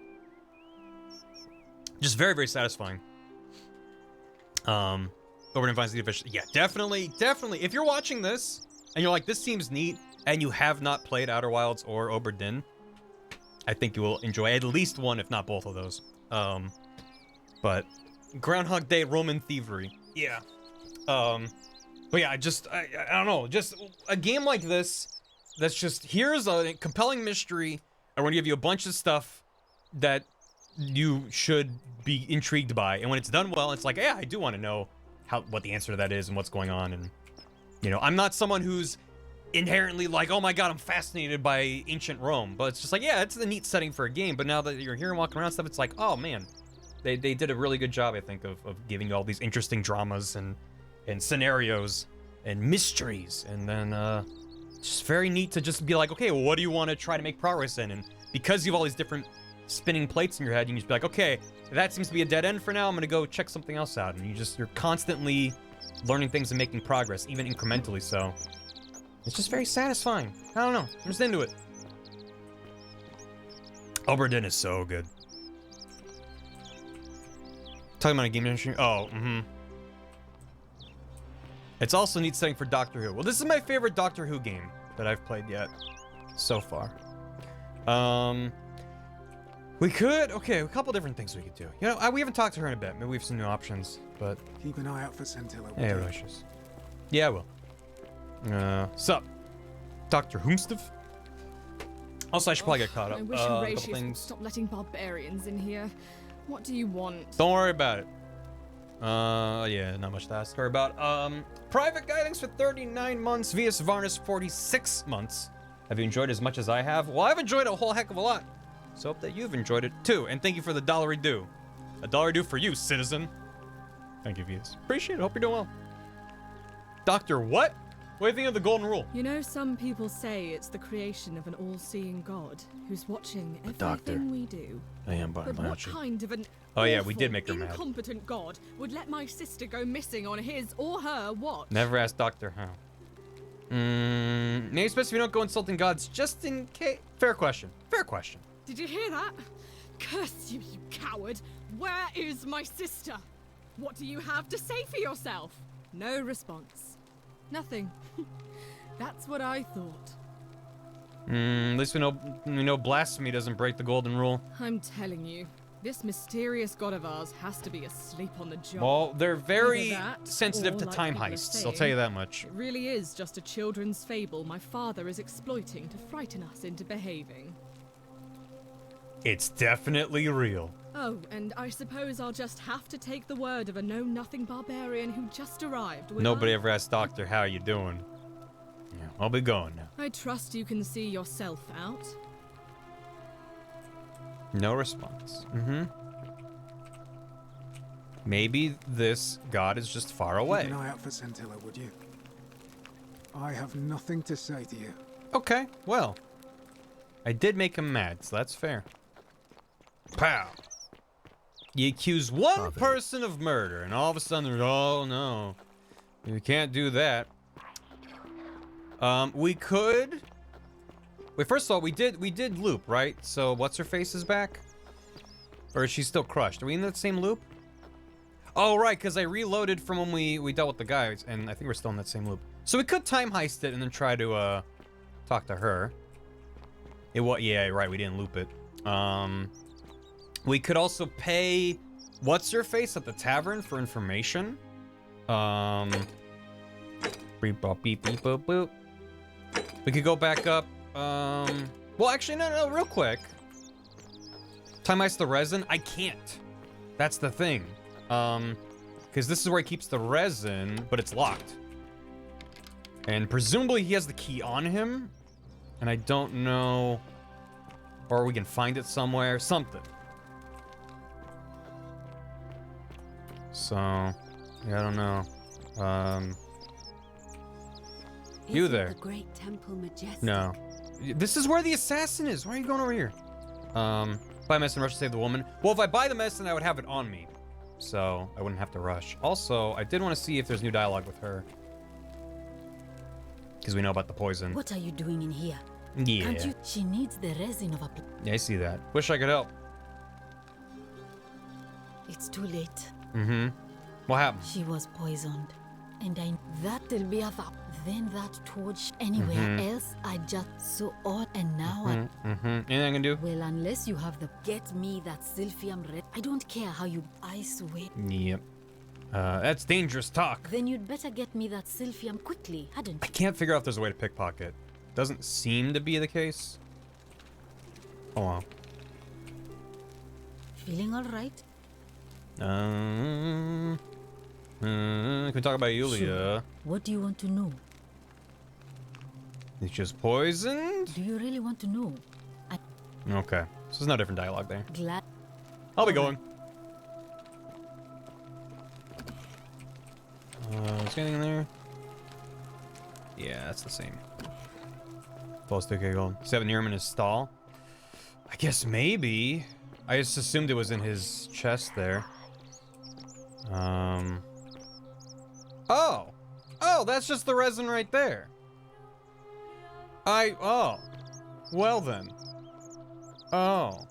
just very, very satisfying. Obra Dinn finds the fish. Yeah, definitely. If you're watching this and you're like, this seems neat, and you have not played Outer Wilds or Obra Dinn, I think you will enjoy at least one, if not both of those. But Groundhog Day, Roman thievery. Yeah. But yeah, I don't know. Just a game like this, that's just, here's a compelling mystery, and we're gonna give you a bunch of stuff that you should be intrigued by. And when it's done well, it's like, yeah, I do want to know what the answer to that is and what's going on. And, you know, I'm not someone who's inherently like, oh my god, I'm fascinated by ancient Rome. But it's just like, yeah, it's a neat setting for a game. But now that you're here and walking around stuff, it's like, oh man, they did a really good job, I think, of giving you all these interesting dramas and scenarios and mysteries. And then it's just very neat to just be like, okay, well, what do you want to try to make progress in? And because you have all these different spinning plates in your head, you can just be like, okay, that seems to be a dead end for now. I'm gonna go check something else out. And you're constantly learning things and making progress, even incrementally so. It's just very satisfying. I don't know. I'm just into it. Oberdin is so good. Talking about a game industry. Oh, It's also a neat setting for Doctor Who. Well, this is my favorite Doctor Who game that I've played yet so far. We could, okay, a couple different things we could do. You know, we haven't talked to her in a bit. Maybe we have some new options, but keep an eye out for Scintilla. Yeah, Rushes. Yeah, I will. Sup, Dr. Humstov? Also, I should probably get caught up. I wish Horatius would stop letting barbarians in here. What do you want? Don't worry about it. Yeah, not much to ask her about. Private guidance for 39 months, VS Varnus 46 months. Have you enjoyed as much as I have? Well, I've enjoyed a whole heck of a lot. So hope that you've enjoyed it too. And thank you for the $1 due. $1 due for you, citizen. Thank you, VS. Appreciate it. Hope you're doing well. Doctor, what? What do you think of the golden rule? You know, some people say it's the creation of an all-seeing God who's watching everything doctor. We do. I am But what kind of an Oh yeah, we did make her mad. incompetent God would let my sister go missing on his or her watch? Never asked Doctor how. Maybe especially if you don't go insulting gods just in case. Fair question. Fair question. Did you hear that? Curse you, you coward! Where is my sister? What do you have to say for yourself? No response. Nothing. That's what I thought. At least we know blasphemy doesn't break the golden rule. I'm telling you, this mysterious god of ours has to be asleep on the job. Well, they're very Either that, sensitive or, to like time people are heists, I'll tell you that much. It really is just a children's fable my father is exploiting to frighten us into behaving. It's definitely real. Oh, and I suppose I'll just have to take the word of a know-nothing barbarian who just arrived. Nobody ever asked Doctor how you doing. Yeah, I'll be going now. I trust you can see yourself out. No response. Maybe this god is just far away. Keep an eye out for Scintilla, would you? I have nothing to say to you. Okay, well. I did make him mad, so that's fair. Pow! You accuse one person of murder, and all of a sudden, oh no. You can't do that. We could... Wait, first of all, we did loop, right? So, what's-her-face is back? Or is she still crushed? Are we in that same loop? Oh, right, because I reloaded from when we dealt with the guys, and I think we're still in that same loop. So we could time heist it and then try to, talk to her. Yeah, right, we didn't loop it. We could also pay what's-her-face at the tavern for information. Beep, bop, beep, beep, boop, boop. We could go back up. Well, actually, no, real quick. Time heist the resin? I can't. That's the thing. Because this is where he keeps the resin, but it's locked. And presumably he has the key on him. And I don't know... Or we can find it somewhere. Something. So... Yeah, I don't know. You there. The great temple majestic? No. This is where the assassin is. Why are you going over here? Buy medicine, rush to save the woman. Well, if I buy the medicine, I would have it on me. So, I wouldn't have to rush. Also, I did want to see if there's new dialogue with her. Because we know about the poison. What are you doing in here? Yeah. Can't you? She needs the resin of a... Yeah, I see that. Wish I could help. It's too late. What happened? She was poisoned. And that'll be a thought. Then that torch anywhere else, I just so odd. And now Anything I can do? Well, unless you have the... Get me that silphium red. I don't care how you... I swear. Yep. That's dangerous talk. Then you'd better get me that silphium quickly, hadn't you? I can't figure out if there's a way to pickpocket. Doesn't seem to be the case. Oh well. feeling all right? Can we talk about Yulia? Sure. What do you want to know? He's just poisoned? Do you really want to know? Okay. So there's no different dialogue there. Glad. I'll be going. Is there anything in there? Yeah, that's the same. Plus 2k gold. 7 near him in his stall. I guess maybe. I just assumed it was in his chest there. Oh! Oh, that's just the resin right there. Oh. Well then. Oh.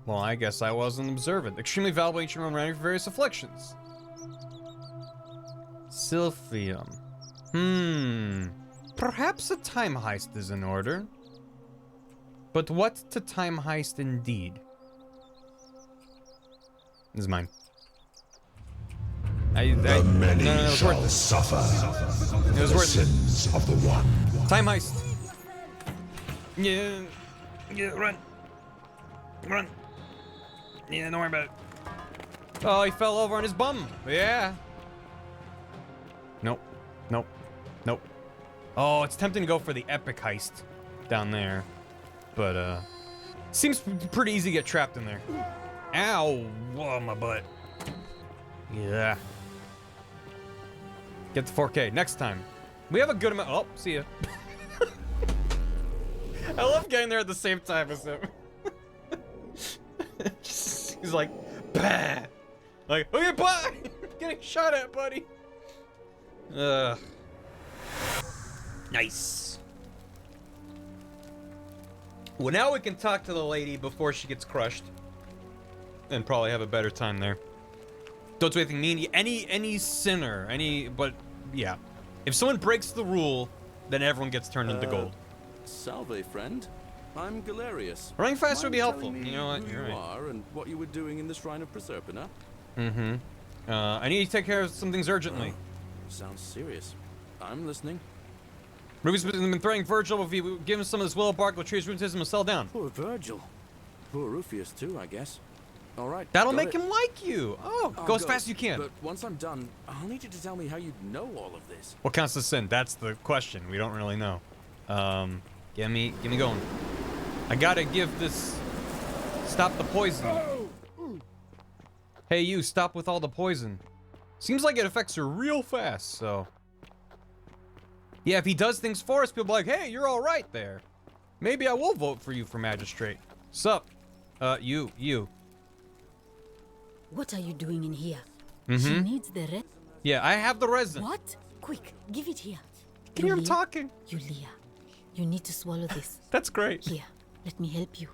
Well, I guess I wasn't observant. Extremely valuable ancient Roman remedy for various afflictions. Silphium. Perhaps a time heist is in order. But what to time heist indeed? This is mine. The many no, it was shall worth it. suffer It was the worth it. sins of the one. Time heist. Yeah, run. Run. Yeah, don't worry about it. Oh, he fell over on his bum. Yeah. Nope. Nope. Nope. Oh, it's tempting to go for the epic heist down there. But, seems pretty easy to get trapped in there. Ow. Whoa, my butt. Yeah. Get the 4K next time. We have a good amount. Oh, see ya. I love getting there at the same time as him. He's like, bah. Like, okay, bye. Getting shot at, buddy. Nice. Well, now we can talk to the lady before she gets crushed, and probably have a better time there. Don't do anything mean. Any sinner, but yeah. If someone breaks the rule, then everyone gets turned into gold. Salve, friend. I'm Galerius. Running faster would be Mind helpful. telling me You know what? who You're you right. are and what you were doing in the Shrine of Proserpina? I need to take care of some things urgently. Sounds serious. I'm listening. Ruby's been threatening Virgil if you give him some of this willow bark, will treat his rheumatism and sell down. Poor Virgil. Poor Rufius too, I guess. All right. That'll got make it. him like you. Oh, I'll go as fast as you can. But once I'm done, I'll need you to tell me how you know all of this. What counts as sin? That's the question. We don't really know. Get me going. I gotta give this. Stop the poison. Hey, you! Stop with all the poison. Seems like it affects her real fast. So. Yeah, if he does things for us, people are like, hey, you're all right there. Maybe I will vote for you for magistrate. Sup? You. What are you doing in here? She Mm-hmm. needs the resin. Yeah, I have the resin. What? Quick, give it here. Can you hear him Yulia? talking? Yulia, you need to swallow this. That's great. Here, let me help you.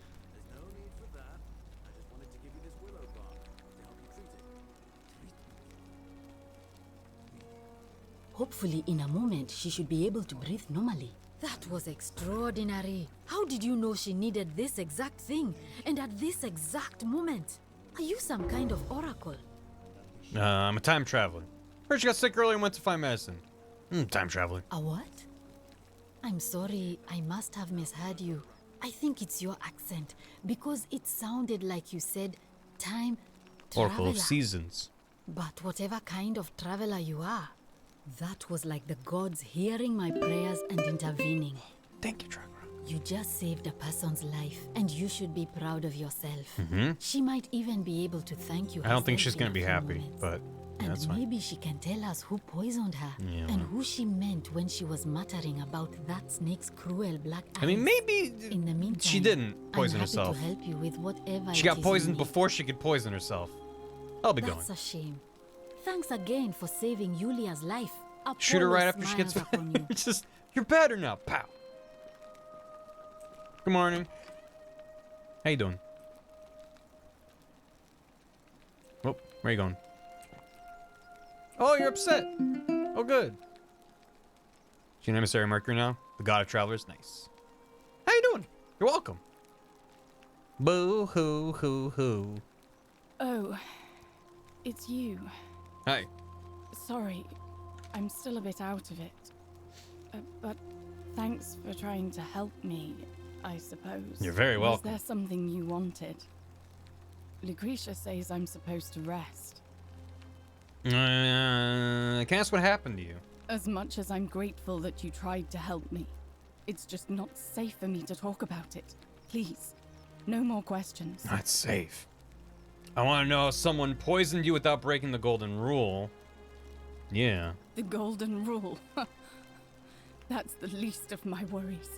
Hopefully, in a moment, she should be able to breathe normally. That was extraordinary. How did you know she needed this exact thing, and at this exact moment? Are you some kind of oracle? I'm a time traveler. Heard she got sick earlier and went to find medicine. Time traveler. A what? I'm sorry, I must have misheard you. I think it's your accent, because it sounded like you said time traveler. Oracle of Seasons. But whatever kind of traveler you are, that was like the gods hearing my prayers and intervening. Thank you, Dragon. You just saved a person's life, and you should be proud of yourself. Mm-hmm. She might even be able to thank you. I don't think herself she's in gonna a be few happy, moments. but yeah, that's And fine. maybe she can tell us who poisoned her, Yeah. and who she meant when she was muttering about that snake's cruel black eyes. I mean, maybe in the meantime, she didn't poison I'm happy herself. to help you with whatever She it got is poisoned you need. before she could poison herself. I'll be going. That's a shame. Thanks again for saving Yulia's life. Shoot her Apollo right after she gets. smiles upon you. It's just, you're better now. Pow. Good morning. How you doing? Oh, where you going? Oh, you're upset. Oh, good. She's an emissary Mercury now. The god of travelers. Nice. How you doing? You're welcome. Boo hoo hoo hoo. Oh, it's you. Hi. Sorry, I'm still a bit out of it. But thanks for trying to help me, I suppose. You're very welcome. Was there something you wanted? Lucretia says I'm supposed to rest. Can I ask what happened to you? As much as I'm grateful that you tried to help me, it's just not safe for me to talk about it. Please, no more questions. Not safe. I want to know how someone poisoned you without breaking the golden rule. Yeah. The golden rule. That's the least of my worries.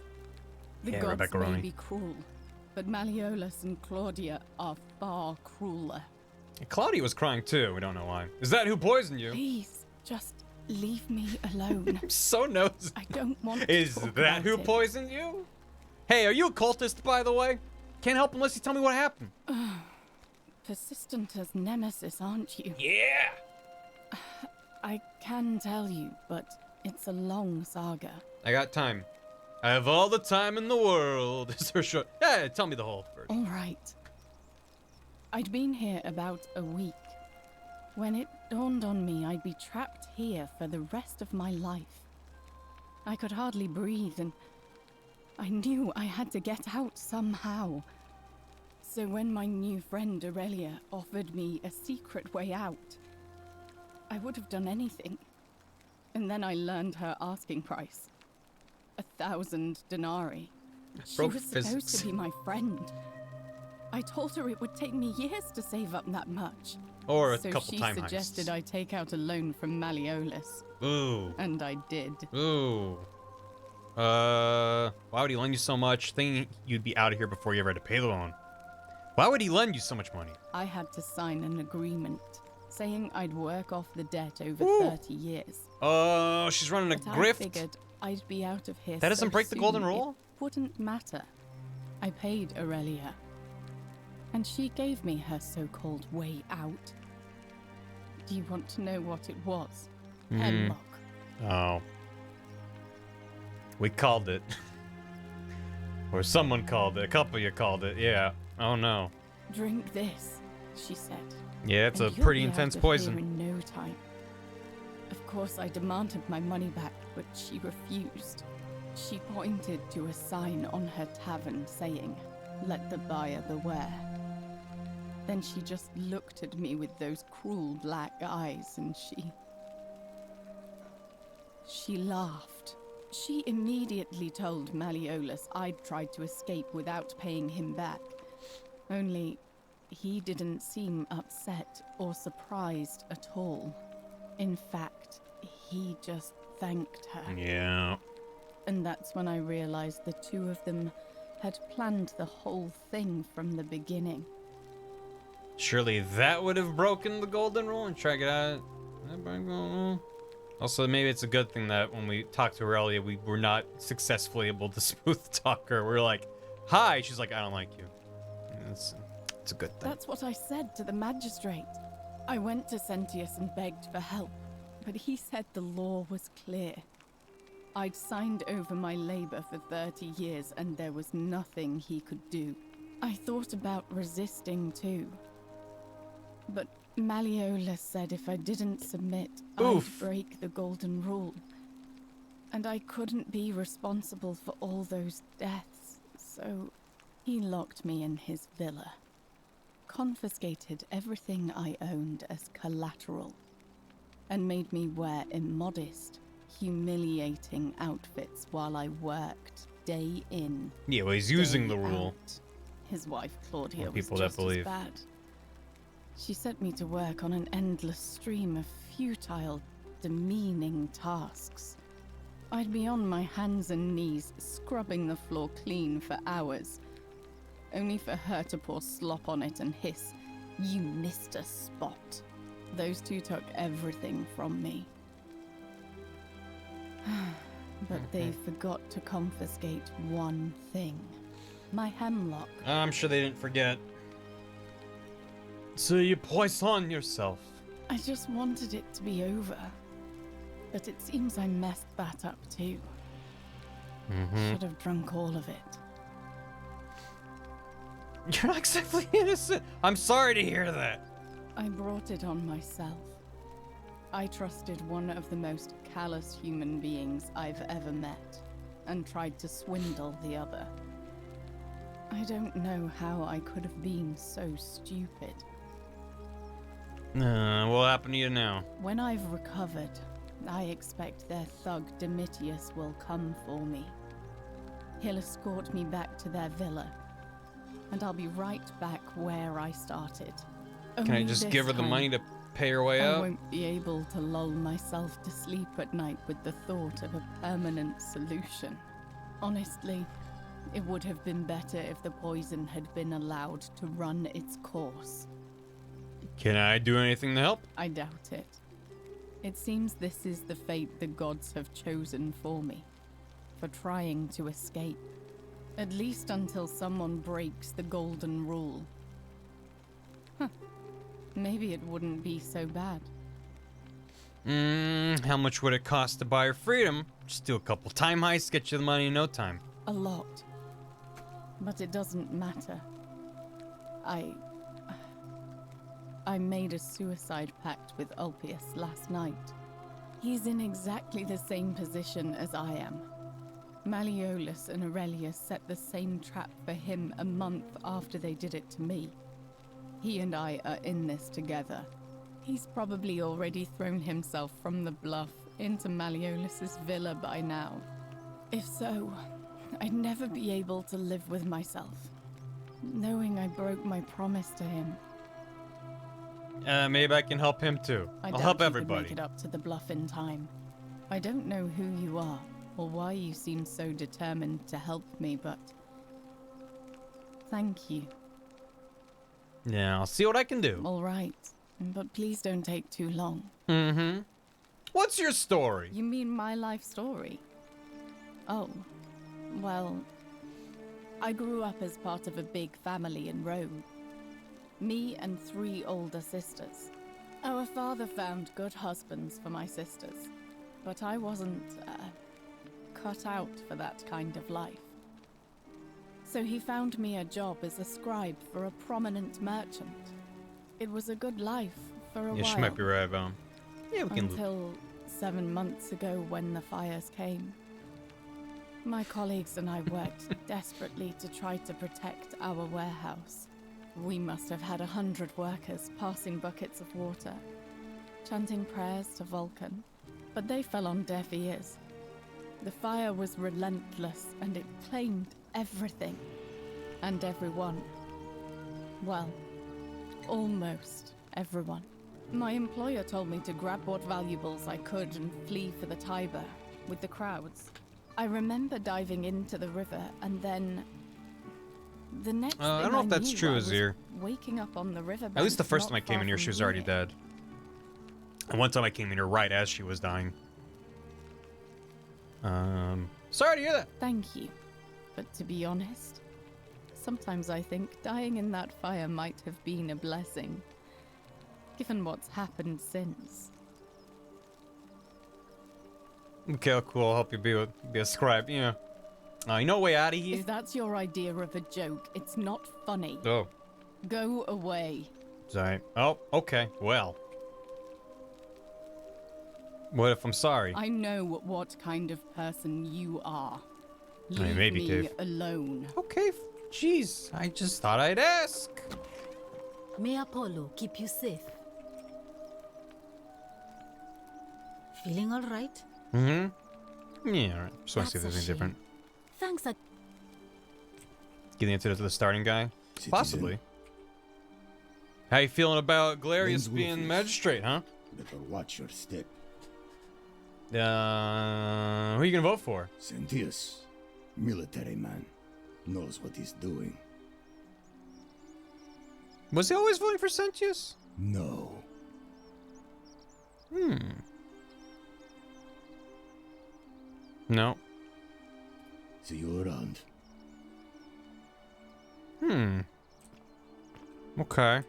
The Yeah, gods Rebecca may Roney. be cruel, but Malleolus and Claudia are far crueler. Claudia was crying too. We don't know why. Is that who poisoned you? Please, just leave me alone. I'm so nosy. I don't want to Is talk that about who it. poisoned you? Hey, are you a cultist, by the way? Can't help unless you tell me what happened. Persistent as Nemesis, aren't you? Yeah! I can tell you, but it's a long saga. I got time. I have all the time in the world. Is there short? Yeah, tell me the whole version. All right. I'd been here about a week when it dawned on me I'd be trapped here for the rest of my life. I could hardly breathe, and I knew I had to get out somehow. So when my new friend Aurelia offered me a secret way out, I would have done anything. And then I learned her asking price. 1,000 denarii. She broke was supposed physics. to be my friend. I told her it would take me years to save up that much. Or a so couple she time suggested heists. I take out a loan from Malleolus. Ooh. And I did. Ooh. Why would he lend you so much? Thinking you'd be out of here before you ever had to pay the loan. Why would he lend you so much money? I had to sign an agreement saying I'd work off the debt over Ooh. 30 years. Oh, she's running a But I grift. figured I'd be out of here That doesn't so break the golden soon, rule? It wouldn't matter. I paid Aurelia, and she gave me her so-called way out. Do you want to know what it was? Hemlock. Oh. We called it. Or someone called it. A couple of you called it. Yeah. Oh no. Drink this, she said. Yeah, it's a and you'll pretty be out intense of poison. here in no time. Of course, I demanded my money back, but she refused. She pointed to a sign on her tavern saying, "Let the buyer beware." Then she just looked at me with those cruel black eyes, and she laughed. She immediately told Malleolus I'd tried to escape without paying him back. Only, he didn't seem upset or surprised at all. In fact, he just thanked her. Yeah. And that's when I realized the two of them had planned the whole thing from the beginning. Surely that would have broken the golden rule and try to get out. Also, maybe it's a good thing that when we talked to Aurelia, we were not successfully able to smooth talk her. We're like, "Hi," she's like, "I don't like you." It's a good thing. That's what I said to the magistrate. I went to Sentius and begged for help, but he said the law was clear. I'd signed over my labor for 30 years and there was nothing he could do. I thought about resisting too. But Malleolus said if I didn't submit, Oof. I'd break the golden rule. And I couldn't be responsible for all those deaths, so he locked me in his villa. Confiscated everything I owned as collateral, and made me wear immodest, humiliating outfits while I worked day in. Yeah, well, he's using day the rule. out. His wife Claudia Or was people that just as believe. bad. She sent me to work on an endless stream of futile, demeaning tasks. I'd be on my hands and knees, scrubbing the floor clean for hours, only for her to pour slop on it and hiss, "You missed a spot." Those two took everything from me. But they forgot to confiscate one thing. My hemlock. I'm sure they didn't forget. So you poison yourself. I just wanted it to be over. But it seems I messed that up too. Should have drunk all of it. You're not exactly innocent. I'm sorry to hear that. I brought it on myself. I trusted one of the most callous human beings I've ever met, and tried to swindle the other. I don't know how I could have been so stupid. What happened to you now? When I've recovered, I expect their thug Domitius will come for me. He'll escort me back to their villa, and I'll be right back where I started. Can I just give her the money to pay her way I out? won't be able to lull myself to sleep at night with the thought of a permanent solution. Honestly, it would have been better if the poison had been allowed to run its course. Can I do anything to help? I doubt it. It seems this is the fate the gods have chosen for me, for trying to escape. At least until someone breaks the golden rule. Huh. Maybe it wouldn't be so bad. How much would it cost to buy her freedom? Just do a couple time heists, get you the money in no time. A lot. But it doesn't matter. I made a suicide pact with Ulpius last night. He's in exactly the same position as I am. Malleolus and Aurelius set the same trap for him a month after they did it to me. He and I are in this together. He's probably already thrown himself from the bluff into Malleolus's villa by now. If so, I'd never be able to live with myself, knowing I broke my promise to him. Maybe I can help him too. I I'll doubt help you everybody. could make it up to the bluff in time. I don't know who you are, or why you seem so determined to help me, but thank you. Yeah, I'll see what I can do. All right, but please don't take too long. Mm-hmm. What's your story? You mean my life story? Oh, well, I grew up as part of a big family in Rome. Me and 3 older sisters. Our father found good husbands for my sisters, but I wasn't cut out for that kind of life. So he found me a job as a scribe for a prominent merchant. It was a good life for a while. Yeah, she might be right about him. Yeah, we can loop. Until 7 months ago when the fires came. My colleagues and I worked desperately to try to protect our warehouse. We must have had 100 workers passing buckets of water, chanting prayers to Vulcan, but they fell on deaf ears. The fire was relentless and it claimed everything and everyone. Well, almost everyone. My employer told me to grab what valuables I could and flee for the Tiber with the crowds. I remember diving into the river and then the next thing I don't know if that's knew, true, I was Azir. waking up on the riverbank. At least the first not time I came far in here, from she was already dead. And one time I came in here right as she was dying. Sorry to hear that. Thank you. But to be honest, sometimes I think dying in that fire might have been a blessing, given what's happened since. Okay, cool. I'll help you be a scribe. Yeah. You know a way out of here? If that's your idea of a joke, it's not funny. Oh. Go away. Sorry. Oh, okay. Well. What if I'm sorry? I know what kind of person you are. I mean, Leave maybe, me Dave. alone. Okay, jeez. I just thought I'd ask. May Apollo keep you safe. Feeling all right? Mm-hmm. Yeah, alright. Just want to see if there's anything different. Thanks. Getting into the starting guy? Possibly. How you feeling about Galerius being magistrate, huh? Better watch your step. Who are you gonna vote for? Sentius, military man, knows what he's doing. Was he always voting for Sentius? No. No. See you around. Okay.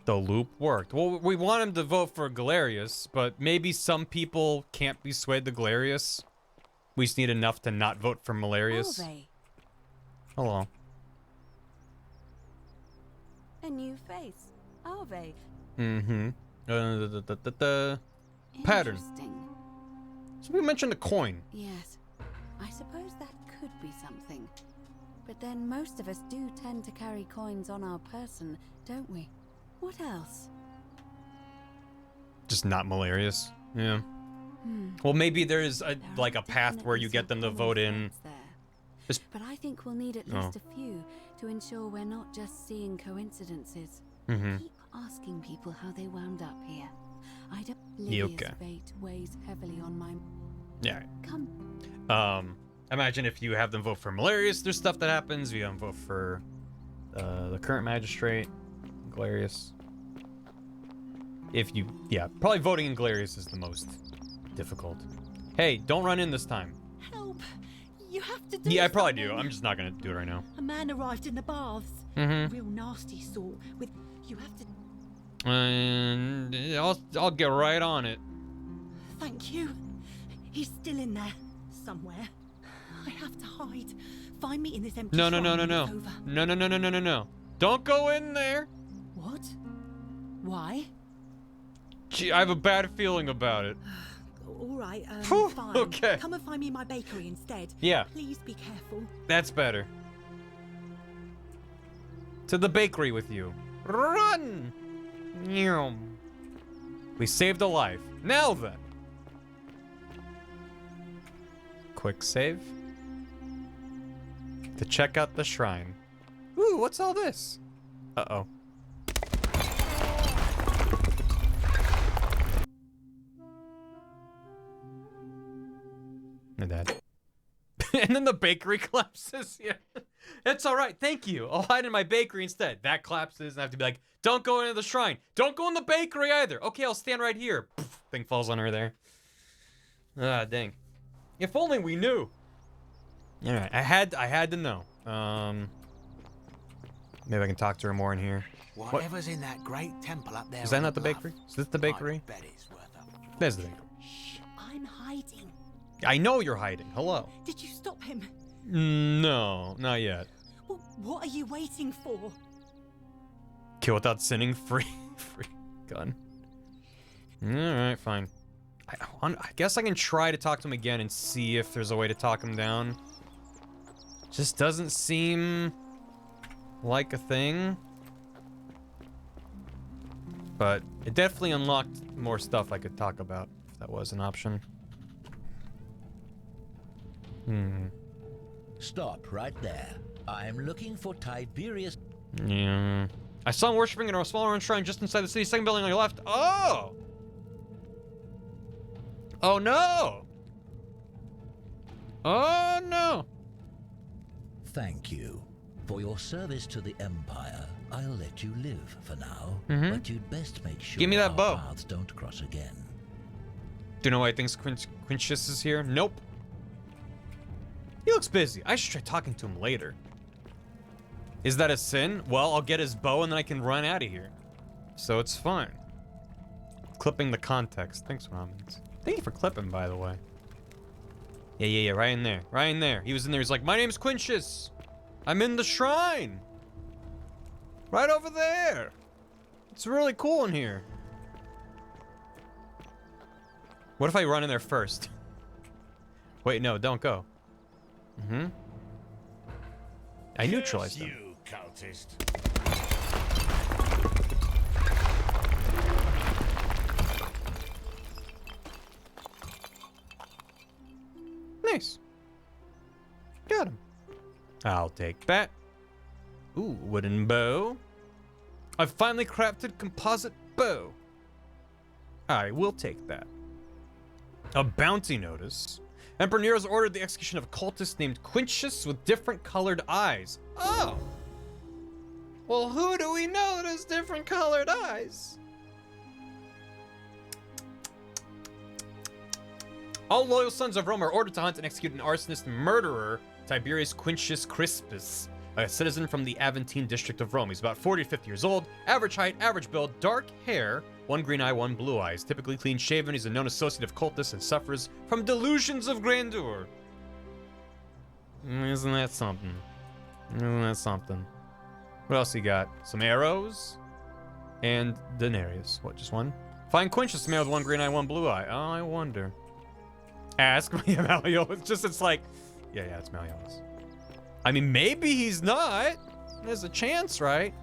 The loop worked. Well, we want him to vote for Galerius, but maybe some people can't be swayed to Galerius. We just need enough to not vote for Malarius. Hello. A new face. Arve. Mm-hmm. Pattern. Interesting. So we mentioned the coin. Yes. I suppose that could be something. But then most of us do tend to carry coins on our person, don't we? What else? Just not malarious. Yeah. Well, maybe there's like a path where you get them to vote in. But I think we'll need at least a few to ensure we're not just seeing coincidences. Keep asking people how they wound up here. I don't. Livia's fate weighs heavily on my. Yeah. Come. Imagine if you have them vote for Malarius, there's stuff that happens. If you have them vote for the current magistrate, Galerius. If you, probably voting in Galerius is the most difficult. Hey, don't run in this time. Help! You have to do Yeah, I probably do. something. I'm just not gonna do it right now. A man arrived in the baths. Mhm. Real nasty sort. With you have to. And I'll get right on it. Thank you. He's still in there somewhere. I have to hide. Find me in this empty. No. shrine when it's over. No. Don't go in there. What? Why? Gee, I have a bad feeling about it. All right. Phew, Fine. okay. Come and find me in my bakery instead. Yeah. Please be careful. That's better. To the bakery with you. Run! Nyum. We saved a life. Now then. Quick save. To check out the shrine. Ooh, what's all this? Uh-oh. My dad. And then the bakery collapses. Yeah. It's all right. Thank you. I'll hide in my bakery instead. That collapses and I have to be like, don't go into the shrine. Don't go in the bakery either. Okay, I'll stand right here. Poof, thing falls on her there. Ah, dang. If only we knew. All right, I had to know. Maybe I can talk to her more in here. Whatever's in that great temple up there. Is that not the bakery? Is this the bakery? There's the bakery. I'm hiding. I know you're hiding. Hello. Did you stop him? No, not yet. Well, what are you waiting for? Kill without sinning. Free gun. All right, fine. I guess I can try to talk to him again and see if there's a way to talk him down. Just doesn't seem like a thing. But it definitely unlocked more stuff I could talk about if that was an option. Stop right there. I'm looking for Tiberius. Yeah. I saw him worshipping in a small round shrine just inside the city. Second building on your left. Oh! Oh no! Oh no! Thank you. For your service to the Empire, I'll let you live for now. Mhm. But you'd best make sure Give me that our bow. paths don't cross again. Do you know why I think Quintius is here? Nope. He looks busy. I should try talking to him later. Is that a sin? Well, I'll get his bow and then I can run out of here. So it's fine. Clipping the context. Thanks, Ramens. Thank you for clipping, by the way. Yeah. Right in there. Right in there. He was in there. He's like, my name's Quintius. I'm in the shrine. Right over there. It's really cool in here. What if I run in there first? Wait, no, don't go. I neutralized him. You cultist. Nice. Got him. I'll take that. Ooh, wooden bow. I've finally crafted composite bow. I will take that. A bounty notice. Emperor Nero's ordered the execution of a cultist named Quintius with different colored eyes. Oh. Well, who do we know that has different colored eyes? All loyal sons of Rome are ordered to hunt and execute an arsonist and murderer, Tiberius Quintius Crispus, a citizen from the Aventine district of Rome. He's about 40 to 50 years old, average height, average build, dark hair, one green eye, one blue eye. He's typically clean shaven. He's a known associate of cultists and suffers from delusions of grandeur. Isn't that something? Isn't that something? What else he got? Some arrows and denarius. What, just one? Find Quintius, man with one green eye, one blue eye. Oh, I wonder. Ask me, Amalio. It's like, Yeah, it's Malleolus. I mean, maybe he's not. There's a chance, right?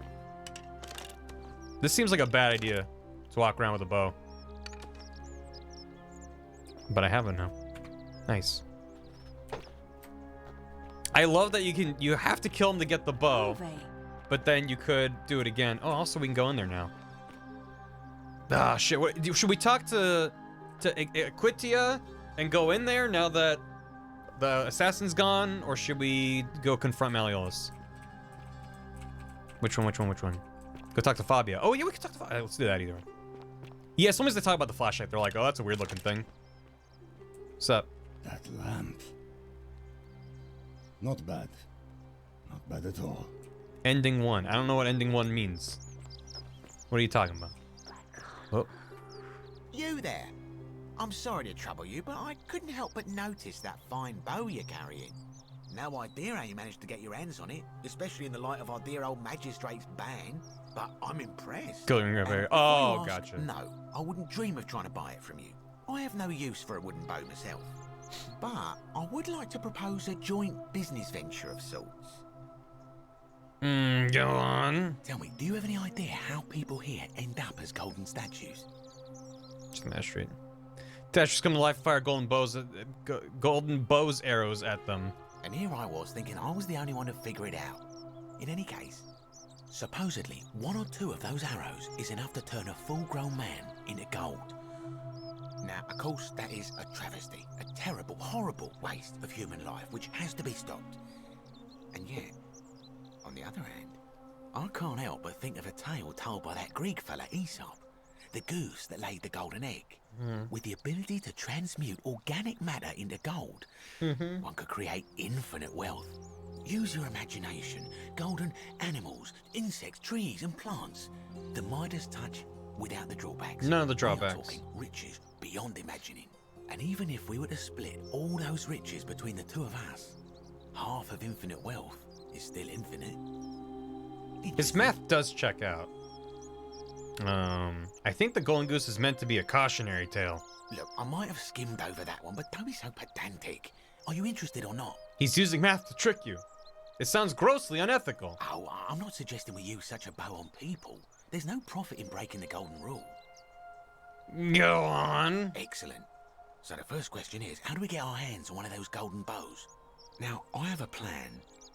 This seems like a bad idea to walk around with a bow. But I have it now. Nice. I love that you have to kill him to get the bow. But then you could do it again. Oh, also we can go in there now. Ah, shit. Should we talk to Equitia and go in there now that the assassin's gone? Or should we go confront Malleolus? Which one? Go talk to Fabia. Oh, yeah, we can talk to Fabia. Let's do that either. Yeah, as soon as they talk about the flashlight, they're like, oh, that's a weird looking thing. What's up? That lamp. Not bad. Not bad at all. Ending 1. I don't know what ending 1 means. What are you talking about? Oh. You there. I'm sorry to trouble you, but I couldn't help but notice that fine bow you're carrying. No idea how you managed to get your hands on it, especially in the light of our dear old magistrate's ban, but I'm impressed. Oh, gotcha. No, I wouldn't dream of trying to buy it from you. I have no use for a wooden bow myself. But I would like to propose a joint business venture of sorts. Go on. Tell me, do you have any idea how people here end up as golden statues? Just Mass Street. Dashers come to life, fire golden bows arrows at them. And here I was thinking I was the only one to figure it out. In any case, supposedly 1 or 2 of those arrows is enough to turn a full-grown man into gold. Now, of course, that is a travesty, a terrible, horrible waste of human life, which has to be stopped. And yet, on the other hand, I can't help but think of a tale told by that Greek fella Aesop, the goose that laid the golden egg. With the ability to transmute organic matter into gold, one could create infinite wealth. Use your imagination, golden animals, insects, trees, and plants. The Midas touch without the drawbacks. None of the We are drawbacks. talking riches beyond imagining. And even if we were to split all those riches between the 2 of us, half of infinite wealth is still infinite. His math does check out. I think the Golden Goose is meant to be a cautionary tale. Look, I might have skimmed over that one, but don't be so pedantic. Are you interested or not? He's using math to trick you. It sounds grossly unethical. Oh, I'm not suggesting we use such a bow on people. There's no profit in breaking the golden rule. Go on. Excellent. So the first question is, how do we get our hands on one of those golden bows? Now, I have a plan,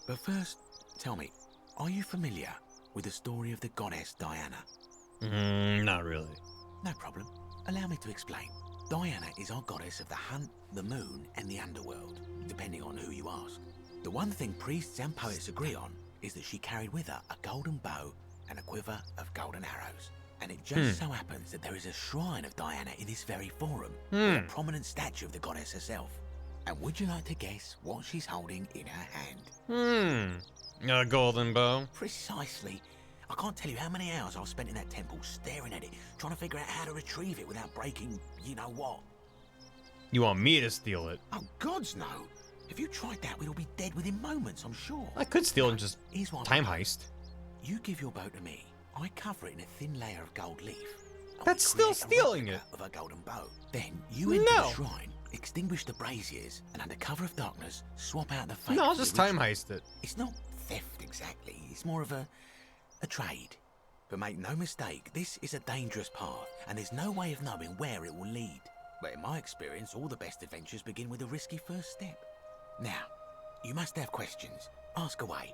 but first, tell me, are you familiar with the story of the goddess Diana? Not really. No problem. Allow me to explain. Diana is our goddess of the hunt, the moon, and the underworld, depending on who you ask. The one thing priests and poets agree on is that she carried with her a golden bow and a quiver of golden arrows. And it just so happens that there is a shrine of Diana in this very forum, with a prominent statue of the goddess herself. And would you like to guess what she's holding in her hand? A golden bow. Precisely. I can't tell you how many hours I've spent in that temple staring at it, trying to figure out how to retrieve it without breaking you-know-what. You want me to steal it? Oh, gods no. If you tried that, we'd all be dead within moments, I'm sure. I could steal and just Here's what time I propose. heist. You give your bow to me. I cover it in a thin layer of gold leaf. and That's we still create a stealing replica it. Of a golden bow. Then you enter the shrine, extinguish the braziers, and under cover of darkness, swap out the fake. No, I'll for the just time original. heist it. It's not theft exactly. It's more of a trade. But make no mistake, this is a dangerous path, and there's no way of knowing where it will lead. But in my experience, all the best adventures begin with a risky first step. Now, you must have questions. Ask away.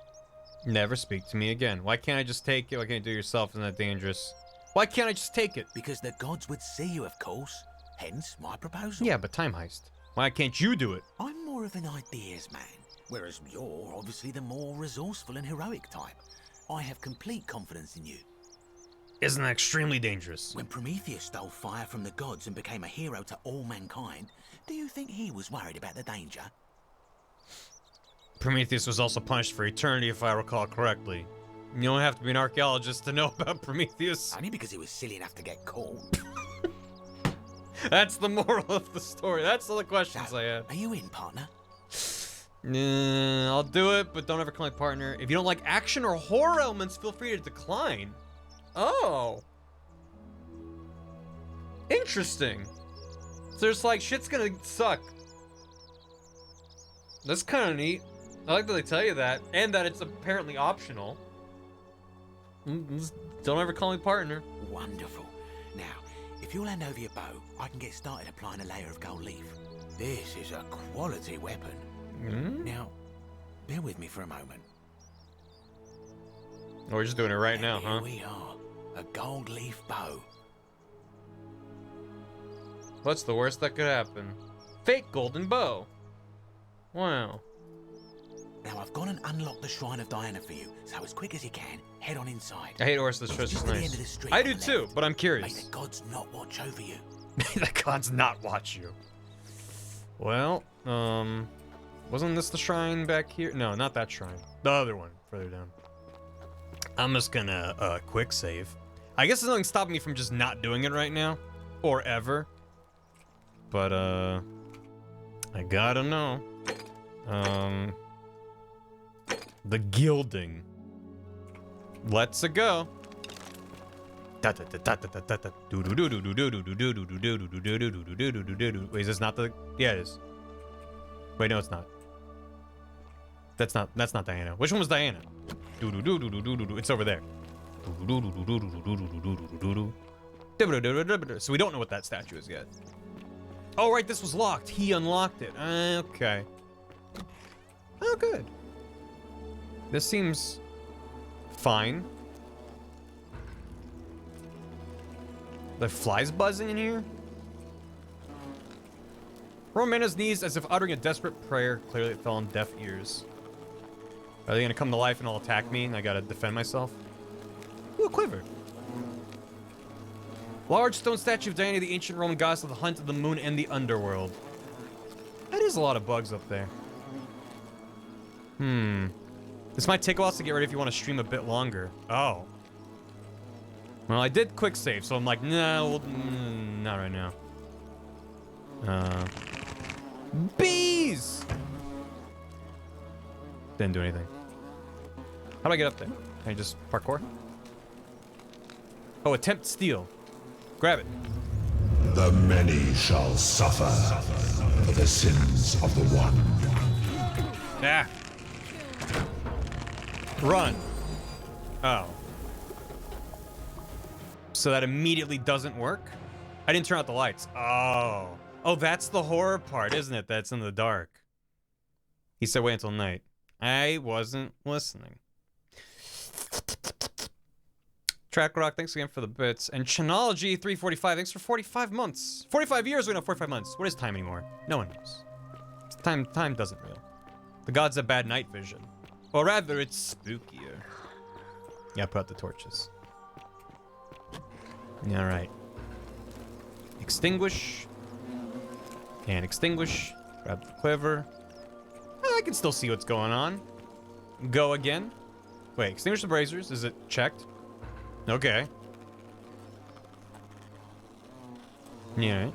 Never speak to me again. Why can't I just take it? Why can't you do it yourself? Isn't that dangerous? Why can't I just take it? Because the gods would see you, of course. Hence, my proposal. Yeah, but time heist. Why can't you do it? I'm more of an ideas man, whereas you're obviously the more resourceful and heroic type. I have complete confidence in you. Isn't that extremely dangerous? When Prometheus stole fire from the gods and became a hero to all mankind, do you think he was worried about the danger? Prometheus was also punished for eternity, if I recall correctly. You don't have to be an archaeologist to know about Prometheus. Only because he was silly enough to get caught. That's the moral of the story. That's all the questions I had. Are you in, partner? I'll do it, but don't ever call my partner. If you don't like action or horror elements, feel free to decline. Oh. Interesting. So there's like, shit's gonna suck. That's kind of neat. I like that they tell you that, and that it's apparently optional. Don't ever call me partner. Wonderful. Now, if you'll hand over your bow, I can get started applying a layer of gold leaf. This is a quality weapon. Now, bear with me for a moment. Oh, we're just doing it right now, Here huh? we are. A gold leaf bow. What's the worst that could happen? Fake golden bow. Wow. Now, I've gone and unlocked the Shrine of Diana for you, so as quick as you can, head on inside. I hate Orsa's Trust. Just It's at the end of the nice. street I on do the too, left. but I'm May curious. the gods not watch over you. May the gods not watch you. Well, wasn't this the shrine back here? No, not that shrine. The other one, further down. I'm just gonna, quick save. I guess there's nothing stopping me from just not doing it right now. Or ever. But, I gotta know. The gilding. Let's go. Wait, is this not the? Yeah, it is. Wait, no, it's not. That's not Diana. Which one was Diana? It's over there. So we don't know what that statue is yet. Oh, right, this was locked. He unlocked it. Okay. Oh, good. This seems fine. The flies buzzing in here? Romanna's knees as if uttering a desperate prayer. Clearly it fell on deaf ears. Are they gonna come to life and all attack me and I gotta defend myself? Ooh, a quiver. Large stone statue of Diana, the ancient Roman goddess of the hunt of the moon and the underworld. That is a lot of bugs up there. This might take a while to get ready if you want to stream a bit longer. Oh. Well, I did quick save, so I'm like, no, not right now. Bees! Didn't do anything. How do I get up there? Can I just parkour? Oh, attempt steal. Grab it. The many shall suffer for the sins of the one. Ah. Run. Oh. So that immediately doesn't work? I didn't turn out the lights. Oh. Oh, that's the horror part, isn't it? That's in the dark. He said wait until night. I wasn't listening. Track Rock, thanks again for the bits. And Chinology 345, thanks for 45 months. 45 years? Wait, no, 45 months. What is time anymore? No one knows. Time doesn't real. The gods have bad night vision. Or rather, it's spookier. Yeah, put out the torches. Alright. Extinguish. And extinguish. Grab the quiver. I can still see what's going on. Go again. Wait, extinguish the braziers. Is it checked? Okay. Yeah.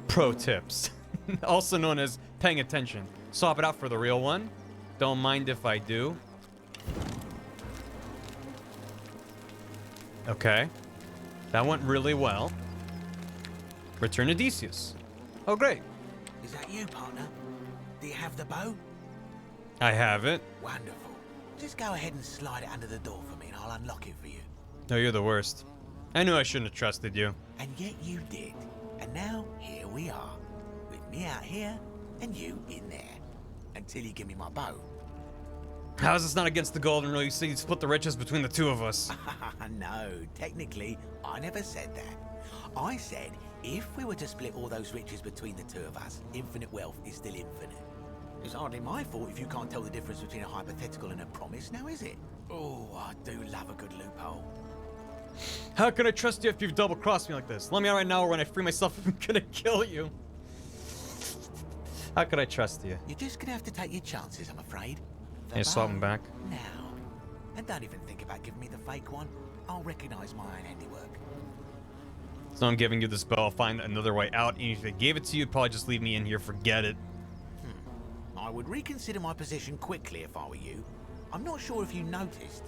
Pro tips. Also known as paying attention. Swap it out for the real one. Don't mind if I do. Okay. That went really well. Return Odysseus. Oh, great. Is that you, partner? Do you have the bow? I have it. Wonderful. Just go ahead and slide it under the door for me and I'll unlock it for you. No, you're the worst. I knew I shouldn't have trusted you. And yet you did. And now, here we are. With me out here and you in there. Until you give me my bow. How is this not against the golden rule? You say you split the riches between the two of us. No, technically, I never said that. I said, if we were to split all those riches between the two of us, infinite wealth is still infinite. It's hardly my fault if you can't tell the difference between a hypothetical and a promise, now is it? Oh, I do love a good loophole. How can I trust you if you've double-crossed me like this? Let me out right now or when I free myself, I'm gonna kill you. How could I trust you? You're just gonna have to take your chances, I'm afraid. Can you swap them back? Now. And don't even think about giving me the fake one. I'll recognize my own handiwork. So I'm giving you this bow. I'll find another way out. And if I gave it to you, you'd probably just leave me in here. Forget it. I would reconsider my position quickly if I were you. I'm not sure if you noticed,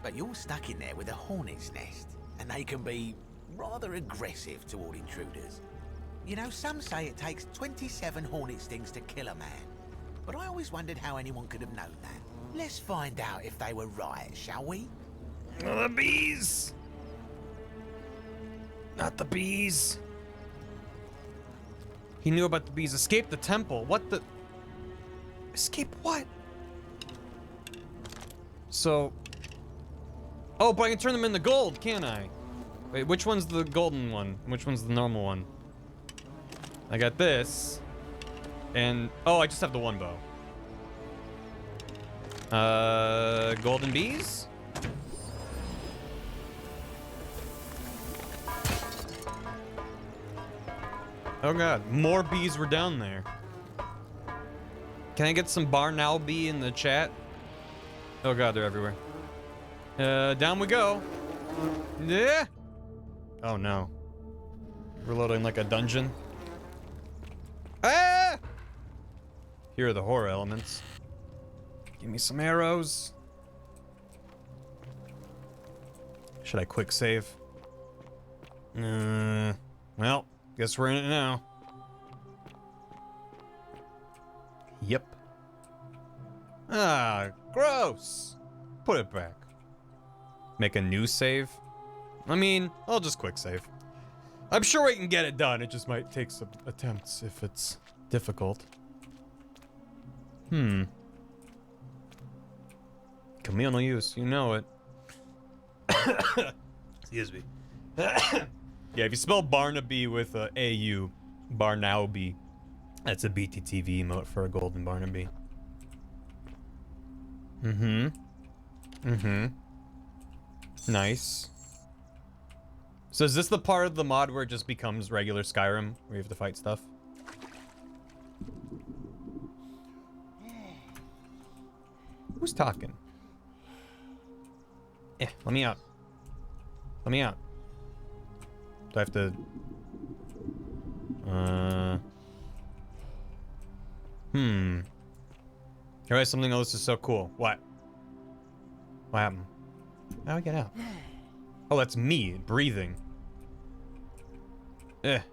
but you're stuck in there with a hornet's nest, and they can be rather aggressive toward intruders. You know, some say it takes 27 hornet stings to kill a man. But I always wondered how anyone could have known that. Let's find out if they were right, shall we? Oh, the bees! Not the bees. He knew about the bees. Escape the temple. What the? Escape what? So... Oh, but I can turn them into gold, can't I? Wait, which one's the golden one? Which one's the normal one? I got this. And... Oh, I just have the one bow. Golden bees? Oh god, more bees were down there. Can I get some bar now bee in the chat? Oh god, they're everywhere. Down we go. Yeah. Oh no. Reloading like a dungeon. Ah! Here are the horror elements. Give me some arrows. Should I quick save? Well, guess we're in it now. Yep. Ah, gross. Put it back. Make a new save? I mean, I'll just quick save. I'm sure we can get it done. It just might take some attempts if it's difficult. Camille no use, you know it. Excuse me. Yeah, if you spell Barnaby with a AU, Barnaby, that's a BTTV emote for a golden Barnaby. Nice. So is this the part of the mod where it just becomes regular Skyrim, where you have to fight stuff? Who's talking? Let me out. Let me out. Do I have to... Here is something else is so cool. What? What happened? How do I get out? Oh, that's me breathing. Let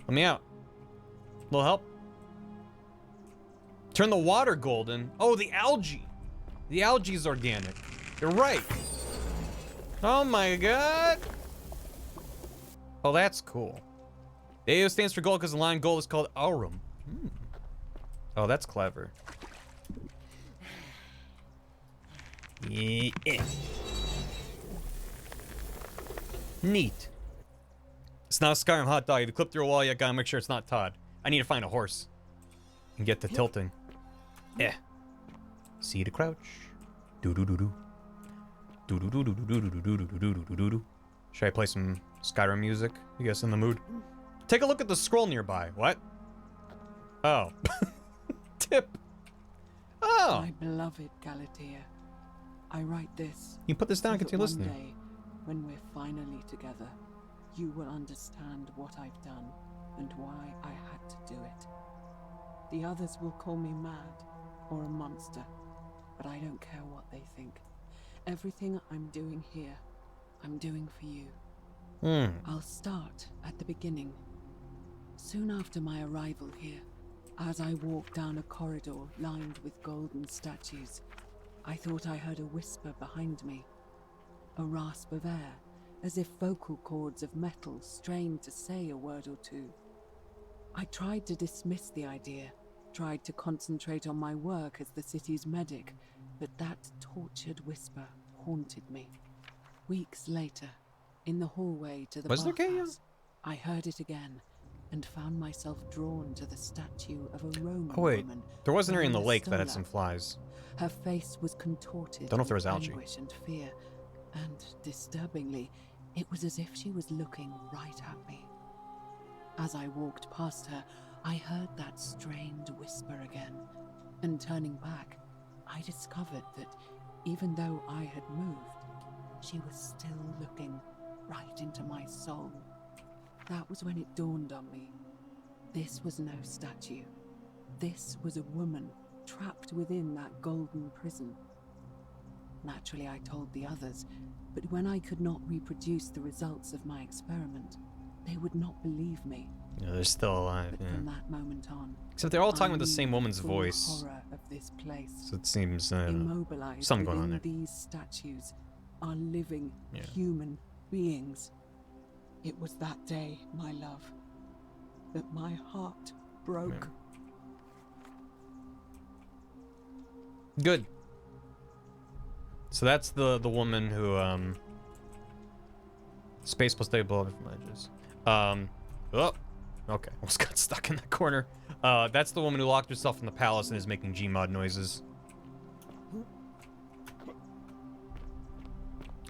me out. Little help. Turn the water golden. Oh, the algae. The algae's organic. You're right. Oh my god. Oh, that's cool. The AO stands for gold because the line gold is called aurum. Oh, that's clever. Yeah. Neat. It's not a Skyrim hot dog. If you clip through a wall, you gotta make sure it's not Todd. I need to find a horse and get the tilting. See to crouch. Do-do-do-do. Do-do-do-do-do-do-do-do-do-do-do-do-do. Should I play some Skyrim music? You guys in the mood? Take a look at the scroll nearby. What? Oh. Tip. Oh. My beloved Galatea, I write this. You put this down, so continue that listening. One day, when we're finally together, you will understand what I've done and why I had to do it. The others will call me mad or a monster, but I don't care what they think. Everything I'm doing here, I'm doing for you. I'll start at the beginning. Soon after my arrival here, as I walked down a corridor lined with golden statues, I thought I heard a whisper behind me. A rasp of air, as if vocal cords of metal strained to say a word or two. I tried to dismiss the idea, tried to concentrate on my work as the city's medic, but that tortured whisper haunted me. Weeks later, in the hallway to the bathhouse, I heard it again and found myself drawn to the statue of a Roman woman. There was an area in the wearing a lake that had stola. some flies. Her face was contorted Don't know if there was with algae. anguish and fear, and disturbingly, it was as if she was looking right at me. As I walked past her, I heard that strained whisper again, and turning back, I discovered that even though I had moved, she was still looking right into my soul. That was when it dawned on me. This was no statue. This was a woman trapped within that golden prison. Naturally, I told the others, but when I could not reproduce the results of my experiment, They would not believe me. Yeah, they're still alive. But Yeah. from that moment on, Except they're all talking I with the same knew woman's full voice. horror of this place. So it seems Immobilized something going on within there. these statues are living Yeah. human beings. It was that day, my love, that my heart broke. Good. So that's the woman who space plus stable from edges. Oh, okay. Almost got stuck in that corner. That's the woman who locked herself in the palace and is making Gmod noises.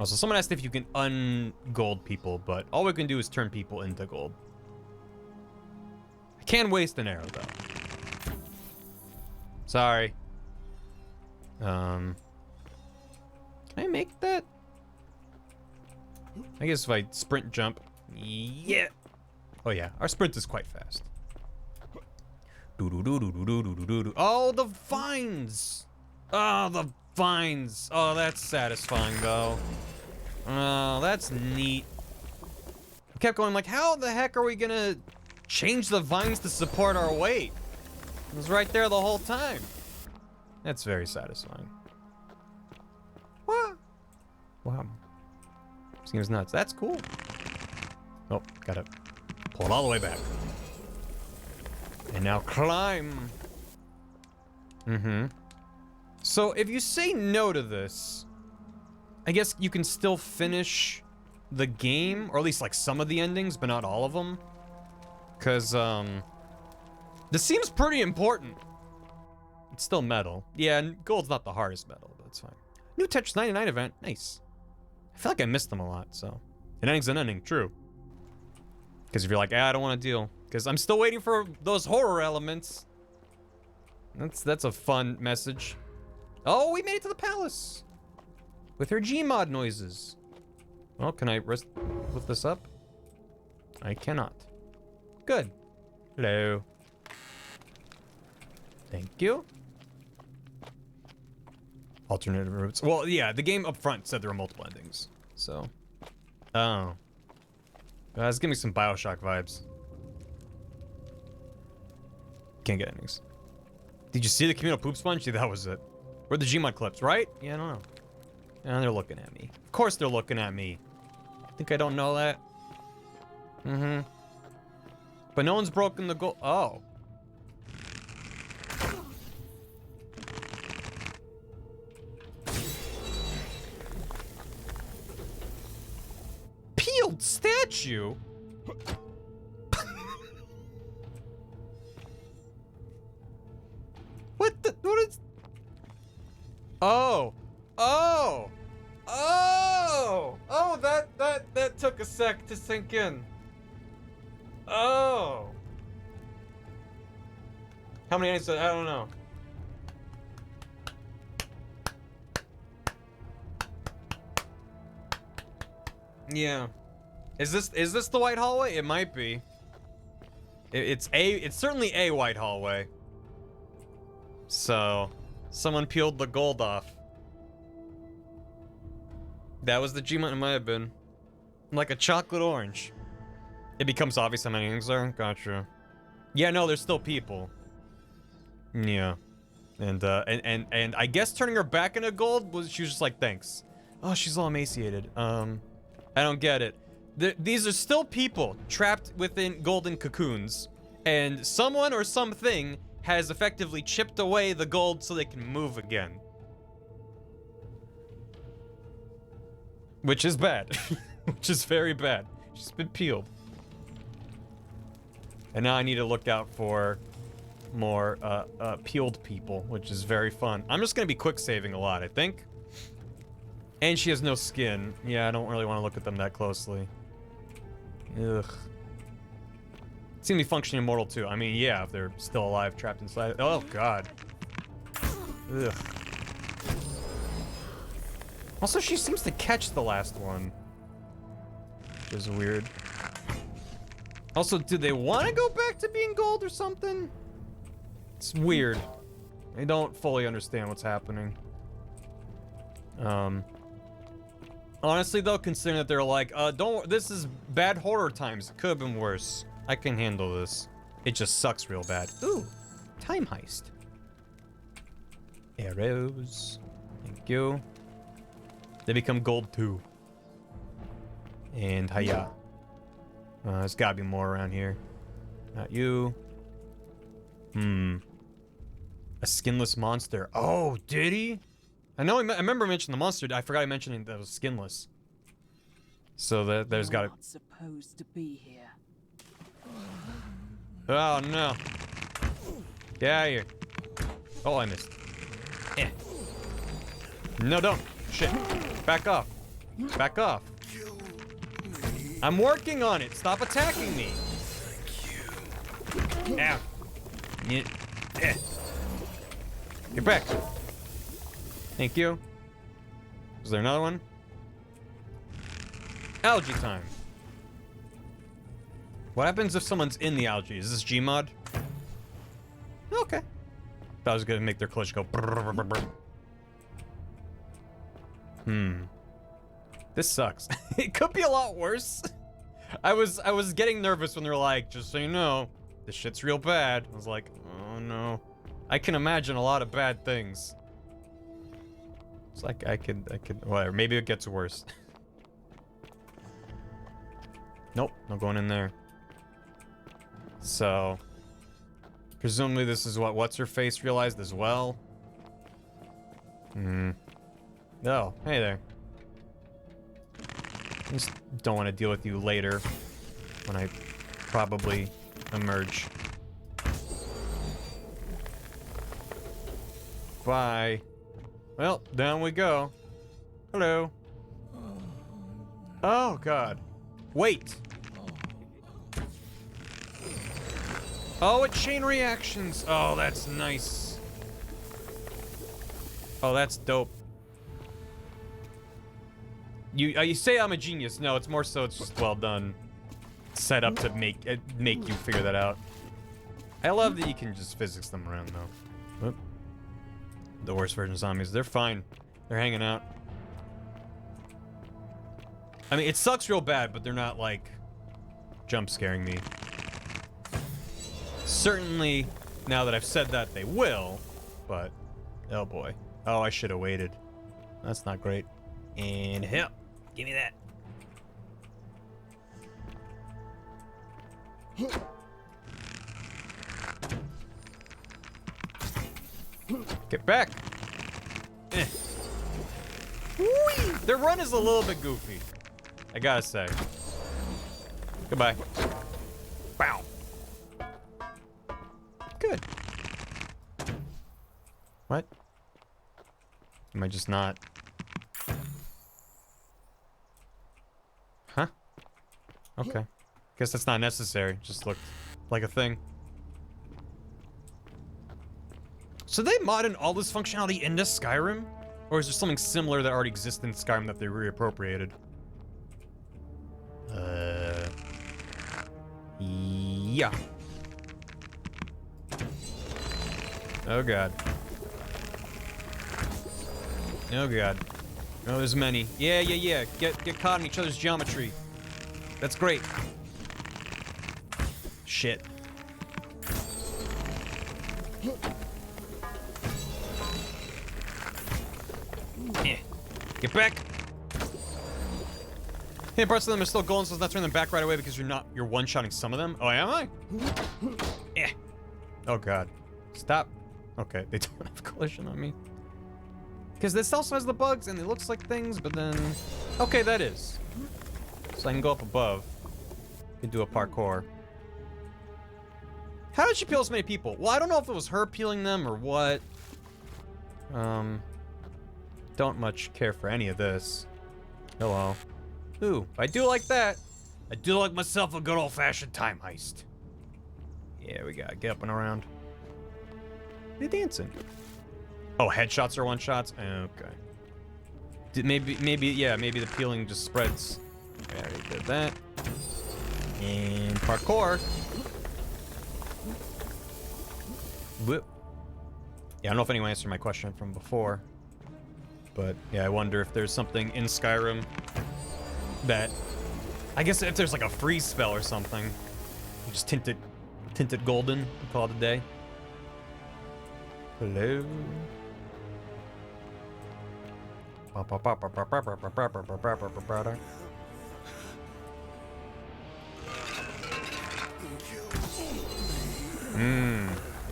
Also, someone asked if you can ungold people, but all we can do is turn people into gold. I can waste an arrow though. Sorry. Can I make that? I guess if I sprint jump. Yeah. Oh yeah, our sprint is quite fast. Oh, the vines! Oh, the vines! Oh, that's satisfying though. Oh, that's neat. I kept going like, how the heck are we gonna change the vines to support our weight? It was right there the whole time. That's very satisfying. What? Wow. Seems nuts. That's cool. Oh, gotta pull it all the way back. And now climb. Mm-hmm. So if you say no to this, I guess you can still finish the game, or at least like some of the endings, but not all of them. Cause this seems pretty important. It's still metal. Yeah, and gold's not the hardest metal, but it's fine. New Tetris 99 event. Nice. I feel like I missed them a lot, so. An ending's an ending, true. Because if you're like, I don't want to deal. Because I'm still waiting for those horror elements. That's a fun message. Oh, we made it to the palace. With her Gmod noises. Well, can I lift this up? I cannot. Good. Hello. Thank you. Alternative routes. Well, yeah, the game up front said there were multiple endings. So. Oh. Guys, give me some Bioshock vibes. Can't get endings. Did you see the communal poop sponge? Yeah, that was it. Where the Gmod clips, right? Yeah, I don't know. And they're looking at me. Of course they're looking at me. Think I don't know that? Mm-hmm. But no one's broken the goal. Oh. Peeled statue? What is... Oh. Oh. Oh. Oh, that took a sec to sink in. Oh. How many endings? I don't know. Yeah. Is this the white hallway? It might be. It's certainly a white hallway. So, someone peeled the gold off. That was the Gmod. It might have been. Like a chocolate orange. It becomes obvious how many endings there. Gotcha. Yeah, no, there's still people. Yeah. And I guess turning her back into gold was, she was just like, thanks. Oh, she's all emaciated. I don't get it. These are still people trapped within golden cocoons, and someone or something has effectively chipped away the gold so they can move again. Which is bad. Which is very bad. She's been peeled. And now I need to look out for more peeled people, which is very fun. I'm just gonna be quick saving a lot, I think. And she has no skin. Yeah, I don't really want to look at them that closely. Ugh. Seem to be functioning immortal too. I mean, yeah, if they're still alive, trapped inside. Oh god. Ugh. Also, she seems to catch the last one, which is weird. Also, do they want to go back to being gold or something? It's weird. I don't fully understand what's happening. Honestly, though, considering that they're like, this is bad horror times. It could have been worse. I can handle this. It just sucks real bad. Ooh, time heist. Arrows. Thank you. They become gold too. And hiya. There's gotta be more around here. Not you. A skinless monster. Oh, did he? I know. I remember mentioning the monster. I forgot I mentioned that it was skinless. So there's got to. Not supposed to be here. Oh no! Get out of here! Oh, I missed. Eh. No, don't. Shit. Back off. Back off. I'm working on it. Stop attacking me. Ow. Yeah. Eh. Get back. Thank you. Is there another one? Algae time. What happens if someone's in the algae? Is this Gmod? Okay. That was gonna make their clutch go. This sucks. It could be a lot worse. I was getting nervous when they were like, just so you know, this shit's real bad. I was like, oh no. I can imagine a lot of bad things. It's like I could whatever. Maybe it gets worse. Nope, not going in there. So, presumably this is what what's-her-face realized as well. Oh, hey there. Just don't want to deal with you later when I probably emerge. Bye. Well, down we go. Hello. Oh, God. Wait. Oh, it chain reactions. Oh, that's nice. Oh, that's dope. You say I'm a genius. No, it's more so it's just well done. Set up to make you figure that out. I love that you can just physics them around though. Whoop. The worst version of zombies. They're fine. They're hanging out. I mean, it sucks real bad, but they're not like jump scaring me. Certainly, now that I've said that, they will, but oh boy. Oh, I should have waited. That's not great. And help. Give me that. Get back. Eh. Whee! Their run is a little bit goofy, I gotta say. Goodbye. Bow. Good. What? Am I just not? Huh? Okay. Guess that's not necessary. Just looked like a thing. So they modded all this functionality into Skyrim? Or is there something similar that already exists in Skyrim that they reappropriated? Yeah. Oh god. Oh god. Oh, there's many. Yeah. Get caught in each other's geometry. That's great. Shit. Yeah. Get back. Hey, parts of them are still golden, so let's not turn them back right away because you're one-shotting some of them. Oh, am I? Yeah. Oh god. Stop. Okay, they don't have collision on me. Because this also has the bugs and it looks like things, but then... Okay, that is. So I can go up above. Can do a parkour. How did she peel so many people? Well, I don't know if it was her peeling them or what. Don't much care for any of this. Hello. Ooh, I do like that. I do like myself a good old-fashioned time heist. Yeah, we gotta get up and around. They're dancing. Oh, headshots are one-shots? Okay. Maybe the peeling just spreads. I already did that. And parkour. Whoop. Yeah, I don't know if anyone answered my question from before. But, yeah, I wonder if there's something in Skyrim that. I guess if there's like a freeze spell or something, just tint it golden and call it a day. Hello.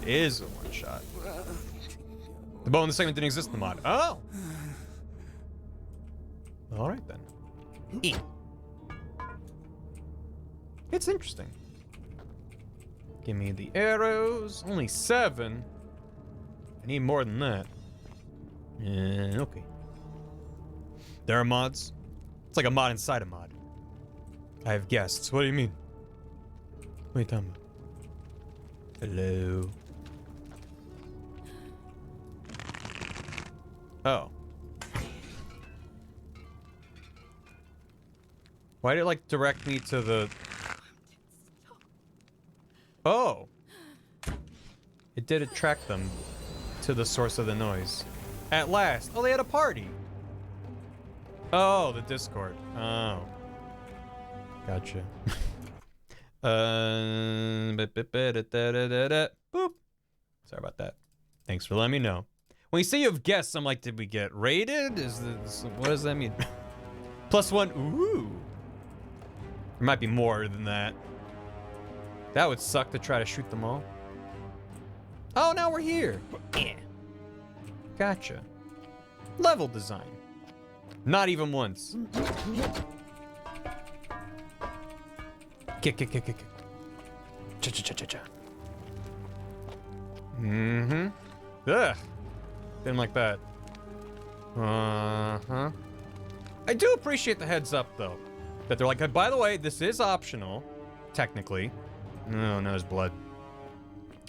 It is a one shot. The bow in the segment didn't exist in the mod. Oh! Alright then. It's interesting. Give me the arrows. Only 7. I need more than that. Okay. There are mods. It's like a mod inside a mod. I have guests. What do you mean? What are you talking about? Hello. Oh. Why did it like direct me to the... Oh. It did attract them to the source of the noise. At last. Oh, they had a party. Oh, the Discord. Oh. Gotcha. Boop. Sorry about that. Thanks for letting me know. When you say you have guests, I'm like, did we get raided? Is this, what does that mean? +1. Ooh. There might be more than that. That would suck to try to shoot them all. Oh, now we're here. Yeah. Gotcha. Level design. Not even once. Kick. Cha. Mm-hmm. Ugh. Didn't like that. Uh-huh. I do appreciate the heads up, though. That they're like, hey, by the way, this is optional. Technically. No, there's blood.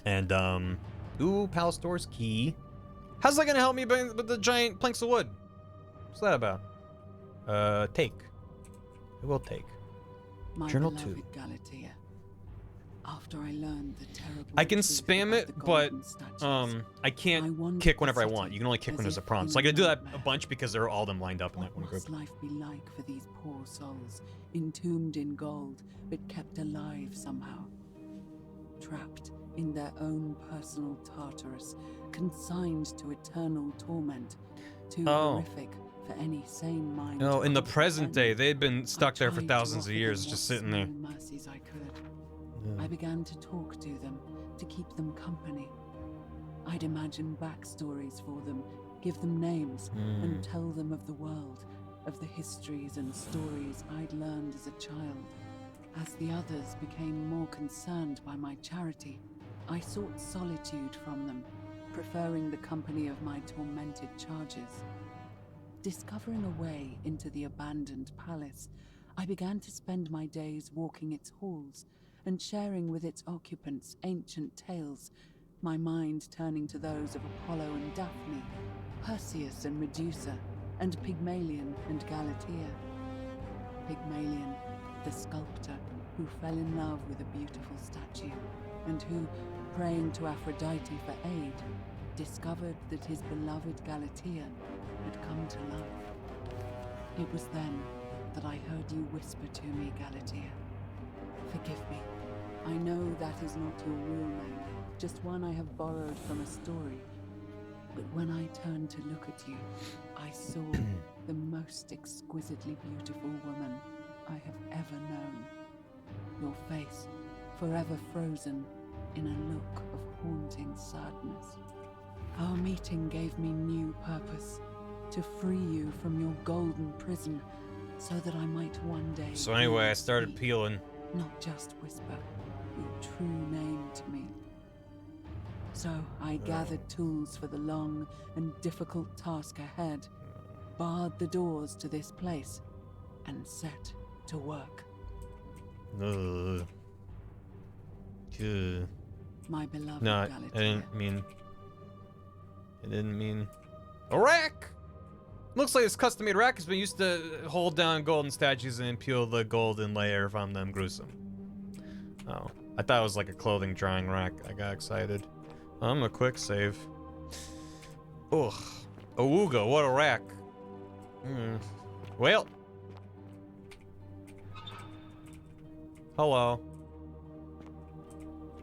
And, ooh, Palace Doors key. How's that gonna help me with the giant planks of wood? What's that about? Take. I will take. My Journal beloved 2. Galatea. After I learned the terrible I can truth spam about it, the but golden statues, I can't kick whenever I want. You can only kick when there's a prompt. So I gotta do that a bunch because they're all them lined up in that one group. What must life be like for these poor souls, entombed in gold, but kept alive somehow? Trapped in their own personal Tartarus, consigned to eternal torment, too horrific for any sane mind. No, in the to present day, comprehend. they've been stuck there for tried to thousands of offer years, them just what sitting there. small mercies I could. Yeah. I began to talk to them, to keep them company. I'd imagine backstories for them, give them names, and tell them of the world, of the histories and stories I'd learned as a child. As the others became more concerned by my charity, I sought solitude from them, preferring the company of my tormented charges. Discovering a way into the abandoned palace, I began to spend my days walking its halls and sharing with its occupants ancient tales, my mind turning to those of Apollo and Daphne, Perseus and Medusa, and Pygmalion and Galatea. Pygmalion, the sculptor who fell in love with a beautiful statue, and who, praying to Aphrodite for aid, discovered that his beloved Galatea had come to life. It was then that I heard you whisper to me, Galatea. Forgive me. I know that is not your real name, just one I have borrowed from a story. But when I turned to look at you, I saw the most exquisitely beautiful woman I have ever known. Your face, forever frozen in a look of haunting sadness. Our meeting gave me new purpose, to free you from your golden prison, so that I might one day... So anyway, I started peeling. Not just whisper your true name to me. So I gathered tools for the long and difficult task ahead, barred the doors to this place, and set to work. Ugh. My beloved No, Galatea. I didn't mean... A rack! Looks like this custom-made rack has been used to hold down golden statues and peel the golden layer from them. Gruesome. Oh. I thought it was like a clothing drying rack. I got excited. I'm a quick save. Ugh. Awooga, what a rack. Well. Hello.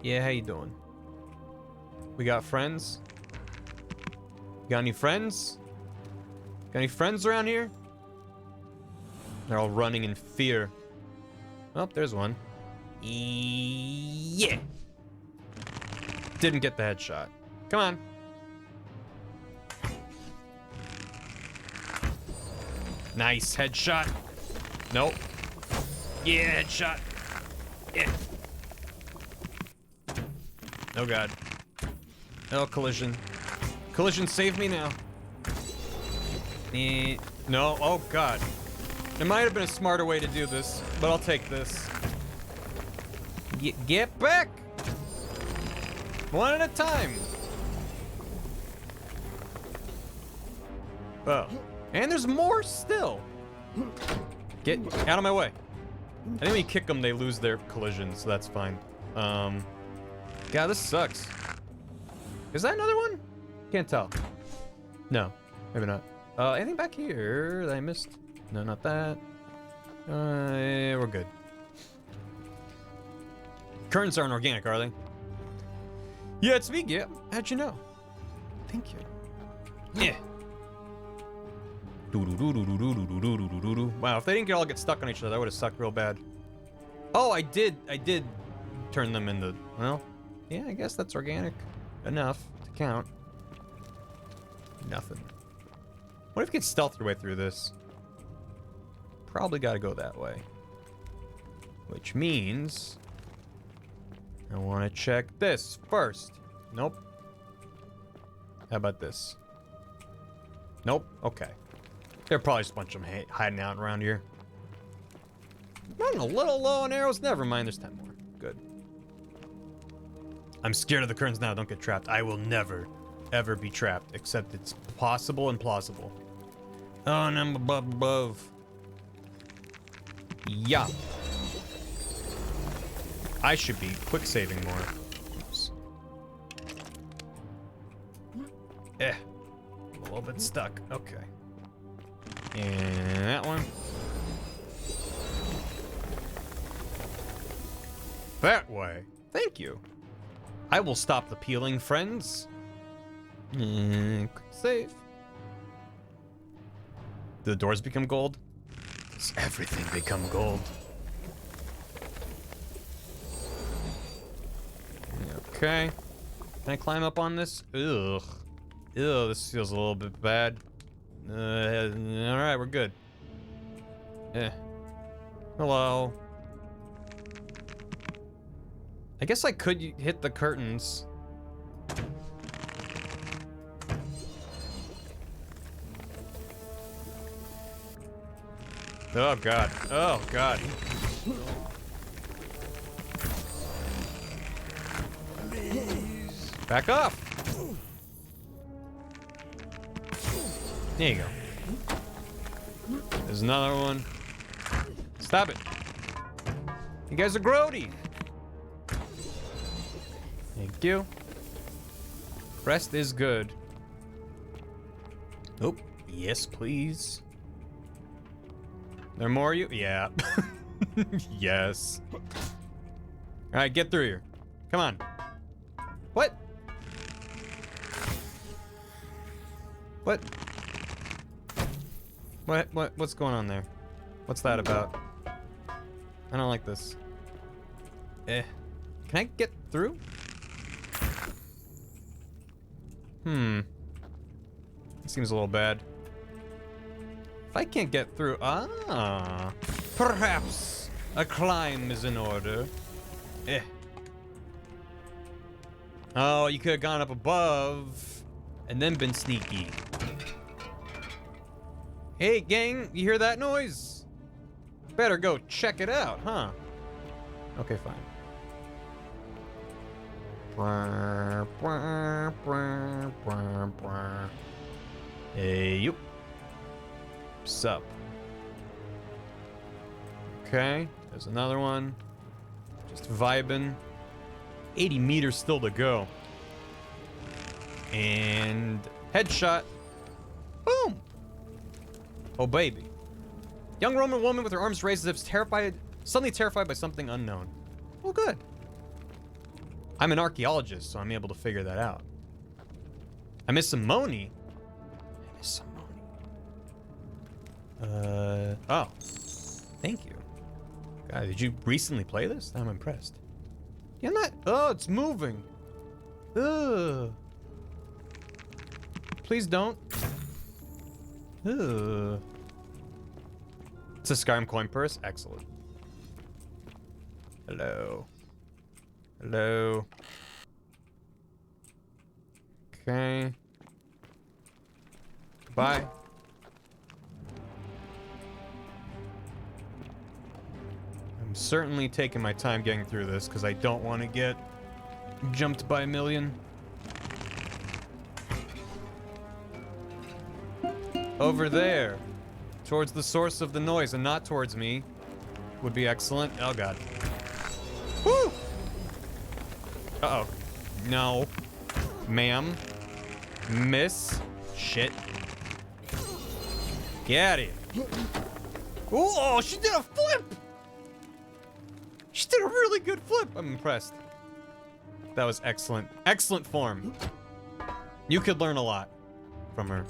Yeah, how you doing? We got friends? Got any friends? Got any friends around here? They're all running in fear. Oh, there's one. Yeah. Didn't get the headshot. Come on. Nice headshot. Nope. Yeah, headshot. Yeah. Oh god. Oh, collision. Collision, save me now. No, oh god. There might have been a smarter way to do this, but I'll take this. Get back! One at a time. Oh. And there's more still. Get out of my way. I think when you kick them, they lose their collision, so that's fine. God, this sucks. Is that another one? Can't tell. No, maybe not. Anything back here that I missed? No, not that. Yeah, we're good. Curtains aren't organic, are they? Yeah, it's me, Gip. How'd you know? Thank you. Yeah. Wow, if they didn't all get stuck on each other, that would have sucked real bad. Oh, I did turn them into, well, yeah, I guess that's organic enough to count. Nothing. What if we could stealth your way through this? Probably gotta go that way. Which means I want to check this first. Nope. How about this? Nope. Okay. There are probably just a bunch of them hiding out around here. Running a little low on arrows. Never mind, there's 10 more. Good. I'm scared of the curtains now. Don't get trapped. I will never, ever be trapped, except it's possible and plausible. Oh, and I'm above. Yeah. I should be quick saving more. Oops. A little bit stuck. Okay. And that one. That way. Thank you. I will stop the peeling, friends. Quick save. Do the doors become gold? Does everything become gold? Okay. Can I climb up on this? Ugh. Ew, this feels a little bit bad. Alright, we're good. Hello. I guess I could hit the curtains. Oh god. Oh god. Back off. There you go. There's another one. Stop it. You guys are grody. Thank you. Rest is good. Oh, yes, please. There are more of you? Yeah. Yes. All right, get through here. Come on. What? What? What's going on there? What's that about? I don't like this. Can I get through? It seems a little bad. If I can't get through, perhaps a climb is in order. Oh, you could have gone up above and then been sneaky. Hey, gang, you hear that noise? Better go check it out, huh? Okay, fine. Hey, you. Sup. Okay, there's another one. Just vibing. 80 meters still to go. And headshot. Boom. Oh, baby. Young Roman woman with her arms raised as if terrified Suddenly terrified by something unknown. Well, good. I'm an archaeologist, so I'm able to figure that out. I miss Simone. I miss Simone. Oh. Thank you. God, did you recently play this? I'm impressed. Yeah, I'm not. Oh, it's moving. Ugh. Please don't. Ugh. It's a Skyrim coin purse. Excellent. Hello. Hello. Okay. Bye. I'm certainly taking my time getting through this because I don't want to get jumped by a million. Over there, towards the source of the noise and not towards me, would be excellent. Oh god. Woo! Uh-oh. No. Ma'am. Miss. Shit. Get out of here. Ooh, oh, she did a flip! She did a really good flip. I'm impressed. That was excellent. Excellent form. You could learn a lot from her.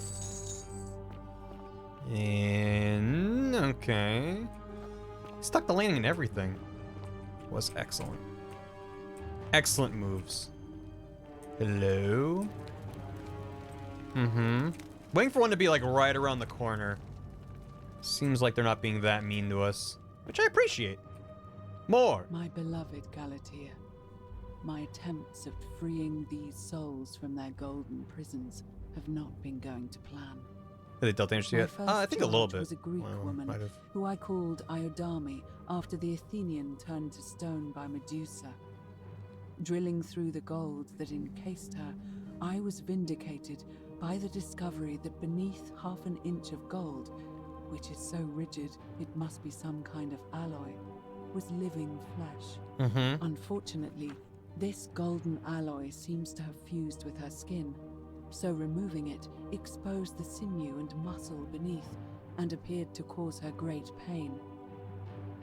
And okay. Stuck the landing and everything. Was excellent. Excellent moves. Hello? Mm-hmm. Waiting for one to be like right around the corner. Seems like they're not being that mean to us, which I appreciate. More. My beloved Galatea, my attempts at freeing these souls from their golden prisons have not been going to plan. Did they dealt damage to you yet? I think a little bit. Was a Greek woman who I called Iodame after the Athenian turned to stone by Medusa. Drilling through the gold that encased her, I was vindicated by the discovery that beneath half an inch of gold, which is so rigid it must be some kind of alloy, was living flesh. Unfortunately, this golden alloy seems to have fused with her skin, so removing it exposed the sinew and muscle beneath and appeared to cause her great pain.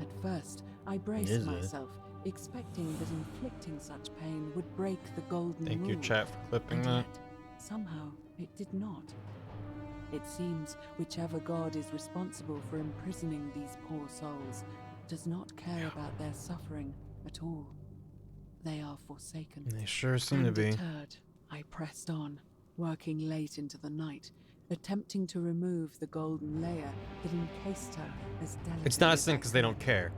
At first, I braced myself, expecting that inflicting such pain would break the golden rule. Thank you, chat, for clipping that. Yet, somehow, it did not. It seems whichever god is responsible for imprisoning these poor souls does not care about their suffering at all. They are forsaken. They sure seem to be. Undeterred, I pressed on, working late into the night, attempting to remove the golden layer that encased her as delicately. It's not a sin because they don't care.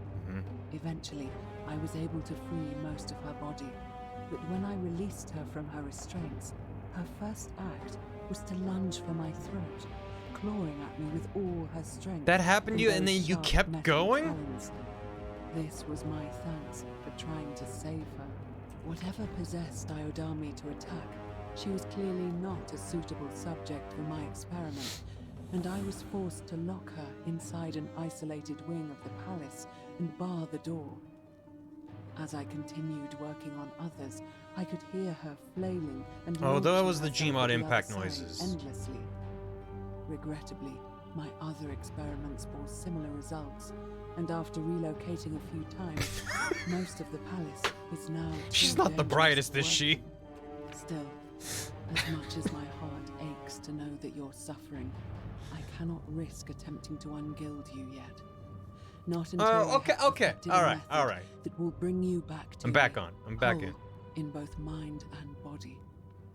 Eventually, I was able to free most of her body, but when I released her from her restraints, her first act was to lunge for my throat, clawing at me with all her strength. That happened to you and then you kept going? Talons. This was my thanks for trying to save her. Whatever possessed Iodame to attack, she was clearly not a suitable subject for my experiment, and I was forced to lock her inside an isolated wing of the palace and bar the door. As I continued working on others, I could hear her flailing and oh, that was the launching Gmod herself impact outside noises. endlessly. Regrettably, my other experiments bore similar results, and after relocating a few times, most of the palace is now. She's not the brightest, is she? Still, as much as my heart aches to know that you're suffering, I cannot risk attempting to ungild you yet. Not until okay. All right. That will bring you back to I'm back on. I'm back in both mind and body,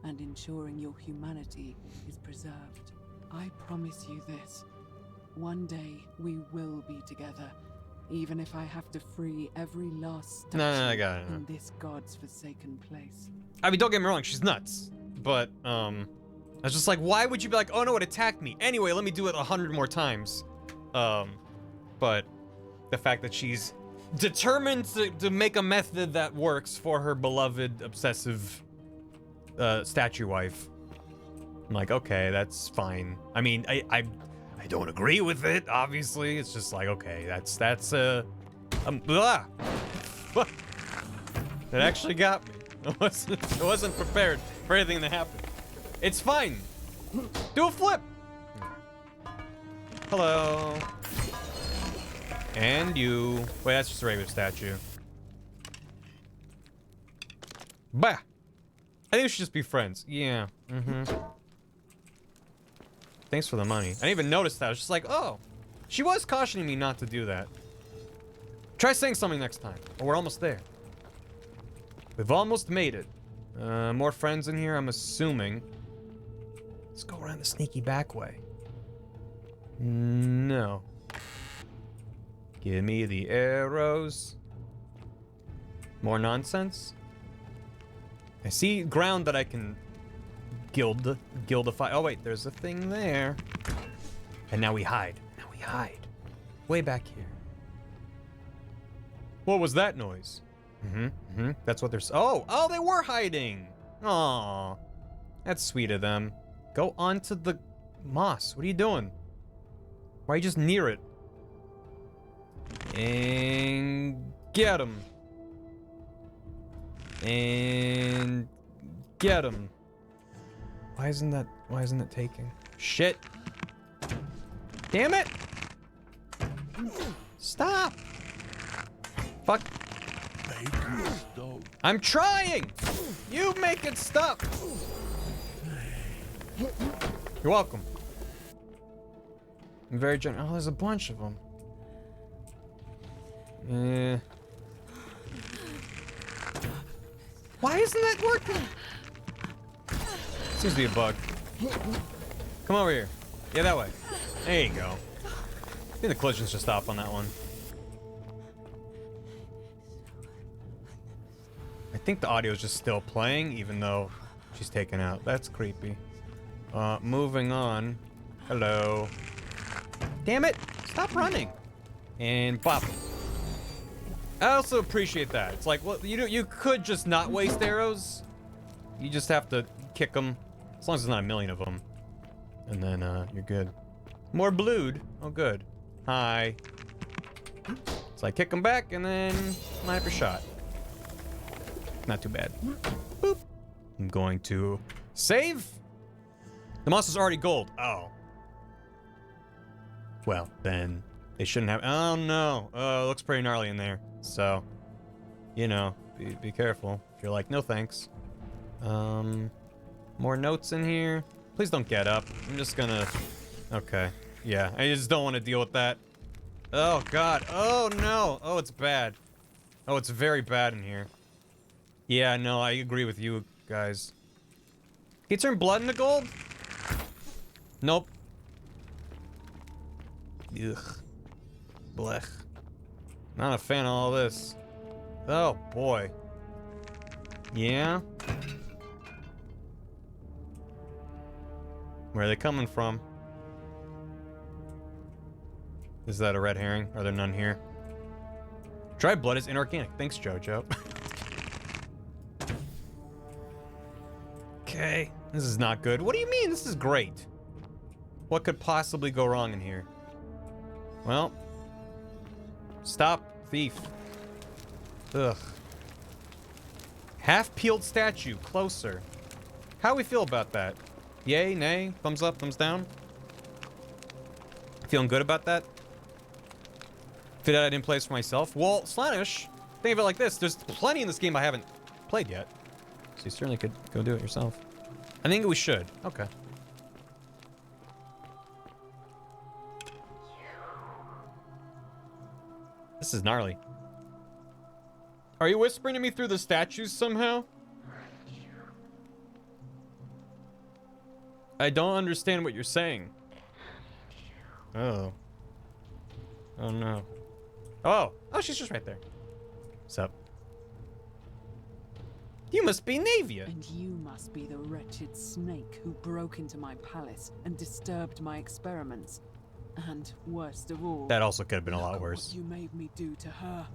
and ensuring your humanity is preserved. I promise you this. One day we will be together, even if I have to free every last statue I got it. in this god's forsaken place. I mean, don't get me wrong, she's nuts. But, I was just like, why would you be like, oh no, it attacked me. Anyway, let me do it 100 more times. But the fact that she's determined to make a method that works for her beloved, obsessive, statue wife. I'm like, okay, that's fine. I mean, I don't agree with it, obviously. It's just like, okay, that's it actually got me. I wasn't prepared for anything to happen. It's fine. Do a flip. Hello. And you. Wait, that's just a regular statue. Bah! I think we should just be friends. Yeah. Mm-hmm. Thanks for the money. I didn't even notice that. I was just like, oh. She was cautioning me not to do that. Try saying something next time. Oh, we're almost there. We've almost made it. More friends in here, I'm assuming. Let's go around the sneaky back way. No. Give me the arrows. More nonsense. I see ground that I can gildify. Oh wait, there's a thing there. And now we hide. Now we hide. Way back here. What was that noise? That's what they're... Oh, they were hiding. Aw. That's sweet of them. Go onto the moss. What are you doing? Why are you just near it? And get him. And get him. Why isn't it taking? Shit. Damn it. Stop. Fuck. I'm trying. You make it stop. You're welcome. I'm very generous. Oh, there's a bunch of them. Yeah. Why isn't that working? Seems to be a bug. Come over here. Yeah, that way. There you go. I think the collision's just off on that one. I think the audio is just still playing, even though she's taken out. That's creepy. Moving on. Hello. Damn it! Stop running. And bop. I also appreciate that. It's like, well, you could just not waste arrows. You just have to kick them, as long as there's not a million of them, and then you're good. More blued. Oh, good. Hi. So I kick them back, and then sniper shot. Not too bad. Boop. I'm going to save. The monster's already gold. Oh. Well, then they shouldn't have. Oh no. Oh, it looks pretty gnarly in there. So, you know, be careful. If you're like, no thanks. More notes in here. Please don't get up. I'm just gonna. Okay. Yeah, I just don't want to deal with that. Oh god. Oh no. Oh, it's bad. Oh, it's very bad in here. Yeah, no, I agree with you guys. Can you turn blood into gold? Nope. Ugh. Blech. Not a fan of all this. Oh, boy. Yeah? Where are they coming from? Is that a red herring? Are there none here? Dried blood is inorganic. Thanks, Jojo. Okay. This is not good. What do you mean? This is great. What could possibly go wrong in here? Well. Stop, thief. Ugh. Half-peeled statue. Closer. How do we feel about that? Yay, nay, thumbs up, thumbs down? Feeling good about that? Fit that in place for myself? Well, Slanish, think of it like this. There's plenty in this game I haven't played yet. So you certainly could go do it yourself. I think we should. Okay. This is gnarly. Are you whispering to me through the statues somehow? I don't understand what you're saying. Oh. Oh no. Oh. Oh, she's just right there. What's up? You must be Navia. And you must be the wretched snake who broke into my palace and disturbed my experiments. And worst of all, that also could have been a lot worse. What you made me do to her.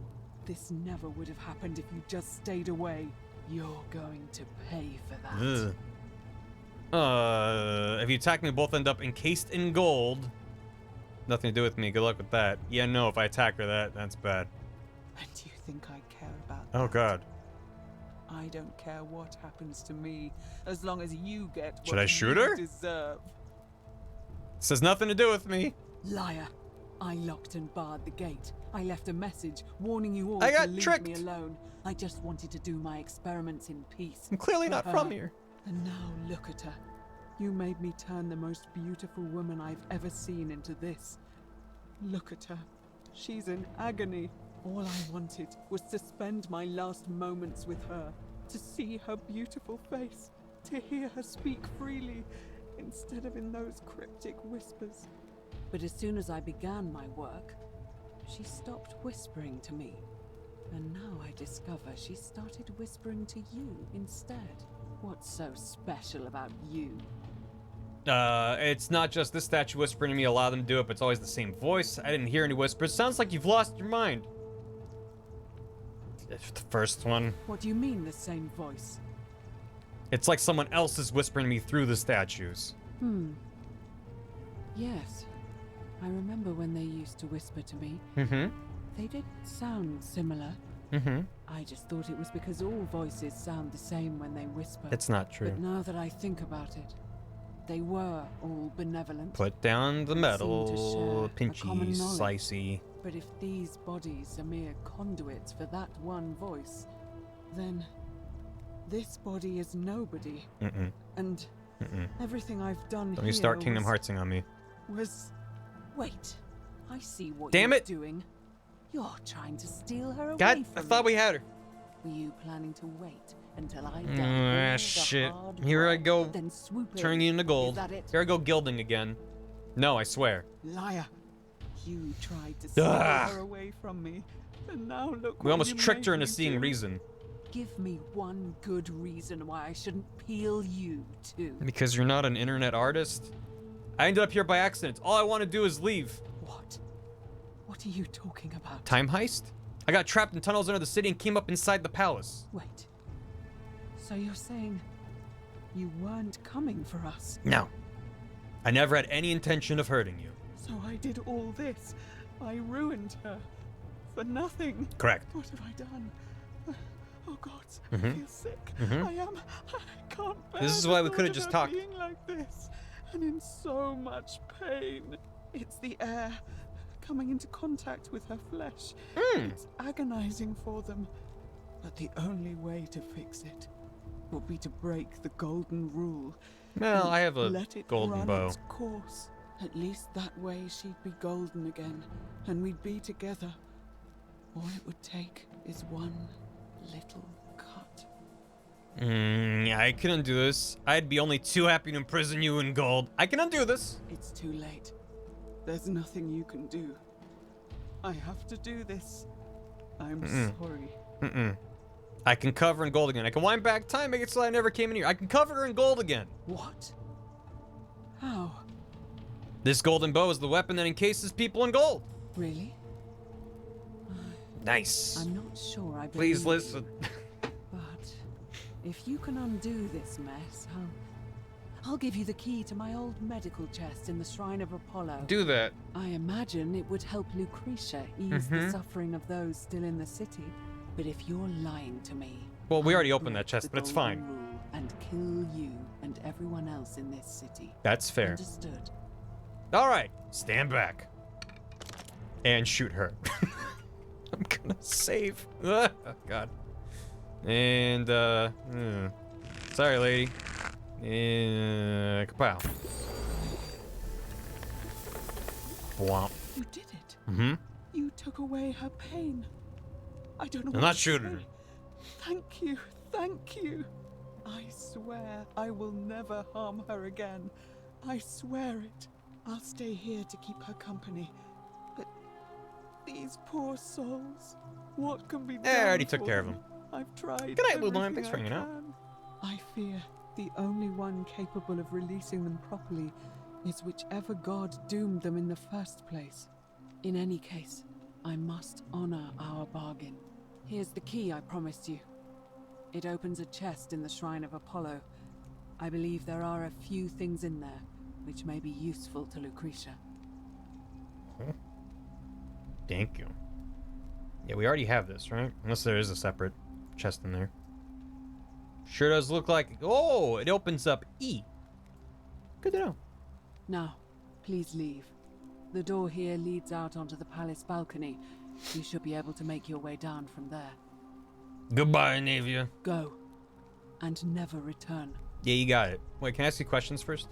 This never would have happened if you just stayed away. You're going to pay for that. If you attack me, both end up encased in gold. Nothing to do with me. Good luck with that. Yeah, no, if I attack her, that's bad. And do you think I care about Oh, that? God. I don't care what happens to me, as long as you get what Should I shoot you her? deserve. This has nothing to do with me. Liar. I locked and barred the gate. I left a message warning you all I to got leave tricked. me alone. I just wanted to do my experiments in peace. I'm clearly for not her. from here. And now look at her. You made me turn the most beautiful woman I've ever seen into this. Look at her. She's in agony. All I wanted was to spend my last moments with her, to see her beautiful face, to hear her speak freely, instead of in those cryptic whispers. But as soon as I began my work, she stopped whispering to me. And now I discover she started whispering to you instead. What's so special about you? It's not just this statue whispering to me. A lot of them do it, but it's always the same voice. I didn't hear any whispers. Sounds like you've lost your mind. If the first one. What do you mean, the same voice? It's like someone else is whispering to me through the statues. Yes. I remember when they used to whisper to me. Mm-hmm. They did sound similar. Mm-hmm. I just thought it was because all voices sound the same when they whisper. It's not true. But now that I think about it, they were all benevolent. Put down the Seem to metal, share a common pinchy, knowledge. slicey. But if these bodies are mere conduits for that one voice, then this body is nobody. Mm-mm. And Mm-mm. everything I've done Don't here you start Kingdom Heartsing on me. was... Wait, I see what Damn you're it! doing. You're trying to steal her away God, from I thought me. we had her. Were you planning to wait until I done all the Shit. hard Here I work, go, then swoop turning in? you into gold. Is that it? Here I go gilding again. No, I swear. Liar. You tried to steal Ugh. her away from me, and now look We what almost you tricked her made into me seeing do. reason. Give me one good reason why I shouldn't peel you too. Because you're not an internet artist? I ended up here by accident. All I want to do is leave. What? What are you talking about? Time heist? I got trapped in tunnels under the city and came up inside the palace. Wait. So you're saying you weren't coming for us? No. I never had any intention of hurting you. So I did all this. I ruined her. For nothing. Correct. What have I done? Oh God, I Mhm. feel sick. Mhm. I can't bear This is the why we thought coulda of just her talked. being like this, and in so much pain. It's the air coming into contact with her flesh. It's agonizing for them. But the only way to fix it will be to break the golden rule. Well, and I have a let it golden run bow. its course. At least that way she'd be golden again, and we'd be together. All it would take is one little cut. I can undo this. I'd be only too happy to imprison you in gold. I can undo this. It's too late. There's nothing you can do. I have to do this. I'm sorry. I can cover in gold again. I can wind back time, make it so I never came in here. I can cover her in gold again. What? How? This golden bow is the weapon that encases people in gold. Really? Nice. I'm not sure I believe Please you, listen. But if you can undo this mess, I'll give you the key to my old medical chest in the Shrine of Apollo. Do that. I imagine it would help Lucretia ease the suffering of those still in the city. But if you're lying to me, Well, we already I'll opened that break chest, the but it's golden fine. rule and kill you and everyone else in this city. That's fair. Understood. All right, stand back. And shoot her. I'm gonna save. Oh, God. And, sorry, lady. Kapow. Womp. You did it. Mm-hmm. You took away her pain. I don't know I'm what not to shooting say. her. Thank you. Thank you. I swear I will never harm her again. I swear it. I'll stay here to keep her company. But these poor souls, what can be done? I already took for care of them? them. I've tried. Good night, Blue Line. everything Thanks for I hanging out. can. I fear the only one capable of releasing them properly is whichever god doomed them in the first place. In any case, I must honor our bargain. Here's the key I promised you. It opens a chest in the Shrine of Apollo. I believe there are a few things in there which may be useful to Lucretia. Thank you. Yeah, we already have this, right? Unless there is a separate chest in there. Sure does look like... Oh, it opens up E. Good to know. Now, please leave. The door here leads out onto the palace balcony. You should be able to make your way down from there. Goodbye, Navia. Go. And never return. Yeah, you got it. Wait, can I ask you questions first?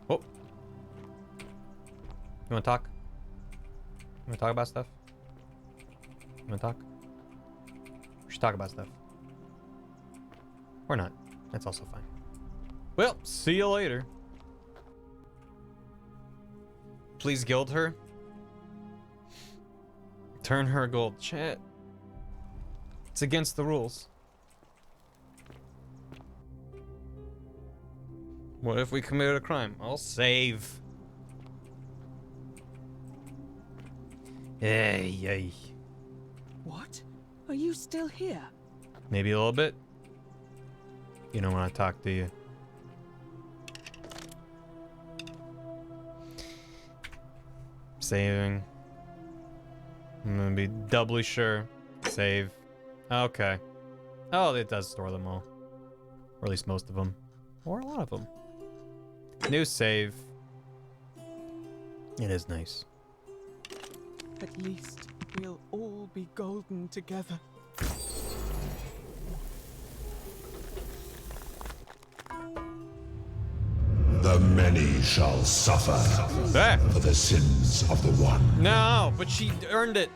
Oh. You wanna talk? You wanna talk about stuff? You wanna talk? We should talk about stuff. Or not. That's also fine. Well, see you later. Please gild her. Turn her gold. Chat. It's against the rules. What if we committed a crime? I'll save. Yay. What? Are you still here? Maybe a little bit. You don't want to talk, do you? Saving. I'm gonna be doubly sure. Save. Okay. Oh, it does store them all. Or at least most of them. Or a lot of them. New save. It is nice. At least we'll all be golden together. The many shall suffer for the sins of the one. No, but she earned it.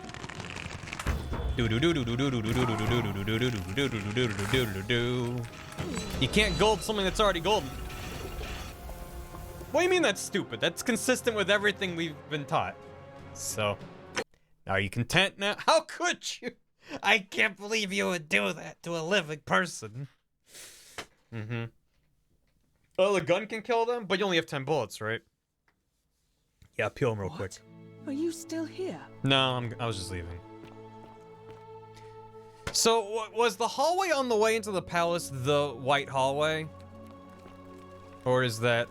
You can't gold something that's already golden. What do you mean that's stupid? That's consistent with everything we've been taught. So, are you content now? How could you? I can't believe you would do that to a living person. Mm-hmm. Oh, the gun can kill them, but you only have 10 bullets, right? Yeah, peel them real quick. Are you still here? No, I was just leaving. So, was the hallway on the way into the palace the white hallway? Or is that,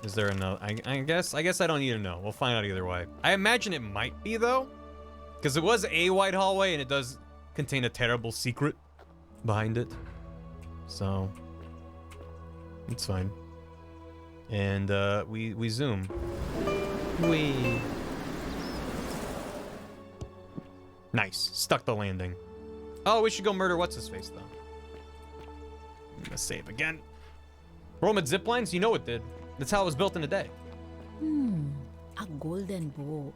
is there another? I guess I don't need to know. We'll find out either way. I imagine it might be, though. Because it was a white hallway, and it does contain a terrible secret behind it. So, it's fine. And, we zoom. Nice. Stuck the landing. Oh, we should go murder what's-his-face, though. I'm gonna save again. Roman zip lines? You know it did. That's how it was built in a day. A golden bow,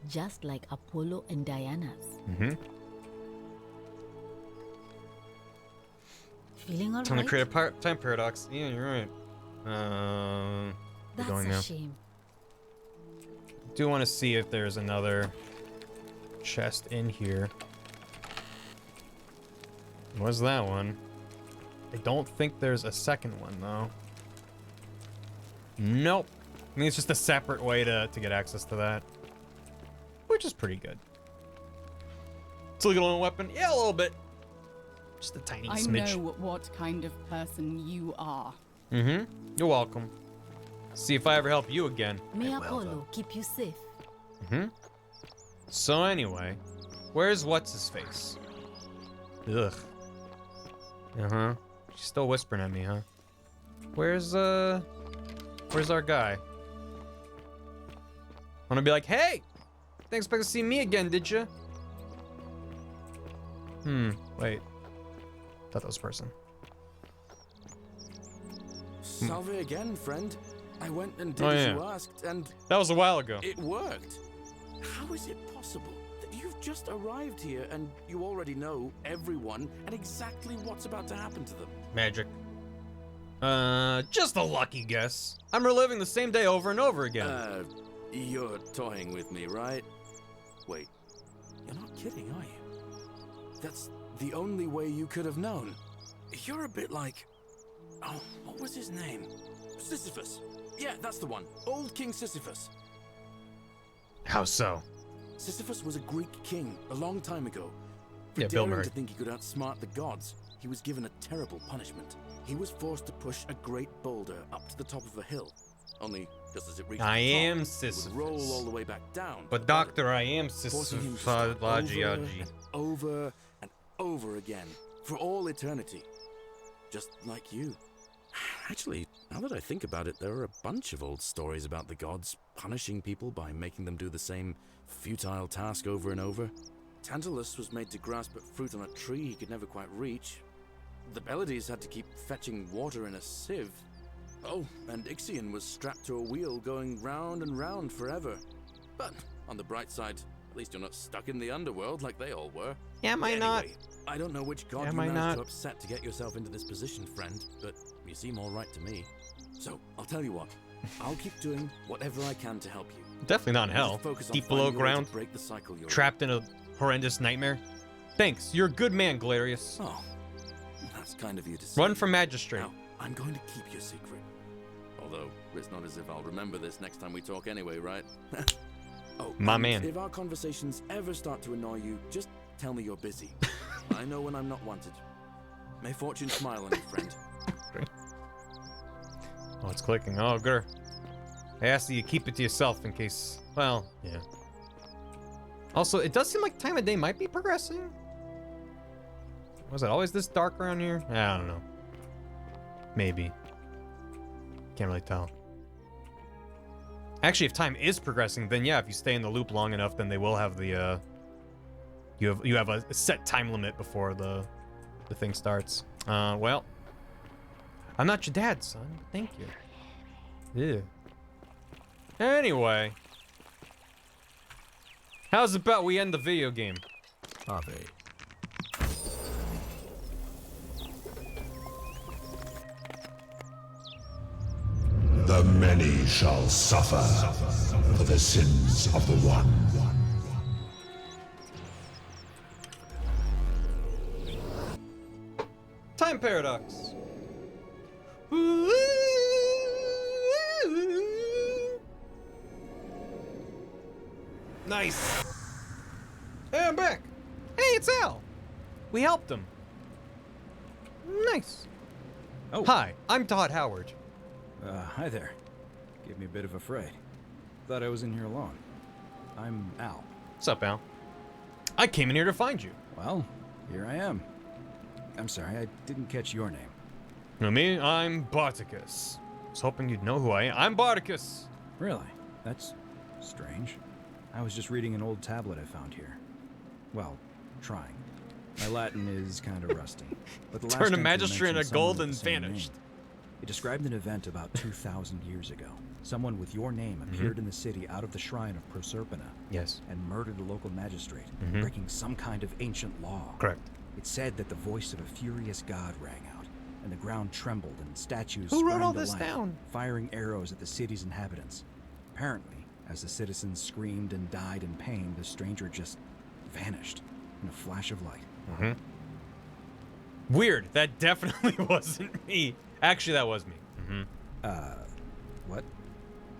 just like Apollo and Diana's. Mm-hmm. Feeling all Time to right? create a time paradox. Yeah, you're right. We're That's going a now. shame. Do want to see if there's another chest in here. Was that one? I don't think there's a second one, though. Nope. I mean, it's just a separate way to get access to that. Which is pretty good. It's a little weapon. Yeah, a little bit. Just a tiny I smidge. know what kind of person you are. Mm-hmm. You're welcome. See if I ever help you again. May Apollo keep you safe. Mm-hmm. So anyway, where's what's-his-face? Ugh. Uh-huh. She's still whispering at me, huh? Where's our guy? Wanna be like, hey! Didn't expect to see me again, did you? Wait. Thought that was a person. Salve again, friend. I went and did Oh, as yeah. you asked, and That was a while ago. it worked. How is it possible that you've just arrived here and you already know everyone and exactly what's about to happen to them? Magic. Just a lucky guess. I'm reliving the same day over and over again. You're toying with me, right? Wait, you're not kidding, are you? That's the only way you could have known. You're a bit like... Oh, what was his name? Sisyphus. Yeah, that's the one. Old King Sisyphus. How so? Sisyphus was a Greek king a long time ago. For Yeah, Bill daring Murray. to think he could outsmart the gods, he was given a terrible punishment. He was forced to push a great boulder up to the top of a hill. Only, just as it reached I the top, am it Sisyphus. would roll all the way back down. But doctor, I am forcing him to Sisyphus. start over and over again for all eternity. Just like you. Actually, Now that I think about it, there are a bunch of old stories about the gods punishing people by making them do the same futile task over and over. Tantalus was made to grasp at fruit on a tree he could never quite reach. The Bellides had to keep fetching water in a sieve. Oh, and Ixion was strapped to a wheel going round and round forever. But on the bright side, at least you're not stuck in the underworld like they all were. Yeah, am I not? I don't know which god Am you I managed not? to upset to get yourself into this position, friend, but you seem all right to me. So, I'll tell you what. I'll keep doing whatever I can to help you. Definitely not in Just hell. focus on Deep below finding a way to ground. break the cycle you're in. Trapped in a horrendous nightmare. Thanks. You're a good man, Galerius. Oh, that's kind of you to say. Run from Magistrate. Now, I'm going to keep your secret. Although, it's not as if I'll remember this next time we talk anyway, right? Oh, My and man. If our conversations ever start to annoy you, just tell me you're busy. I know when I'm not wanted. May fortune smile on you, friend. Oh, it's clicking. Oh, good. I asked that you keep it to yourself in case... Well, yeah. Also, it does seem like time of day might be progressing. Was it always this dark around here? I don't know. Maybe. Can't really tell. Actually, if time is progressing, then yeah, if you stay in the loop long enough, then they will have the, You have a set time limit before the thing starts. Well... I'm not your dad, son. Thank you. Yeah. Anyway. How's about we end the video game? Ave. The many shall suffer for the sins of the one. Time paradox. Nice. Hey, I'm back. Hey, it's Al. We helped him. Nice. Oh. Hi, I'm Todd Howard. Hi there. Gave me a bit of a fright. Thought I was in here alone. I'm Al. What's up, Al? I came in here to find you. Well, here I am. I'm sorry, I didn't catch your name. No, me, I'm Barticus. Was hoping you'd know who I am. I'm Barticus. Really? That's strange. I was just reading an old tablet I found here. Well, trying. My Latin is kind of rusty. But the last Turned a entry magistrate into mentioned someone gold with and the same vanished. name. It described an event about 2,000 years ago. Someone with your name appeared in the city out of the shrine of Proserpina. Yes. And murdered a local magistrate, Mhm. breaking some kind of ancient law. Correct. It said that the voice of a furious god rang out, and the ground trembled and statues Who wrote sprang all to this life, down? firing arrows at the city's inhabitants. Apparently, as the citizens screamed and died in pain, the stranger just vanished in a flash of light. Mm-hmm. Weird. That definitely wasn't me. Actually, that was me. Mm-hmm. What?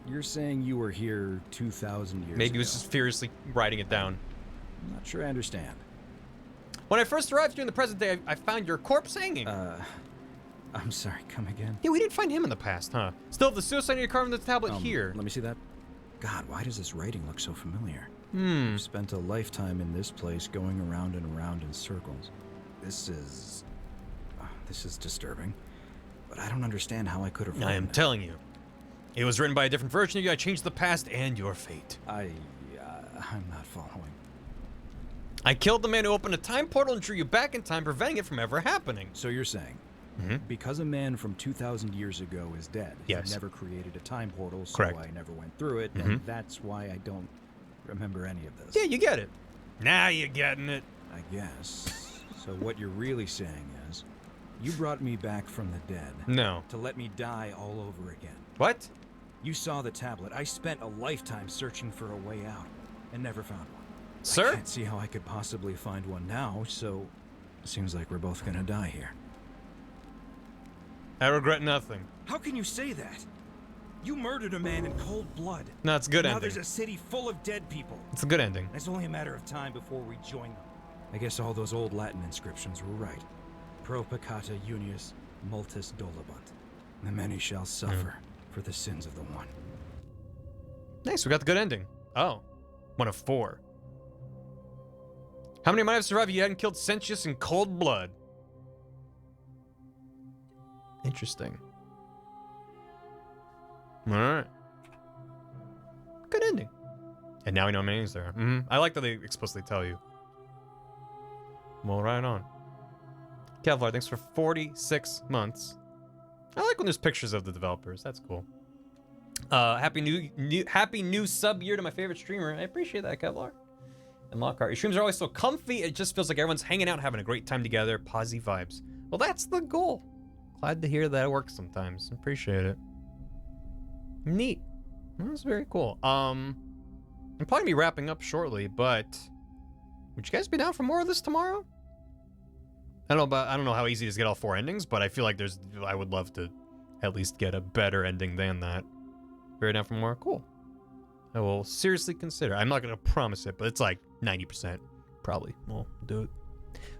You're saying you were here 2,000 years Maybe ago? he was just furiously writing it down. I'm not sure I understand. When I first arrived here in the present day, I found your corpse hanging. I'm sorry, come again? Yeah, we didn't find him in the past, huh? Still have the suicide note carved on the tablet here. Let me see that. God, why does this writing look so familiar? Hmm. I've spent a lifetime in this place going around and around in circles. This is disturbing. But I don't understand how I could have I am telling you. It was written by a different version of you. I changed the past and your fate. I'm not following. I killed the man who opened a time portal and drew you back in time, preventing it from ever happening. So you're saying, because a man from 2,000 years ago is dead, Yes. he never created a time portal, so Correct. I never went through it, and that's why I don't remember any of this. Yeah, you get it. Now you're getting it. I guess. So what you're really saying is, you brought me back from the dead. No. To let me die all over again. What? You saw the tablet. I spent a lifetime searching for a way out, and never found one. Sir? I can't see how I could possibly find one now, so it seems like we're both gonna die here. I regret nothing. How can you say that? You murdered a man in cold blood. No, it's a good now ending. there's a city full of dead people. It's a good ending. It's only a matter of time before we join them. I guess all those old Latin inscriptions were right. Pro peccata unius multis dolabunt. The many shall suffer for the sins of the one. Nice, we got the good ending. Oh. 1 of 4. How many might have survived if you hadn't killed Sentius in cold blood? Interesting. All right. Good ending. And now we know names there. I like that they explicitly tell you. Well, right on. Kevlar, thanks for 46 months. I like when there's pictures of the developers. That's cool. Happy new sub year to my favorite streamer. I appreciate that, Kevlar. And Lockhart, your streams are always so comfy. It just feels like everyone's hanging out, having a great time together. Posy vibes. Well, that's the goal. Glad to hear that it works sometimes. Appreciate it. Neat. That's very cool. I'm probably gonna be wrapping up shortly, but would you guys be down for more of this tomorrow? I don't know how easy it is to get all 4 endings, but I feel like I would love to at least get a better ending than that. Very down for more? Cool. I will seriously consider. I'm not gonna promise it, but it's like 90% probably. We'll do it.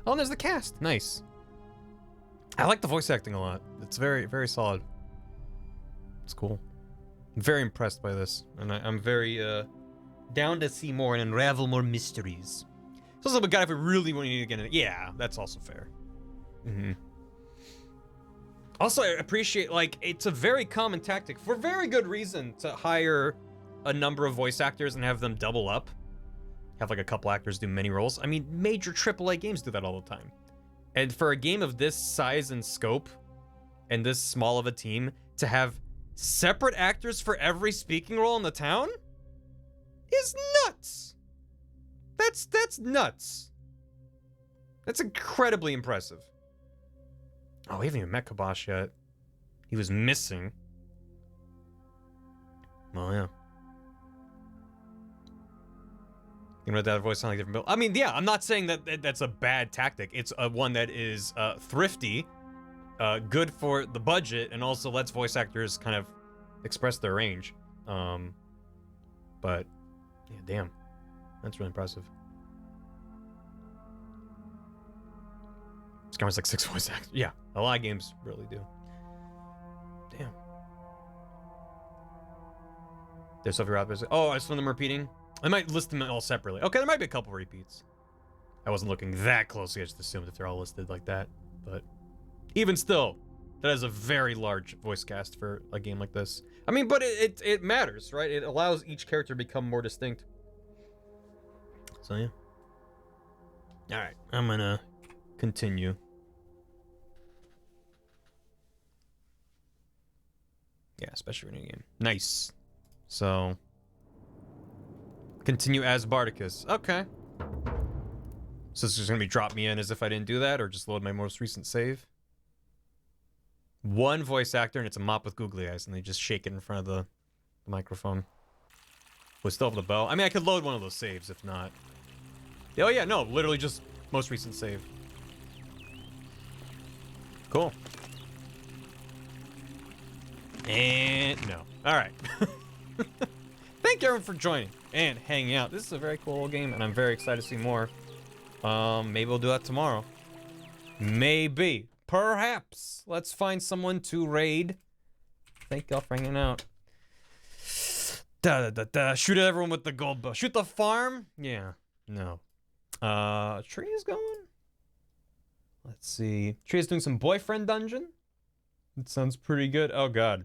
Oh, and there's the cast. Nice. I like the voice acting a lot. It's very, very solid. It's cool. I'm very impressed by this, and I'm very down to see more and unravel more mysteries. It's also a guy if we really want to get in. Yeah, that's also fair. Also, I appreciate, like, it's a very common tactic for very good reason to hire a number of voice actors and have them double up. Have like a couple actors do many roles. I mean, major AAA games do that all the time. And for a game of this size and scope and this small of a team to have separate actors for every speaking role in the town is nuts. That's nuts. That's incredibly impressive. Oh, we haven't even met Kabosh yet. He was missing. Well, yeah. You know, that voice sound like different build. I mean, yeah, I'm not saying that that's a bad tactic. It's one that is thrifty, good for the budget, and also lets voice actors kind of express their range. But yeah, damn, that's really impressive. This camera's like 6 voice actors. Yeah, a lot of games really do. Damn. There's stuff you're out there. Oh, I saw them repeating. I might list them all separately. Okay, there might be a couple repeats. I wasn't looking that closely. I just assumed if they're all listed like that. But even still, that is a very large voice cast for a game like this. I mean, but it matters, right? It allows each character to become more distinct. So, yeah. All right, I'm gonna continue. Yeah, especially in a new game. Nice. So, continue as Bardicus. Okay. So this is just gonna be drop me in as if I didn't do that, or just load my most recent save. One voice actor, and it's a mop with googly eyes, and they just shake it in front of the microphone. We still have the bell. I mean, I could load one of those saves if not. Oh yeah, no, literally just most recent save. Cool. And no. All right. Thank you everyone for joining and hanging out. This is a very cool game, and I'm very excited to see more. Maybe we'll do that tomorrow. Maybe. Perhaps. Let's find someone to raid. Thank y'all for hanging out. Shoot at everyone with the gold bow. Shoot the farm? Yeah. No. Tree is going? Let's see. Tree is doing some boyfriend dungeon? It sounds pretty good. Oh, God.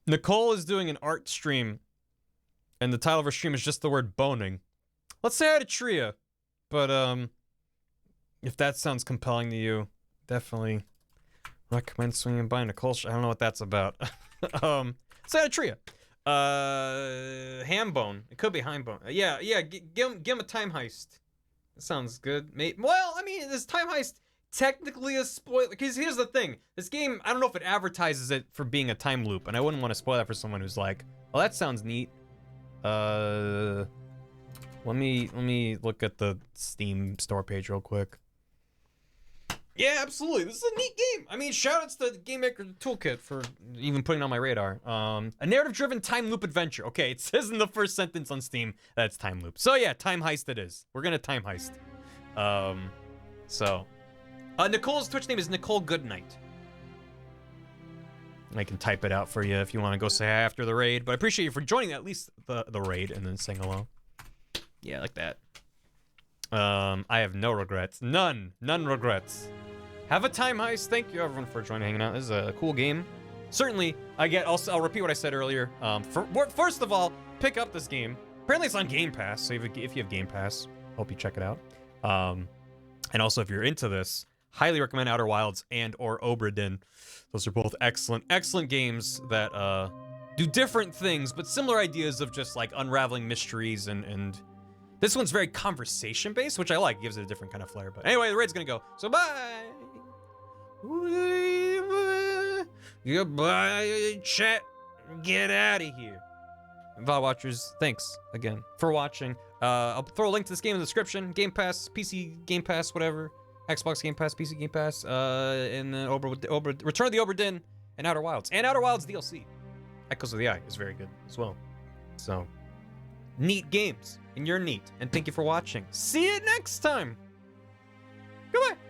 Nicole is doing an art stream, and the title of her stream is just the word boning. Let's say hi to Tria, but if that sounds compelling to you, definitely recommend swinging by Nicole. I don't know what that's about. Say hi to Tria. Hambone. It could be Hambone. Yeah. Give him a time heist. That sounds good. Well, I mean, this time heist technically a spoiler, because here's the thing. This game, I don't know if it advertises it for being a time loop, and I wouldn't want to spoil that for someone who's like, oh, that sounds neat. Let me look at the Steam store page real quick. Yeah, absolutely. This is a neat game. I mean, shout-outs to the Game Maker Toolkit for even putting it on my radar. A narrative-driven time loop adventure. Okay, it says in the first sentence on Steam that it's time loop. So yeah, time heist it is. We're gonna time heist. Nicole's Twitch name is Nicole Goodnight. I can type it out for you if you want to go say hi after the raid, but I appreciate you for joining at least the raid and then saying hello. Yeah, like that. I have no regrets. None regrets. Have a time heist. Thank you everyone for joining, hanging out. This is a cool game. certainly, I'll repeat what I said earlier. First of all, pick up this game. Apparently it's on Game Pass, so if you have Game Pass, hope you check it out. And also, if you're into this, highly recommend Outer Wilds and or Obra Dinn. Those are both excellent games that do different things, but similar ideas of just like unraveling mysteries and this one's very conversation-based, which I like. It gives it a different kind of flair. But anyway, the raid's gonna go. So bye! Goodbye, chat. Get out of here. VOD watchers, thanks again for watching. I'll throw a link to this game in the description. Game Pass, PC Game Pass, whatever. Xbox Game Pass, PC Game Pass, and then Return of the Obra Dinn and Outer Wilds. And Outer Wilds DLC. Echoes of the Eye is very good as well. So, neat games. And you're neat. And thank you for watching. See you next time. Goodbye.